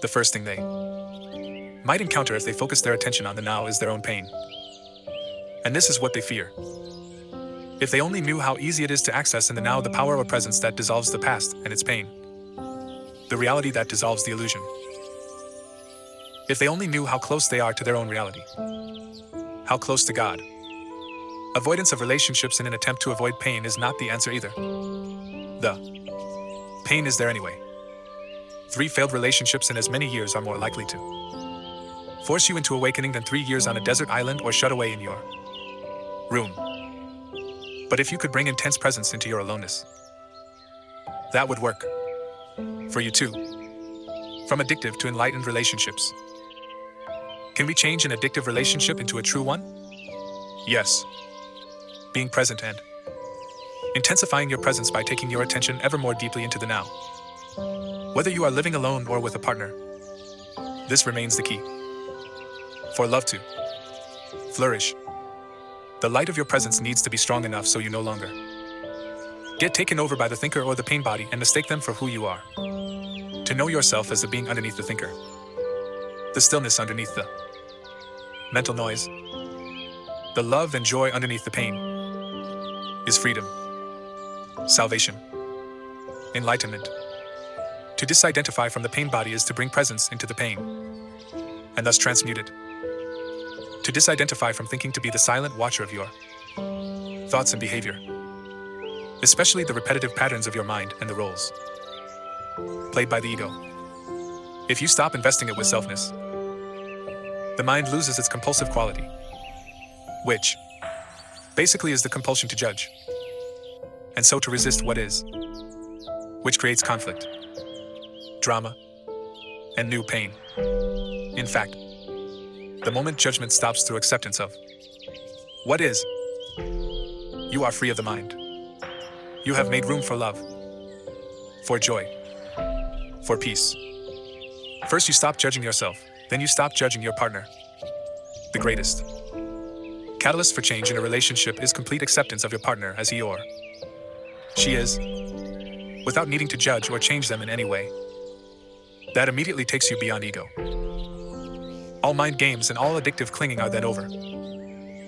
The first thing they might encounter if they focus their attention on the now is their own pain. And this is what they fear. If they only knew how easy it is to access in the now the power of a presence that dissolves the past and its pain. the reality that dissolves the illusion. If they only knew how close they are to their own reality, how close to God. Avoidance of relationships in an attempt to avoid pain is not the answer either. The pain is there anyway. 3 failed relationships in as many years are more likely to force you into awakening than 3 years on a desert island or shut away in your room. But if you could bring intense presence into your aloneness, that would work for you too. From addictive to enlightened relationships. Can we change an addictive relationship into a true one? Yes. Being present and intensifying your presence by taking your attention ever more deeply into the now. Whether you are living alone or with a partner, this remains the key. For love to flourish, the light of your presence needs to be strong enough so you no longer get taken over by the thinker or the pain body and mistake them for who you are. To know yourself as the being underneath the thinker, the stillness underneath the mental noise, the love and joy underneath the pain, is freedom, salvation, enlightenment. To disidentify from the pain body is to bring presence into the pain, and thus transmute it. To disidentify from thinking to be the silent watcher of your thoughts and behavior, especially the repetitive patterns of your mind and the roles played by the ego. If you stop investing it with selfness, the mind loses its compulsive quality, which basically is the compulsion to judge, and so to resist what is, which creates conflict, drama, and new pain. In fact, the moment judgment stops through acceptance of what is, you are free of the mind. You have made room for love, for joy, for peace. First you stop judging yourself, then you stop judging your partner. The greatest catalyst for change in a relationship is complete acceptance of your partner as he or she is, without needing to judge or change them in any way. That immediately takes you beyond ego. All mind games and all addictive clinging are then over.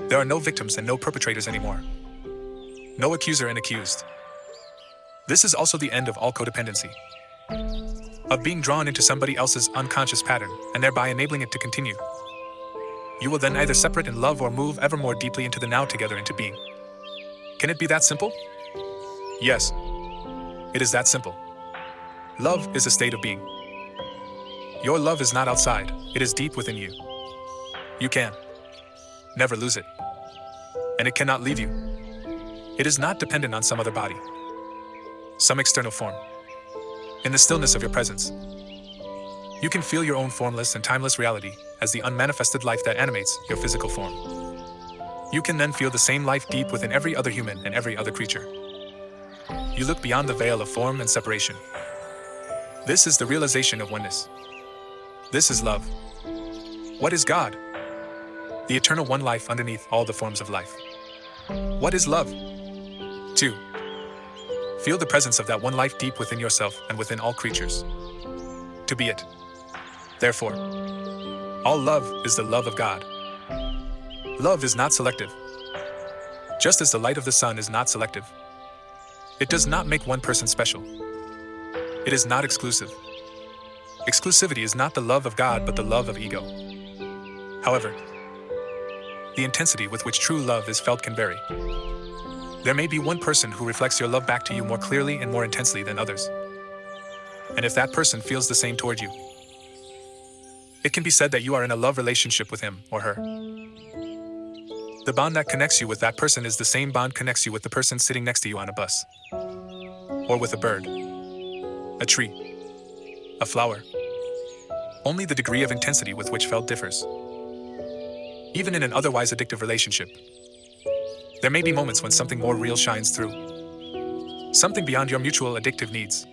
There are no victims and no perpetrators anymore. No accuser and accused. This is also the end of all codependency, of being drawn into somebody else's unconscious pattern and thereby enabling it to continue. You will then either separate and love or move ever more deeply into the now together into being. Can it be that simple? Yes, it is that simple. Love is a state of being. Your love is not outside, it is deep within you. You can never lose it, and it cannot leave you. It is not dependent on some other body, some external form. In the stillness of your presence, you can feel your own formless and timeless reality as the unmanifested life that animates your physical form. You can then feel the same life deep within every other human and every other creature. You look beyond the veil of form and separation. This is the realization of oneness. This is love. What is God? The eternal one life underneath all the forms of life. What is love? 2. Feel the presence of that one life deep within yourself and within all creatures. To be it. Therefore, all love is the love of God. Love is not selective. Just as the light of the sun is not selective. It does not make one person special. It is not exclusive. Exclusivity is not the love of God but the love of ego. However, the intensity with which true love is felt can vary. There may be one person who reflects your love back to you more clearly and more intensely than others. And if that person feels the same toward you, it can be said that you are in a love relationship with him or her. The bond that connects you with that person is the same bond connects you with the person sitting next to you on a bus, or with a bird, a tree, a flower. Only the degree of intensity with which felt differs. Even in an otherwise addictive relationship, there may be moments when something more real shines through. Something beyond your mutual addictive needs.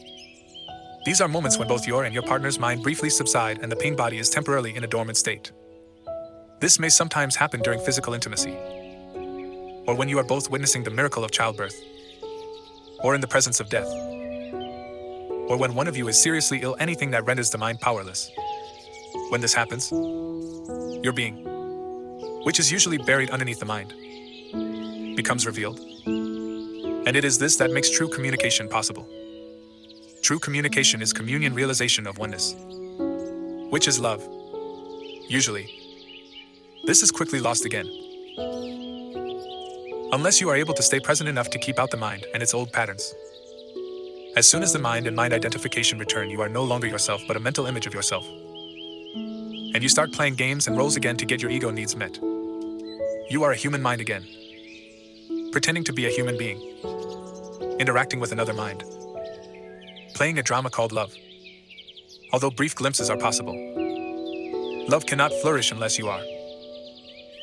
These are moments when both your and your partner's mind briefly subside and the pain body is temporarily in a dormant state. This may sometimes happen during physical intimacy, or when you are both witnessing the miracle of childbirth, or in the presence of death, or when one of you is seriously ill, anything that renders the mind powerless. When this happens, your being, which is usually buried underneath the mind, becomes revealed. And it is this that makes true communication possible. True communication is communion realization of oneness, which is love. Usually, this is quickly lost again, unless you are able to stay present enough to keep out the mind and its old patterns. As soon as the mind and mind identification return, you are no longer yourself but a mental image of yourself. And you start playing games and roles again to get your ego needs met. You are a human mind again, pretending to be a human being, interacting with another mind, playing a drama called love. Although brief glimpses are possible, love cannot flourish unless you are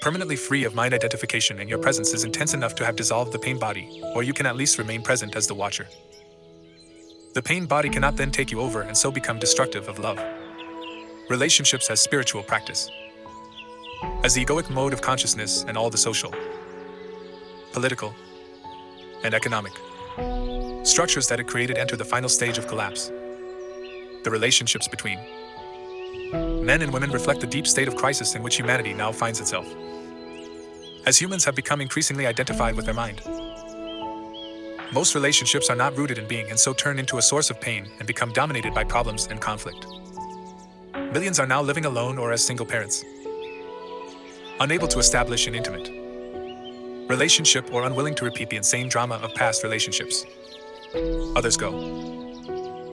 permanently free of mind identification and your presence is intense enough to have dissolved the pain body, or you can at least remain present as the watcher. The pain body cannot then take you over and so become destructive of love. Relationships as spiritual practice, as the egoic mode of consciousness and all the social, political, and economic structures that it created enter the final stage of collapse. The relationships between men and women reflect the deep state of crisis in which humanity now finds itself, as humans have become increasingly identified with their mind. Most relationships are not rooted in being and so turn into a source of pain and become dominated by problems and conflict. Millions are now living alone or as single parents, unable to establish an intimate relationship or unwilling to repeat the insane drama of past relationships. Others go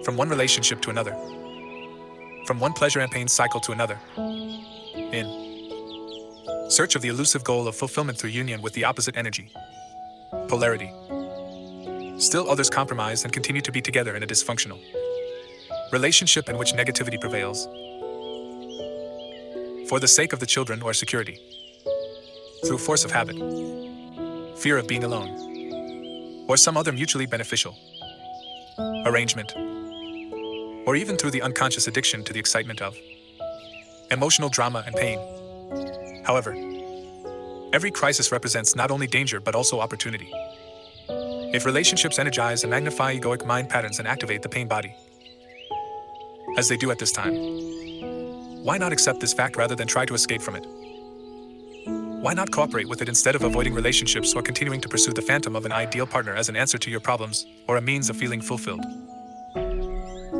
from one relationship to another, from one pleasure and pain cycle to another, in search of the elusive goal of fulfillment through union with the opposite energy, polarity. Still others compromise and continue to be together in a dysfunctional relationship in which negativity prevails, for the sake of the children or security, through force of habit, fear of being alone, or some other mutually beneficial arrangement, or even through the unconscious addiction to the excitement of emotional drama and pain. However, every crisis represents not only danger but also opportunity. If relationships energize and magnify egoic mind patterns and activate the pain body, as they do at this time, why not accept this fact rather than try to escape from it? Why not cooperate with it instead of avoiding relationships or continuing to pursue the phantom of an ideal partner as an answer to your problems or a means of feeling fulfilled?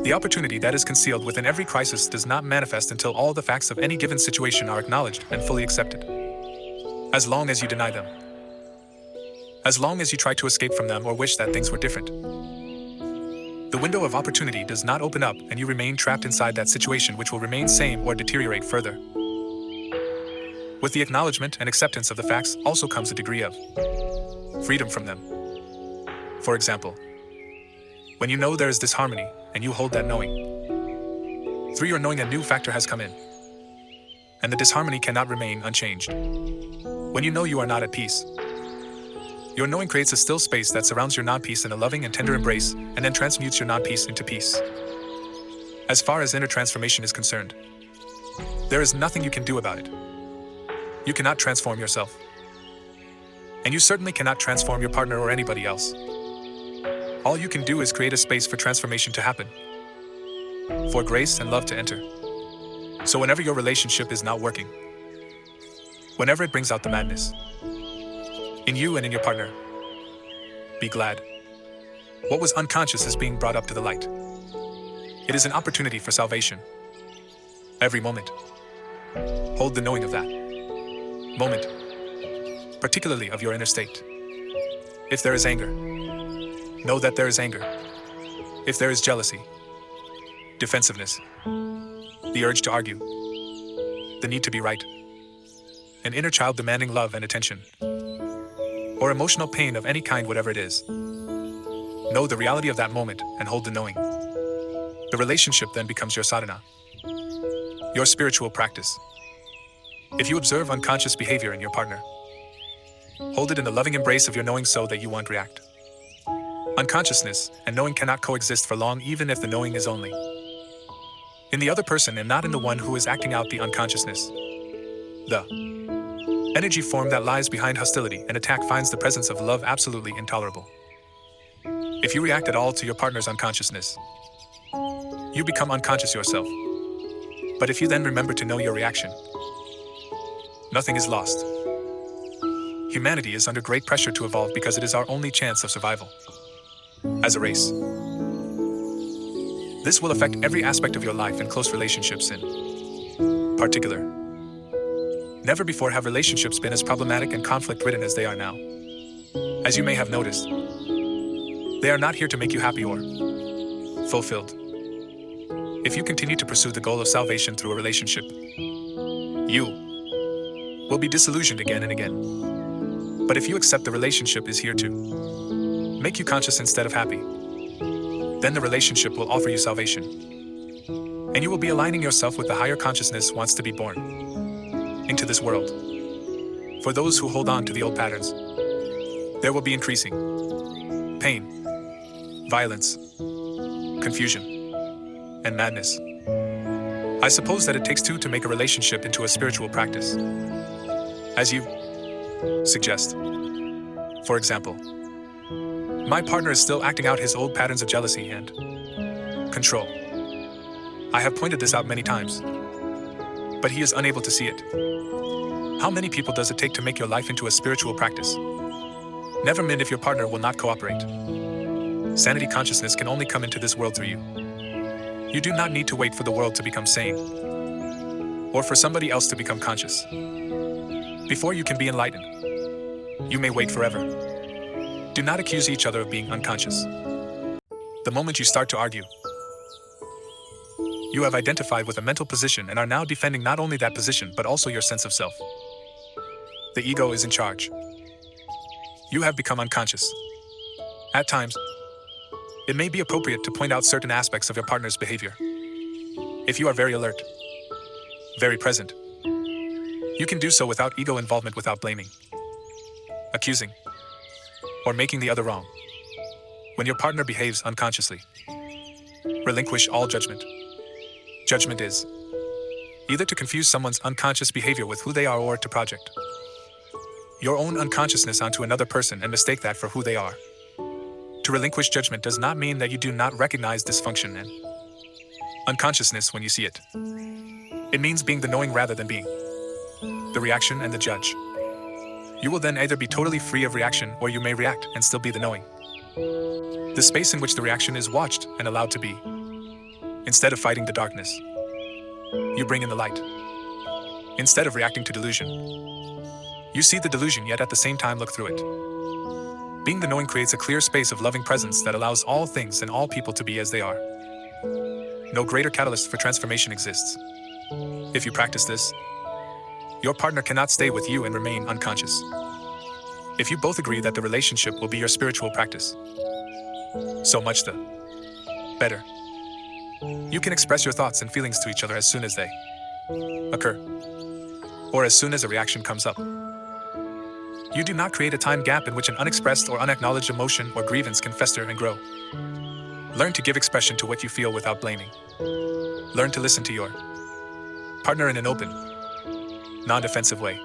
The opportunity that is concealed within every crisis does not manifest until all the facts of any given situation are acknowledged and fully accepted. As long as you deny them, as long as you try to escape from them or wish that things were different, the window of opportunity does not open up and you remain trapped inside that situation which will remain same or deteriorate further. With the acknowledgement and acceptance of the facts also comes a degree of freedom from them. For example, when you know there is disharmony and you hold that knowing, through your knowing a new factor has come in, and the disharmony cannot remain unchanged. When you know you are not at peace, your knowing creates a still space that surrounds your non-peace in a loving and tender embrace and then transmutes your non-peace into peace. As far as inner transformation is concerned, there is nothing you can do about it. You cannot transform yourself. And you certainly cannot transform your partner or anybody else. All you can do is create a space for transformation to happen, for grace and love to enter. So whenever your relationship is not working, whenever it brings out the madness in you and in your partner, be glad. What was unconscious is being brought up to the light. It is an opportunity for salvation. Every moment, hold the knowing of that moment, particularly of your inner state. If there is anger, know that there is anger. If there is jealousy, defensiveness, the urge to argue, the need to be right, an inner child demanding love and attention, or emotional pain of any kind, whatever it is, know the reality of that moment and hold the knowing. The relationship then becomes your sadhana, your spiritual practice. If you observe unconscious behavior in your partner, hold it in the loving embrace of your knowing so that you won't react. Unconsciousness and knowing cannot coexist for long, even if the knowing is only in the other person and not in the one who is acting out the unconsciousness. The energy form that lies behind hostility and attack finds the presence of love absolutely intolerable. If you react at all to your partner's unconsciousness, you become unconscious yourself. But if you then remember to know your reaction, nothing is lost. Humanity is under great pressure to evolve because it is our only chance of survival as a race. This will affect every aspect of your life and close relationships in particular. Never before have relationships been as problematic and conflict-ridden as they are now. As you may have noticed, they are not here to make you happy or fulfilled. If you continue to pursue the goal of salvation through a relationship, you will be disillusioned again and again. But if you accept the relationship is here to make you conscious instead of happy, then the relationship will offer you salvation. And you will be aligning yourself with the higher consciousness wants to be born into this world. For those who hold on to the old patterns, there will be increasing pain, violence, confusion, and madness. I suppose that it takes two to make a relationship into a spiritual practice, as you suggest. For example, my partner is still acting out his old patterns of jealousy and control. I have pointed this out many times, but he is unable to see it. How many people does it take to make your life into a spiritual practice? Never mind if your partner will not cooperate. Sanity consciousness can only come into this world through you. You do not need to wait for the world to become sane, or for somebody else to become conscious, before you can be enlightened. You may wait forever. Do not accuse each other of being unconscious. The moment you start to argue, you have identified with a mental position and are now defending not only that position but also your sense of self. The ego is in charge. You have become unconscious. At times, it may be appropriate to point out certain aspects of your partner's behavior. If you are very alert, very present, you can do so without ego involvement, without blaming, accusing, or making the other wrong. When your partner behaves unconsciously, relinquish all judgment. Judgment is either to confuse someone's unconscious behavior with who they are or to project your own unconsciousness onto another person and mistake that for who they are. To relinquish judgment does not mean that you do not recognize dysfunction and unconsciousness when you see it. It means being the knowing rather than being the reaction and the judge. You will then either be totally free of reaction or you may react and still be the knowing. The space in which the reaction is watched and allowed to be. Instead of fighting the darkness, you bring in the light. Instead of reacting to delusion, you see the delusion yet at the same time look through it. Being the knowing creates a clear space of loving presence that allows all things and all people to be as they are. No greater catalyst for transformation exists. If you practice this, your partner cannot stay with you and remain unconscious. If you both agree that the relationship will be your spiritual practice, so much the better. You can express your thoughts and feelings to each other as soon as they occur, or as soon as a reaction comes up. You do not create a time gap in which an unexpressed or unacknowledged emotion or grievance can fester and grow. Learn to give expression to what you feel without blaming. Learn to listen to your partner in an open, non-defensive way.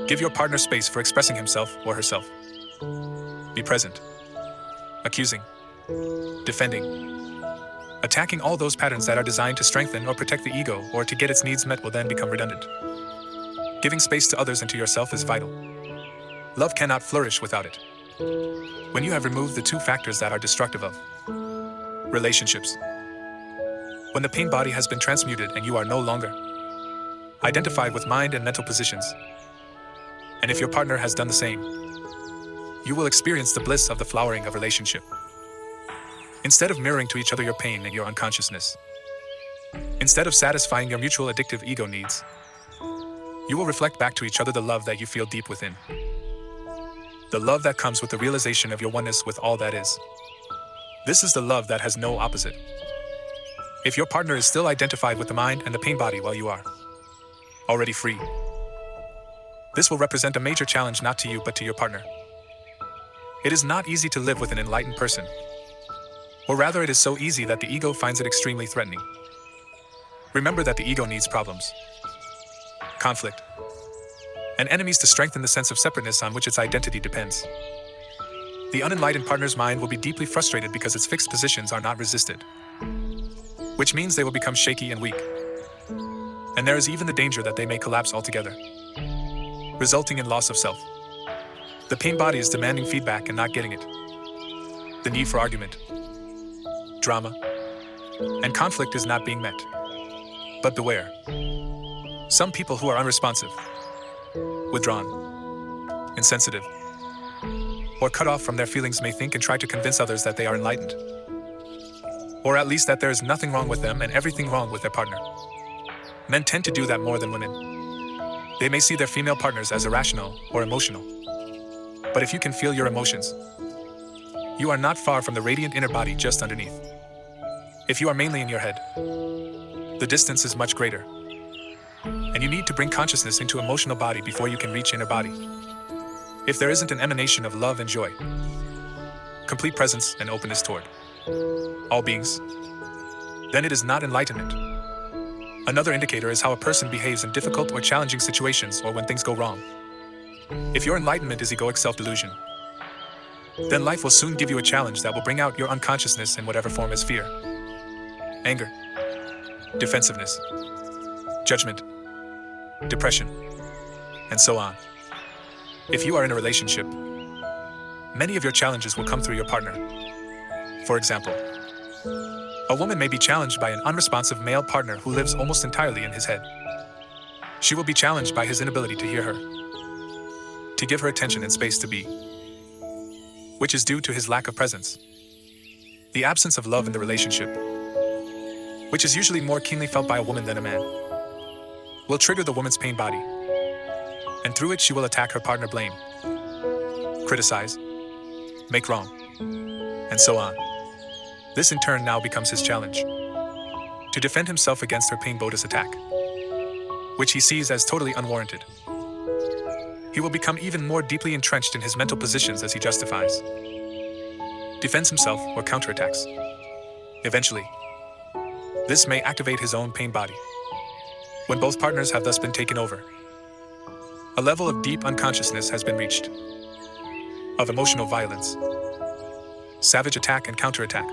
Give your partner space for expressing himself or herself. Be present. Accusing, defending, attacking all those patterns that are designed to strengthen or protect the ego or to get its needs met will then become redundant. Giving space to others and to yourself is vital. Love cannot flourish without it. When you have removed the two factors that are destructive of relationships, when the pain body has been transmuted and you are no longer identified with mind and mental positions, and if your partner has done the same, you will experience the bliss of the flowering of relationship. Instead of mirroring to each other your pain and your unconsciousness, instead of satisfying your mutual addictive ego needs, you will reflect back to each other the love that you feel deep within. The love that comes with the realization of your oneness with all that is. This is the love that has no opposite. If your partner is still identified with the mind and the pain body while you are already free, this will represent a major challenge not to you but to your partner. It is not easy to live with an enlightened person, or rather it is so easy that the ego finds it extremely threatening. Remember that the ego needs problems, conflict, and enemies to strengthen the sense of separateness on which its identity depends. The unenlightened partner's mind will be deeply frustrated because its fixed positions are not resisted, which means they will become shaky and weak. And there is even the danger that they may collapse altogether, resulting in loss of self. The pain body is demanding feedback and not getting it. The need for argument, drama, and conflict is not being met. But beware. Some people who are unresponsive, withdrawn, insensitive, or cut off from their feelings may think and try to convince others that they are enlightened, or at least that there is nothing wrong with them and everything wrong with their partner. Men tend to do that more than women. They may see their female partners as irrational or emotional. But if you can feel your emotions, you are not far from the radiant inner body just underneath. If you are mainly in your head, the distance is much greater. And you need to bring consciousness into emotional body before you can reach inner body. If there isn't an emanation of love and joy, complete presence and openness toward all beings, then it is not enlightenment. Another indicator is how a person behaves in difficult or challenging situations or when things go wrong. If your enlightenment is egoic self-delusion, then life will soon give you a challenge that will bring out your unconsciousness in whatever form is fear, anger, defensiveness, judgment, depression, and so on. If you are in a relationship, many of your challenges will come through your partner. For example, a woman may be challenged by an unresponsive male partner who lives almost entirely in his head. She will be challenged by his inability to hear her, to give her attention and space to be, which is due to his lack of presence. The absence of love in the relationship, which is usually more keenly felt by a woman than a man, will trigger the woman's pain body, and through it she will attack her partner, blame, criticize, make wrong, and so on. This in turn now becomes his challenge, to defend himself against her pain-bodus attack, which he sees as totally unwarranted. He will become even more deeply entrenched in his mental positions as he justifies, defends himself, or counterattacks. Eventually, this may activate his own pain body. When both partners have thus been taken over, a level of deep unconsciousness has been reached, of emotional violence, savage attack and counterattack.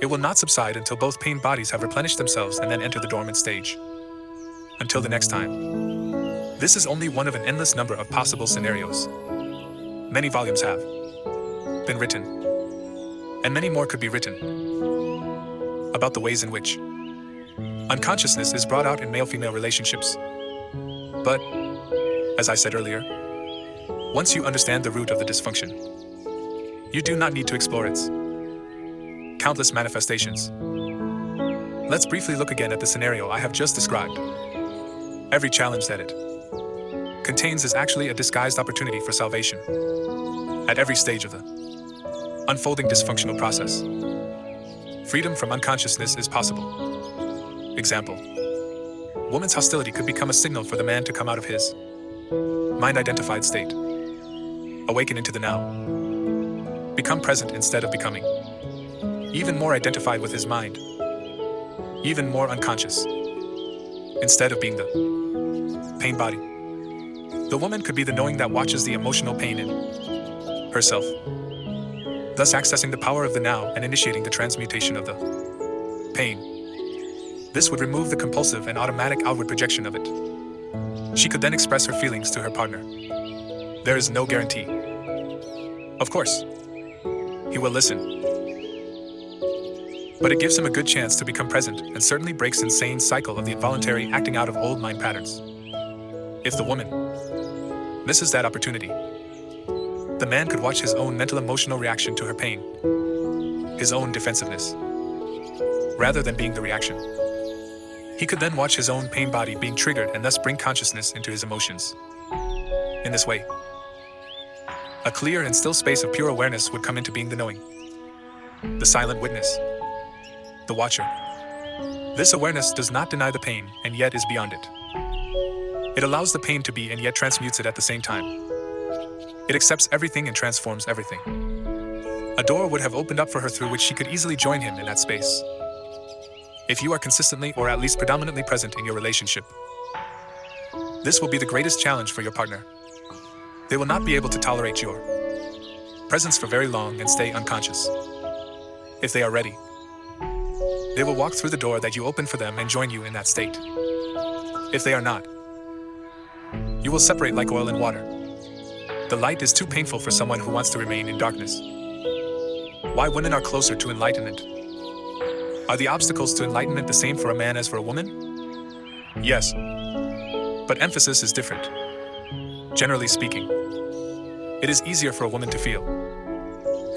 It will not subside until both pain bodies have replenished themselves and then enter the dormant stage. Until the next time. This is only one of an endless number of possible scenarios. Many volumes have been written, and many more could be written, about the ways in which unconsciousness is brought out in male-female relationships. But, as I said earlier, once you understand the root of the dysfunction, you do not need to explore its countless manifestations. Let's briefly look again at the scenario I have just described. Every challenge that it contains is actually a disguised opportunity for salvation. At every stage of the unfolding dysfunctional process, freedom from unconsciousness is possible. Example: woman's hostility could become a signal for the man to come out of his mind-identified state, awaken into the now, become present instead of becoming, even more identified with his mind, even more unconscious, instead of being the pain body. The woman could be the knowing that watches the emotional pain in herself, thus accessing the power of the now and initiating the transmutation of the pain. This would remove the compulsive and automatic outward projection of it. She could then express her feelings to her partner. There is no guarantee. Of course, he will listen. But it gives him a good chance to become present and certainly breaks the insane cycle of the involuntary acting out of old mind patterns. If the woman misses that opportunity, the man could watch his own mental emotional reaction to her pain, his own defensiveness, rather than being the reaction. He could then watch his own pain body being triggered and thus bring consciousness into his emotions. In this way, a clear and still space of pure awareness would come into being the knowing, the silent witness, the watcher. This awareness does not deny the pain and yet is beyond it. It allows the pain to be and yet transmutes it at the same time. It accepts everything and transforms everything. A door would have opened up for her through which she could easily join him in that space. If you are consistently or at least predominantly present in your relationship, this will be the greatest challenge for your partner. They will not be able to tolerate your presence for very long and stay unconscious. If they are ready, they will walk through the door that you open for them and join you in that state. If they are not, you will separate like oil and water. The light is too painful for someone who wants to remain in darkness. Why women are closer to enlightenment. Are the obstacles to enlightenment the same for a man as for a woman? Yes. But emphasis is different. Generally speaking, it is easier for a woman to feel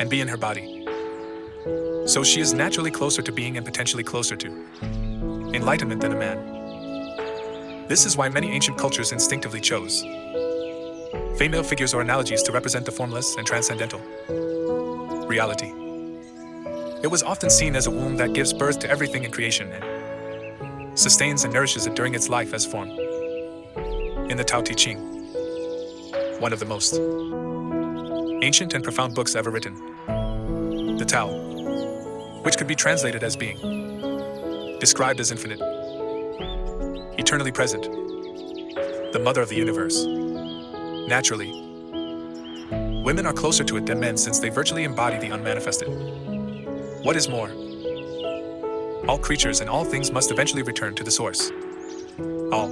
and be in her body. So she is naturally closer to being and potentially closer to enlightenment than a man. This is why many ancient cultures instinctively chose female figures or analogies to represent the formless and transcendental reality. It was often seen as a womb that gives birth to everything in creation and sustains and nourishes it during its life as form. In the Tao Te Ching, one of the most ancient and profound books ever written, the Tao, which could be translated as being, described as infinite, eternally present, the mother of the universe. Naturally, women are closer to it than men since they virtually embody the unmanifested. What is more, all creatures and all things must eventually return to the source. All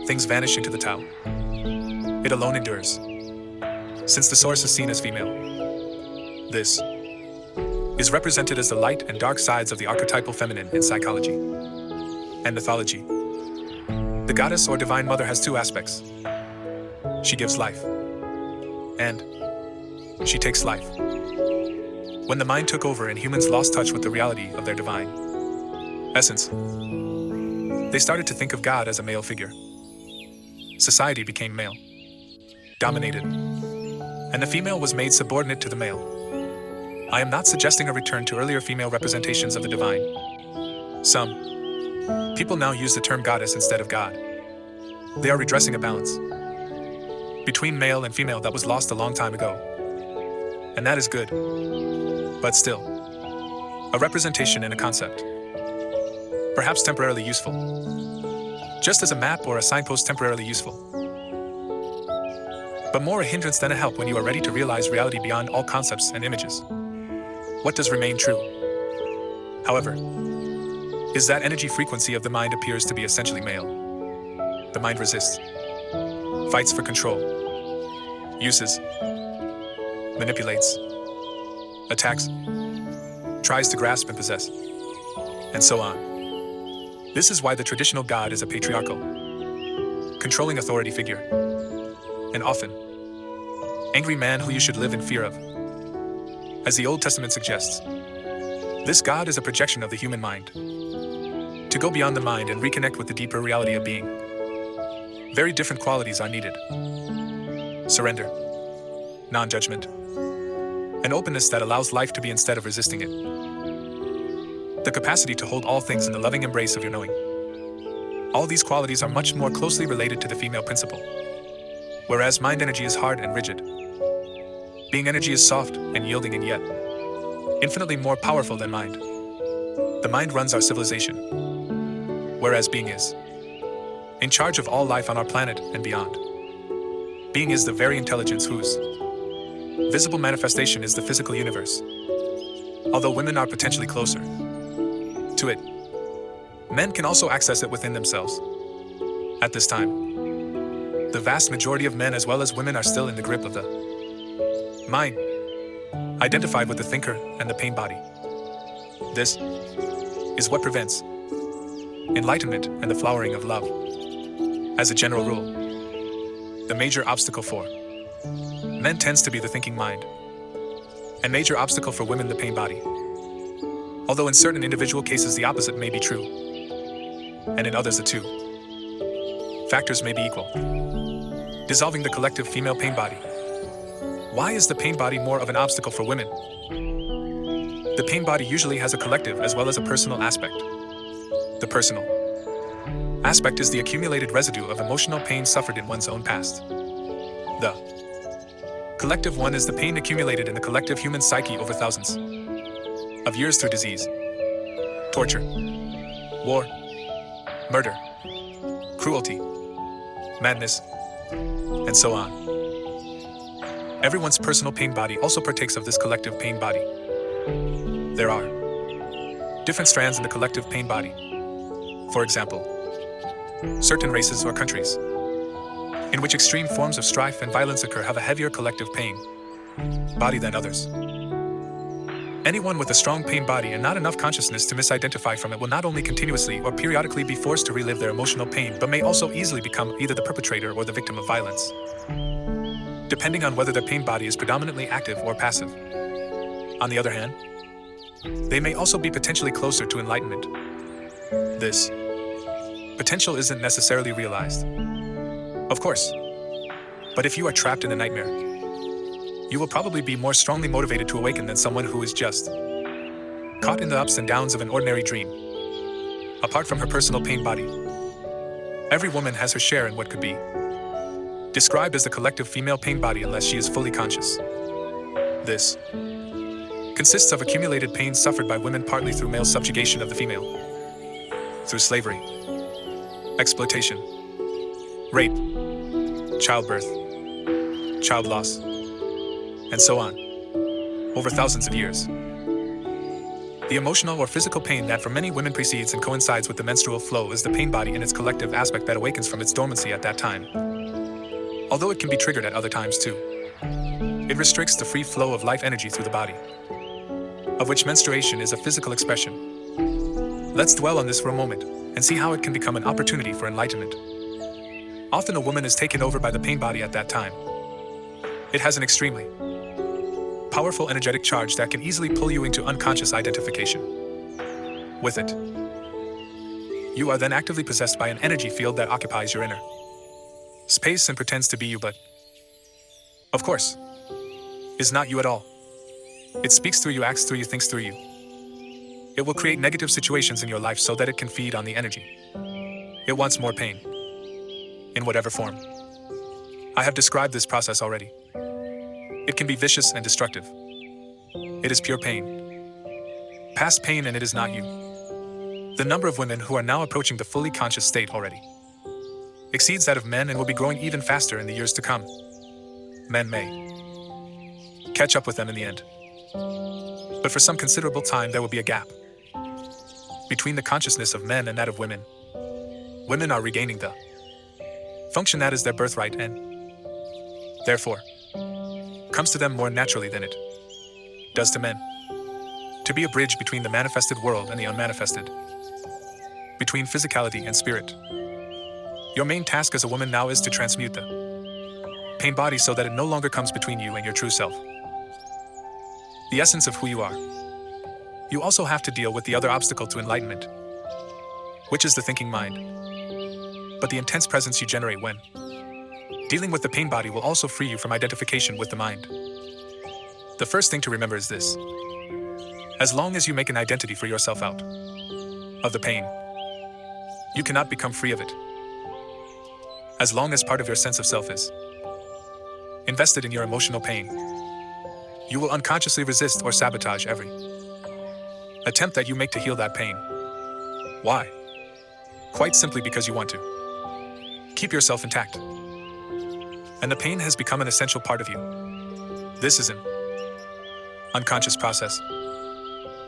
things vanish into the Tao. It alone endures, since the source is seen as female. This is represented as the light and dark sides of the archetypal feminine in psychology and mythology. The goddess or divine mother has two aspects. She gives life, and she takes life. When the mind took over and humans lost touch with the reality of their divine essence, they started to think of God as a male figure. Society became male dominated, and the female was made subordinate to the male. I am not suggesting a return to earlier female representations of the divine. Some people now use the term goddess instead of God. They are redressing a balance between male and female that was lost a long time ago. And that is good, but still a representation and a concept, perhaps temporarily useful, just as a map or a signpost temporarily useful, but more a hindrance than a help when you are ready to realize reality beyond all concepts and images. What does remain true, however, is that energy frequency of the mind appears to be essentially male. The mind resists, fights for control, uses, manipulates, attacks, tries to grasp and possess, and so on. This is why the traditional God is a patriarchal, controlling authority figure, and often angry man who you should live in fear of. As the Old Testament suggests, this God is a projection of the human mind, to go beyond the mind and reconnect with the deeper reality of being. Very different qualities are needed: surrender, non-judgment, an openness that allows life to be instead of resisting it, the capacity to hold all things in the loving embrace of your knowing. All these qualities are much more closely related to the female principle, whereas mind energy is hard and rigid. Being energy is soft and yielding and yet infinitely more powerful than mind. The mind runs our civilization, whereas being is in charge of all life on our planet and beyond. Being is the very intelligence whose visible manifestation is the physical universe. Although women are potentially closer to it, men can also access it within themselves. At this time, the vast majority of men as well as women are still in the grip of the mind, identified with the thinker and the pain body. This is what prevents enlightenment and the flowering of love. As a general rule, the major obstacle for men tends to be the thinking mind, and major obstacle for women the pain body. Although in certain individual cases the opposite may be true, and in others the two factors may be equal, dissolving the collective female pain body. Why is the pain body more of an obstacle for women? The pain body usually has a collective as well as a personal aspect. The personal aspect is the accumulated residue of emotional pain suffered in one's own past. The collective one is the pain accumulated in the collective human psyche over thousands of years through disease, torture, war, murder, cruelty, madness, and so on. Everyone's personal pain body also partakes of this collective pain body. There are different strands in the collective pain body. For example, certain races or countries in which extreme forms of strife and violence occur have a heavier collective pain body than others. Anyone with a strong pain body and not enough consciousness to misidentify from it will not only continuously or periodically be forced to relive their emotional pain, but may also easily become either the perpetrator or the victim of violence, depending on whether their pain body is predominantly active or passive. On the other hand, they may also be potentially closer to enlightenment. This potential isn't necessarily realized, of course, but if you are trapped in a nightmare, you will probably be more strongly motivated to awaken than someone who is just caught in the ups and downs of an ordinary dream. Apart from her personal pain body, every woman has her share in what could be described as the collective female pain body unless she is fully conscious. This consists of accumulated pain suffered by women partly through male subjugation of the female, through slavery, exploitation, rape, childbirth, child loss, and so on, over thousands of years. The emotional or physical pain that for many women precedes and coincides with the menstrual flow is the pain body in its collective aspect that awakens from its dormancy at that time. Although it can be triggered at other times too. It restricts the free flow of life energy through the body, of which menstruation is a physical expression. Let's dwell on this for a moment and see how it can become an opportunity for enlightenment. Often a woman is taken over by the pain body at that time. It has an extremely powerful energetic charge that can easily pull you into unconscious identification with it. You are then actively possessed by an energy field that occupies your inner space and pretends to be you, but, of course, is not you at all. It speaks through you, acts through you, thinks through you. It will create negative situations in your life so that it can feed on the energy. It wants more pain, in whatever form. I have described this process already. It can be vicious and destructive. It is pure pain. Past pain, and it is not you. The number of women who are now approaching the fully conscious state already exceeds that of men and will be growing even faster in the years to come. Men may catch up with them in the end. But for some considerable time there will be a gap between the consciousness of men and that of women. Women are regaining the function that is their birthright and, therefore, comes to them more naturally than it does to men. To be a bridge between the manifested world and the unmanifested, between physicality and spirit. Your main task as a woman now is to transmute the pain body so that it no longer comes between you and your true self, the essence of who you are. You also have to deal with the other obstacle to enlightenment, which is the thinking mind. But the intense presence you generate when dealing with the pain body will also free you from identification with the mind. The first thing to remember is this. As long as you make an identity for yourself out of the pain, you cannot become free of it. As long as part of your sense of self is invested in your emotional pain, you will unconsciously resist or sabotage every attempt that you make to heal that pain. Why? Quite simply because you want to keep yourself intact. And the pain has become an essential part of you. This is an unconscious process.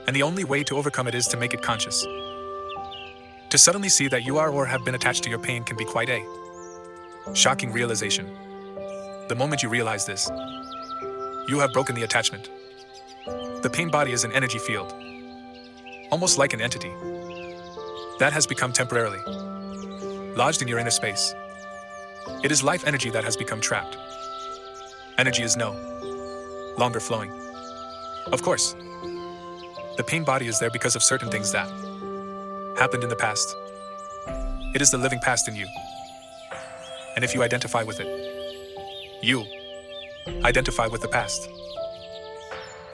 And the only way to overcome it is to make it conscious. To suddenly see that you are or have been attached to your pain can be quite a shocking realization. The moment you realize this, you have broken the attachment. The pain body is an energy field, almost like an entity, that has become temporarily lodged in your inner space. It is life energy that has become trapped. Energy is no longer flowing. Of course, the pain body is there because of certain things that happened in the past. It is the living past in you. And if you identify with it, you identify with the past.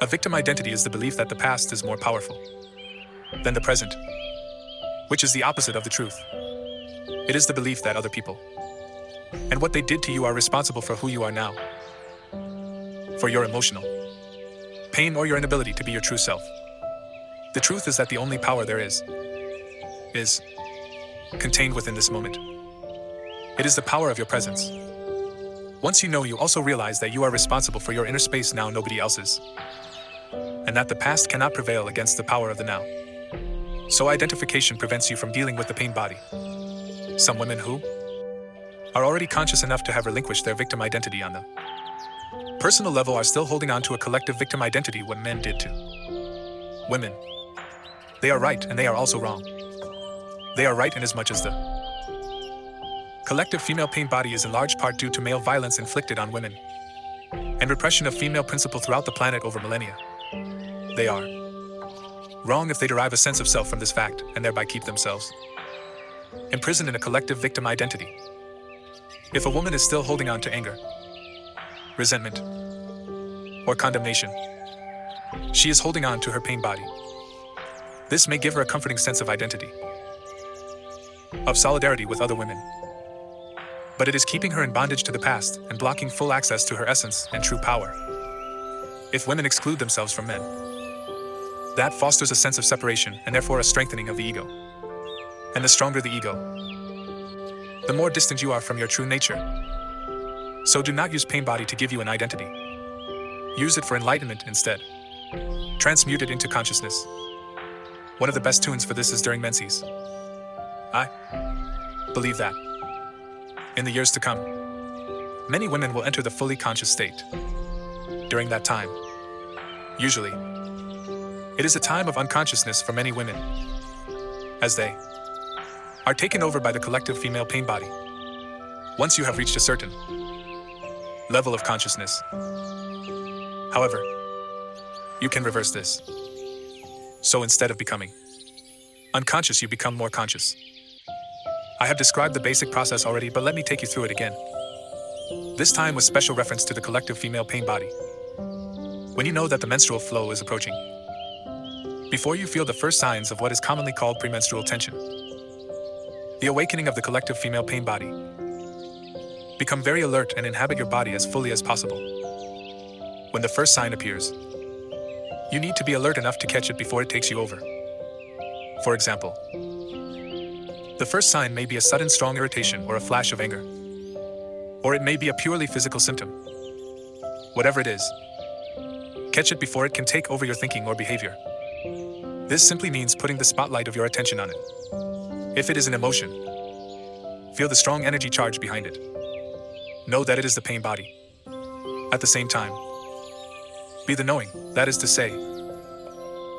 A victim identity is the belief that the past is more powerful than the present, which is the opposite of the truth. It is the belief that other people and what they did to you are responsible for who you are now, for your emotional pain or your inability to be your true self. The truth is that the only power there is contained within this moment. It is the power of your presence. Once you know, you also realize that you are responsible for your inner space now, nobody else's, and that the past cannot prevail against the power of the now. So identification prevents you from dealing with the pain body. Some women who are already conscious enough to have relinquished their victim identity on the personal level are still holding on to a collective victim identity what men did to Women. They are right and they are also wrong. They are right inasmuch as the collective female pain body is in large part due to male violence inflicted on women and repression of female principle throughout the planet over millennia. They are wrong if they derive a sense of self from this fact and thereby keep themselves imprisoned in a collective victim identity. If a woman is still holding on to anger, resentment, or condemnation, she is holding on to her pain body. This may give her a comforting sense of identity, of solidarity with other women, but it is keeping her in bondage to the past and blocking full access to her essence and true power. If women exclude themselves from men, that fosters a sense of separation and therefore a strengthening of the ego. And the stronger the ego, the more distant you are from your true nature. So do not use pain body to give you an identity. Use it for enlightenment instead. Transmute it into consciousness. One of the best tunes for this is during menses. I believe that in the years to come, many women will enter the fully conscious state. During that time, usually, it is a time of unconsciousness for many women, as they are taken over by the collective female pain body. Once you have reached a certain level of consciousness, however, you can reverse this. So instead of becoming unconscious, you become more conscious. I have described the basic process already, but let me take you through it again. This time with special reference to the collective female pain body. When you know that the menstrual flow is approaching, before you feel the first signs of what is commonly called premenstrual tension, the awakening of the collective female pain body, become very alert and inhabit your body as fully as possible. When the first sign appears, you need to be alert enough to catch it before it takes you over. For example, the first sign may be a sudden strong irritation or a flash of anger. Or it may be a purely physical symptom. Whatever it is, catch it before it can take over your thinking or behavior. This simply means putting the spotlight of your attention on it. If it is an emotion, feel the strong energy charge behind it. Know that it is the pain body. At the same time, be the knowing, that is to say,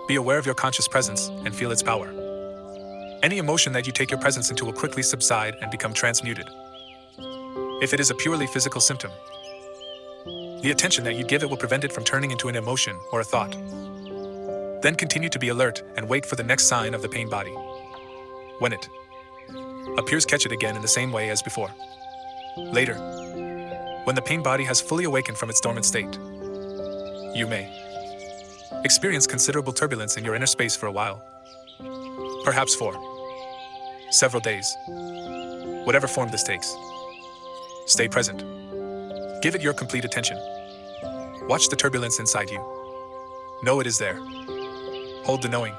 be aware of your conscious presence and feel its power. Any emotion that you take your presence into will quickly subside and become transmuted. If it is a purely physical symptom, the attention that you give it will prevent it from turning into an emotion or a thought. Then continue to be alert and wait for the next sign of the pain body. When it appears, catch it again in the same way as before. Later, when the pain body has fully awakened from its dormant state, you may experience considerable turbulence in your inner space for a while. Perhaps for several days. Whatever form this takes. Stay present. Give it your complete attention. Watch the turbulence inside you. Know it is there. Hold the knowing.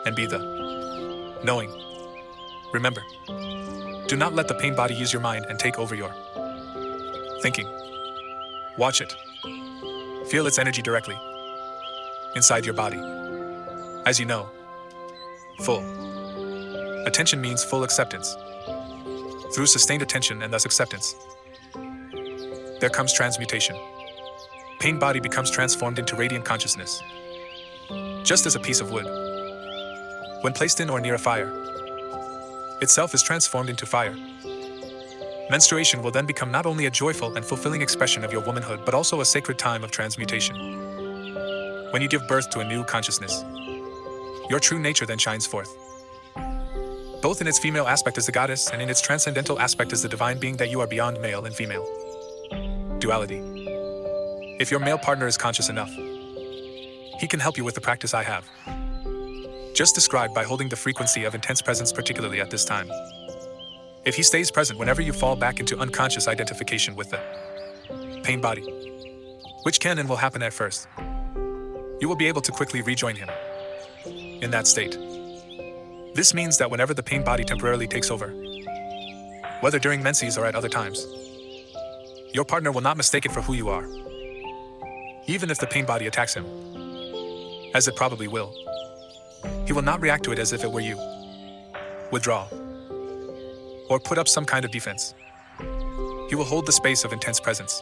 And be the knowing. Remember, do not let the pain body use your mind and take over your thinking. Watch it. Feel its energy directly inside your body. As you know, full attention means full acceptance. Through sustained attention and thus acceptance, there comes transmutation. Pain body becomes transformed into radiant consciousness. Just as a piece of wood, when placed in or near a fire, itself is transformed into fire. Menstruation will then become not only a joyful and fulfilling expression of your womanhood, but also a sacred time of transmutation. When you give birth to a new consciousness, your true nature then shines forth. Both in its female aspect as the goddess and in its transcendental aspect as the divine being that you are beyond male and female duality. If your male partner is conscious enough, he can help you with the practice I have just described by holding the frequency of intense presence, particularly at this time. If he stays present whenever you fall back into unconscious identification with the pain body, which can and will happen at first, you will be able to quickly rejoin him in that state. This means that whenever the pain body temporarily takes over, whether during menses or at other times, your partner will not mistake it for who you are. Even if the pain body attacks him, as it probably will, he will not react to it as if it were you, withdraw, or put up some kind of defense. He will hold the space of intense presence.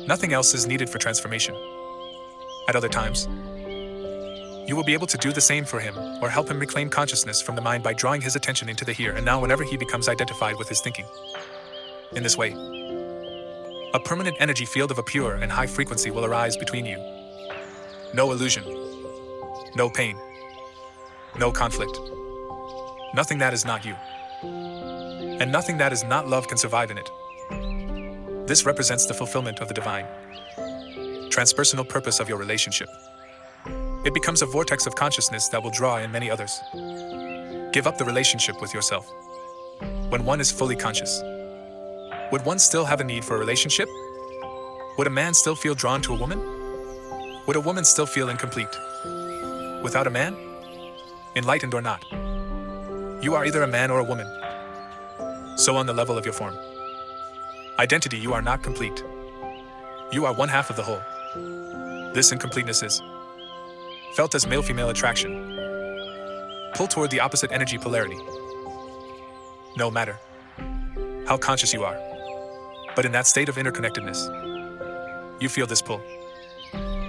Nothing else is needed for transformation. At other times, You will be able to do the same for him, or help him reclaim consciousness from the mind by drawing his attention into the here and now whenever he becomes identified with his thinking. In this way, a permanent energy field of a pure and high frequency will arise between you. No illusion, no pain, no conflict. Nothing that is not you, and nothing that is not love can survive in it. This represents the fulfillment of the divine, transpersonal purpose of your relationship. It becomes a vortex of consciousness that will draw in many others. Give up the relationship with yourself. When one is fully conscious, would one still have a need for a relationship? Would a man still feel drawn to a woman? Would a woman still feel incomplete without a man? Enlightened or not, you are either a man or a woman. So on the level of your form, identity, you are not complete. You are one half of the whole. This incompleteness is felt as male-female attraction. Pull toward the opposite energy polarity. No matter how conscious you are, but in that state of interconnectedness, you feel this pull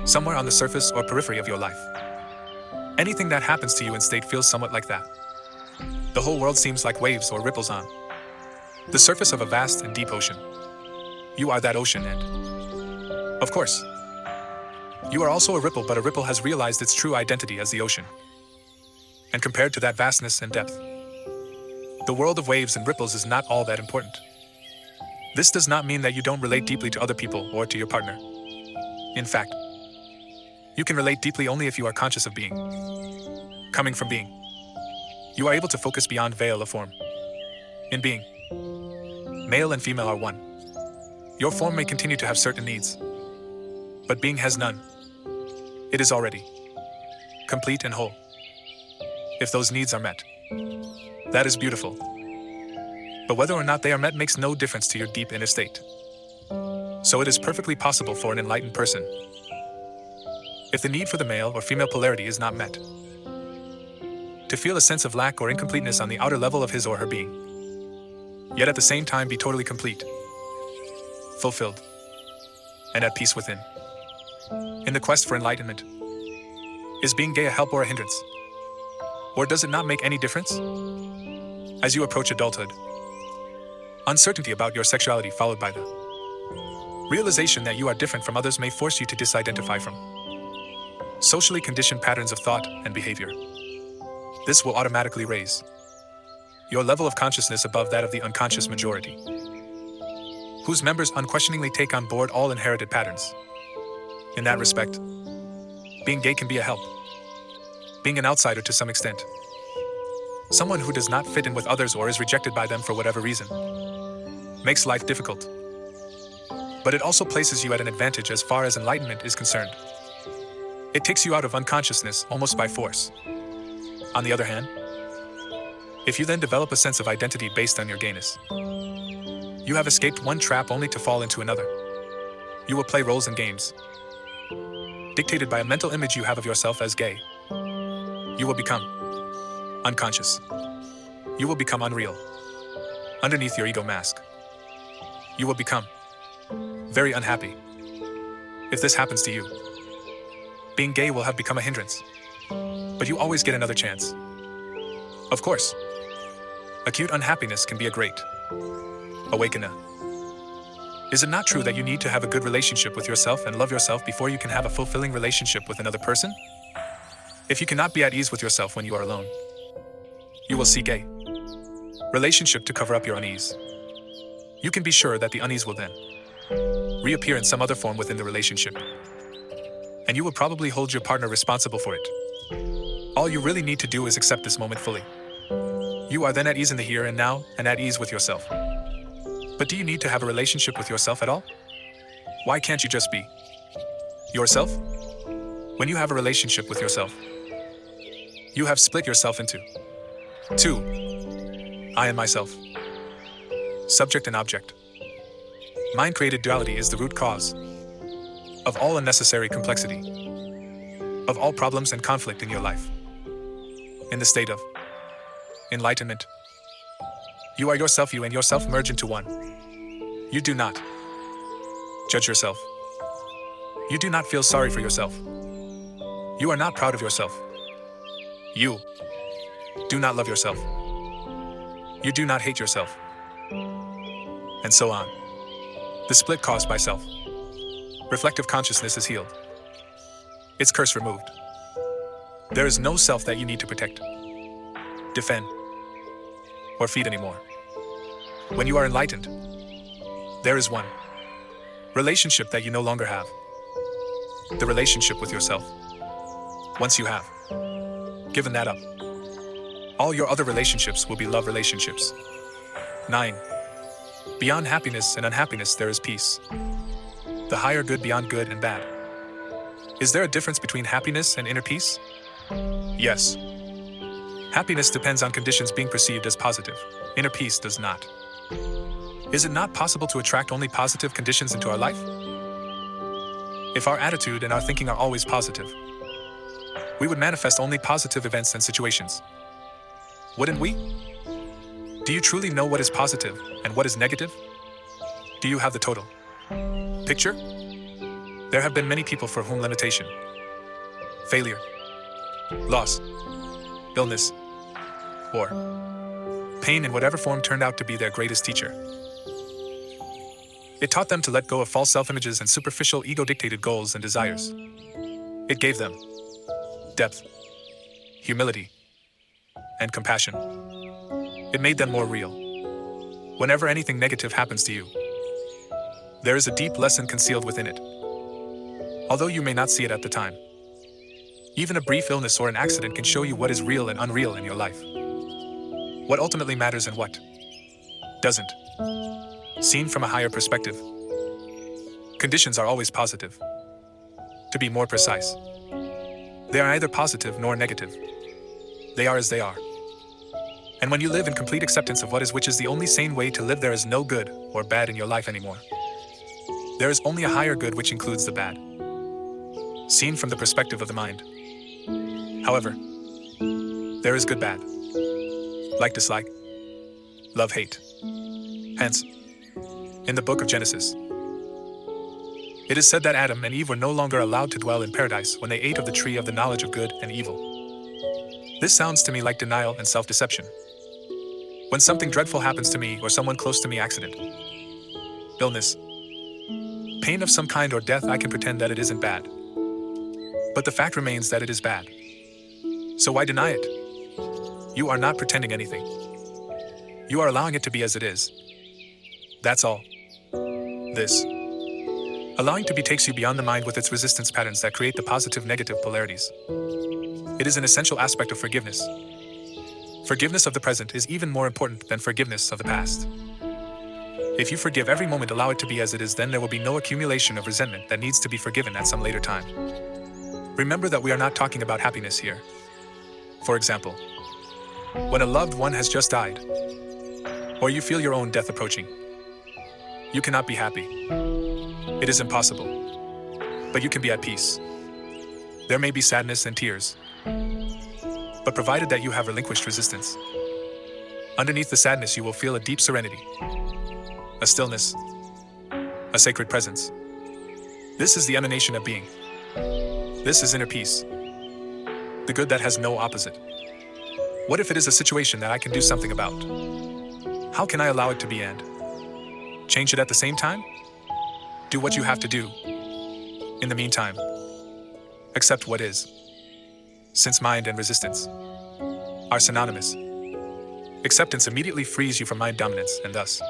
somewhere on the surface or periphery of your life. Anything that happens to you in state feels somewhat like that. The whole world seems like waves or ripples on the surface of a vast and deep ocean. You are that ocean, and of course, you are also a ripple, but a ripple has realized its true identity as the ocean. And compared to that vastness and depth, the world of waves and ripples is not all that important. This does not mean that you don't relate deeply to other people or to your partner. In fact, you can relate deeply only if you are conscious of being. Coming from being, you are able to focus beyond veil of form. In being, male and female are one. Your form may continue to have certain needs, but being has none. It is already complete and whole. If those needs are met, that is beautiful. But whether or not they are met makes no difference to your deep inner state. So it is perfectly possible for an enlightened person, if the need for the male or female polarity is not met, to feel a sense of lack or incompleteness on the outer level of his or her being, yet at the same time be totally complete, fulfilled, and at peace within. In the quest for enlightenment, is being gay a help or a hindrance? Or does it not make any difference? As you approach adulthood, uncertainty about your sexuality followed by the realization that you are different from others may force you to disidentify from socially conditioned patterns of thought and behavior. This will automatically raise your level of consciousness above that of the unconscious majority, whose members unquestioningly take on board all inherited patterns. In that respect, being gay can be a help. Being an outsider to some extent, someone who does not fit in with others or is rejected by them for whatever reason, makes life difficult. But it also places you at an advantage as far as enlightenment is concerned. It takes you out of unconsciousness almost by force. On the other hand, if you then develop a sense of identity based on your gayness, you have escaped one trap only to fall into another. You will play roles in games, dictated by a mental image you have of yourself as gay. You will become unconscious. You will become unreal. Underneath your ego mask, you will become very unhappy. If this happens to you, being gay will have become a hindrance. But you always get another chance. Of course, acute unhappiness can be a great awakener. Is it not true that you need to have a good relationship with yourself and love yourself before you can have a fulfilling relationship with another person? If you cannot be at ease with yourself when you are alone, you will seek a relationship to cover up your unease. You can be sure that the unease will then reappear in some other form within the relationship, and you will probably hold your partner responsible for it. All you really need to do is accept this moment fully. You are then at ease in the here and now, and at ease with yourself. But do you need to have a relationship with yourself at all? Why can't you just be yourself? When you have a relationship with yourself, you have split yourself into two: I and myself, subject and object. Mind-created duality is the root cause of all unnecessary complexity, of all problems and conflict in your life. In the state of enlightenment, you are yourself, you and yourself merge into one. You do not judge yourself. You do not feel sorry for yourself. You are not proud of yourself. You do not love yourself. You do not hate yourself. And so on. The split caused by self. Reflective consciousness is healed. Its curse removed. There is no self that you need to protect, defend, or feed anymore. When you are enlightened, there is one relationship that you no longer have. The relationship with yourself. Once you have given that up, all your other relationships will be love relationships. 9. Beyond happiness and unhappiness there is peace. The higher good beyond good and bad. Is there a difference between happiness and inner peace? Yes. Happiness depends on conditions being perceived as positive. Inner peace does not. Is it not possible to attract only positive conditions into our life? If our attitude and our thinking are always positive, we would manifest only positive events and situations. Wouldn't we? Do you truly know what is positive and what is negative? Do you have the total picture? There have been many people for whom limitation, failure, loss, illness, or pain in whatever form turned out to be their greatest teacher. It taught them to let go of false self-images and superficial ego-dictated goals and desires. It gave them depth, humility, and compassion. It made them more real. Whenever anything negative happens to you, there is a deep lesson concealed within it, although you may not see it at the time. Even a brief illness or an accident can show you what is real and unreal in your life, what ultimately matters and what doesn't. Seen from a higher perspective, conditions are always positive. To be more precise, they are neither positive nor negative. They are as they are. And when you live in complete acceptance of what is, which is the only sane way to live, there is no good or bad in your life anymore. There is only a higher good which includes the bad, seen from the perspective of the mind. However, there is good-bad, like-dislike, love-hate. Hence, in the book of Genesis, it is said that Adam and Eve were no longer allowed to dwell in paradise when they ate of the tree of the knowledge of good and evil. This sounds to me like denial and self-deception. When something dreadful happens to me or someone close to me, accident, illness, pain of some kind or death, I can pretend that it isn't bad. But the fact remains that it is bad. So why deny it? You are not pretending anything. You are allowing it to be as it is. That's all. This allowing to be takes you beyond the mind with its resistance patterns that create the positive-negative polarities. It is an essential aspect of forgiveness. Forgiveness of the present is even more important than forgiveness of the past. If you forgive every moment, allow it to be as it is, then there will be no accumulation of resentment that needs to be forgiven at some later time. Remember that we are not talking about happiness here. For example, when a loved one has just died, or you feel your own death approaching, you cannot be happy. It is impossible. But you can be at peace. There may be sadness and tears, but provided that you have relinquished resistance, underneath the sadness you will feel a deep serenity, a stillness, a sacred presence. This is the emanation of being. This is inner peace, the good that has no opposite. What if it is a situation that I can do something about? How can I allow it to be and change it at the same time? Do what you have to do. In the meantime, accept what is. Since mind and resistance are synonymous, acceptance immediately frees you from mind dominance and thus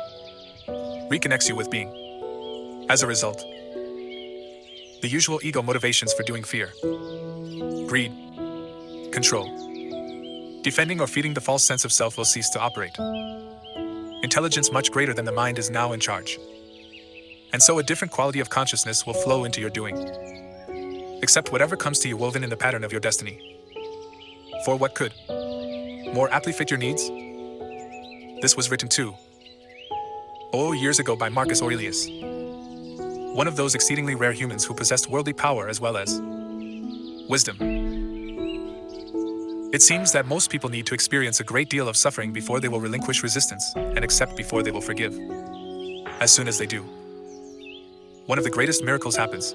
reconnects you with being. As a result, the usual ego motivations for doing fear, greed, control, defending or feeding the false sense of self will cease to operate. Intelligence much greater than the mind is now in charge. And so a different quality of consciousness will flow into your doing. Accept whatever comes to you woven in the pattern of your destiny. For what could more aptly fit your needs? This was written too, years ago by Marcus Aurelius, one of those exceedingly rare humans who possessed worldly power as well as wisdom. It seems that most people need to experience a great deal of suffering before they will relinquish resistance and accept before they will forgive. As soon as they do, one of the greatest miracles happens.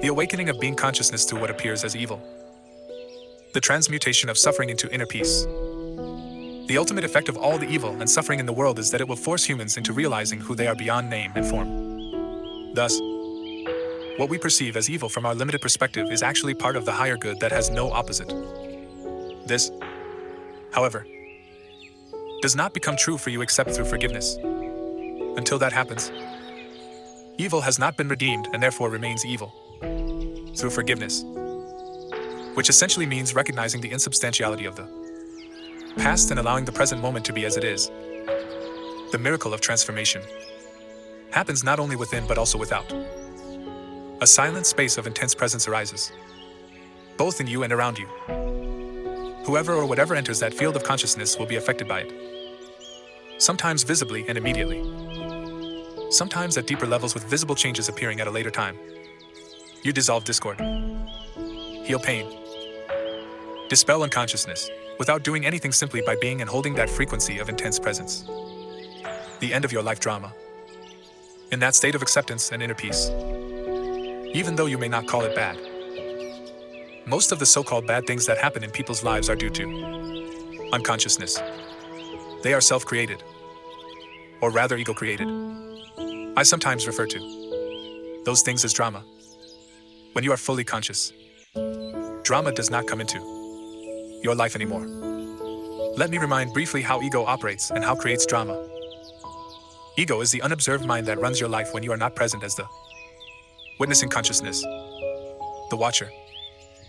The awakening of being consciousness to what appears as evil. The transmutation of suffering into inner peace. The ultimate effect of all the evil and suffering in the world is that it will force humans into realizing who they are beyond name and form. Thus, what we perceive as evil from our limited perspective is actually part of the higher good that has no opposite. This, however, does not become true for you except through forgiveness. Until that happens, evil has not been redeemed and therefore remains evil. Through forgiveness, which essentially means recognizing the insubstantiality of the past and allowing the present moment to be as it is. The miracle of transformation happens not only within but also without. A silent space of intense presence arises, both in you and around you. Whoever or whatever enters that field of consciousness will be affected by it. Sometimes visibly and immediately. Sometimes at deeper levels with visible changes appearing at a later time. You dissolve discord, heal pain, dispel unconsciousness, without doing anything simply by being and holding that frequency of intense presence. The end of your life drama. In that state of acceptance and inner peace. Even though you may not call it bad. Most of the so-called bad things that happen in people's lives are due to unconsciousness. They are self-created. Or rather ego-created. I sometimes refer to those things as drama. When you are fully conscious, drama does not come into your life anymore. Let me remind briefly how ego operates and how it creates drama. Ego is the unobserved mind that runs your life when you are not present as the witnessing consciousness, the watcher.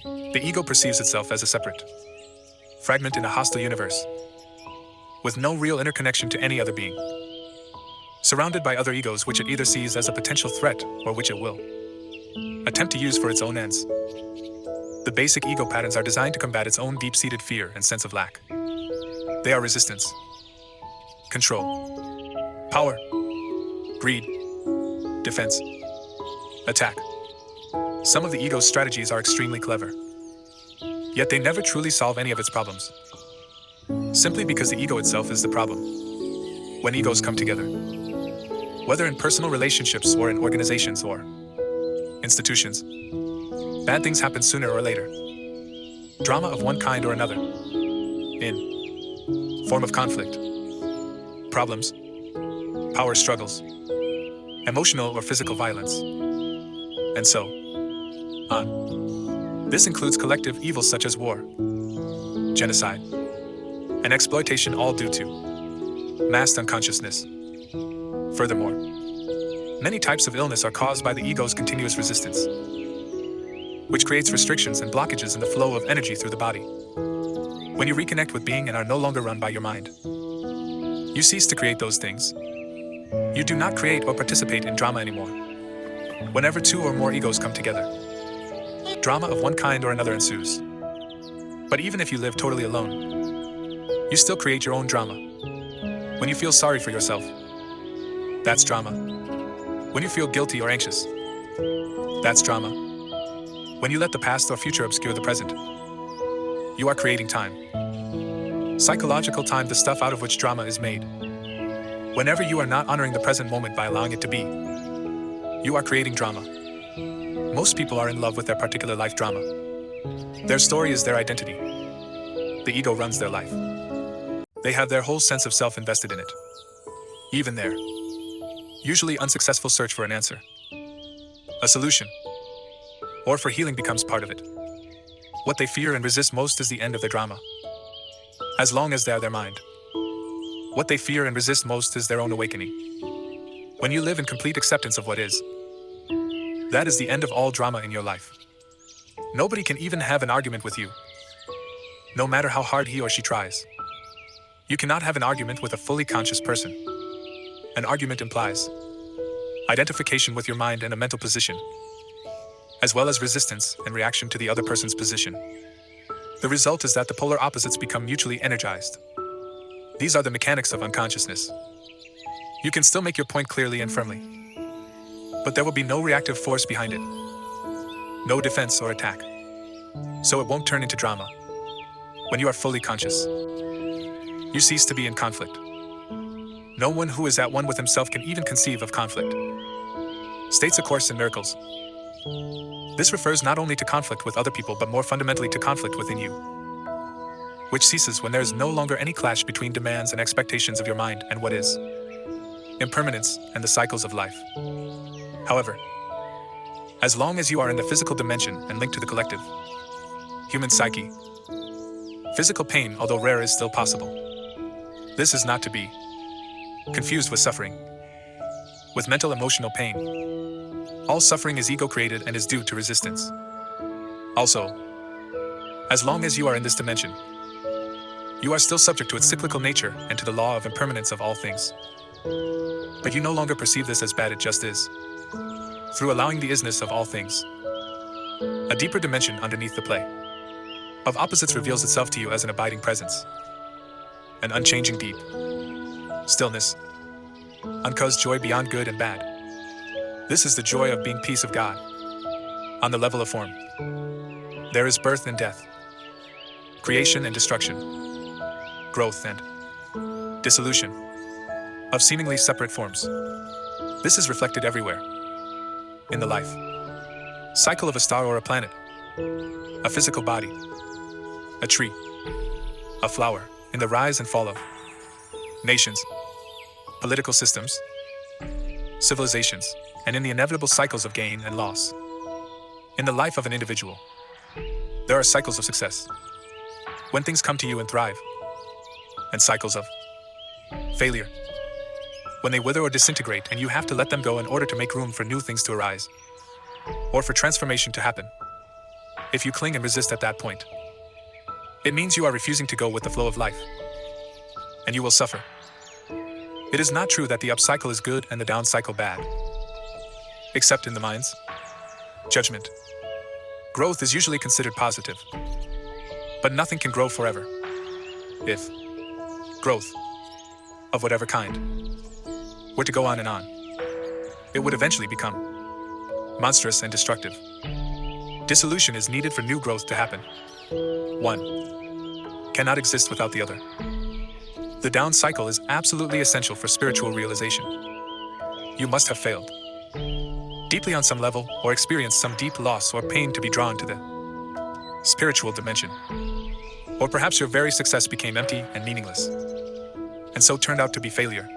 The ego perceives itself as a separate fragment in a hostile universe, with no real interconnection to any other being, surrounded by other egos which it either sees as a potential threat or which it will attempt to use for its own ends. The basic ego patterns are designed to combat its own deep-seated fear and sense of lack. They are resistance, control, power, greed, defense, attack. Some of the ego's strategies are extremely clever, yet they never truly solve any of its problems. Simply because the ego itself is the problem. When egos come together, whether in personal relationships or in organizations or institutions, bad things happen sooner or later. Drama of one kind or another. In form of conflict, problems, power struggles, emotional or physical violence, and so on. This includes collective evils such as war, genocide, and exploitation, all due to masked unconsciousness. Furthermore, many types of illness are caused by the ego's continuous resistance, which creates restrictions and blockages in the flow of energy through the body. When you reconnect with being and are no longer run by your mind, you cease to create those things. You do not create or participate in drama anymore. Whenever two or more egos come together, drama of one kind or another ensues. But even if you live totally alone, you still create your own drama. When you feel sorry for yourself, that's drama. When you feel guilty or anxious, that's drama. When you let the past or future obscure the present, you are creating time. Psychological time, the stuff out of which drama is made. Whenever you are not honoring the present moment by allowing it to be, you are creating drama. Most people are in love with their particular life drama. Their story is their identity. The ego runs their life. They have their whole sense of self invested in it. Even their usually unsuccessful search for an answer, a solution, or for healing becomes part of it. What they fear and resist most is the end of their drama. As long as they are their mind, what they fear and resist most is their own awakening. When you live in complete acceptance of what is, that is the end of all drama in your life. Nobody can even have an argument with you, no matter how hard he or she tries. You cannot have an argument with a fully conscious person. An argument implies identification with your mind and a mental position, as well as resistance and reaction to the other person's position. The result is that the polar opposites become mutually energized. These are the mechanics of unconsciousness. You can still make your point clearly and firmly, but there will be no reactive force behind it, no defense or attack, so it won't turn into drama. When you are fully conscious, you cease to be in conflict. No one who is at one with himself can even conceive of conflict. States A Course in Miracles. This refers not only to conflict with other people but more fundamentally to conflict within you, which ceases when there is no longer any clash between demands and expectations of your mind and what is, impermanence and the cycles of life. However, as long as you are in the physical dimension and linked to the collective, human psyche, physical pain, although rare, is still possible. This is not to be confused with suffering, with mental emotional pain. All suffering is ego-created and is due to resistance. Also, as long as you are in this dimension, you are still subject to its cyclical nature and to the law of impermanence of all things. But you no longer perceive this as bad, it just is. Through allowing the isness of all things, a deeper dimension underneath the play of opposites reveals itself to you as an abiding presence, an unchanging deep stillness, uncaused joy beyond good and bad. This is the joy of being peace of God. On the level of form, there is birth and death, creation and destruction, growth and dissolution of seemingly separate forms. This is reflected everywhere in the life cycle of a star or a planet, a physical body, a tree, a flower, in the rise and fall of nations, political systems, civilizations, and in the inevitable cycles of gain and loss. In the life of an individual, there are cycles of success, when things come to you and thrive, and cycles of failure, when they wither or disintegrate and you have to let them go in order to make room for new things to arise, or for transformation to happen. If you cling and resist at that point, it means you are refusing to go with the flow of life, and you will suffer. It is not true that the up cycle is good and the down cycle bad, except in the mind's judgment. Growth is usually considered positive, but nothing can grow forever. If growth, of whatever kind, were to go on and on, it would eventually become monstrous and destructive. Dissolution is needed for new growth to happen. One cannot exist without the other. The down cycle is absolutely essential for spiritual realization. You must have failed deeply on some level or experienced some deep loss or pain to be drawn to the spiritual dimension. Or perhaps your very success became empty and meaningless, and so turned out to be failure.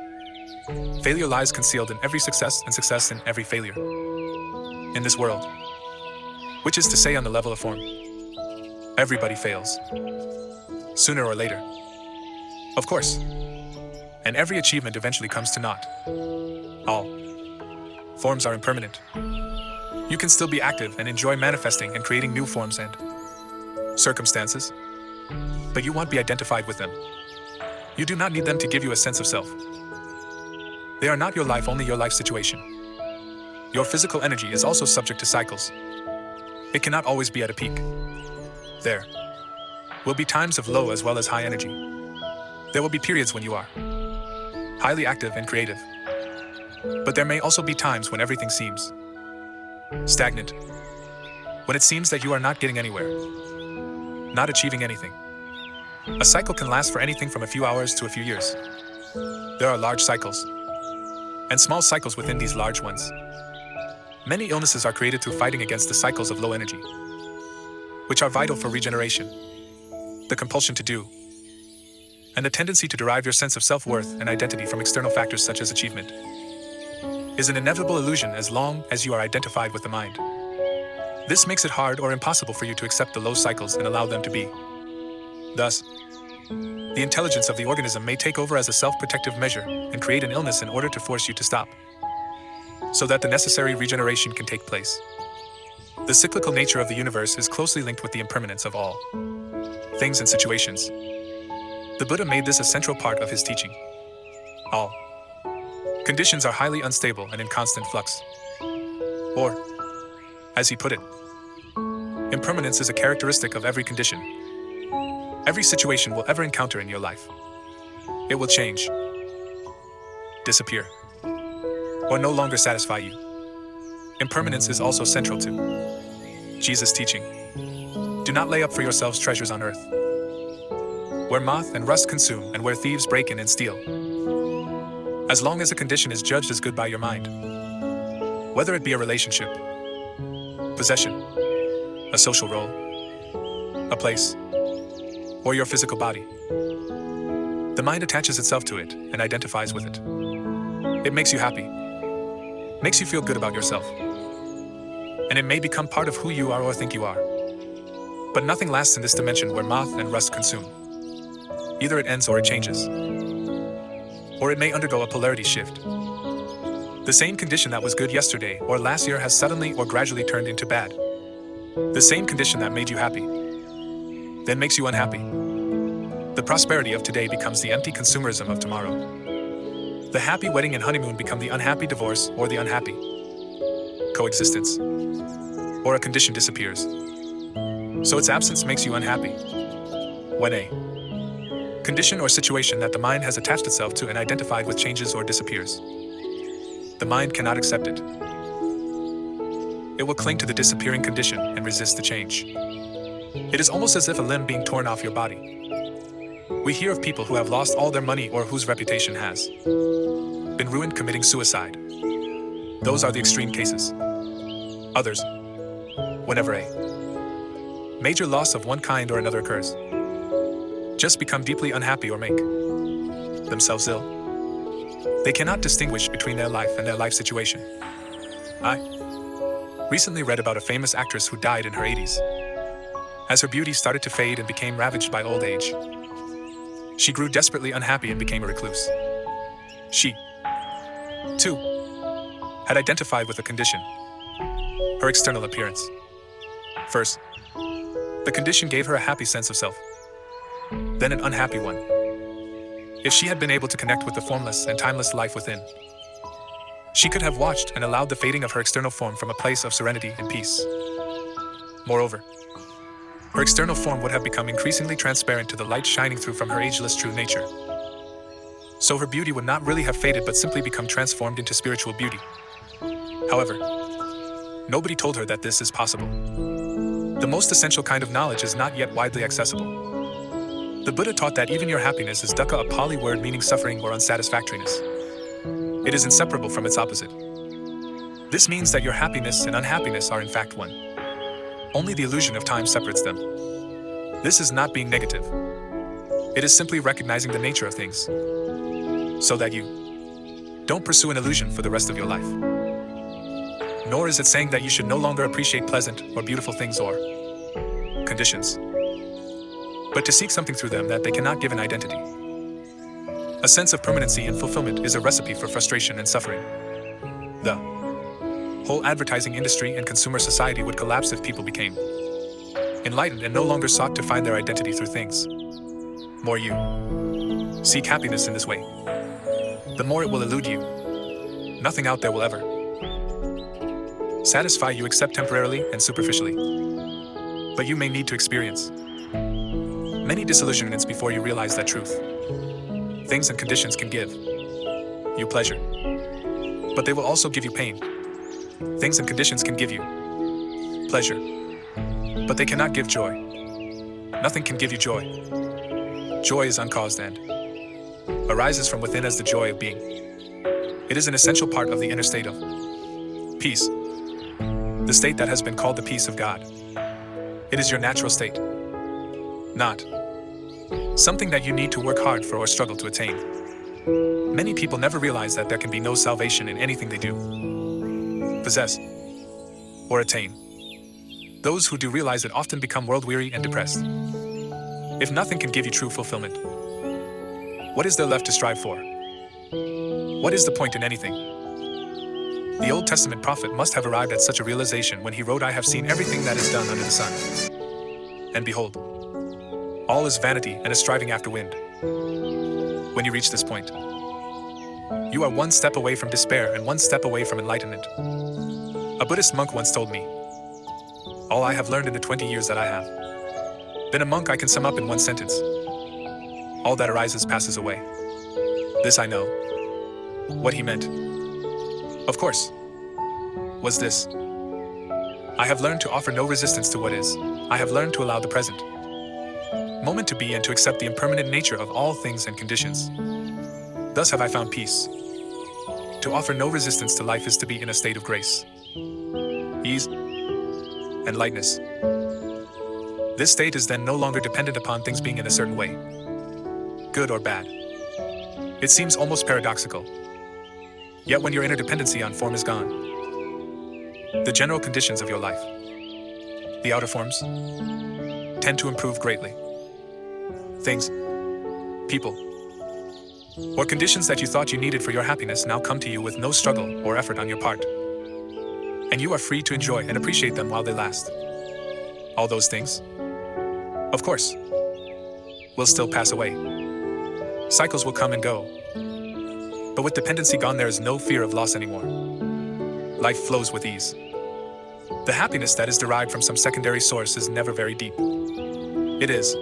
Failure lies concealed in every success and success in every failure. In this world, which is to say on the level of form, everybody fails, sooner or later. Of course, and every achievement eventually comes to naught. All forms are impermanent. You can still be active and enjoy manifesting and creating new forms and circumstances, but you won't be identified with them. You do not need them to give you a sense of self. They are not your life, only your life situation. Your physical energy is also subject to cycles. It cannot always be at a peak. There will be times of low as well as high energy. There will be periods when you are highly active and creative. But there may also be times when everything seems stagnant, when it seems that you are not getting anywhere, not achieving anything. A cycle can last for anything from a few hours to a few years. There are large cycles and small cycles within these large ones. Many illnesses are created through fighting against the cycles of low energy, which are vital for regeneration. The compulsion to do, and the tendency to derive your sense of self-worth and identity from external factors such as achievement, is an inevitable illusion as long as you are identified with the mind. This makes it hard or impossible for you to accept the low cycles and allow them to be. Thus, the intelligence of the organism may take over as a self-protective measure and create an illness in order to force you to stop, so that the necessary regeneration can take place. The cyclical nature of the universe is closely linked with the impermanence of all things and situations. The Buddha made this a central part of his teaching. All conditions are highly unstable and in constant flux. Or, as he put it, impermanence is a characteristic of every condition. Every situation will ever encounter in your life. It will change, disappear, or no longer satisfy you. Impermanence is also central to Jesus' teaching. Do not lay up for yourselves treasures on earth, where moth and rust consume and where thieves break in and steal. As long as a condition is judged as good by your mind, whether it be a relationship, possession, a social role, a place, or your physical body. The mind attaches itself to it and identifies with it. It makes you happy, makes you feel good about yourself, and it may become part of who you are or think you are. But nothing lasts in this dimension where moth and rust consume. Either it ends or it changes. Or it may undergo a polarity shift. The same condition that was good yesterday or last year has suddenly or gradually turned into bad. The same condition that made you happy then makes you unhappy. The prosperity of today becomes the empty consumerism of tomorrow. The happy wedding and honeymoon become the unhappy divorce or the unhappy coexistence. Or a condition disappears. So its absence makes you unhappy. When a condition or situation that the mind has attached itself to and identified with changes or disappears, the mind cannot accept it. It will cling to the disappearing condition and resist the change. It is almost as if a limb being torn off your body. We hear of people who have lost all their money or whose reputation has been ruined committing suicide. Those are the extreme cases. Others, whenever a major loss of one kind or another occurs, just become deeply unhappy or make themselves ill. They cannot distinguish between their life and their life situation. I recently read about a famous actress who died in her 80s. As her beauty started to fade and became ravaged by old age, she grew desperately unhappy and became a recluse. She, too, had identified with a condition, her external appearance. First, the condition gave her a happy sense of self, then an unhappy one. If she had been able to connect with the formless and timeless life within, she could have watched and allowed the fading of her external form from a place of serenity and peace. Moreover, her external form would have become increasingly transparent to the light shining through from her ageless true nature. So her beauty would not really have faded but simply become transformed into spiritual beauty. However, nobody told her that this is possible. The most essential kind of knowledge is not yet widely accessible. The Buddha taught that even your happiness is dukkha, a Pali word meaning suffering or unsatisfactoriness. It is inseparable from its opposite. This means that your happiness and unhappiness are in fact one. Only the illusion of time separates them. This is not being negative. It is simply recognizing the nature of things, so that you don't pursue an illusion for the rest of your life. Nor is it saying that you should no longer appreciate pleasant or beautiful things or conditions, but to seek something through them that they cannot give an identity. A sense of permanency and fulfillment is a recipe for frustration and suffering. The whole advertising industry and consumer society would collapse if people became enlightened and no longer sought to find their identity through things. More you seek happiness in this way, the more it will elude you. Nothing out there will ever satisfy you except temporarily and superficially. But you may need to experience many disillusionments before you realize that truth. Things and conditions can give you pleasure, but they will also give you pain. Things and conditions can give you pleasure, but they cannot give joy. Nothing can give you joy. Joy is uncaused and arises from within as the joy of being. It is an essential part of the inner state of peace, the state that has been called the peace of God. It is your natural state, not something that you need to work hard for or struggle to attain. Many people never realize that there can be no salvation in anything they do, possess, or attain. Those who do realize it often become world-weary and depressed. If nothing can give you true fulfillment, what is there left to strive for? What is the point in anything? The Old Testament prophet must have arrived at such a realization when he wrote, "I have seen everything that is done under the sun, and behold, all is vanity and a striving after wind." When you reach this point, you are one step away from despair and one step away from enlightenment. A Buddhist monk once told me, "All I have learned in the 20 years that I have been a monk I can sum up in one sentence. All that arises passes away." This I know. What he meant, of course, was this: I have learned to offer no resistance to what is. I have learned to allow the present moment to be and to accept the impermanent nature of all things and conditions. Thus have I found peace. To offer no resistance to life is to be in a state of grace, ease, and lightness. This state is then no longer dependent upon things being in a certain way, good or bad. It seems almost paradoxical. Yet when your interdependency on form is gone, the general conditions of your life, the outer forms, tend to improve greatly. Things, people, or conditions that you thought you needed for your happiness now come to you with no struggle or effort on your part. And you are free to enjoy and appreciate them while they last. All those things, of course, will still pass away. Cycles will come and go. But with dependency gone, there is no fear of loss anymore. Life flows with ease. The happiness that is derived from some secondary source is never very deep. It is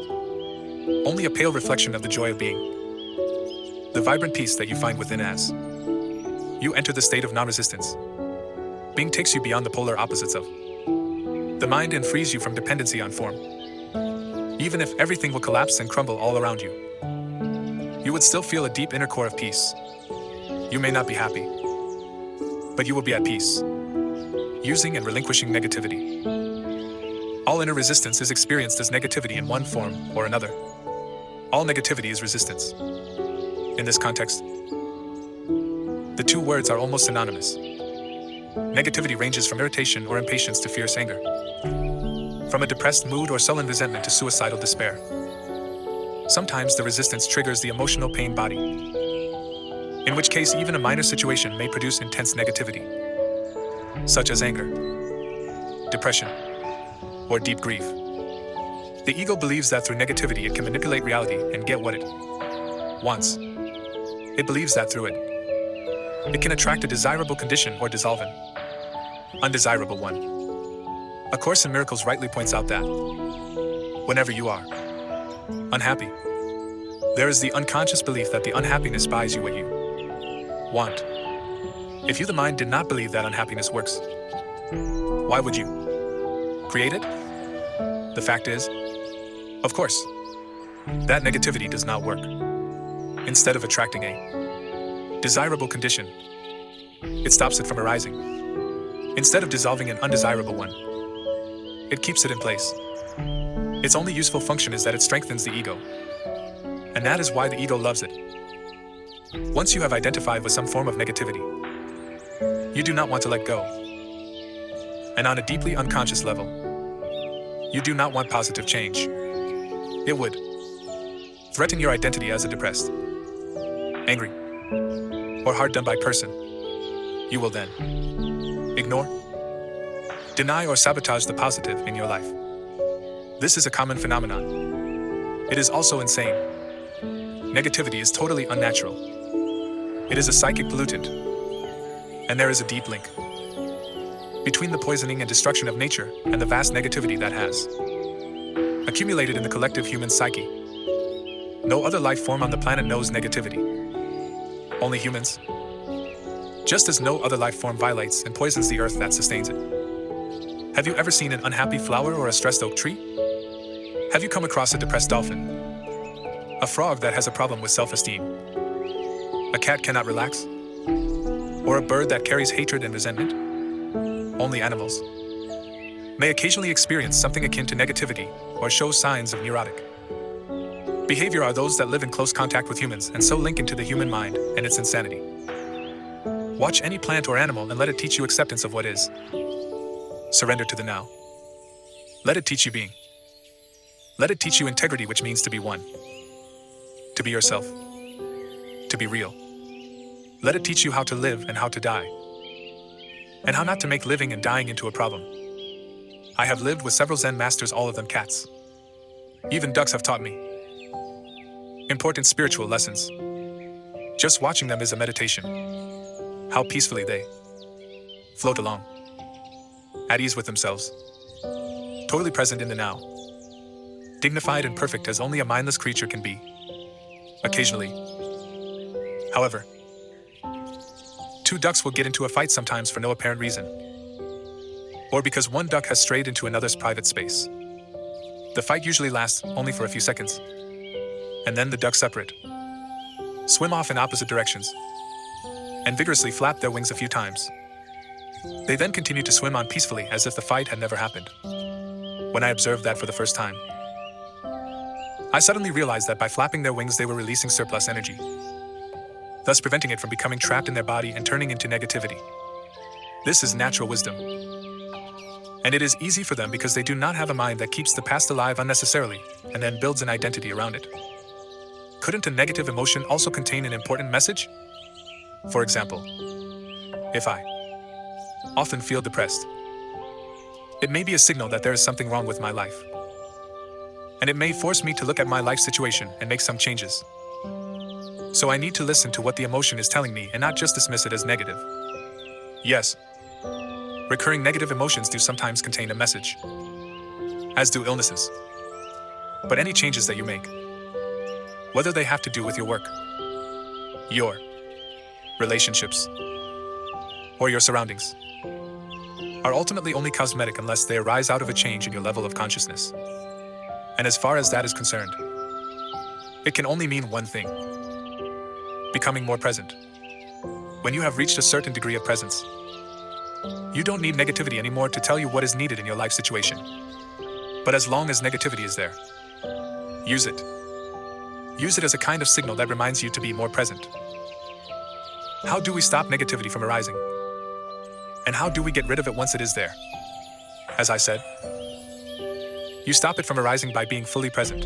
only a pale reflection of the joy of being, the vibrant peace that you find within as you enter the state of non-resistance. Being takes you beyond the polar opposites of the mind and frees you from dependency on form. Even if everything will collapse and crumble all around you, you would still feel a deep inner core of peace. You may not be happy, but you will be at peace, using and relinquishing negativity. All inner resistance is experienced as negativity in one form or another. All negativity is resistance. In this context, the two words are almost synonymous. Negativity ranges from irritation or impatience to fierce anger, from a depressed mood or sullen resentment to suicidal despair. Sometimes the resistance triggers the emotional pain body, in which case even a minor situation may produce intense negativity, such as anger, depression, or deep grief. The ego believes that through negativity it can manipulate reality and get what it wants. It believes that through it can attract a desirable condition or dissolve an undesirable one. A Course in Miracles rightly points out that whenever you are unhappy, there is the unconscious belief that the unhappiness buys you what you want. If you, the mind, did not believe that unhappiness works, why would you create it? The fact is, of course, that negativity does not work. Instead of attracting a desirable condition, it stops it from arising. Instead of dissolving an undesirable one, it keeps it in place. Its only useful function is that it strengthens the ego. And that is why the ego loves it. Once you have identified with some form of negativity, you do not want to let go. And on a deeply unconscious level, you do not want positive change. It would threaten your identity as a depressed, angry, or hard done by person. You will then ignore, deny, or sabotage the positive in your life. This is a common phenomenon. It is also insane. Negativity is totally unnatural. It is a psychic pollutant. And there is a deep link between the poisoning and destruction of nature and the vast negativity that has accumulated in the collective human psyche. No other life form on the planet knows negativity. Only humans. Just as no other life form violates and poisons the earth that sustains it. Have you ever seen an unhappy flower or a stressed oak tree? Have you come across a depressed dolphin? A frog that has a problem with self-esteem? A cat cannot relax? Or a bird that carries hatred and resentment? Only animals may occasionally experience something akin to negativity or show signs of neurotic behavior are those that live in close contact with humans and so link into the human mind and its insanity. Watch any plant or animal and let it teach you acceptance of what is. Surrender to the now. Let it teach you being. Let it teach you integrity, which means to be one. To be yourself. To be real. Let it teach you how to live and how to die. And how not to make living and dying into a problem. I have lived with several Zen masters, all of them cats. Even ducks have taught me important spiritual lessons. Just watching them is a meditation. How peacefully they float along, at ease with themselves, totally present in the now, dignified and perfect as only a mindless creature can be. Occasionally, however, two ducks will get into a fight sometimes for no apparent reason, or because one duck has strayed into another's private space. The fight usually lasts only for a few seconds, and then the ducks separate, swim off in opposite directions, and vigorously flap their wings a few times. They then continued to swim on peacefully as if the fight had never happened. When I observed that for the first time, I suddenly realized that by flapping their wings they were releasing surplus energy, thus preventing it from becoming trapped in their body and turning into negativity. This is natural wisdom. And it is easy for them because they do not have a mind that keeps the past alive unnecessarily and then builds an identity around it. Couldn't a negative emotion also contain an important message? For example, if I often feel depressed, it may be a signal that there is something wrong with my life. And it may force me to look at my life situation and make some changes. So I need to listen to what the emotion is telling me and not just dismiss it as negative. Yes, recurring negative emotions do sometimes contain a message, as do illnesses. But any changes that you make, whether they have to do with your work, your relationships, or your surroundings, are ultimately only cosmetic unless they arise out of a change in your level of consciousness. And as far as that is concerned, it can only mean one thing: becoming more present. When you have reached a certain degree of presence, you don't need negativity anymore to tell you what is needed in your life situation. But as long as negativity is there, use it. Use it as a kind of signal that reminds you to be more present. How do we stop negativity from arising? And how do we get rid of it once it is there? As I said, you stop it from arising by being fully present.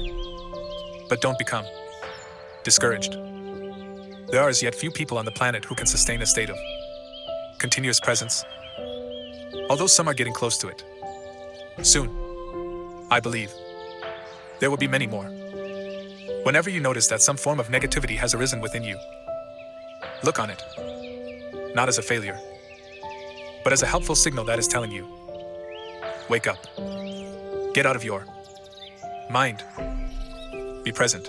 But don't become discouraged. There are as yet few people on the planet who can sustain a state of continuous presence, although some are getting close to it. Soon, I believe, there will be many more. Whenever you notice that some form of negativity has arisen within you, look on it, not as a failure, but as a helpful signal that is telling you, wake up, get out of your mind, be present.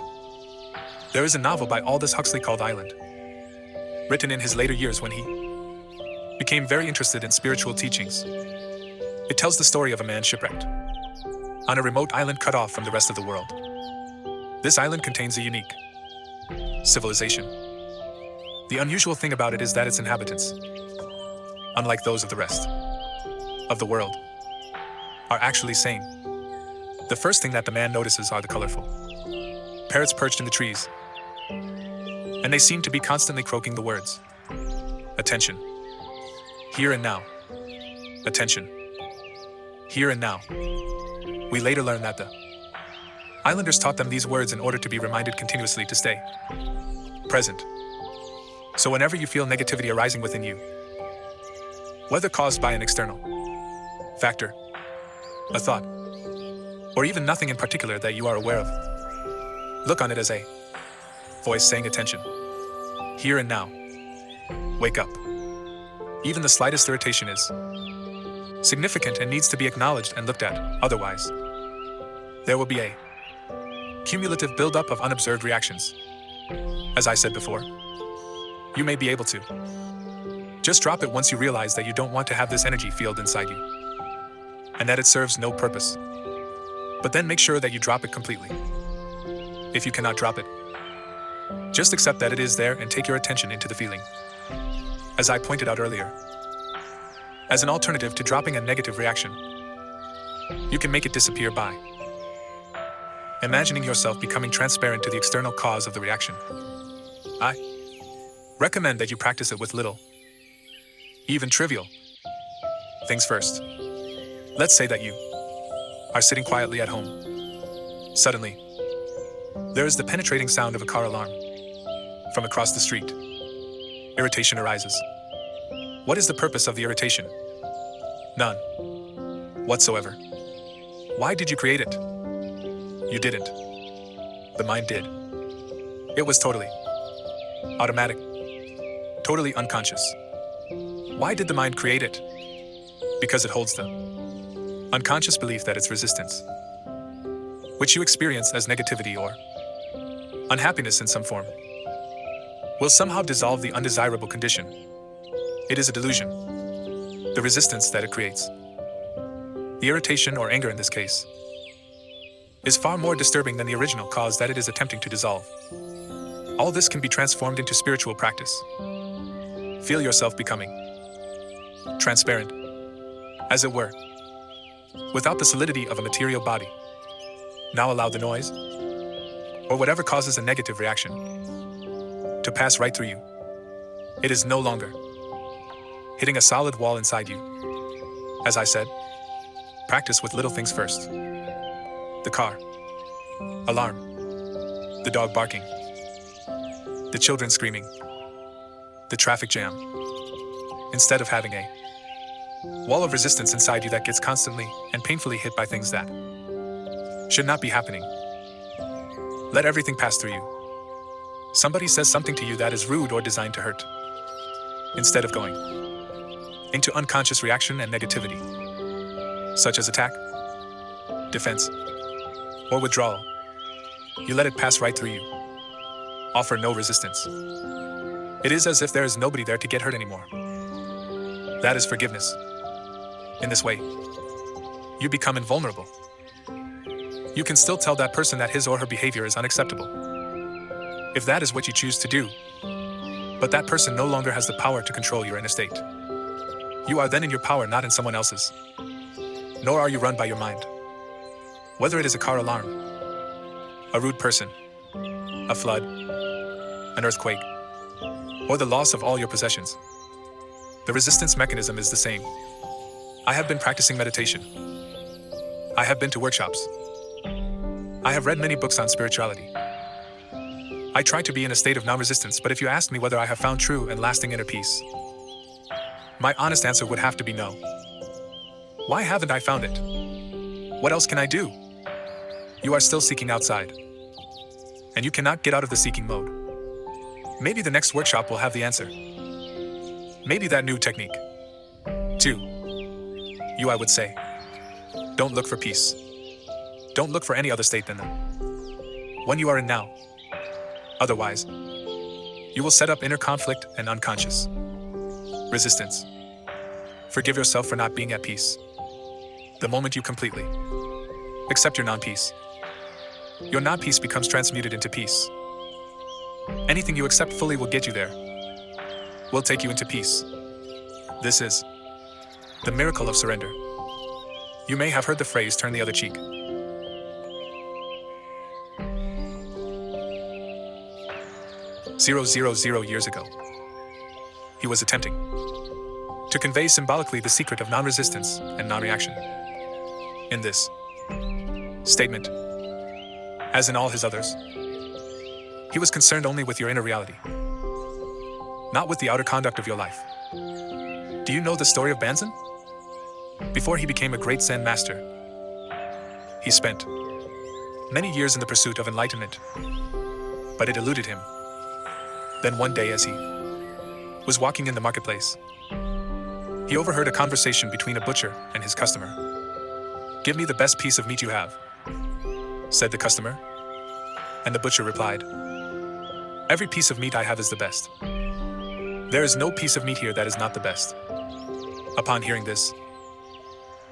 There is a novel by Aldous Huxley called Island, written in his later years when he became very interested in spiritual teachings. It tells the story of a man shipwrecked on a remote island cut off from the rest of the world. This island contains a unique civilization. The unusual thing about it is that its inhabitants, unlike those of the rest of the world, are actually sane. The first thing that the man notices are the colorful parrots perched in the trees, and they seem to be constantly croaking the words, attention, here and now, attention, here and now. We later learn that the islanders taught them these words in order to be reminded continuously to stay present. So whenever you feel negativity arising within you, whether caused by an external factor, a thought, or even nothing in particular that you are aware of, look on it as a voice saying attention, here and now, wake up. Even the slightest irritation is significant and needs to be acknowledged and looked at, otherwise there will be a cumulative buildup of unobserved reactions. As I said before, you may be able to just drop it once you realize that you don't want to have this energy field inside you, and that it serves no purpose. But then make sure that you drop it completely. If you cannot drop it, just accept that it is there and take your attention into the feeling. As I pointed out earlier, as an alternative to dropping a negative reaction, you can make it disappear by imagining yourself becoming transparent to the external cause of the reaction. I recommend that you practice it with little, even trivial things first. Let's say that you are sitting quietly at home. Suddenly, there is the penetrating sound of a car alarm from across the street. Irritation arises. What is the purpose of the irritation? None whatsoever. Why did you create it? You didn't. The mind did. It was totally automatic, totally unconscious. Why did the mind create it? Because it holds the unconscious belief that its resistance, which you experience as negativity or unhappiness in some form, will somehow dissolve the undesirable condition. It is a delusion. The resistance that it creates, the irritation or anger in this case, is far more disturbing than the original cause that it is attempting to dissolve. All this can be transformed into spiritual practice. Feel yourself becoming transparent, as it were, without the solidity of a material body. Now allow the noise, or whatever causes a negative reaction, to pass right through you. It is no longer hitting a solid wall inside you. As I said, practice with little things first. The car alarm, the dog barking, the children screaming, the traffic jam. Instead of having a wall of resistance inside you that gets constantly and painfully hit by things that should not be happening. Let everything pass through you. Somebody says something to you that is rude or designed to hurt. Instead of going into unconscious reaction and negativity, such as attack, defense, or withdrawal, you let it pass right through you. Offer no resistance. It is as if there is nobody there to get hurt anymore. That is forgiveness. In this way, you become invulnerable. You can still tell that person that his or her behavior is unacceptable, if that is what you choose to do. But that person no longer has the power to control your inner state. You are then in your power, not in someone else's. Nor are you run by your mind. Whether it is a car alarm, a rude person, a flood, an earthquake, or the loss of all your possessions, the resistance mechanism is the same. I have been practicing meditation. I have been to workshops. I have read many books on spirituality. I try to be in a state of non-resistance, but if you ask me whether I have found true and lasting inner peace, my honest answer would have to be no. Why haven't I found it? What else can I do? You are still seeking outside, and you cannot get out of the seeking mode. Maybe the next workshop will have the answer. Maybe that new technique. 2. You, I would say, don't look for peace. Don't look for any other state than the one you are in now. Otherwise, you will set up inner conflict and unconscious resistance. Forgive yourself for not being at peace. The moment you completely accept your non-peace, your non-peace becomes transmuted into peace. Anything you accept fully will get you there, will take you into peace. This is the miracle of surrender. You may have heard the phrase, turn the other cheek. 000 years ago, he was attempting to convey symbolically the secret of non-resistance and non-reaction. In this statement, as in all his others, he was concerned only with your inner reality, not with the outer conduct of your life. Do you know the story of Banzan? Before he became a great Zen master, he spent many years in the pursuit of enlightenment, but it eluded him. Then one day, as he was walking in the marketplace, he overheard a conversation between a butcher and his customer. "Give me the best piece of meat you have," said the customer, and the butcher replied, "Every piece of meat I have is the best. There is no piece of meat here that is not the best." Upon hearing this,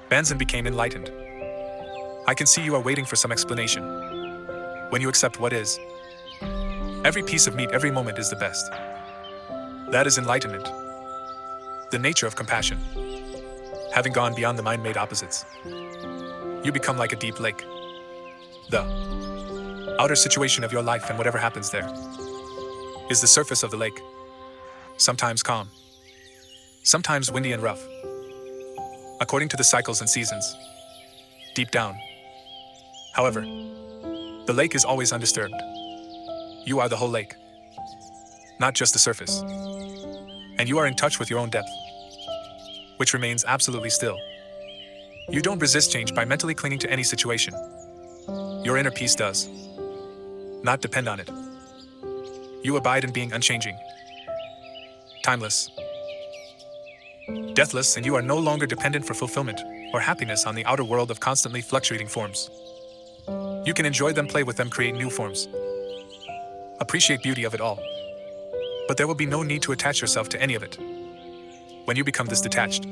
Banzan became enlightened. I can see you are waiting for some explanation. When you accept what is, every piece of meat every moment is the best. That is enlightenment. The nature of compassion. Having gone beyond the mind-made opposites, you become like a deep lake. The outer situation of your life and whatever happens there is the surface of the lake. Sometimes calm, sometimes windy and rough, according to the cycles and seasons. Deep down, however, the lake is always undisturbed. You are the whole lake, not just the surface. And you are in touch with your own depth, which remains absolutely still. You don't resist change by mentally clinging to any situation. Your inner peace does not depend on it. You abide in being unchanging, timeless, deathless, and you are no longer dependent for fulfillment or happiness on the outer world of constantly fluctuating forms. You can enjoy them, play with them, create new forms, appreciate beauty of it all. But there will be no need to attach yourself to any of it. When you become this detached,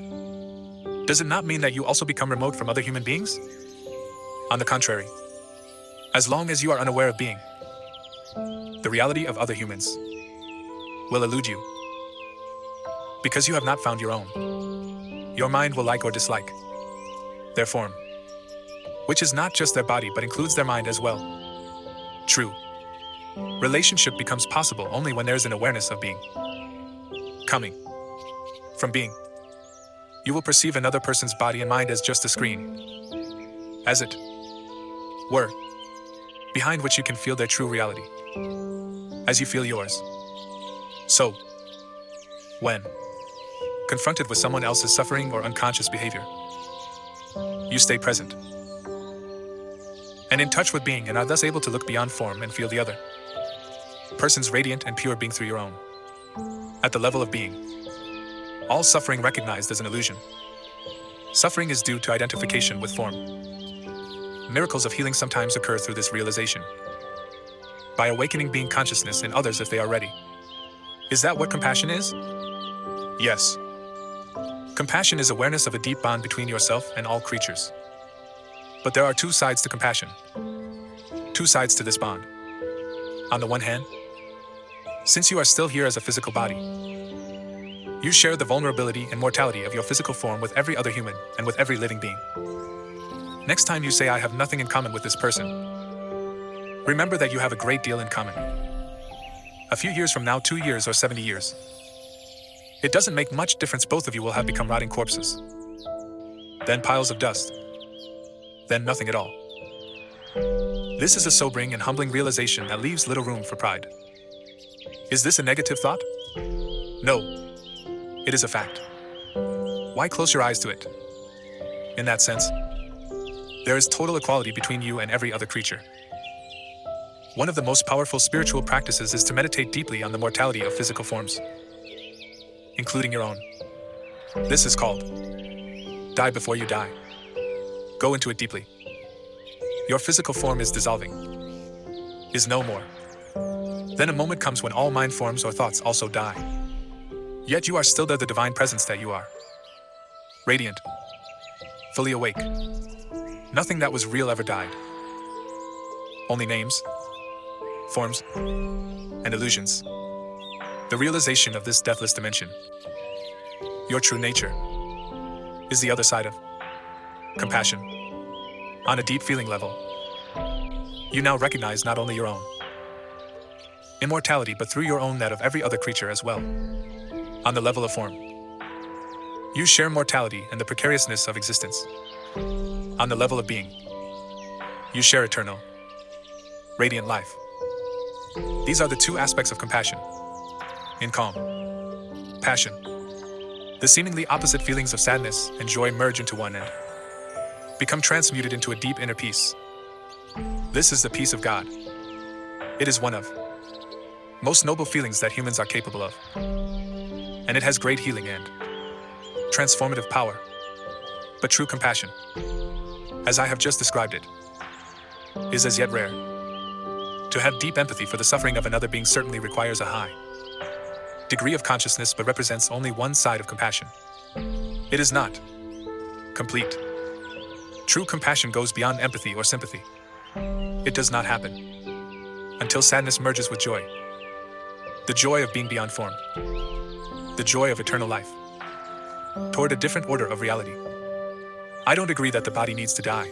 does it not mean that you also become remote from other human beings? On the contrary, as long as you are unaware of being, the reality of other humans will elude you, because you have not found your own. Your mind will like or dislike their form, which is not just their body but includes their mind as well. True relationship becomes possible only when there's an awareness of being. Coming from being, you will perceive another person's body and mind as just a screen, as it were, behind which you can feel their true reality, as you feel yours. So, when confronted with someone else's suffering or unconscious behavior, you stay present and in touch with being and are thus able to look beyond form and feel the other person's radiant and pure being through your own. At the level of being, all suffering recognized as an illusion. Suffering is due to identification with form. Miracles of healing sometimes occur through this realization, by awakening being consciousness in others if they are ready. Is that what compassion is? Yes. Compassion is awareness of a deep bond between yourself and all creatures. But there are two sides to compassion. Two sides to this bond. On the one hand, since you are still here as a physical body, you share the vulnerability and mortality of your physical form with every other human and with every living being. Next time you say, I have nothing in common with this person, remember that you have a great deal in common. A few years from now, 2 years or 70 years, it doesn't make much difference. Both of you will have become rotting corpses, then piles of dust, then nothing at all. This is a sobering and humbling realization that leaves little room for pride. Is this a negative thought? No. It is a fact. Why close your eyes to it? In that sense, there is total equality between you and every other creature. One of the most powerful spiritual practices is to meditate deeply on the mortality of physical forms, including your own. This is called die before you die. Go into it deeply. Your physical form is dissolving, is no more. Then a moment comes when all mind forms or thoughts also die. Yet you are still the divine presence that you are. Radiant, fully awake. Nothing that was real ever died. Only names, forms, and illusions. The realization of this deathless dimension, your true nature, is the other side of compassion. On a deep feeling level, you now recognize not only your own immortality but through your own that of every other creature as well. On the level of form, you share mortality and the precariousness of existence. On the level of being, you share eternal, radiant life. These are the two aspects of compassion. In calm, passion, the seemingly opposite feelings of sadness and joy merge into one and become transmuted into a deep inner peace. This is the peace of God. It is one of most noble feelings that humans are capable of. And it has great healing and transformative power. But true compassion, as I have just described it, is as yet rare. To have deep empathy for the suffering of another being certainly requires a high degree of consciousness but represents only one side of compassion. It is not complete. True compassion goes beyond empathy or sympathy. It does not happen until sadness merges with joy. The joy of being beyond form. The joy of eternal life. Toward a different order of reality. I don't agree that the body needs to die.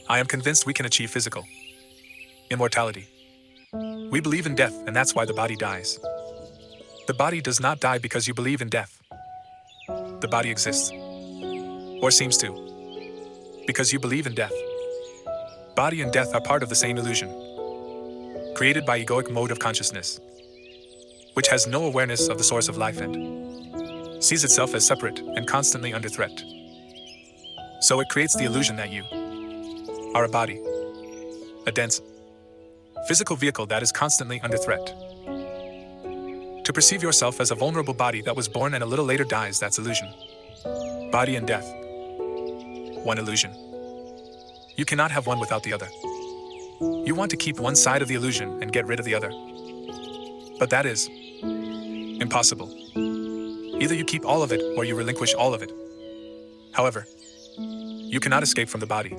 I am convinced we can achieve physical immortality. We believe in death, and that's why the body dies. The body does not die because you believe in death. The body exists, or seems to, because you believe in death. Body and death are part of the same illusion, created by egoic mode of consciousness, which has no awareness of the source of life and sees itself as separate and constantly under threat. So it creates the illusion that you are a body, a dense, physical vehicle that is constantly under threat. To perceive yourself as a vulnerable body that was born and a little later dies, that's illusion. Body and death. One illusion. You cannot have one without the other. You want to keep one side of the illusion and get rid of the other. But that is impossible. Either you keep all of it or you relinquish all of it. However, you cannot escape from the body.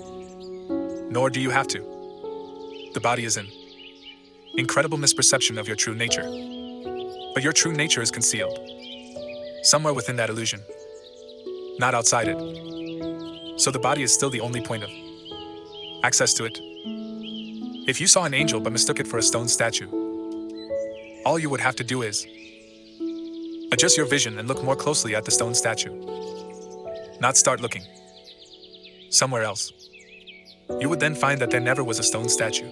Nor do you have to. The body is an incredible misperception of your true nature. But your true nature is concealed somewhere within that illusion. not outside it. So the body is still the only point of access to it. If you saw an angel but mistook it for a stone statue, all you would have to do is adjust your vision and look more closely at the stone statue. Not start looking somewhere else. You would then find that there never was a stone statue.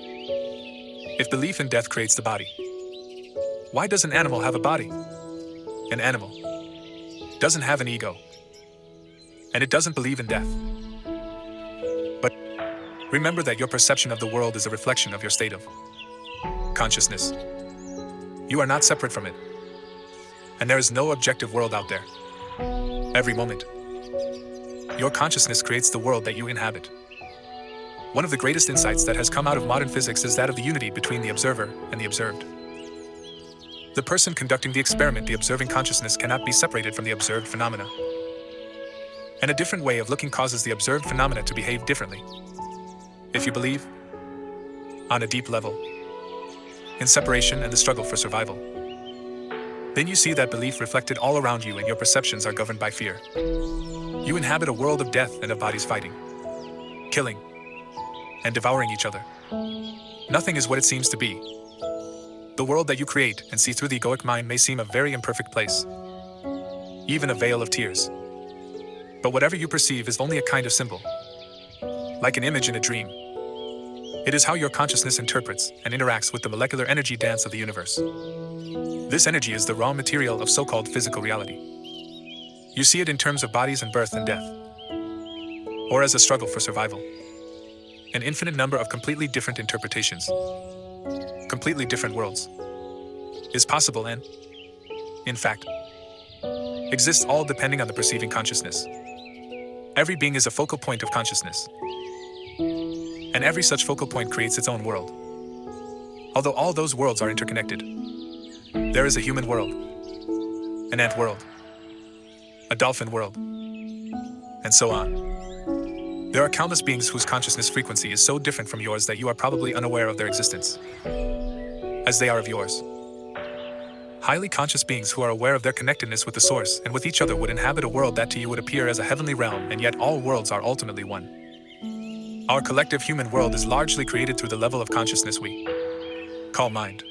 If belief in death creates the body, why does an animal have a body? An animal doesn't have an ego, and it doesn't believe in death. But remember that your perception of the world is a reflection of your state of consciousness. You are not separate from it, and there is no objective world out there. Every moment, your consciousness creates the world that you inhabit. One of the greatest insights that has come out of modern physics is that of the unity between the observer and the observed. The person conducting the experiment, the observing consciousness, cannot be separated from the observed phenomena. And a different way of looking causes the observed phenomena to behave differently. If you believe, on a deep level, in separation and the struggle for survival, then you see that belief reflected all around you and your perceptions are governed by fear. You inhabit a world of death and of bodies fighting, killing, and devouring each other. Nothing is what it seems to be. The world that you create and see through the egoic mind may seem a very imperfect place, even a veil of tears. But whatever you perceive is only a kind of symbol, like an image in a dream. It is how your consciousness interprets and interacts with the molecular energy dance of the universe. This energy is the raw material of so-called physical reality. You see it in terms of bodies and birth and death, or as a struggle for survival. An infinite number of completely different interpretations, completely different worlds, is possible and, in fact, exists all depending on the perceiving consciousness. Every being is a focal point of consciousness, and every such focal point creates its own world. Although all those worlds are interconnected, there is a human world, an ant world, a dolphin world, and so on. There are countless beings whose consciousness frequency is so different from yours that you are probably unaware of their existence, as they are of yours. Highly conscious beings who are aware of their connectedness with the source and with each other would inhabit a world that to you would appear as a heavenly realm, and yet all worlds are ultimately one. Our collective human world is largely created through the level of consciousness we call mind.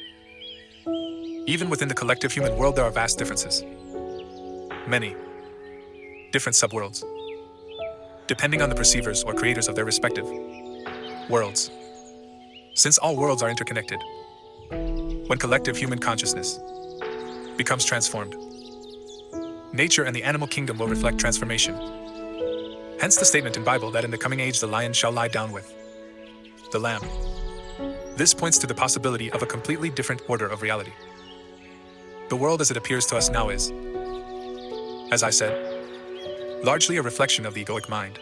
Even within the collective human world there are vast differences. Many different subworlds, depending on the perceivers or creators of their respective worlds. Since all worlds are interconnected, when collective human consciousness becomes transformed, nature and the animal kingdom will reflect transformation. Hence the statement in Bible that in the coming age the lion shall lie down with the lamb. This points to the possibility of a completely different order of reality. The world as it appears to us now is, as I said, largely a reflection of the egoic mind.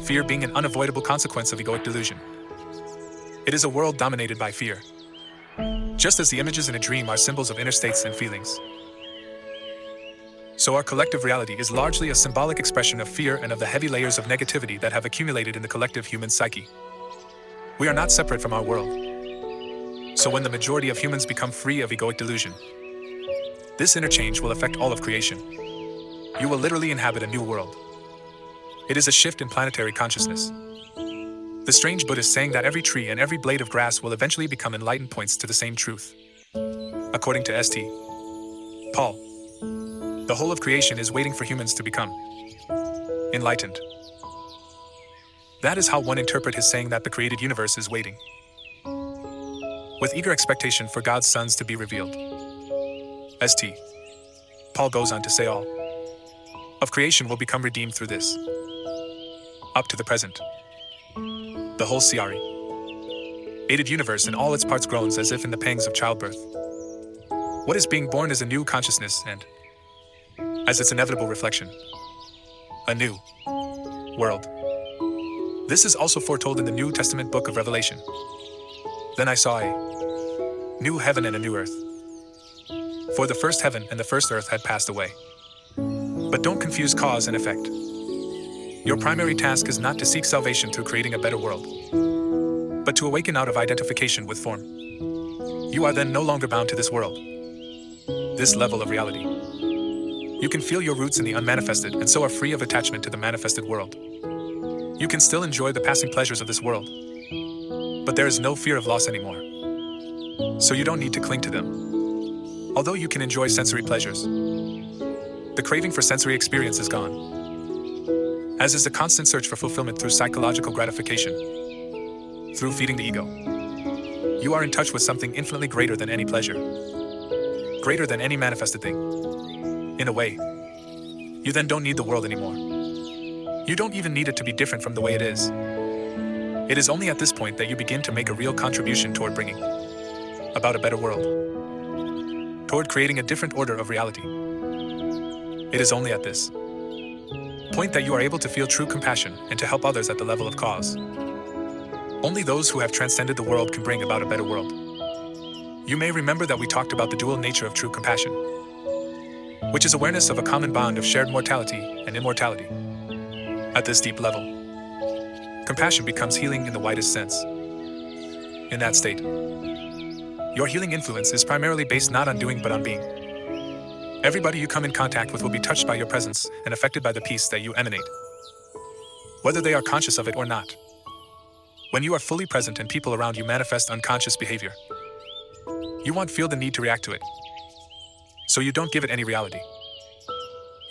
Fear being an unavoidable consequence of egoic delusion. It is a world dominated by fear, just as the images in a dream are symbols of inner states and feelings. So our collective reality is largely a symbolic expression of fear and of the heavy layers of negativity that have accumulated in the collective human psyche. We are not separate from our world. So when the majority of humans become free of egoic delusion, this interchange will affect all of creation. You will literally inhabit a new world. It is a shift in planetary consciousness. The strange Buddhist saying that every tree and every blade of grass will eventually become enlightened points to the same truth. According to St. Paul, the whole of creation is waiting for humans to become enlightened. That is how one interprets his saying that the created universe is waiting with eager expectation for God's sons to be revealed. St. Paul goes on to say all of creation will become redeemed through this. Up to the present, the whole created universe in all its parts groans as if in the pangs of childbirth. What is being born is a new consciousness and, as its inevitable reflection, a new world. This is also foretold in the New Testament book of Revelation. Then I saw a new heaven and a new earth. For the first heaven and the first earth had passed away. But don't confuse cause and effect. Your primary task is not to seek salvation through creating a better world, but to awaken out of identification with form. You are then no longer bound to this world, this level of reality. You can feel your roots in the unmanifested and so are free of attachment to the manifested world. You can still enjoy the passing pleasures of this world, but there is no fear of loss anymore. So you don't need to cling to them. Although you can enjoy sensory pleasures, the craving for sensory experience is gone, as is the constant search for fulfillment through psychological gratification, through feeding the ego. You are in touch with something infinitely greater than any pleasure, greater than any manifested thing. In a way, you then don't need the world anymore. You don't even need it to be different from the way it is. It is only at this point that you begin to make a real contribution toward bringing about a better world, toward creating a different order of reality. It is only at this point that you are able to feel true compassion and to help others at the level of cause. Only those who have transcended the world can bring about a better world. You may remember that we talked about the dual nature of true compassion, which is awareness of a common bond of shared mortality and immortality. At this deep level, compassion becomes healing in the widest sense. In that state, your healing influence is primarily based not on doing but on being. Everybody you come in contact with will be touched by your presence and affected by the peace that you emanate, whether they are conscious of it or not. When you are fully present and people around you manifest unconscious behavior, you won't feel the need to react to it, so you don't give it any reality.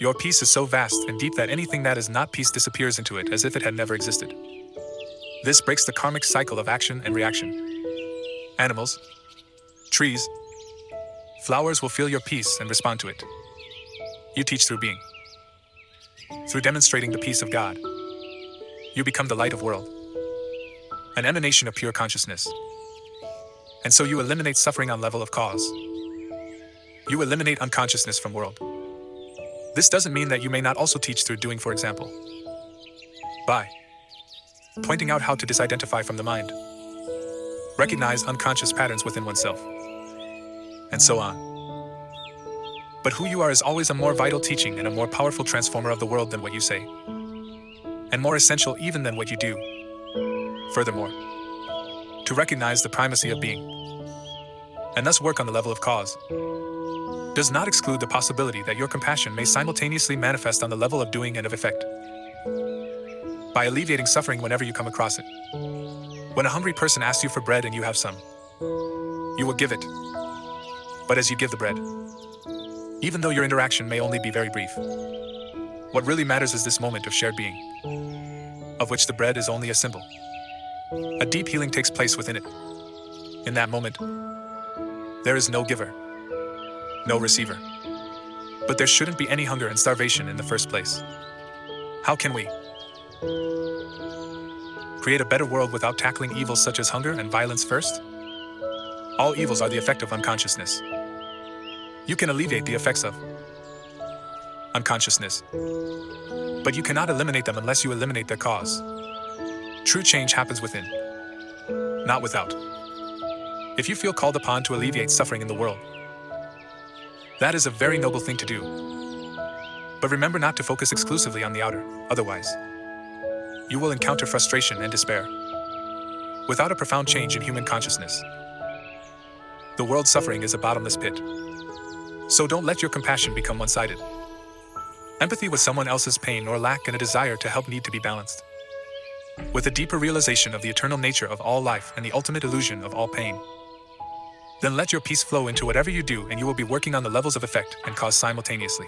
Your peace is so vast and deep that anything that is not peace disappears into it as if it had never existed. This breaks the karmic cycle of action and reaction. Animals, trees, flowers will feel your peace and respond to it. You teach through being. Through demonstrating the peace of God, you become the light of world, an emanation of pure consciousness. And so you eliminate suffering on level of cause. You eliminate unconsciousness from world. This doesn't mean that you may not also teach through doing, for example, by pointing out how to disidentify from the mind, recognize unconscious patterns within oneself, and so on. But who you are is always a more vital teaching and a more powerful transformer of the world than what you say, and more essential even than what you do. Furthermore, to recognize the primacy of being, and thus work on the level of cause, does not exclude the possibility that your compassion may simultaneously manifest on the level of doing and of effect. By alleviating suffering whenever you come across it. When a hungry person asks you for bread and you have some, you will give it. But as you give the bread, even though your interaction may only be very brief, what really matters is this moment of shared being, of which the bread is only a symbol. A deep healing takes place within it. In that moment, there is no giver, no receiver. But there shouldn't be any hunger and starvation in the first place. How can we create a better world without tackling evils such as hunger and violence first? All evils are the effect of unconsciousness. You can alleviate the effects of unconsciousness, but you cannot eliminate them unless you eliminate their cause. True change happens within, not without. If you feel called upon to alleviate suffering in the world, that is a very noble thing to do. But remember not to focus exclusively on the outer, otherwise, you will encounter frustration and despair. Without a profound change in human consciousness, the world's suffering is a bottomless pit. So don't let your compassion become one-sided. Empathy with someone else's pain or lack and a desire to help need to be balanced, with a deeper realization of the eternal nature of all life and the ultimate illusion of all pain. Then let your peace flow into whatever you do and you will be working on the levels of effect and cause simultaneously.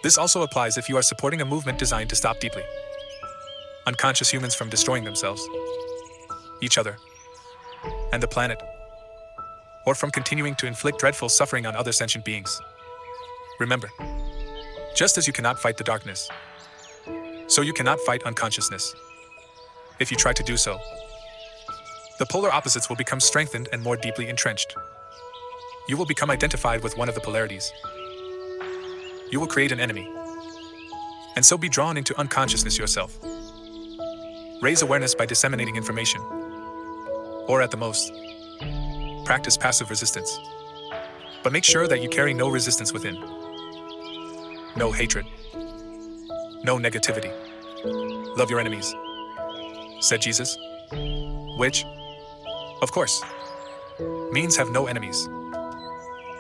This also applies if you are supporting a movement designed to stop deeply unconscious humans from destroying themselves, each other, and the planet, or from continuing to inflict dreadful suffering on other sentient beings. Remember, just as you cannot fight the darkness, so you cannot fight unconsciousness. If you try to do so, the polar opposites will become strengthened and more deeply entrenched. You will become identified with one of the polarities. You will create an enemy, and so be drawn into unconsciousness yourself. Raise awareness by disseminating information, or at the most, practice passive resistance. But make sure that you carry no resistance within. No hatred. No negativity. Love your enemies, said Jesus, which, of course, means have no enemies.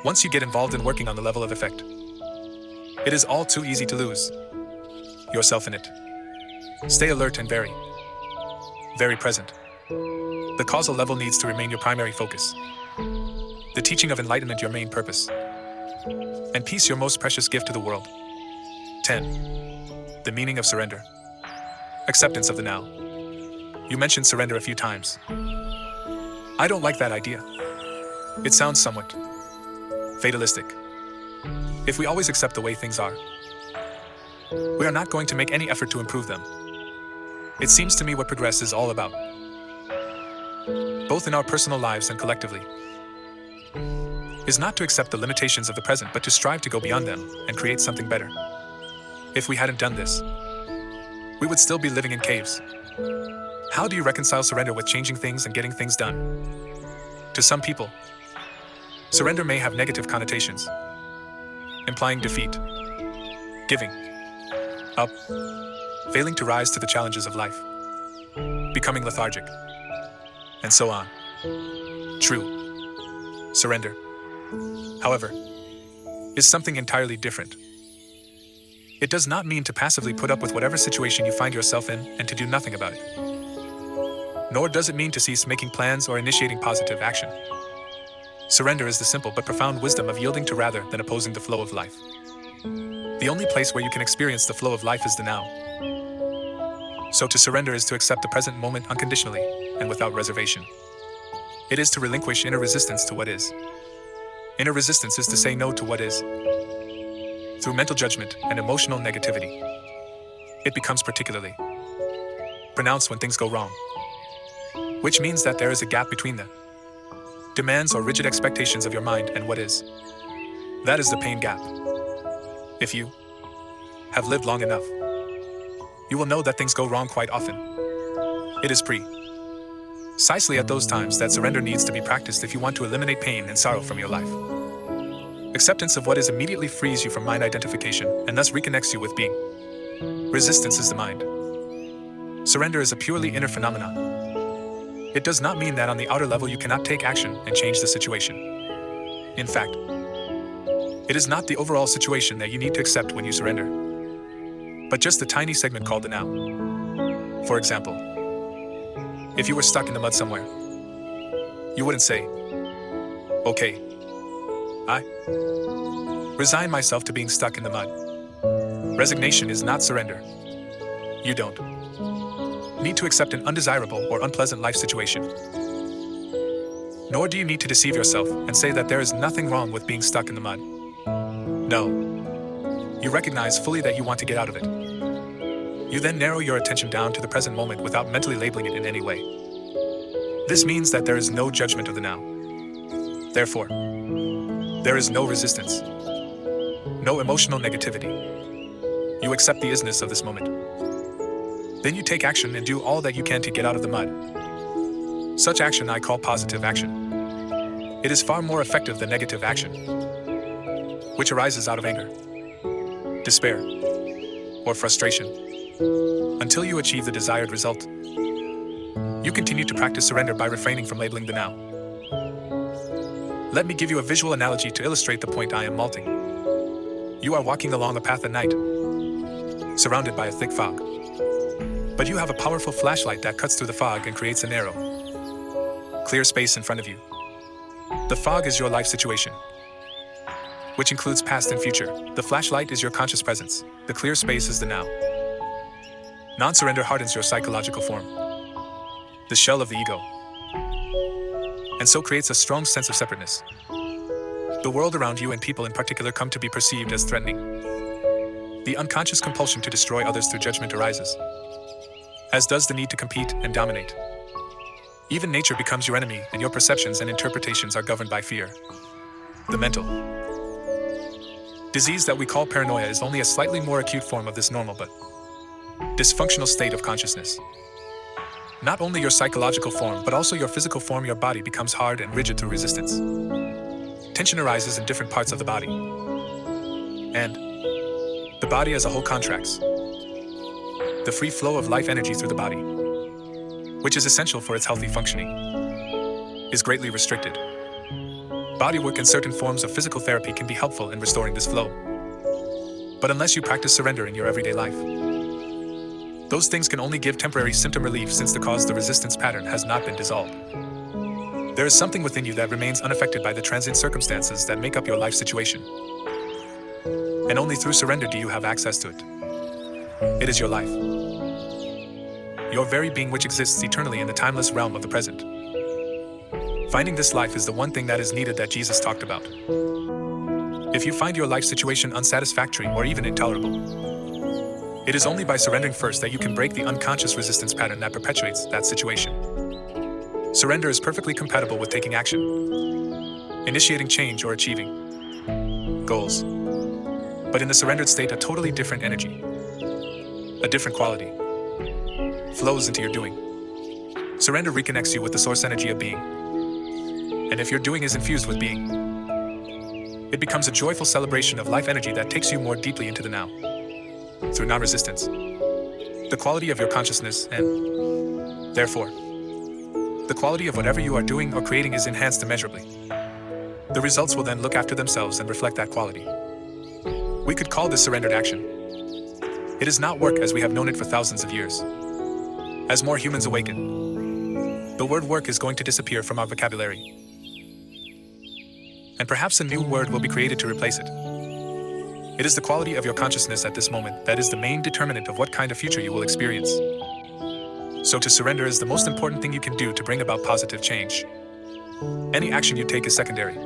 Once you get involved in working on the level of effect, It is all too easy to lose yourself in it. Stay alert and very, very present. The causal level needs to remain your primary focus. The teaching of enlightenment your main purpose. And peace your most precious gift to the world. 10. The meaning of surrender. Acceptance of the now. You mentioned surrender a few times. I don't like that idea. It sounds somewhat fatalistic. If we always accept the way things are, we are not going to make any effort to improve them. It seems to me what progress is all about, both in our personal lives and collectively, is not to accept the limitations of the present but to strive to go beyond them and create something better. If we hadn't done this, we would still be living in caves. How do you reconcile surrender with changing things and getting things done? To some people, surrender may have negative connotations, implying defeat, giving up, failing to rise to the challenges of life, becoming lethargic, and so on. True. Surrender, however, is something entirely different. It does not mean to passively put up with whatever situation you find yourself in and to do nothing about it. Nor does it mean to cease making plans or initiating positive action. Surrender is the simple but profound wisdom of yielding to rather than opposing the flow of life. The only place where you can experience the flow of life is the now. So to surrender is to accept the present moment unconditionally and without reservation. It is to relinquish inner resistance to what is. Inner resistance is to say no to what is. Through mental judgment and emotional negativity, it becomes particularly pronounced when things go wrong, which means that there is a gap between the demands or rigid expectations of your mind and what is. That is the pain gap. If you have lived long enough, you will know that things go wrong quite often. It is precisely at those times that surrender needs to be practiced if you want to eliminate pain and sorrow from your life. Acceptance of what is immediately frees you from mind identification and thus reconnects you with being. Resistance is the mind. Surrender is a purely inner phenomenon. It does not mean that on the outer level you cannot take action and change the situation. In fact, it is not the overall situation that you need to accept when you surrender, but just the tiny segment called the now. For example, if you were stuck in the mud somewhere, you wouldn't say, "Okay, I resign myself to being stuck in the mud." Resignation is not surrender. You don't need to accept an undesirable or unpleasant life situation. Nor do you need to deceive yourself and say that there is nothing wrong with being stuck in the mud. No. You recognize fully that you want to get out of it. You then narrow your attention down to the present moment without mentally labeling it in any way. This means that there is no judgment of the now. Therefore, there is no resistance, no emotional negativity. You accept the isness of this moment. Then you take action and do all that you can to get out of the mud. Such action I call positive action. It is far more effective than negative action, which arises out of anger, despair, or frustration. Until you achieve the desired result, you continue to practice surrender by refraining from labeling the now. Let me give you a visual analogy to illustrate the point I am malting. You are walking along a path at night, surrounded by a thick fog. But you have a powerful flashlight that cuts through the fog and creates a narrow, clear space in front of you. The fog is your life situation, which includes past and future. The flashlight is your conscious presence. The clear space is the now. Non-surrender hardens your psychological form, the shell of the ego, and so creates a strong sense of separateness. The world around you and people in particular come to be perceived as threatening. The unconscious compulsion to destroy others through judgment arises, as does the need to compete and dominate. Even nature becomes your enemy, and your perceptions and interpretations are governed by fear. The mental disease that we call paranoia is only a slightly more acute form of this normal but dysfunctional state of consciousness. Not only your psychological form, but also your physical form, your body becomes hard and rigid through resistance. Tension arises in different parts of the body, and the body as a whole contracts. The free flow of life energy through the body, which is essential for its healthy functioning, is greatly restricted. Bodywork and certain forms of physical therapy can be helpful in restoring this flow. But unless you practice surrender in your everyday life, those things can only give temporary symptom relief since the resistance pattern has not been dissolved. There is something within you that remains unaffected by the transient circumstances that make up your life situation. And only through surrender do you have access to it. It is your life. Your very being which exists eternally in the timeless realm of the present. Finding this life is the one thing that is needed that Jesus talked about. If you find your life situation unsatisfactory or even intolerable, it is only by surrendering first that you can break the unconscious resistance pattern that perpetuates that situation. Surrender is perfectly compatible with taking action, initiating change or achieving goals. But in the surrendered state, a totally different energy, a different quality, flows into your doing. Surrender reconnects you with the source energy of being. And if your doing is infused with being, it becomes a joyful celebration of life energy that takes you more deeply into the now. Through non-resistance, the quality of your consciousness and, therefore, the quality of whatever you are doing or creating is enhanced immeasurably. The results will then look after themselves and reflect that quality. We could call this surrendered action. It is not work as we have known it for thousands of years. As more humans awaken, the word work is going to disappear from our vocabulary. And perhaps a new word will be created to replace it. It is the quality of your consciousness at this moment that is the main determinant of what kind of future you will experience. So to surrender is the most important thing you can do to bring about positive change. Any action you take is secondary.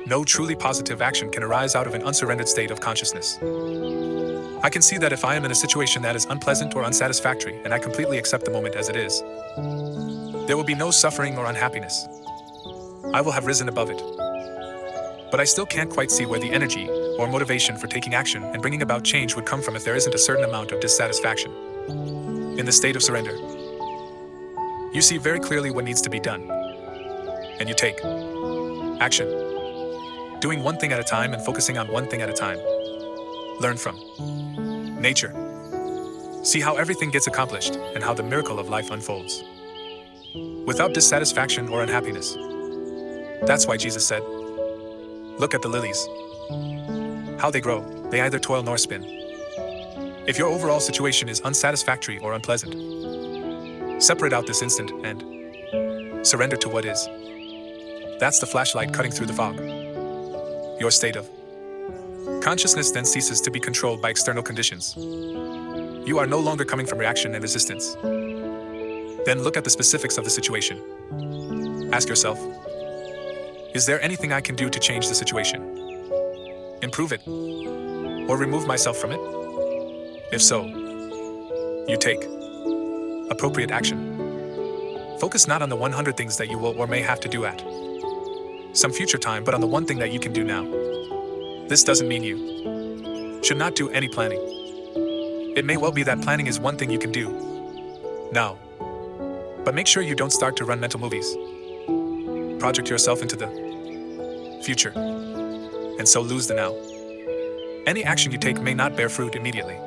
No truly positive action can arise out of an unsurrendered state of consciousness. I can see that if I am in a situation that is unpleasant or unsatisfactory and I completely accept the moment as it is, there will be no suffering or unhappiness. I will have risen above it. But I still can't quite see where the energy or motivation for taking action and bringing about change would come from if there isn't a certain amount of dissatisfaction. In the state of surrender, you see very clearly what needs to be done. And you take action, doing one thing at a time and focusing on one thing at a time. Learn from nature. See how everything gets accomplished and how the miracle of life unfolds. Without dissatisfaction or unhappiness. That's why Jesus said, "Look at the lilies. How they grow, they either toil nor spin." If your overall situation is unsatisfactory or unpleasant, separate out this instant and surrender to what is. That's the flashlight cutting through the fog. Your state of consciousness then ceases to be controlled by external conditions. You are no longer coming from reaction and resistance. Then look at the specifics of the situation. Ask yourself, is there anything I can do to change the situation? Improve it? Or remove myself from it? If so, you take appropriate action. Focus not on the 100 things that you will or may have to do at some future time, but on the one thing that you can do now. This doesn't mean you should not do any planning. It may well be that planning is one thing you can do now. But make sure you don't start to run mental movies. Project yourself into the future, and so lose the now. Any action you take may not bear fruit immediately.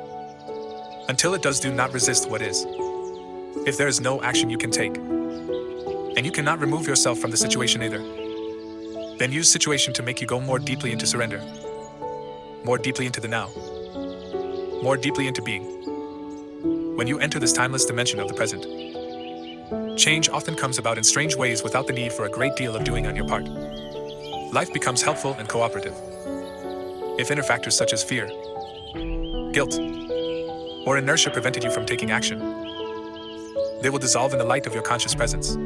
Until it does, do not resist what is. If there is no action you can take, and you cannot remove yourself from the situation either, then use situation to make you go more deeply into surrender, more deeply into the now, more deeply into being. When you enter this timeless dimension of the present, change often comes about in strange ways without the need for a great deal of doing on your part. Life becomes helpful and cooperative. If inner factors such as fear, guilt, or inertia prevented you from taking action, they will dissolve in the light of your conscious presence.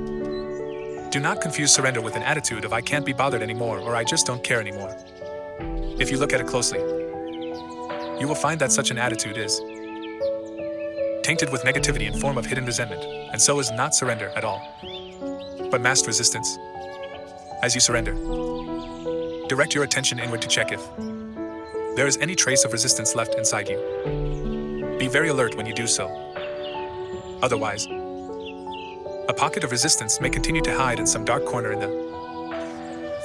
Do not confuse surrender with an attitude of "I can't be bothered anymore" or "I just don't care anymore." If you look at it closely, you will find that such an attitude is tainted with negativity in form of hidden resentment, and so is not surrender at all, but masked resistance. As you surrender, direct your attention inward to check if there is any trace of resistance left inside you. Be very alert when you do so. Otherwise, a pocket of resistance may continue to hide in some dark corner in the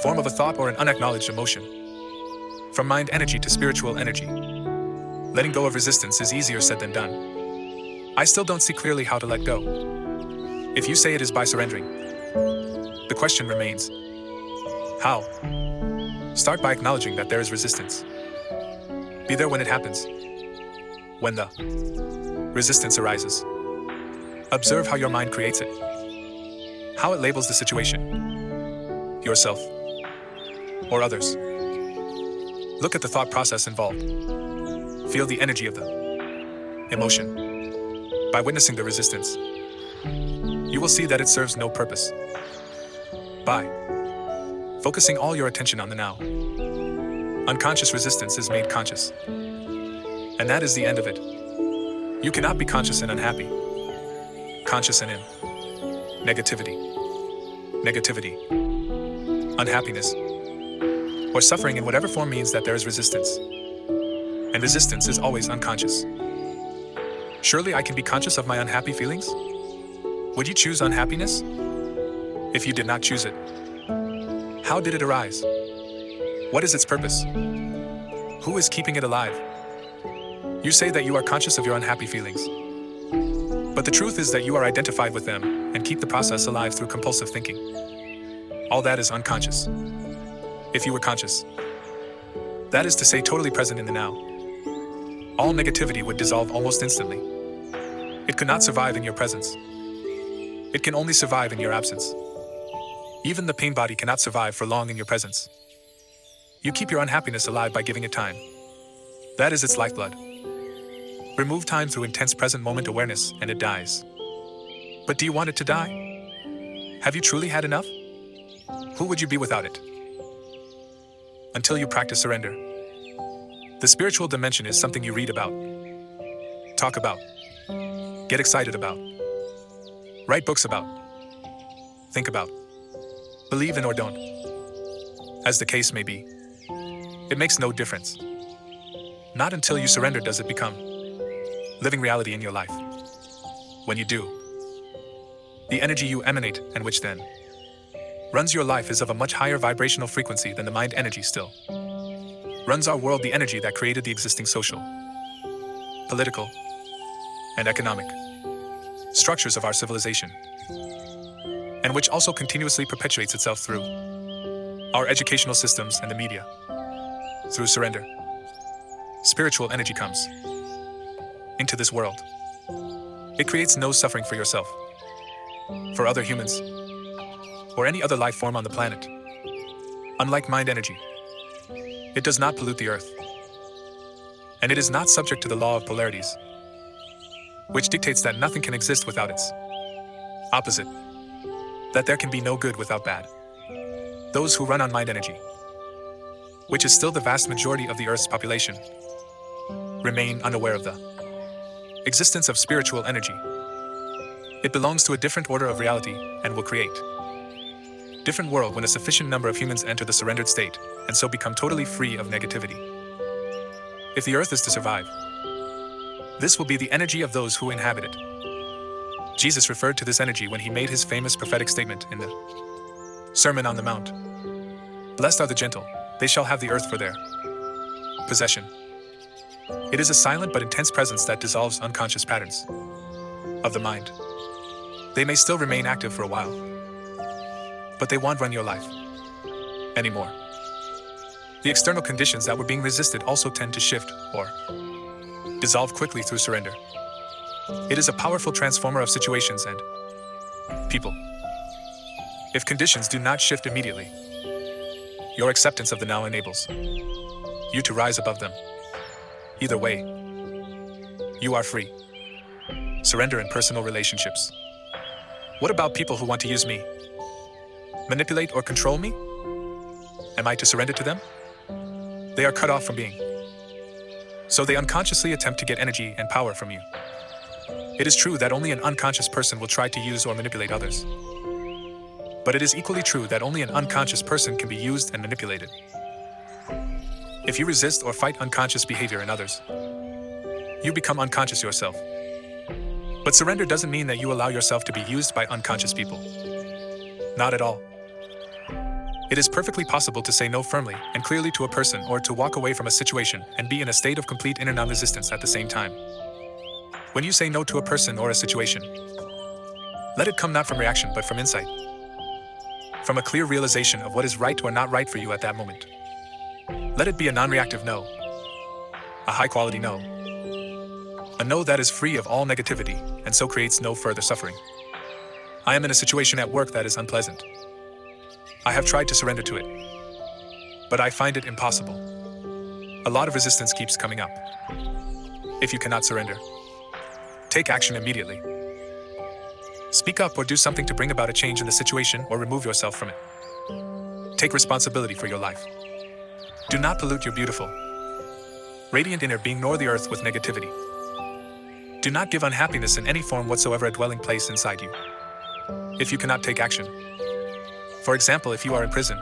form of a thought or an unacknowledged emotion. From mind energy to spiritual energy, letting go of resistance is easier said than done. I still don't see clearly how to let go. If you say it is by surrendering, the question remains, how? Start by acknowledging that there is resistance. Be there when it happens. When the resistance arises, observe how your mind creates it, how it labels the situation, yourself, or others. Look at the thought process involved. Feel the energy of the emotion. By witnessing the resistance, you will see that it serves no purpose. By focusing all your attention on the now, unconscious resistance is made conscious. And that is the end of it. You cannot be conscious and unhappy. Conscious and in negativity, unhappiness, or suffering in whatever form means that there is resistance. And resistance is always unconscious. Surely I can be conscious of my unhappy feelings? Would you choose unhappiness? If you did not choose it, how did it arise? What is its purpose? Who is keeping it alive? You say that you are conscious of your unhappy feelings. But the truth is that you are identified with them and keep the process alive through compulsive thinking. All that is unconscious. If you were conscious, that is to say totally present in the now, all negativity would dissolve almost instantly. It could not survive in your presence. It can only survive in your absence. Even the pain body cannot survive for long in your presence. You keep your unhappiness alive by giving it time. That is its lifeblood. Remove time through intense present moment awareness and it dies. But do you want it to die? Have you truly had enough? Who would you be without it? Until you practice surrender. The spiritual dimension is something you read about, talk about, get excited about, write books about, think about, believe in or don't. As the case may be, it makes no difference. Not until you surrender does it become living reality in your life. When you do, the energy you emanate and which then runs your life is of a much higher vibrational frequency than the mind energy still. Runs our world the energy that created the existing social, political, and economic structures of our civilization, and which also continuously perpetuates itself through our educational systems and the media. Through surrender, spiritual energy comes into this world. It creates no suffering for yourself, for other humans, or any other life form on the planet. Unlike mind energy, it does not pollute the earth, and it is not subject to the law of polarities, which dictates that nothing can exist without its opposite, that there can be no good without bad. Those who run on mind energy, which is still the vast majority of the Earth's population, remain unaware of the existence of spiritual energy. It belongs to a different order of reality and will create different world when a sufficient number of humans enter the surrendered state and so become totally free of negativity. If the Earth is to survive, this will be the energy of those who inhabit it. Jesus referred to this energy when he made his famous prophetic statement in the Sermon on the Mount. Blessed are the gentle, they shall have the earth for their possession. It is a silent but intense presence that dissolves unconscious patterns of the mind. They may still remain active for a while, but they won't run your life anymore. The external conditions that were being resisted also tend to shift or dissolve quickly through surrender. It is a powerful transformer of situations and people. If conditions do not shift immediately, your acceptance of the now enables you to rise above them. Either way, you are free. Surrender in personal relationships. What about people who want to use me? Manipulate or control me? Am I to surrender to them? They are cut off from being. So they unconsciously attempt to get energy and power from you. It is true that only an unconscious person will try to use or manipulate others. But it is equally true that only an unconscious person can be used and manipulated. If you resist or fight unconscious behavior in others, you become unconscious yourself. But surrender doesn't mean that you allow yourself to be used by unconscious people. Not at all. It is perfectly possible to say no firmly and clearly to a person or to walk away from a situation and be in a state of complete inner non-resistance at the same time. When you say no to a person or a situation, let it come not from reaction but from insight, from a clear realization of what is right or not right for you at that moment. Let it be a non-reactive no. A high-quality no. A no that is free of all negativity, and so creates no further suffering. I am in a situation at work that is unpleasant. I have tried to surrender to it, but I find it impossible. A lot of resistance keeps coming up. If you cannot surrender, take action immediately. Speak up or do something to bring about a change in the situation or remove yourself from it. Take responsibility for your life. Do not pollute your beautiful, radiant inner being nor the earth with negativity. Do not give unhappiness in any form whatsoever a dwelling place inside you. If you cannot take action, for example, if you are in prison,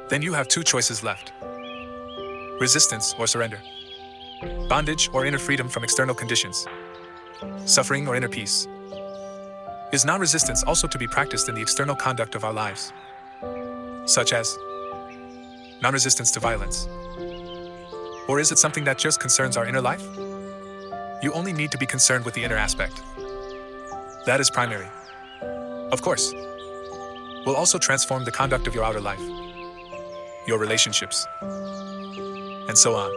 then you have two choices left: resistance or surrender, bondage or inner freedom from external conditions, suffering or inner peace. Is non-resistance also to be practiced in the external conduct of our lives, such as non-resistance to violence? Or is it something that just concerns our inner life? You only need to be concerned with the inner aspect. That is primary. Of course, will also transform the conduct of your outer life, your relationships, and so on.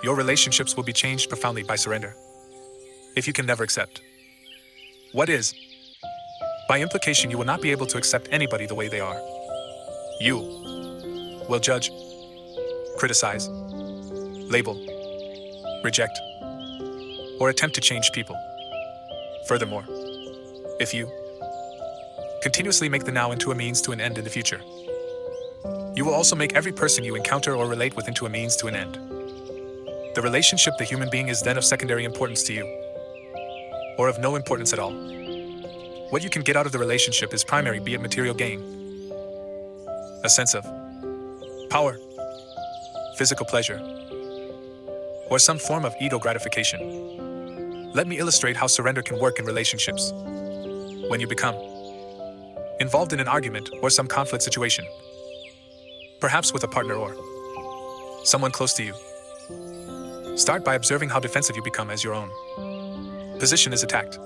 Your relationships will be changed profoundly by surrender. If you can never accept what is, by implication, you will not be able to accept anybody the way they are. You will judge, criticize, label, reject, or attempt to change people. Furthermore, if you continuously make the now into a means to an end in the future, you will also make every person you encounter or relate with into a means to an end. The relationship, the human being, is then of secondary importance to you, or of no importance at all. What you can get out of the relationship is primary, be it material gain, a sense of power, physical pleasure, or some form of ego gratification. Let me illustrate how surrender can work in relationships. When you become involved in an argument or some conflict situation, perhaps with a partner or someone close to you, start by observing how defensive you become as your own position is attacked,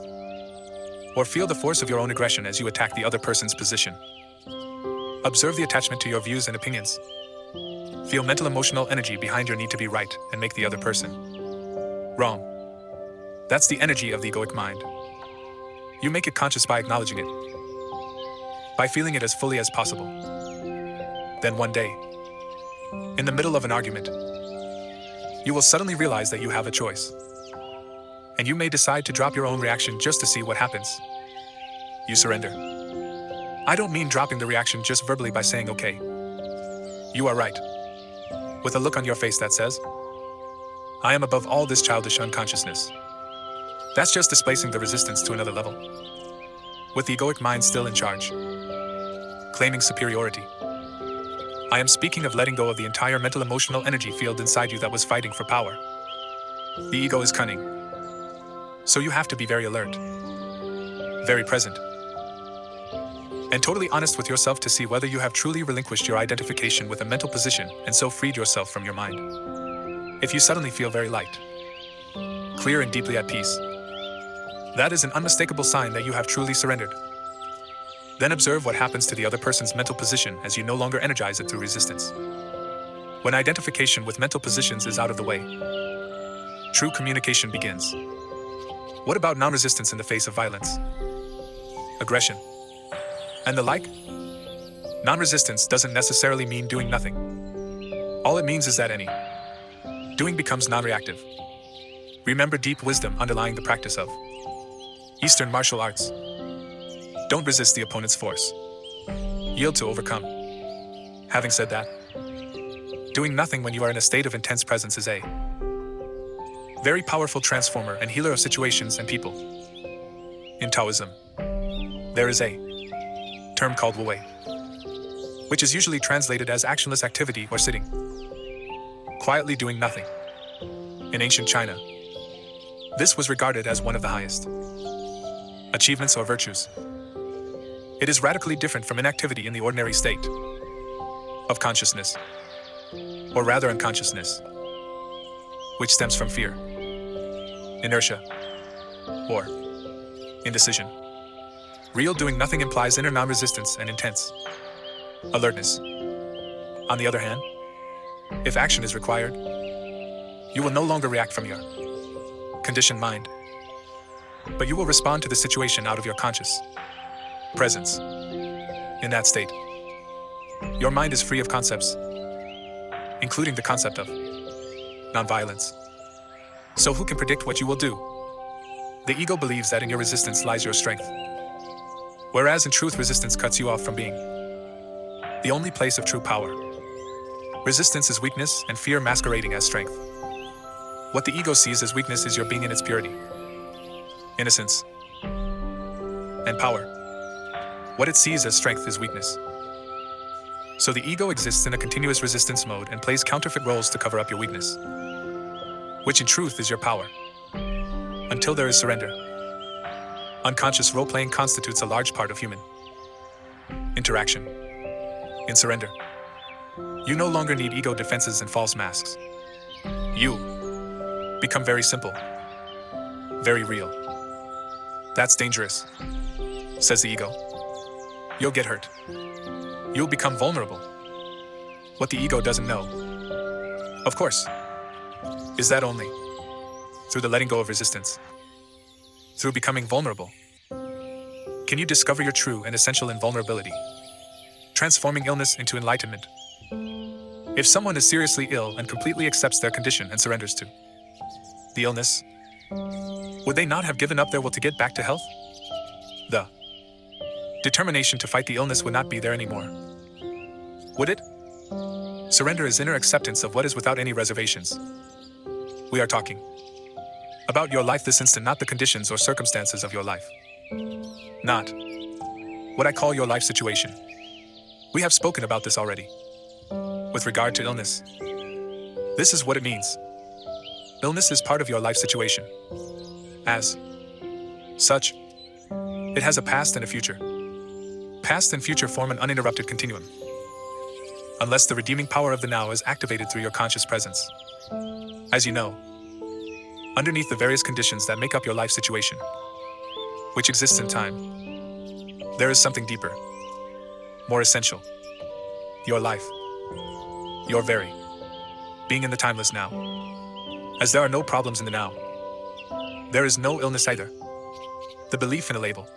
or feel the force of your own aggression as you attack the other person's position. Observe the attachment to your views and opinions. Feel mental emotional energy behind your need to be right and make the other person wrong. That's the energy of the egoic mind. You make it conscious by acknowledging it, by feeling it as fully as possible. Then one day, in the middle of an argument, you will suddenly realize that you have a choice. And you may decide to drop your own reaction just to see what happens. You surrender. I don't mean dropping the reaction just verbally by saying, okay, you are right, with a look on your face that says, I am above all this childish unconsciousness. That's just displacing the resistance to another level, with the egoic mind still in charge, claiming superiority. I am speaking of letting go of the entire mental emotional energy field inside you that was fighting for power. The ego is cunning, so you have to be very alert, very present, and totally honest with yourself to see whether you have truly relinquished your identification with a mental position and so freed yourself from your mind. If you suddenly feel very light, clear and deeply at peace, that is an unmistakable sign that you have truly surrendered. Then observe what happens to the other person's mental position as you no longer energize it through resistance. When identification with mental positions is out of the way, true communication begins. What about non-resistance in the face of violence, aggression, and the like? Non-resistance doesn't necessarily mean doing nothing. All it means is that any doing becomes non-reactive. Remember deep wisdom underlying the practice of Eastern martial arts. Don't resist the opponent's force. Yield to overcome. Having said that, doing nothing when you are in a state of intense presence is a very powerful transformer and healer of situations and people. In Taoism, there is a term called wu wei, which is usually translated as actionless activity or sitting, quietly doing nothing. In ancient China, this was regarded as one of the highest achievements or virtues. It is radically different from inactivity in the ordinary state of consciousness, or rather unconsciousness, which stems from fear, inertia, or indecision. Real doing nothing implies inner non-resistance and intense alertness. On the other hand, if action is required, You will no longer react from your conditioned mind, but you will respond to the situation out of your conscious presence. In that state, your mind is free of concepts, including the concept of nonviolence. So who can predict what you will do? The ego believes that in your resistance lies your strength, whereas in truth resistance cuts you off from being the only place of true power. Resistance is weakness and fear masquerading as strength. What the ego sees as weakness is your being in its purity, innocence, and power. What it sees as strength is weakness. So the ego exists in a continuous resistance mode and plays counterfeit roles to cover up your weakness, which in truth is your power. Until there is surrender, unconscious role-playing constitutes a large part of human interaction. In surrender, you no longer need ego defenses and false masks. You become very simple, very real. That's dangerous, says the ego. You'll get hurt. You'll become vulnerable. What the ego doesn't know, of course, is that only through the letting go of resistance, through becoming vulnerable, can you discover your true and essential invulnerability, transforming illness into enlightenment. If someone is seriously ill and completely accepts their condition and surrenders to the illness, would they not have given up their will to get back to health? The determination to fight the illness would not be there anymore, would it? Surrender is inner acceptance of what is without any reservations. We are talking about your life this instant, not the conditions or circumstances of your life. Not what I call your life situation. We have spoken about this already. With regard to illness, this is what it means. Illness is part of your life situation. As such, it has a past and a future. Past and future form an uninterrupted continuum, unless the redeeming power of the now is activated through your conscious presence. As you know, underneath the various conditions that make up your life situation, which exists in time, there is something deeper, more essential. Your life, your very being in the timeless now. As there are no problems in the now, there is no illness either. The belief in a label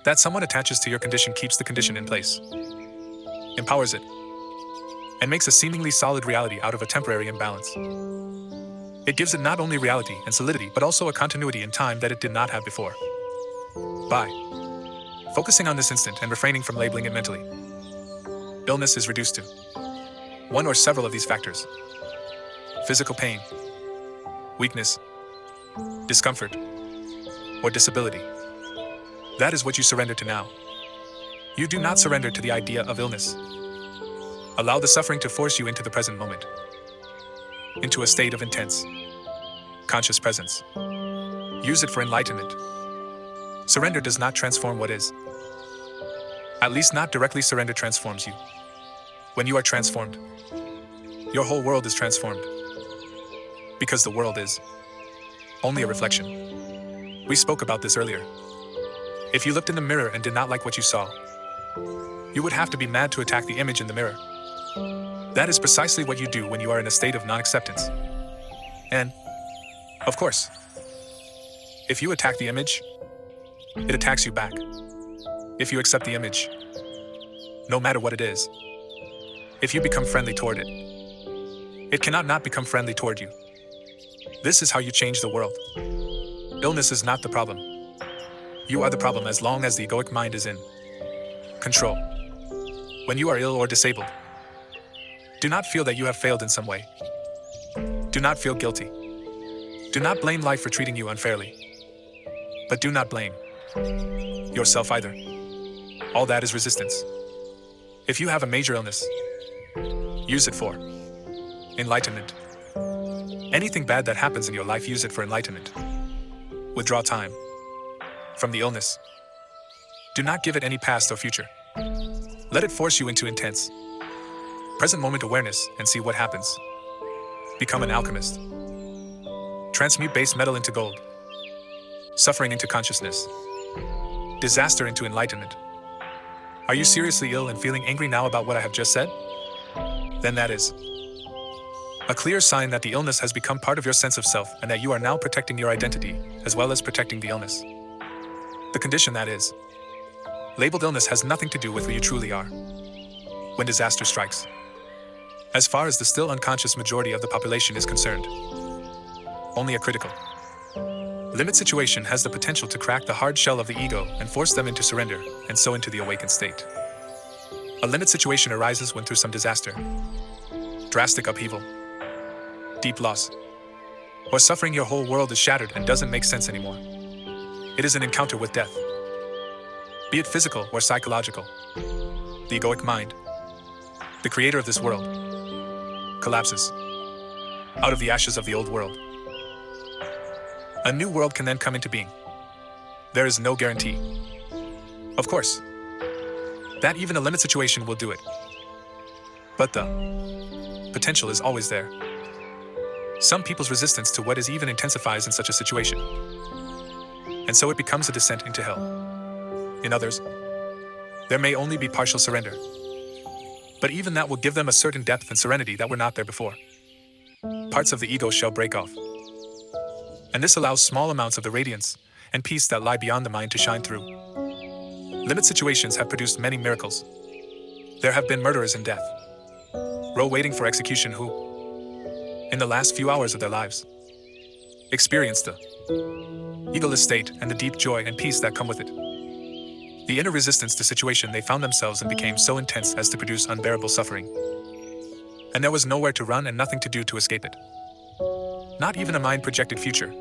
that someone attaches to your condition keeps the condition in place, empowers it, and makes a seemingly solid reality out of a temporary imbalance. It gives it not only reality and solidity, but also a continuity in time that it did not have before. By focusing on this instant and refraining from labeling it mentally, illness is reduced to one or several of these factors: physical pain, weakness, discomfort, or disability. That is what you surrender to now. You do not surrender to the idea of illness. Allow the suffering to force you into the present moment, into a state of intense conscious presence. Use it for enlightenment. Surrender does not transform what is. At least not directly. Surrender transforms you. When you are transformed, your whole world is transformed. Because the world is only a reflection. We spoke about this earlier. If you looked in the mirror and did not like what you saw, you would have to be mad to attack the image in the mirror. That is precisely what you do when you are in a state of non-acceptance. And, of course, if you attack the image, it attacks you back. If you accept the image, no matter what it is, if you become friendly toward it, it cannot not become friendly toward you. This is how you change the world. Illness is not the problem. You are the problem as long as the egoic mind is in control. When you are ill or disabled, do not feel that you have failed in some way. Do not feel guilty. Do not blame life for treating you unfairly. But do not blame yourself either. All that is resistance. If you have a major illness, use it for enlightenment. Anything bad that happens in your life, use it for enlightenment. Withdraw time from the illness. Do not give it any past or future. Let it force you into intense present moment awareness and see what happens. Become an alchemist. Transmute base metal into gold. Suffering into consciousness. Disaster into enlightenment. Are you seriously ill and feeling angry now about what I have just said? Then that is A clear sign that the illness has become part of your sense of self and that you are now protecting your identity, as well as protecting the illness. The condition, that is, labeled illness has nothing to do with who you truly are. When disaster strikes, as far as the still unconscious majority of the population is concerned, only a critical limit situation has the potential to crack the hard shell of the ego and force them into surrender, and so into the awakened state. A limit situation arises when through some disaster, drastic upheaval, deep loss, or suffering your whole world is shattered and doesn't make sense anymore. It is an encounter with death. Be it physical or psychological, the egoic mind, the creator of this world, collapses out of the ashes of the old world. A new world can then come into being. There is no guarantee, of course, that even a limit situation will do it. But the potential is always there. Some people's resistance to what is even intensifies in such a situation, and so it becomes a descent into hell. In others, there may only be partial surrender, but even that will give them a certain depth and serenity that were not there before. Parts of the ego shall break off, and this allows small amounts of the radiance and peace that lie beyond the mind to shine through. Limit situations have produced many miracles. There have been murderers in death row waiting for execution who, in the last few hours of their lives, experienced the egoless state and the deep joy and peace that come with it. The inner resistance to situation they found themselves in became so intense as to produce unbearable suffering, and there was nowhere to run and nothing to do to escape it. Not even a mind-projected future.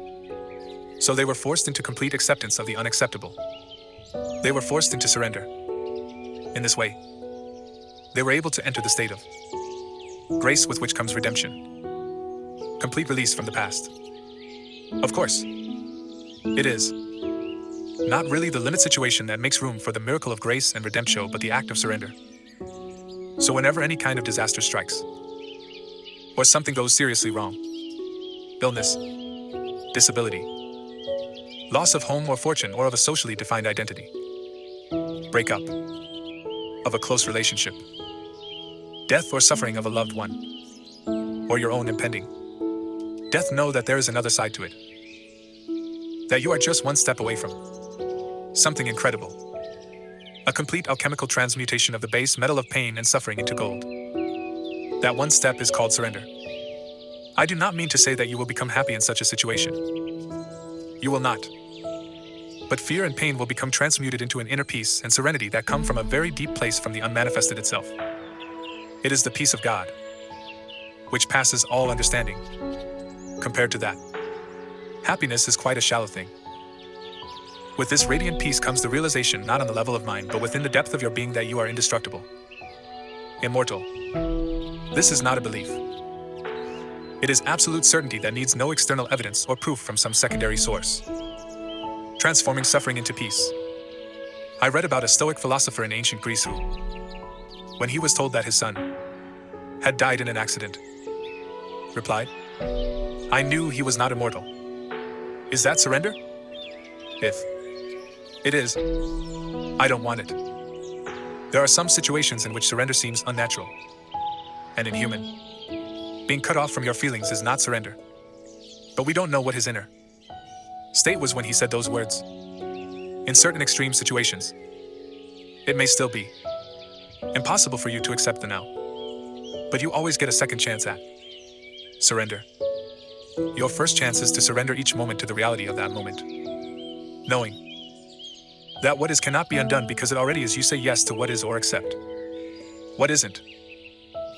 So they were forced into complete acceptance of the unacceptable. They were forced into surrender. In this way, they were able to enter the state of grace with which comes redemption. Complete release from the past. Of course, it is not really the limit situation that makes room for the miracle of grace and redemption, but the act of surrender. So whenever any kind of disaster strikes, or something goes seriously wrong, illness, disability, loss of home or fortune or of a socially defined identity, breakup of a close relationship, death or suffering of a loved one, or your own impending death, know that there is another side to it. That you are just one step away from something incredible. A complete alchemical transmutation of the base metal of pain and suffering into gold. That one step is called surrender. I do not mean to say that you will become happy in such a situation. You will not. But fear and pain will become transmuted into an inner peace and serenity that come from a very deep place from the unmanifested itself. It is the peace of God, which passes all understanding. Compared to that, happiness is quite a shallow thing. With this radiant peace comes the realization, not on the level of mind, but within the depth of your being, that you are indestructible, immortal. This is not a belief. It is absolute certainty that needs no external evidence or proof from some secondary source. Transforming suffering into peace. I read about a Stoic philosopher in ancient Greece who, when he was told that his son had died in an accident, replied, "I knew he was not immortal." Is that surrender? If it is, I don't want it. There are some situations in which surrender seems unnatural and inhuman. Being cut off from your feelings is not surrender. But we don't know what his inner state was when he said those words. In certain extreme situations, it may still be impossible for you to accept the now. But you always get a second chance at surrender. Your first chance is to surrender each moment to the reality of that moment, knowing that what is cannot be undone because it already is. You say yes to what is or accept what isn't.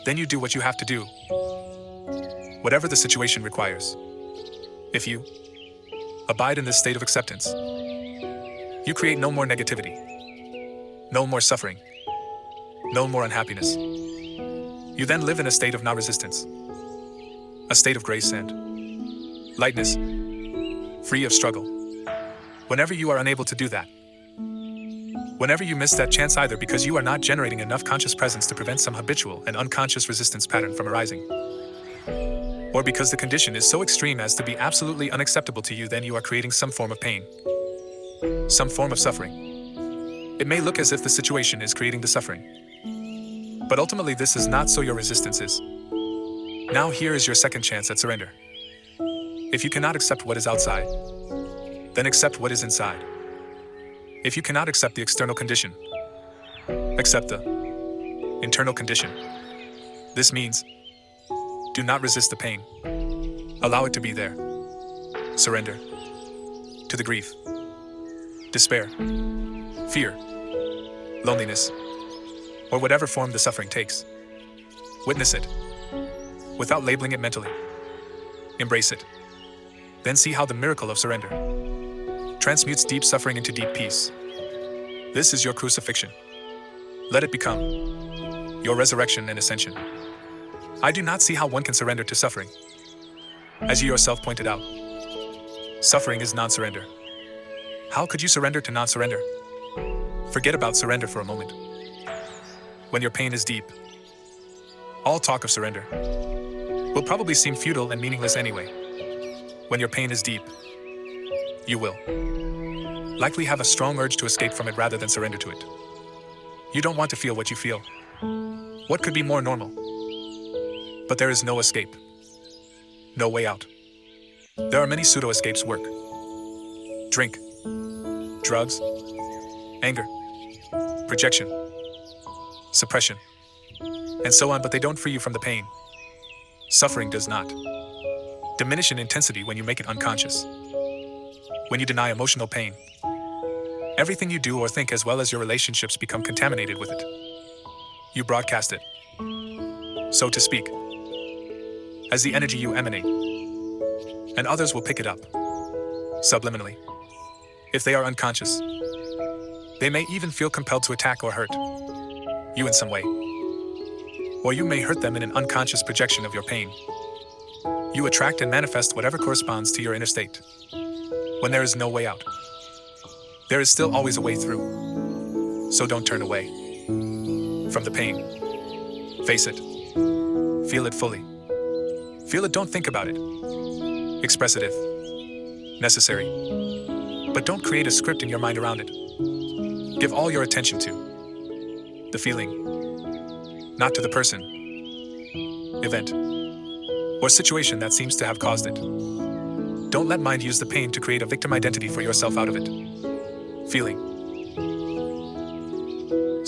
Then you do what you have to do, whatever the situation requires. If you abide in this state of acceptance, you create no more negativity, no more suffering, no more unhappiness. You then live in a state of non-resistance, a state of grace and lightness, free of struggle. Whenever you are unable to do that, whenever you miss that chance either because you are not generating enough conscious presence to prevent some habitual and unconscious resistance pattern from arising, or because the condition is so extreme as to be absolutely unacceptable to you, then you are creating some form of pain, some form of suffering. It may look as if the situation is creating the suffering, but ultimately this is not, so your resistance is Now here is your second chance at surrender. If you cannot accept what is outside, then accept what is inside. If you cannot accept the external condition, accept the internal condition. This means, do not resist the pain. Allow it to be there. Surrender to the grief, despair, fear, loneliness, or whatever form the suffering takes. Witness it, without labeling it mentally. Embrace it. Then see how the miracle of surrender transmutes deep suffering into deep peace. This is your crucifixion. Let it become your resurrection and ascension. I do not see how one can surrender to suffering. As you yourself pointed out, suffering is non-surrender. How could you surrender to non-surrender? Forget about surrender for a moment. When your pain is deep, all talk of surrender will probably seem futile and meaningless anyway. When your pain is deep, you will likely have a strong urge to escape from it rather than surrender to it. You don't want to feel what you feel. What could be more normal? But there is no escape. No way out. There are many pseudo-escapes work. Drink, drugs, anger, projection, suppression, and so on, but they don't free you from the pain. Suffering does not diminish in intensity when you make it unconscious. When you deny emotional pain, everything you do or think as well as your relationships become contaminated with it. You broadcast it, so to speak, as the energy you emanate, and others will pick it up, subliminally. If they are unconscious, they may even feel compelled to attack or hurt you in some way. Or you may hurt them in an unconscious projection of your pain. You attract and manifest whatever corresponds to your inner state. When there is no way out, there is still always a way through. So don't turn away from the pain. Face it. Feel it fully. Feel it, don't think about it. Express it if necessary. But don't create a script in your mind around it. Give all your attention to the feeling, not to the person, event, or situation that seems to have caused it. Don't let mind use the pain to create a victim identity for yourself out of it. Feeling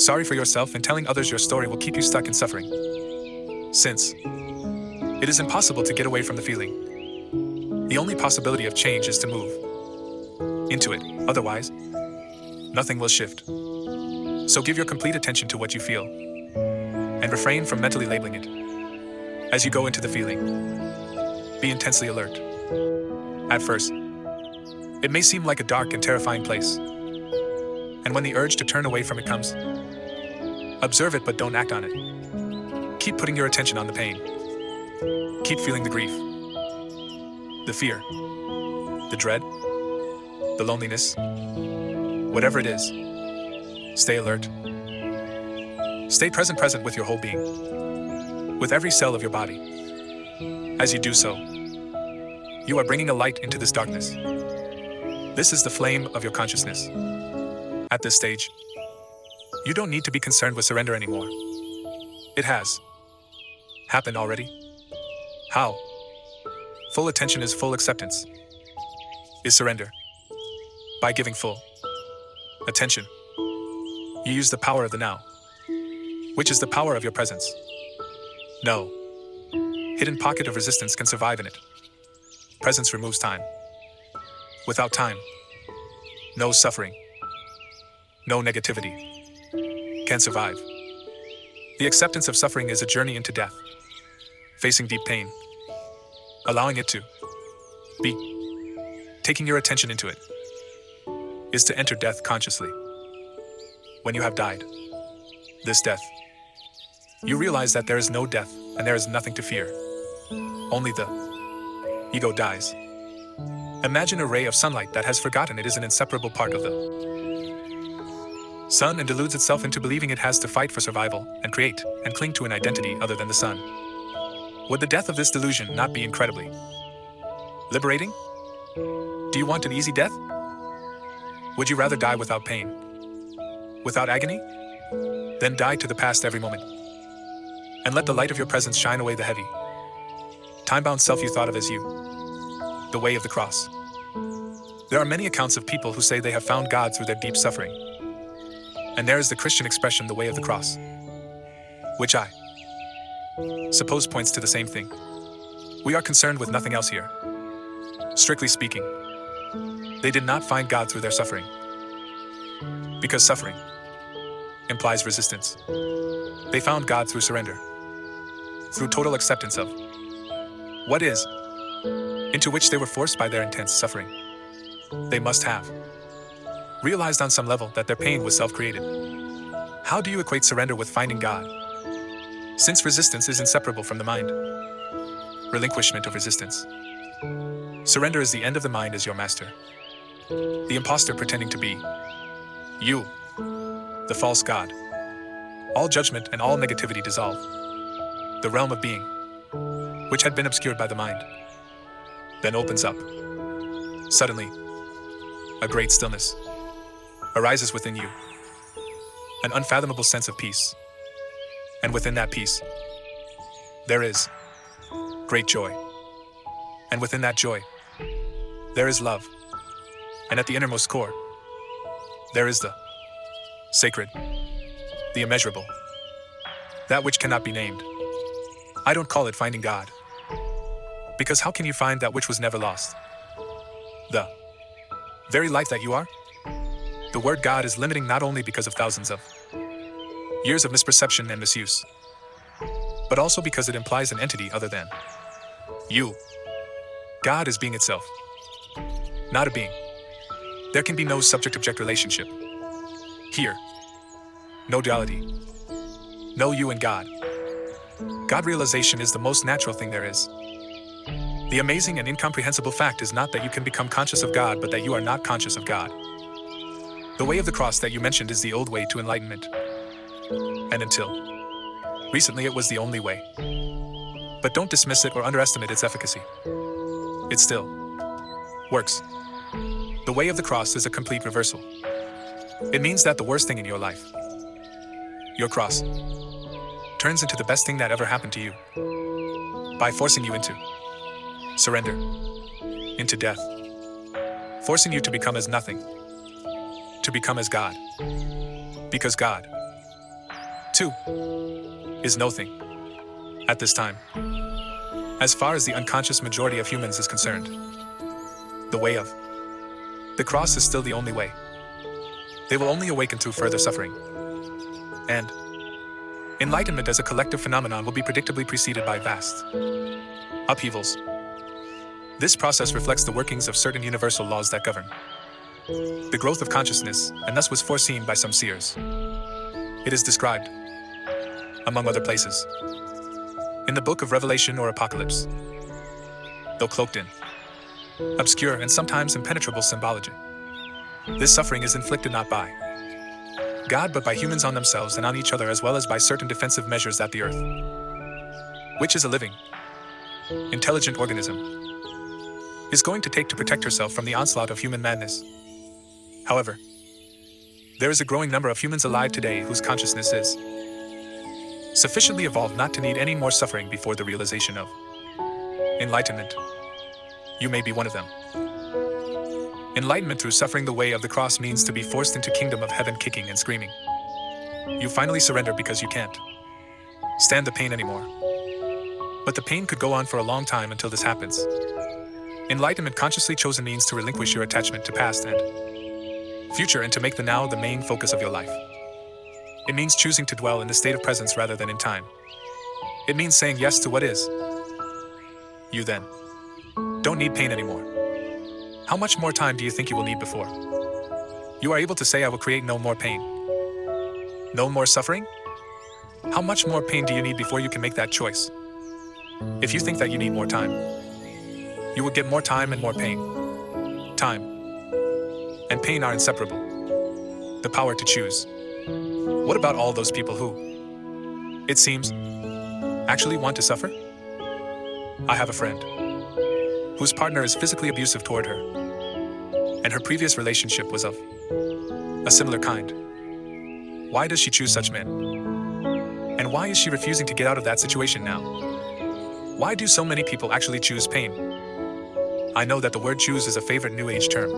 sorry for yourself and telling others your story will keep you stuck in suffering. Since it is impossible to get away from the feeling, the only possibility of change is to move into it. Otherwise, nothing will shift. So give your complete attention to what you feel and refrain from mentally labeling it. As you go into the feeling, be intensely alert. At first, it may seem like a dark and terrifying place. And when the urge to turn away from it comes, observe it but don't act on it. Keep putting your attention on the pain. Keep feeling the grief, the fear, the dread, the loneliness, whatever it is. Stay alert. Stay present with your whole being, with every cell of your body. As you do so, you are bringing a light into this darkness. This is the flame of your consciousness. At this stage, you don't need to be concerned with surrender anymore. It has happened already. How? Full attention is full acceptance. Is surrender. By giving full attention, you use the power of the now, which is the power of your presence. No hidden pocket of resistance can survive in it. Presence removes time. Without time, no suffering, no negativity can survive. The acceptance of suffering is a journey into death, facing deep pain, allowing it to be, taking your attention into it, is to enter death consciously. When you have died, this death, you realize that there is no death and there is nothing to fear. Only the ego dies. Imagine a ray of sunlight that has forgotten it is an inseparable part of the sun and deludes itself into believing it has to fight for survival and create and cling to an identity other than the sun. Would the death of this delusion not be incredibly liberating? Do you want an easy death? Would you rather die without pain, without agony? Then die to the past every moment, and let the light of your presence shine away the heavy time-bound self you thought of as you. The way of the cross. There are many accounts of people who say they have found God through their deep suffering. And there is the Christian expression, the way of the cross, which I suppose points to the same thing. We are concerned with nothing else here. Strictly speaking, they did not find God through their suffering, because suffering implies resistance. They found God through surrender, through total acceptance of what is, into which they were forced by their intense suffering. They must have realized on some level that their pain was self-created. How do you equate surrender with finding God? Since resistance is inseparable from the mind. Relinquishment of resistance. Surrender is the end of the mind as your master. The imposter pretending to be you, the false God. All judgment and all negativity dissolve. The realm of being, which had been obscured by the mind, then opens up. Suddenly, a great stillness arises within you, an unfathomable sense of peace. And within that peace, there is great joy. And within that joy, there is love. And at the innermost core, there is the sacred, the immeasurable, that which cannot be named. I don't call it finding God, because how can you find that which was never lost? The very life that you are? The word God is limiting not only because of thousands of years of misperception and misuse, but also because it implies an entity other than you. God is being itself, not a being. There can be no subject-object relationship. Here, no duality, no you and God. God realization is the most natural thing there is. The amazing and incomprehensible fact is not that you can become conscious of God, but that you are not conscious of God. The way of the cross that you mentioned is the old way to enlightenment. And until recently it was the only way. But don't dismiss it or underestimate its efficacy. It still works. The way of the cross is a complete reversal. It means that the worst thing in your life, your cross, turns into the best thing that ever happened to you by forcing you into surrender, into death, forcing you to become as nothing, to become as God. Because God, too, is nothing at this time. As far as the unconscious majority of humans is concerned, the way of the cross is still the only way. They will only awaken through further suffering. And enlightenment as a collective phenomenon will be predictably preceded by vast upheavals. This process reflects the workings of certain universal laws that govern the growth of consciousness, and thus was foreseen by some seers. It is described, among other places, in the book of Revelation or Apocalypse. Though cloaked in obscure and sometimes impenetrable symbology, this suffering is inflicted not by God but by humans on themselves and on each other, as well as by certain defensive measures that the earth, which is a living, intelligent organism, is going to take to protect herself from the onslaught of human madness. However, there is a growing number of humans alive today whose consciousness is sufficiently evolved not to need any more suffering before the realization of enlightenment. You may be one of them. Enlightenment through suffering the way of the cross means to be forced into kingdom of heaven kicking and screaming. You finally surrender because you can't stand the pain anymore. But the pain could go on for a long time until this happens. Enlightenment consciously chosen means to relinquish your attachment to past and future and to make the now the main focus of your life. It means choosing to dwell in the state of presence rather than in time. It means saying yes to what is. You then don't need pain anymore. How much more time do you think you will need before you are able to say, I will create no more pain, no more suffering? How much more pain do you need before you can make that choice? If you think that you need more time, you will get more time and more pain. Time and pain are inseparable. The power to choose. What about all those people who, it seems, actually want to suffer? I have a friend whose partner is physically abusive toward her, and her previous relationship was of a similar kind. Why does she choose such men? And why is she refusing to get out of that situation now? Why do so many people actually choose pain? I know that the word choose is a favorite New Age term,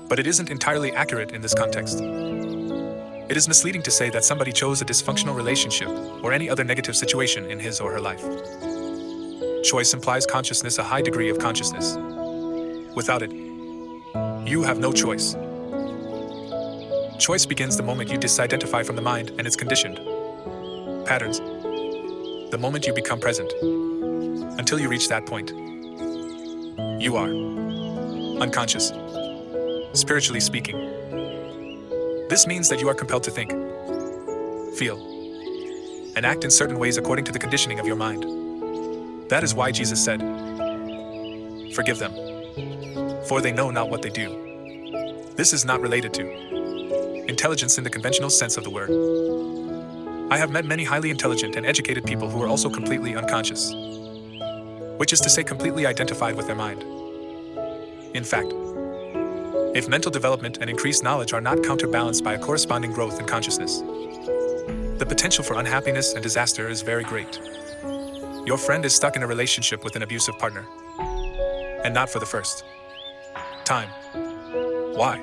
but it isn't entirely accurate in this context. It is misleading to say that somebody chose a dysfunctional relationship or any other negative situation in his or her life. Choice implies consciousness, a high degree of consciousness. Without it, you have no choice. Choice begins the moment you disidentify from the mind and its conditioned patterns, the moment you become present. Until you reach that point, you are unconscious, spiritually speaking. This means that you are compelled to think, feel, and act in certain ways according to the conditioning of your mind. That is why Jesus said, "Forgive them, for they know not what they do." This is not related to intelligence in the conventional sense of the word. I have met many highly intelligent and educated people who are also completely unconscious, which is to say completely identified with their mind. In fact, if mental development and increased knowledge are not counterbalanced by a corresponding growth in consciousness, the potential for unhappiness and disaster is very great. Your friend is stuck in a relationship with an abusive partner, and not for the first time. Why?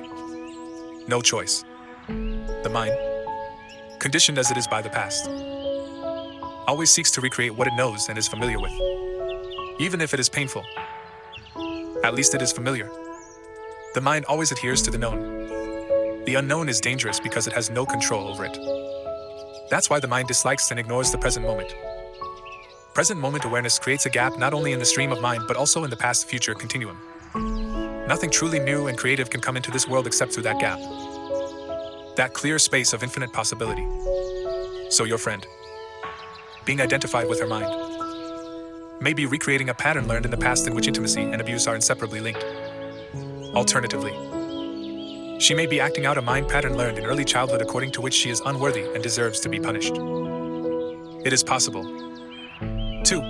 No choice. The mind, conditioned as it is by the past, always seeks to recreate what it knows and is familiar with. Even if it is painful, at least it is familiar. The mind always adheres to the known. The unknown is dangerous because it has no control over it. That's why the mind dislikes and ignores the present moment. Present moment awareness creates a gap not only in the stream of mind but also in the past-future continuum. Nothing truly new and creative can come into this world except through that gap. That clear space of infinite possibility. So your friend, being identified with her mind, may be recreating a pattern learned in the past in which intimacy and abuse are inseparably linked. Alternatively, she may be acting out a mind pattern learned in early childhood according to which she is unworthy and deserves to be punished. It is possible, too,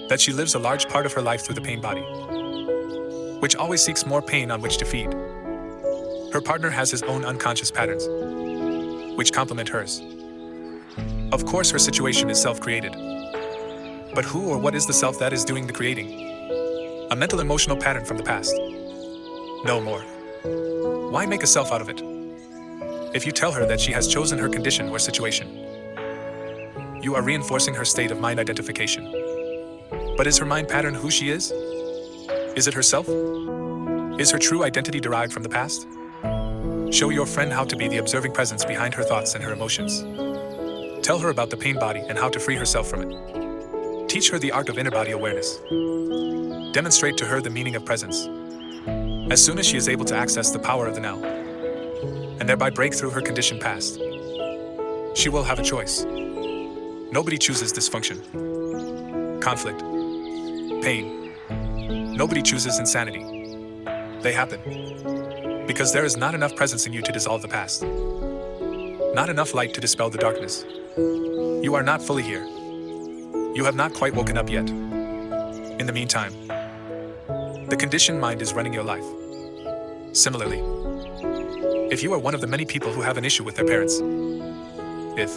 that she lives a large part of her life through the pain body, which always seeks more pain on which to feed. Her partner has his own unconscious patterns, which complement hers. Of course, her situation is self-created. But who or what is the self that is doing the creating? A mental emotional pattern from the past. No more. Why make a self out of it? If you tell her that she has chosen her condition or situation, you are reinforcing her state of mind identification. But is her mind pattern who she is? Is it herself? Is her true identity derived from the past? Show your friend how to be the observing presence behind her thoughts and her emotions. Tell her about the pain body and how to free herself from it. Teach her the art of inner body awareness. Demonstrate to her the meaning of presence. As soon as she is able to access the power of the now, and thereby break through her conditioned past, she will have a choice. Nobody chooses dysfunction, conflict, pain. Nobody chooses insanity. They happen because there is not enough presence in you to dissolve the past. Not enough light to dispel the darkness. You are not fully here. You have not quite woken up yet. In the meantime, the conditioned mind is running your life. Similarly, if you are one of the many people who have an issue with their parents, if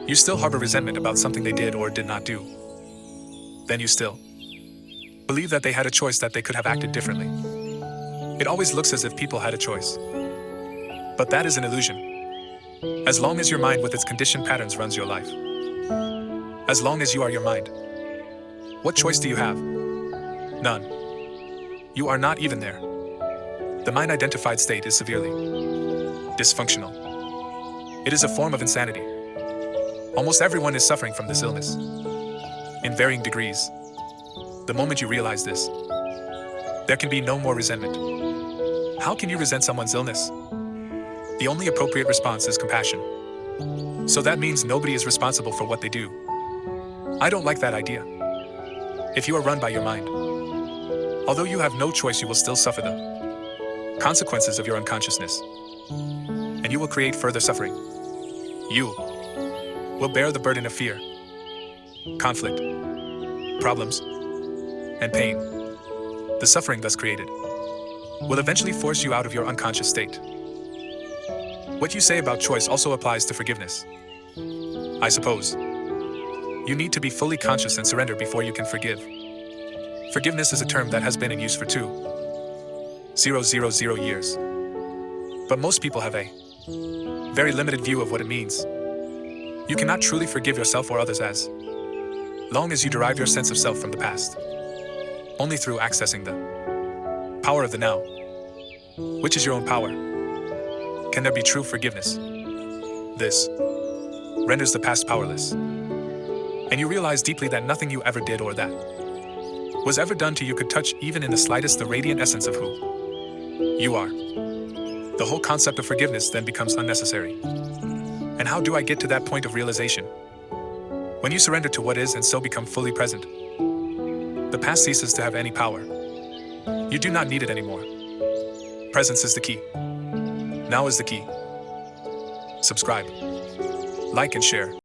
you still harbor resentment about something they did or did not do, then you still believe that they had a choice, that they could have acted differently. It always looks as if people had a choice. But that is an illusion. As long as your mind with its conditioned patterns runs your life, as long as you are your mind, what choice do you have? None. You are not even there. The mind-identified state is severely dysfunctional. It is a form of insanity. Almost everyone is suffering from this illness, in varying degrees. The moment you realize this, there can be no more resentment. How can you resent someone's illness? The only appropriate response is compassion. So that means nobody is responsible for what they do. I don't like that idea. If you are run by your mind, although you have no choice, you will still suffer the consequences of your unconsciousness, and you will create further suffering. You will bear the burden of fear, conflict, problems, and pain. The suffering thus created will eventually force you out of your unconscious state. What you say about choice also applies to forgiveness. I suppose You need to be fully conscious and surrender before you can forgive. Forgiveness is a term that has been in use for 2,000 years. But most people have a very limited view of what it means. You cannot truly forgive yourself or others as long as you derive your sense of self from the past. Only through accessing the power of the now, which is your own power, can there be true forgiveness. This renders the past powerless. And you realize deeply that nothing you ever did or that was ever done to you could touch even in the slightest the radiant essence of who you are. The whole concept of forgiveness then becomes unnecessary. And how do I get to that point of realization? When you surrender to what is and so become fully present, the past ceases to have any power. You do not need it anymore. Presence is the key. Now is the key. Subscribe, like and share.